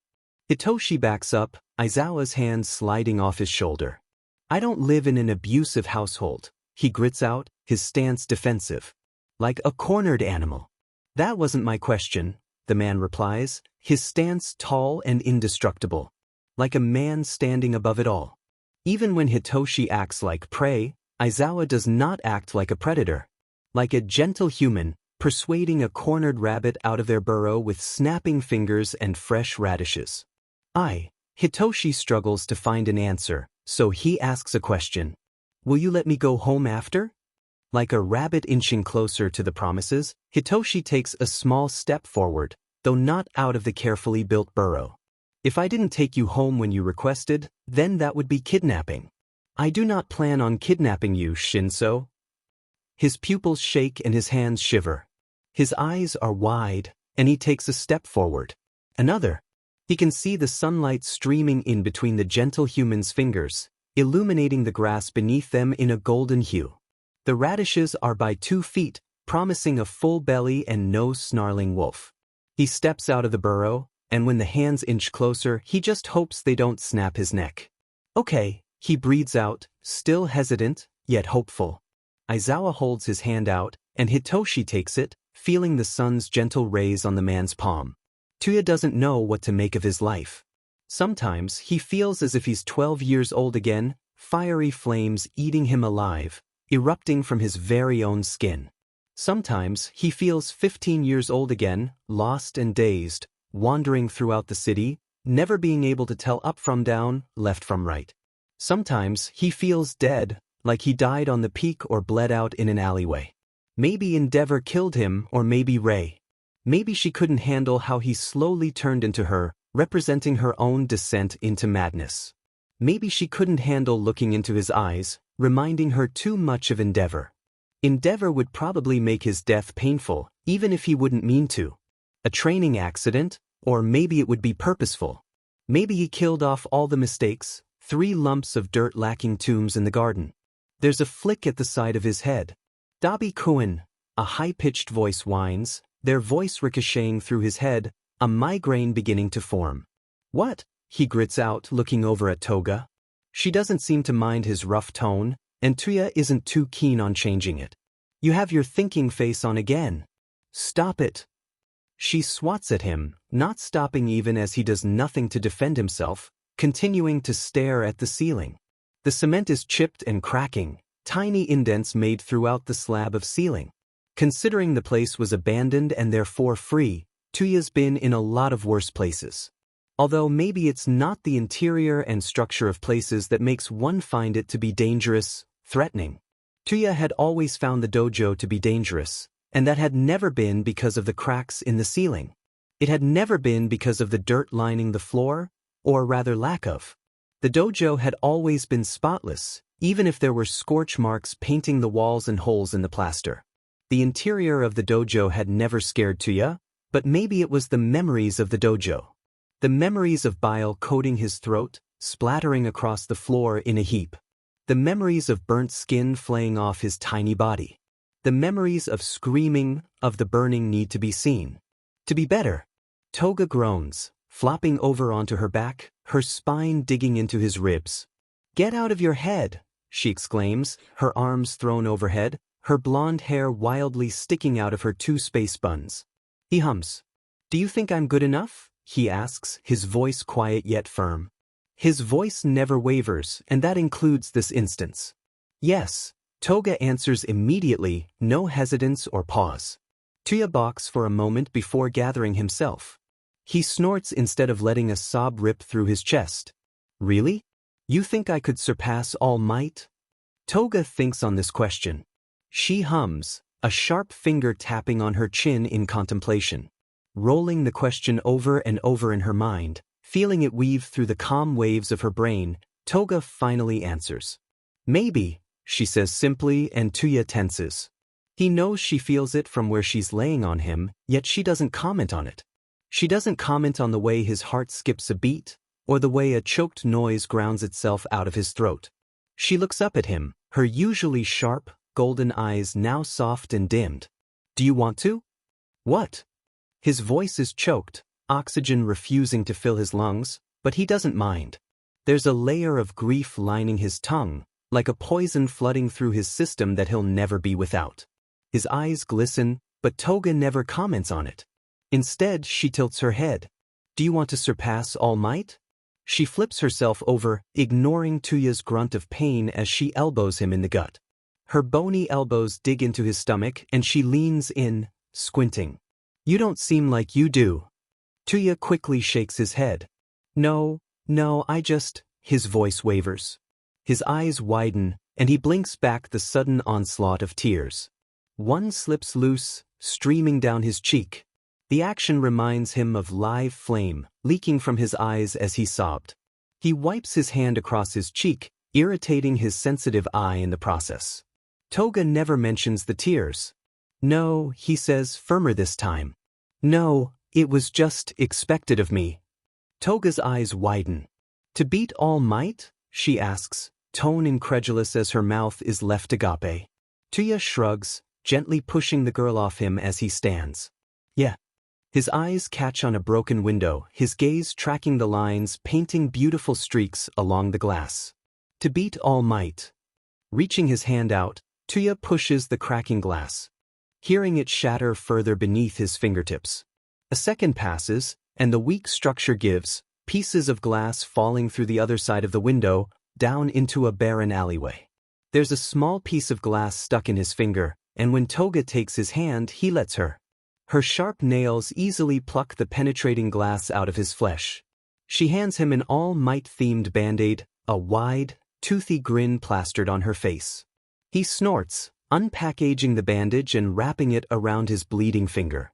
Hitoshi backs up, Aizawa's hand sliding off his shoulder. I don't live in an abusive household, he grits out, his stance defensive. Like a cornered animal. That wasn't my question, the man replies, his stance tall and indestructible. Like a man standing above it all. Even when Hitoshi acts like prey, Aizawa does not act like a predator. Like a gentle human, persuading a cornered rabbit out of their burrow with snapping fingers and fresh radishes. Hitoshi struggles to find an answer, so he asks a question. Will you let me go home after? Like a rabbit inching closer to the promises, Hitoshi takes a small step forward, though not out of the carefully built burrow. If I didn't take you home when you requested, then that would be kidnapping. I do not plan on kidnapping you, Shinso. His pupils shake and his hands shiver. His eyes are wide, and he takes a step forward. Another. He can see the sunlight streaming in between the gentle human's fingers, illuminating the grass beneath them in a golden hue. The radishes are by 2 feet, promising a full belly and no snarling wolf. He steps out of the burrow, and when the hands inch closer, he just hopes they don't snap his neck. Okay, he breathes out, still hesitant, yet hopeful. Aizawa holds his hand out, and Hitoshi takes it, feeling the sun's gentle rays on the man's palm. Tuya doesn't know what to make of his life. Sometimes he feels as if he's 12 years old again, fiery flames eating him alive, erupting from his very own skin. Sometimes he feels 15 years old again, lost and dazed, wandering throughout the city, never being able to tell up from down, left from right. Sometimes he feels dead, like he died on the peak or bled out in an alleyway. Maybe Endeavor killed him, or maybe Ray. Maybe she couldn't handle how he slowly turned into her, representing her own descent into madness. Maybe she couldn't handle looking into his eyes, reminding her too much of Endeavor. Endeavor would probably make his death painful, even if he wouldn't mean to. A training accident, or maybe it would be purposeful. Maybe he killed off all the mistakes, 3 lumps of dirt lacking tombs in the garden. There's a flick at the side of his head. Dabi Kuin, a high-pitched voice whines, their voice ricocheting through his head, a migraine beginning to form. What? He grits out, looking over at Toga. She doesn't seem to mind his rough tone, and Tuya isn't too keen on changing it. You have your thinking face on again. Stop it. She swats at him, not stopping even as he does nothing to defend himself, continuing to stare at the ceiling. The cement is chipped and cracking, tiny indents made throughout the slab of ceiling. Considering the place was abandoned and therefore free, Tuya's been in a lot of worse places. Although maybe it's not the interior and structure of places that makes one find it to be dangerous, threatening. Tuya had always found the dojo to be dangerous, and that had never been because of the cracks in the ceiling. It had never been because of the dirt lining the floor, or rather lack of. The dojo had always been spotless, even if there were scorch marks painting the walls and holes in the plaster. The interior of the dojo had never scared Tuya, but maybe it was the memories of the dojo. The memories of bile coating his throat, splattering across the floor in a heap. The memories of burnt skin flaying off his tiny body. The memories of screaming, of the burning need to be seen. To be better. Toga groans, flopping over onto her back, her spine digging into his ribs. Get out of your head, she exclaims, her arms thrown overhead, her blonde hair wildly sticking out of her 2 space buns. He hums. Do you think I'm good enough? He asks, his voice quiet yet firm. His voice never wavers, and that includes this instance. Yes, Toga answers immediately, no hesitance or pause. Tuya balks for a moment before gathering himself. He snorts instead of letting a sob rip through his chest. Really? You think I could surpass all might? Toga thinks on this question. She hums, a sharp finger tapping on her chin in contemplation. Rolling the question over and over in her mind, feeling it weave through the calm waves of her brain, Toga finally answers. Maybe, she says simply, and Tuya tenses. He knows she feels it from where she's laying on him, yet she doesn't comment on it. She doesn't comment on the way his heart skips a beat, or the way a choked noise grounds itself out of his throat. She looks up at him, her usually sharp, golden eyes now soft and dimmed. Do you want to? What? His voice is choked, oxygen refusing to fill his lungs, but he doesn't mind. There's a layer of grief lining his tongue, like a poison flooding through his system that he'll never be without. His eyes glisten, but Toga never comments on it. Instead, she tilts her head. Do you want to surpass all might? She flips herself over, ignoring Tuya's grunt of pain as she elbows him in the gut. Her bony elbows dig into his stomach and she leans in, squinting. You don't seem like you do. Tuya quickly shakes his head. No, his voice wavers. His eyes widen, and he blinks back the sudden onslaught of tears. One slips loose, streaming down his cheek. The action reminds him of live flame, leaking from his eyes as he sobbed. He wipes his hand across his cheek, irritating his sensitive eye in the process. Toga never mentions the tears. No, he says, firmer this time. No, it was just expected of me. Toga's eyes widen. To beat all might? She asks, tone incredulous as her mouth is left agape. Tuya shrugs, gently pushing the girl off him as he stands. Yeah. His eyes catch on a broken window, his gaze tracking the lines, painting beautiful streaks along the glass. To beat all might. Reaching his hand out, Tuya pushes the cracking glass, hearing it shatter further beneath his fingertips. A second passes, and the weak structure gives, pieces of glass falling through the other side of the window, down into a barren alleyway. There's a small piece of glass stuck in his finger, and when Toga takes his hand, he lets her. Her sharp nails easily pluck the penetrating glass out of his flesh. She hands him an All Might-themed band-aid, a wide, toothy grin plastered on her face. He snorts, unpackaging the bandage and wrapping it around his bleeding finger.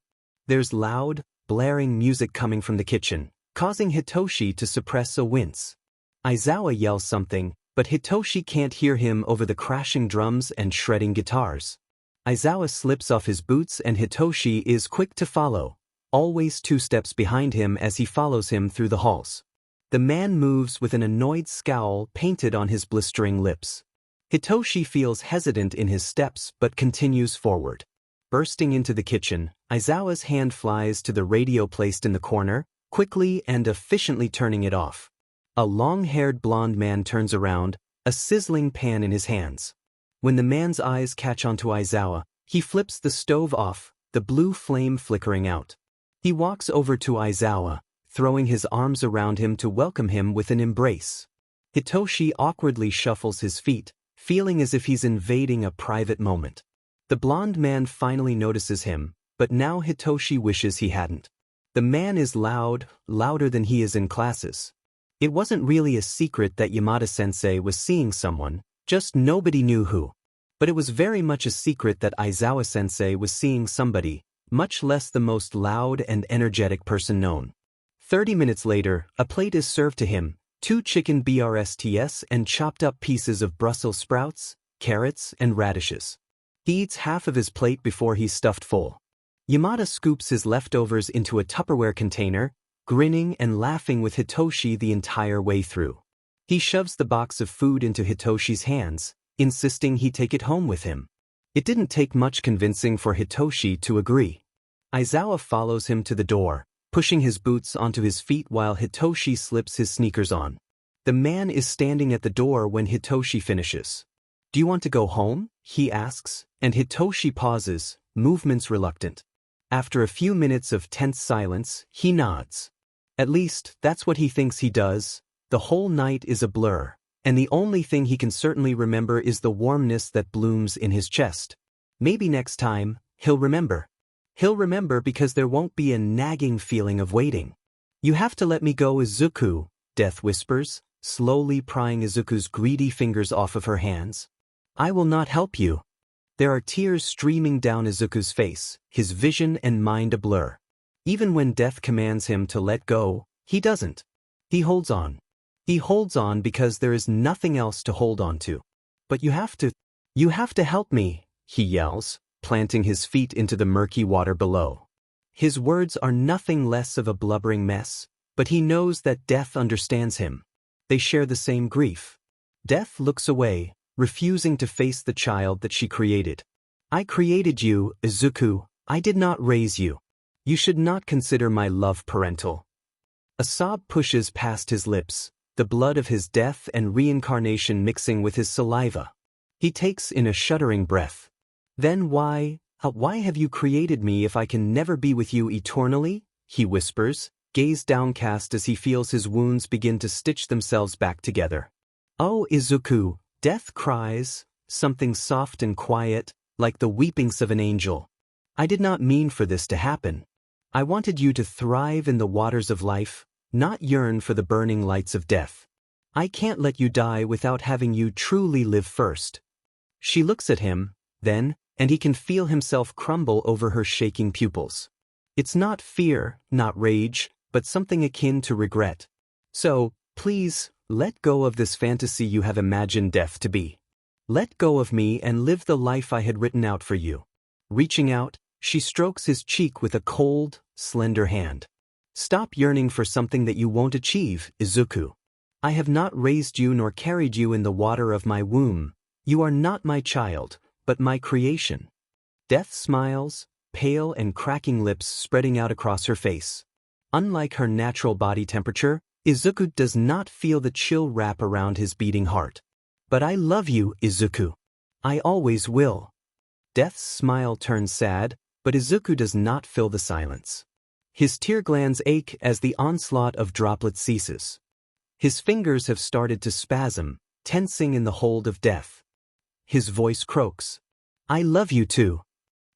There's loud, blaring music coming from the kitchen, causing Hitoshi to suppress a wince. Aizawa yells something, but Hitoshi can't hear him over the crashing drums and shredding guitars. Aizawa slips off his boots and Hitoshi is quick to follow, always 2 steps behind him as he follows him through the halls. The man moves with an annoyed scowl painted on his blistering lips. Hitoshi feels hesitant in his steps but continues forward. Bursting into the kitchen, Aizawa's hand flies to the radio placed in the corner, quickly and efficiently turning it off. A long-haired blonde man turns around, a sizzling pan in his hands. When the man's eyes catch onto Aizawa, he flips the stove off, the blue flame flickering out. He walks over to Aizawa, throwing his arms around him to welcome him with an embrace. Hitoshi awkwardly shuffles his feet, feeling as if he's invading a private moment. The blonde man finally notices him, but now Hitoshi wishes he hadn't. The man is loud, louder than he is in classes. It wasn't really a secret that Yamada-sensei was seeing someone, just nobody knew who. But it was very much a secret that Aizawa-sensei was seeing somebody, much less the most loud and energetic person known. 30 minutes later, a plate is served to him, 2 chicken BRSTs and chopped up pieces of Brussels sprouts, carrots, and radishes. He eats half of his plate before he's stuffed full. Yamada scoops his leftovers into a Tupperware container, grinning and laughing with Hitoshi the entire way through. He shoves the box of food into Hitoshi's hands, insisting he take it home with him. It didn't take much convincing for Hitoshi to agree. Aizawa follows him to the door, pushing his boots onto his feet while Hitoshi slips his sneakers on. The man is standing at the door when Hitoshi finishes. "Do you want to go home?" he asks, and Hitoshi pauses, movements reluctant. After a few minutes of tense silence, he nods. At least, that's what he thinks he does. The whole night is a blur, and the only thing he can certainly remember is the warmness that blooms in his chest. Maybe next time, he'll remember. He'll remember because there won't be a nagging feeling of waiting. "You have to let me go, Izuku," Death whispers, slowly prying Izuku's greedy fingers off of her hands. "I will not help you." There are tears streaming down Izuku's face, his vision and mind a blur. Even when Death commands him to let go, he doesn't. He holds on. He holds on because there is nothing else to hold on to. "But you have to help me," he yells, planting his feet into the murky water below. His words are nothing less of a blubbering mess, but he knows that Death understands him. They share the same grief. Death looks away, refusing to face the child that she created. "I created you, Izuku. I did not raise you. You should not consider my love parental." A sob pushes past his lips, the blood of his death and reincarnation mixing with his saliva. He takes in a shuddering breath. "Then why have you created me if I can never be with you eternally?" he whispers, gaze downcast as he feels his wounds begin to stitch themselves back together. "Oh, Izuku," Death cries, something soft and quiet, like the weepings of an angel. "I did not mean for this to happen. I wanted you to thrive in the waters of life, not yearn for the burning lights of death. I can't let you die without having you truly live first." She looks at him, then, and he can feel himself crumble over her shaking pupils. It's not fear, not rage, but something akin to regret. "So, please, let go of this fantasy you have imagined death to be. Let go of me and live the life I had written out for you." Reaching out, she strokes his cheek with a cold, slender hand. "Stop yearning for something that you won't achieve, Izuku. I have not raised you nor carried you in the water of my womb. You are not my child, but my creation." Death smiles, pale and cracking lips spreading out across her face. Unlike her natural body temperature, Izuku does not feel the chill wrap around his beating heart. "But I love you, Izuku. I always will." Death's smile turns sad, but Izuku does not fill the silence. His tear glands ache as the onslaught of droplets ceases. His fingers have started to spasm, tensing in the hold of Death. His voice croaks. "I love you too."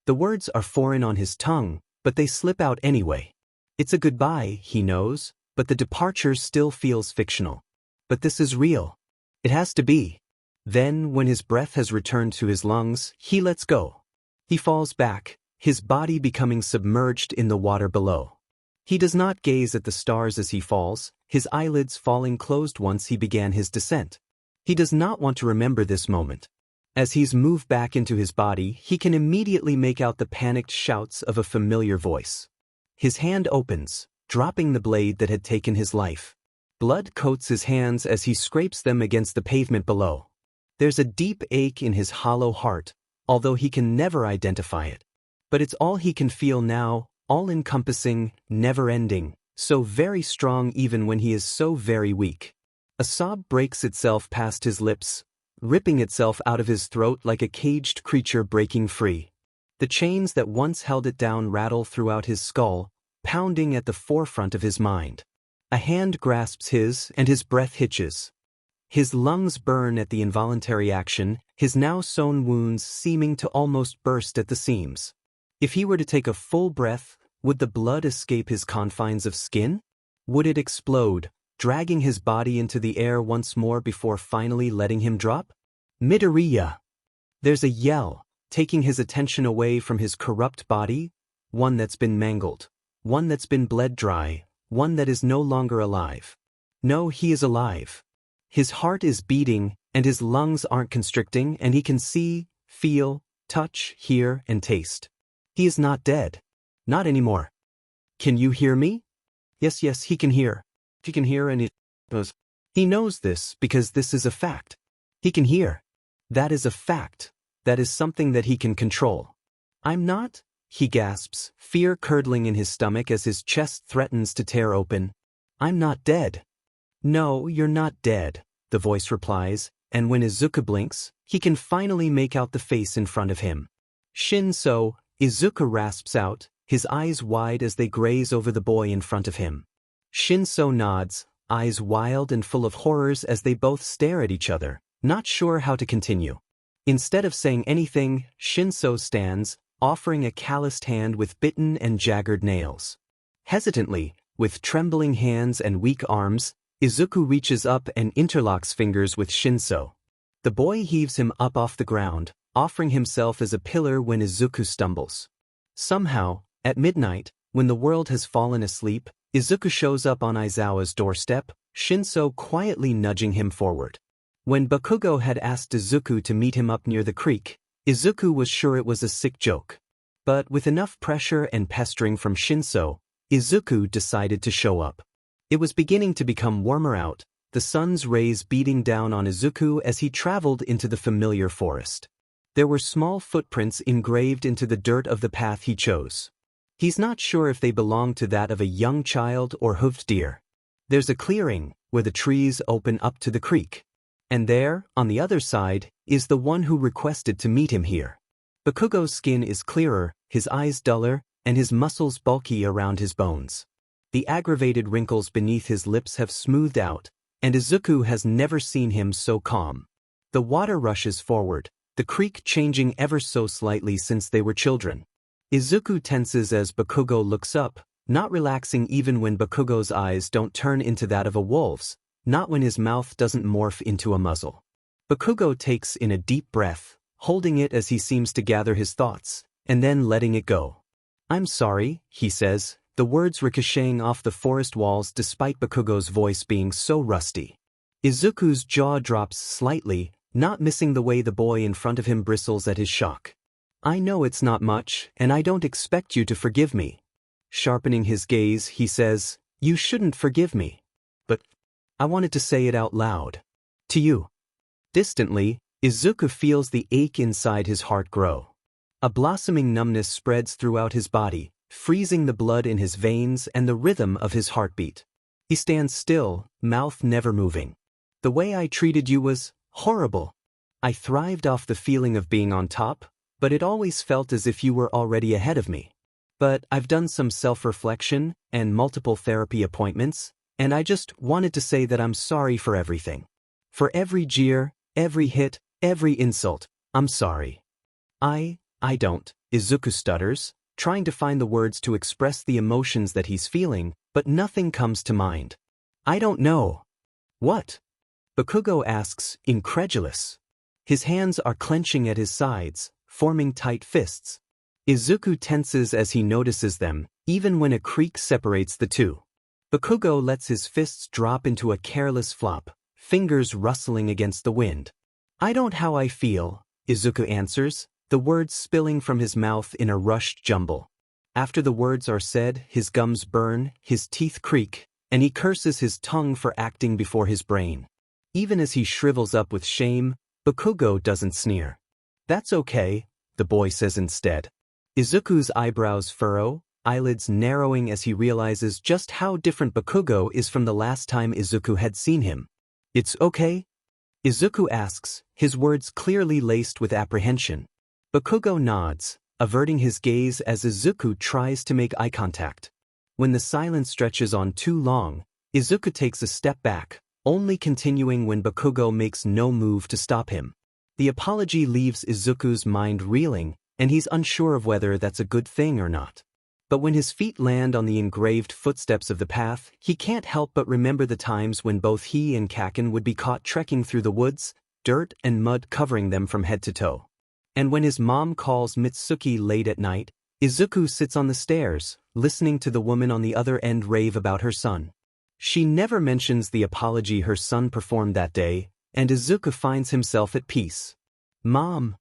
The words are foreign on his tongue, but they slip out anyway. It's a goodbye, he knows, but the departure still feels fictional. But this is real. It has to be. Then, when his breath has returned to his lungs, he lets go. He falls back, his body becoming submerged in the water below. He does not gaze at the stars as he falls, his eyelids falling closed once he began his descent. He does not want to remember this moment. As he's moved back into his body, he can immediately make out the panicked shouts of a familiar voice. His hand opens, dropping the blade that had taken his life. Blood coats his hands as he scrapes them against the pavement below. There's a deep ache in his hollow heart, although he can never identify it. But it's all he can feel now, all-encompassing, never-ending, so very strong even when he is so very weak. A sob breaks itself past his lips, ripping itself out of his throat like a caged creature breaking free. The chains that once held it down rattle throughout his skull, pounding at the forefront of his mind. A hand grasps his, and his breath hitches. His lungs burn at the involuntary action, his now sewn wounds seeming to almost burst at the seams. If he were to take a full breath, would the blood escape his confines of skin? Would it explode, dragging his body into the air once more before finally letting him drop? Midoriya! There's a yell, taking his attention away from his corrupt body, one that's been mangled, one that's been bled dry, one that is no longer alive. No, he is alive. His heart is beating, and his lungs aren't constricting, and he can see, feel, touch, hear, and taste. He is not dead. Not anymore. Can you hear me? Yes, he can hear. He can hear, and he knows this because this is a fact. He can hear. That is a fact. That is something that he can control. I'm not, he gasps, fear curdling in his stomach as his chest threatens to tear open. I'm not dead. No, you're not dead, the voice replies, and when Izuku blinks, he can finally make out the face in front of him. Shinso, Izuku rasps out, his eyes wide as they graze over the boy in front of him. Shinso nods, eyes wild and full of horrors as they both stare at each other, not sure how to continue. Instead of saying anything, Shinso stands, offering a calloused hand with bitten and jagged nails. Hesitantly, with trembling hands and weak arms, Izuku reaches up and interlocks fingers with Shinso. The boy heaves him up off the ground, offering himself as a pillar when Izuku stumbles. Somehow, at midnight, when the world has fallen asleep, Izuku shows up on Aizawa's doorstep, Shinso quietly nudging him forward. When Bakugo had asked Izuku to meet him up near the creek, Izuku was sure it was a sick joke. But with enough pressure and pestering from Shinso, Izuku decided to show up. It was beginning to become warmer out, the sun's rays beating down on Izuku as he traveled into the familiar forest. There were small footprints engraved into the dirt of the path he chose. He's not sure if they belonged to that of a young child or hoofed deer. There's a clearing, where the trees open up to the creek. And there, on the other side, is the one who requested to meet him here. Bakugo's skin is clearer, his eyes duller, and his muscles bulky around his bones. The aggravated wrinkles beneath his lips have smoothed out, and Izuku has never seen him so calm. The water rushes forward, the creek changing ever so slightly since they were children. Izuku tenses as Bakugo looks up, not relaxing even when Bakugo's eyes don't turn into that of a wolf's, not when his mouth doesn't morph into a muzzle. Bakugo takes in a deep breath, holding it as he seems to gather his thoughts, and then letting it go. I'm sorry, he says, the words ricocheting off the forest walls despite Bakugo's voice being so rusty. Izuku's jaw drops slightly, not missing the way the boy in front of him bristles at his shock. I know it's not much, and I don't expect you to forgive me. Sharpening his gaze, he says, you shouldn't forgive me. But I wanted to say it out loud. To you. Distantly, Izuku feels the ache inside his heart grow. A blossoming numbness spreads throughout his body, freezing the blood in his veins and the rhythm of his heartbeat. He stands still, mouth never moving. The way I treated you was horrible. I thrived off the feeling of being on top, but it always felt as if you were already ahead of me. But I've done some self-reflection and multiple therapy appointments, and I just wanted to say that I'm sorry for everything. For every jeer, every hit, every insult, I'm sorry. I don't, Izuku stutters, trying to find the words to express the emotions that he's feeling, but nothing comes to mind. I don't know. What? Bakugo asks, incredulous. His hands are clenching at his sides, forming tight fists. Izuku tenses as he notices them, even when a creak separates the two. Bakugo lets his fists drop into a careless flop, fingers rustling against the wind. "I don't how I feel," Izuku answers, the words spilling from his mouth in a rushed jumble. After the words are said, his gums burn, his teeth creak, and he curses his tongue for acting before his brain. Even as he shrivels up with shame, Bakugo doesn't sneer. "That's okay," the boy says instead. Izuku's eyebrows furrow, eyelids narrowing as he realizes just how different Bakugo is from the last time Izuku had seen him. "It's okay?" Izuku asks, his words clearly laced with apprehension. Bakugo nods, averting his gaze as Izuku tries to make eye contact. When the silence stretches on too long, Izuku takes a step back, only continuing when Bakugo makes no move to stop him. The apology leaves Izuku's mind reeling, and he's unsure of whether that's a good thing or not. But when his feet land on the engraved footsteps of the path, he can't help but remember the times when both he and Kaken would be caught trekking through the woods, dirt and mud covering them from head to toe. And when his mom calls Mitsuki late at night, Izuku sits on the stairs, listening to the woman on the other end rave about her son. She never mentions the apology her son performed that day, and Izuku finds himself at peace. "Mom."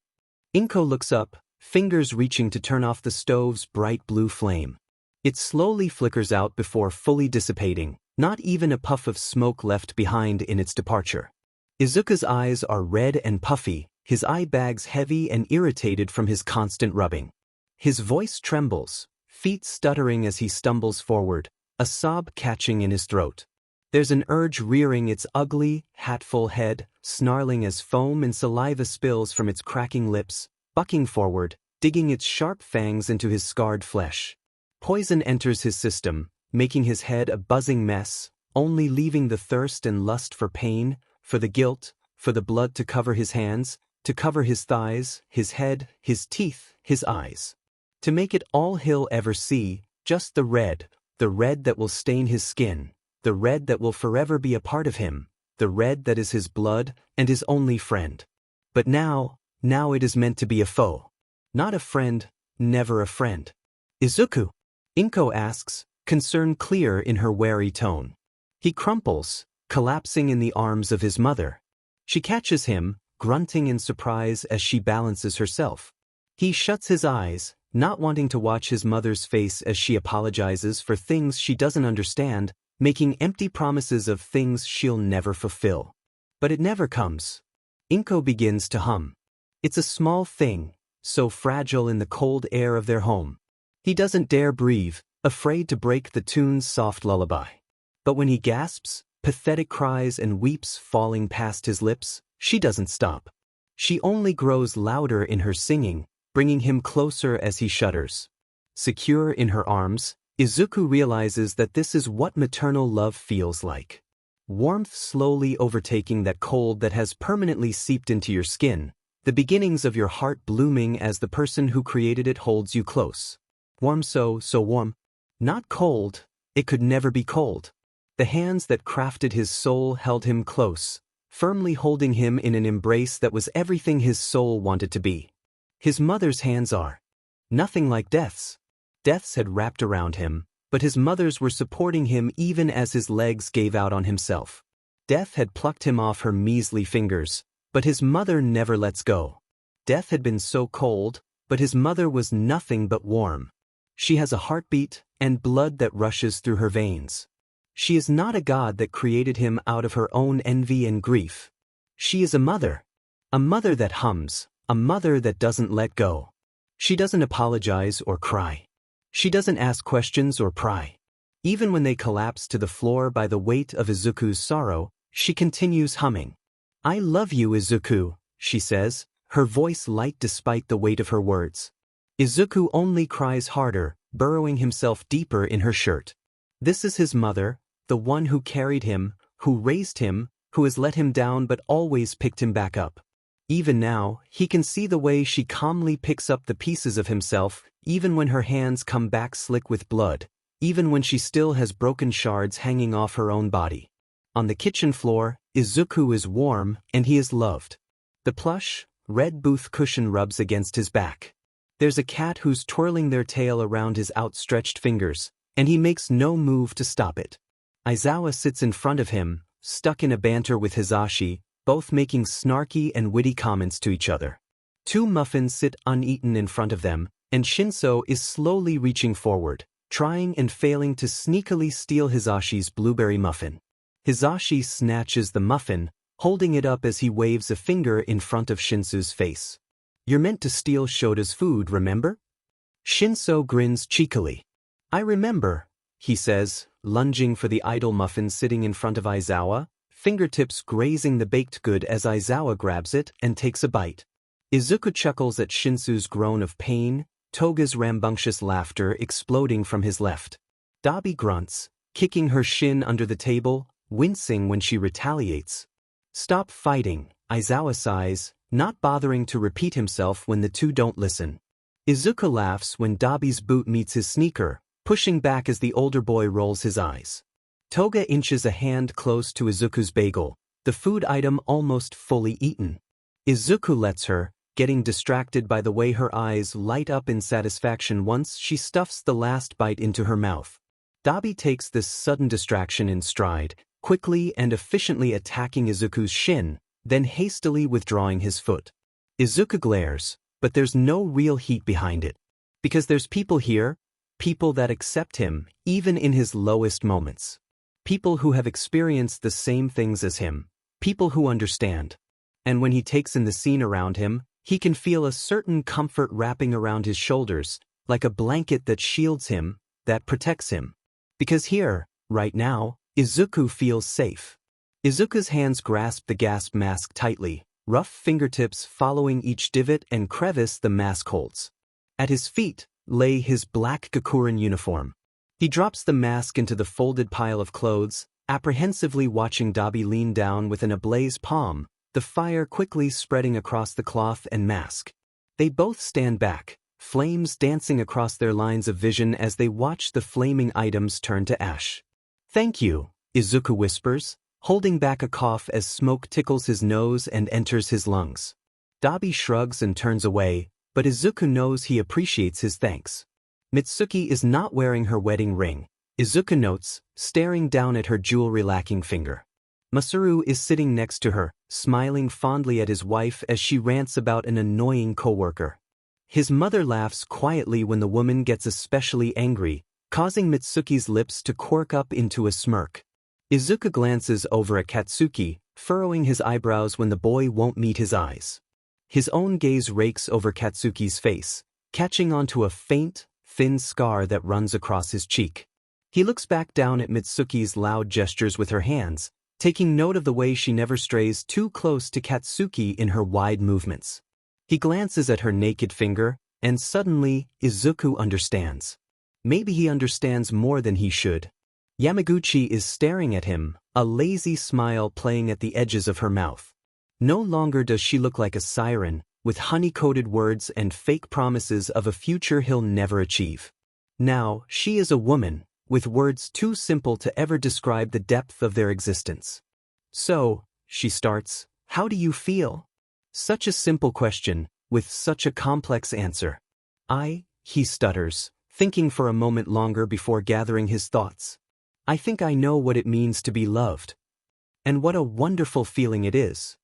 Inko looks up, fingers reaching to turn off the stove's bright blue flame. It slowly flickers out before fully dissipating, not even a puff of smoke left behind in its departure. Izuku's eyes are red and puffy, his eye bags heavy and irritated from his constant rubbing. His voice trembles, feet stuttering as he stumbles forward, a sob catching in his throat. There's an urge rearing its ugly, hatful head, snarling as foam and saliva spills from its cracking lips, bucking forward, digging its sharp fangs into his scarred flesh. Poison enters his system, making his head a buzzing mess, only leaving the thirst and lust for pain, for the guilt, for the blood to cover his hands, to cover his thighs, his head, his teeth, his eyes. To make it all he'll ever see, just the red that will stain his skin, the red that will forever be a part of him, the red that is his blood and his only friend. But now it is meant to be a foe. Not a friend, never a friend. "Izuku?" Inko asks, concern clear in her wary tone. He crumples, collapsing in the arms of his mother. She catches him, grunting in surprise as she balances herself. He shuts his eyes, not wanting to watch his mother's face as she apologizes for things she doesn't understand, making empty promises of things she'll never fulfill. But it never comes. Inko begins to hum. It's a small thing, so fragile in the cold air of their home. He doesn't dare breathe, afraid to break the tune's soft lullaby. But when he gasps, pathetic cries and weeps falling past his lips, she doesn't stop. She only grows louder in her singing, bringing him closer as he shudders. Secure in her arms, Izuku realizes that this is what maternal love feels like. Warmth slowly overtaking that cold that has permanently seeped into your skin, the beginnings of your heart blooming as the person who created it holds you close. Warm, so warm. Not cold, it could never be cold. The hands that crafted his soul held him close, firmly holding him in an embrace that was everything his soul wanted to be. His mother's hands are nothing like Death's. Death's had wrapped around him, but his mother's were supporting him even as his legs gave out on himself. Death had plucked him off her measly fingers, but his mother never lets go. Death had been so cold, but his mother was nothing but warm. She has a heartbeat and blood that rushes through her veins. She is not a god that created him out of her own envy and grief. She is a mother that hums, a mother that doesn't let go. She doesn't apologize or cry. She doesn't ask questions or pry. Even when they collapse to the floor by the weight of Izuku's sorrow, she continues humming. "I love you, Izuku," she says, her voice light despite the weight of her words. Izuku only cries harder, burrowing himself deeper in her shirt. This is his mother, the one who carried him, who raised him, who has let him down but always picked him back up. Even now, he can see the way she calmly picks up the pieces of himself, even when her hands come back slick with blood, even when she still has broken shards hanging off her own body. On the kitchen floor, Izuku is warm and he is loved. The plush, red booth cushion rubs against his back. There's a cat who's twirling their tail around his outstretched fingers, and he makes no move to stop it. Aizawa sits in front of him, stuck in a banter with Hisashi, both making snarky and witty comments to each other. Two muffins sit uneaten in front of them, and Shinso is slowly reaching forward, trying and failing to sneakily steal Hisashi's blueberry muffin. Hisashi snatches the muffin, holding it up as he waves a finger in front of Shinso's face. "You're meant to steal Shota's food, remember?" Shinso grins cheekily. "I remember," he says, lunging for the idle muffin sitting in front of Aizawa, fingertips grazing the baked good as Aizawa grabs it and takes a bite. Izuku chuckles at Shinso's groan of pain, Toga's rambunctious laughter exploding from his left. Dabi grunts, kicking her shin under the table, wincing when she retaliates. "Stop fighting," Aizawa sighs, not bothering to repeat himself when the two don't listen. Izuku laughs when Dabi's boot meets his sneaker, pushing back as the older boy rolls his eyes. Toga inches a hand close to Izuku's bagel, the food item almost fully eaten. Izuku lets her, getting distracted by the way her eyes light up in satisfaction once she stuffs the last bite into her mouth. Dabi takes this sudden distraction in stride, quickly and efficiently attacking Izuku's shin, then hastily withdrawing his foot. Izuku glares, but there's no real heat behind it. Because there's people here, people that accept him, even in his lowest moments. People who have experienced the same things as him, people who understand. And when he takes in the scene around him, he can feel a certain comfort wrapping around his shoulders, like a blanket that shields him, that protects him. Because here, right now, Izuku feels safe. Izuku's hands grasp the gas mask tightly, rough fingertips following each divot and crevice the mask holds. At his feet lay his black Gakuren uniform. He drops the mask into the folded pile of clothes, apprehensively watching Dabi lean down with an ablaze palm, the fire quickly spreading across the cloth and mask. They both stand back, flames dancing across their lines of vision as they watch the flaming items turn to ash. "Thank you," Izuku whispers, holding back a cough as smoke tickles his nose and enters his lungs. Dabi shrugs and turns away, but Izuku knows he appreciates his thanks. Mitsuki is not wearing her wedding ring, Izuku notes, staring down at her jewelry-lacking finger. Masaru is sitting next to her, smiling fondly at his wife as she rants about an annoying coworker. His mother laughs quietly when the woman gets especially angry, causing Mitsuki's lips to quirk up into a smirk. Izuku glances over at Katsuki, furrowing his eyebrows when the boy won't meet his eyes. His own gaze rakes over Katsuki's face, catching onto a faint, thin scar that runs across his cheek. He looks back down at Mitsuki's loud gestures with her hands, taking note of the way she never strays too close to Katsuki in her wide movements. He glances at her naked finger, and suddenly, Izuku understands. Maybe he understands more than he should. Yamaguchi is staring at him, a lazy smile playing at the edges of her mouth. No longer does she look like a siren, with honey-coated words and fake promises of a future he'll never achieve. Now, she is a woman, with words too simple to ever describe the depth of their existence. "So," she starts, "how do you feel?" Such a simple question, with such a complex answer. He stutters, thinking for a moment longer before gathering his thoughts. "I think I know what it means to be loved. And what a wonderful feeling it is."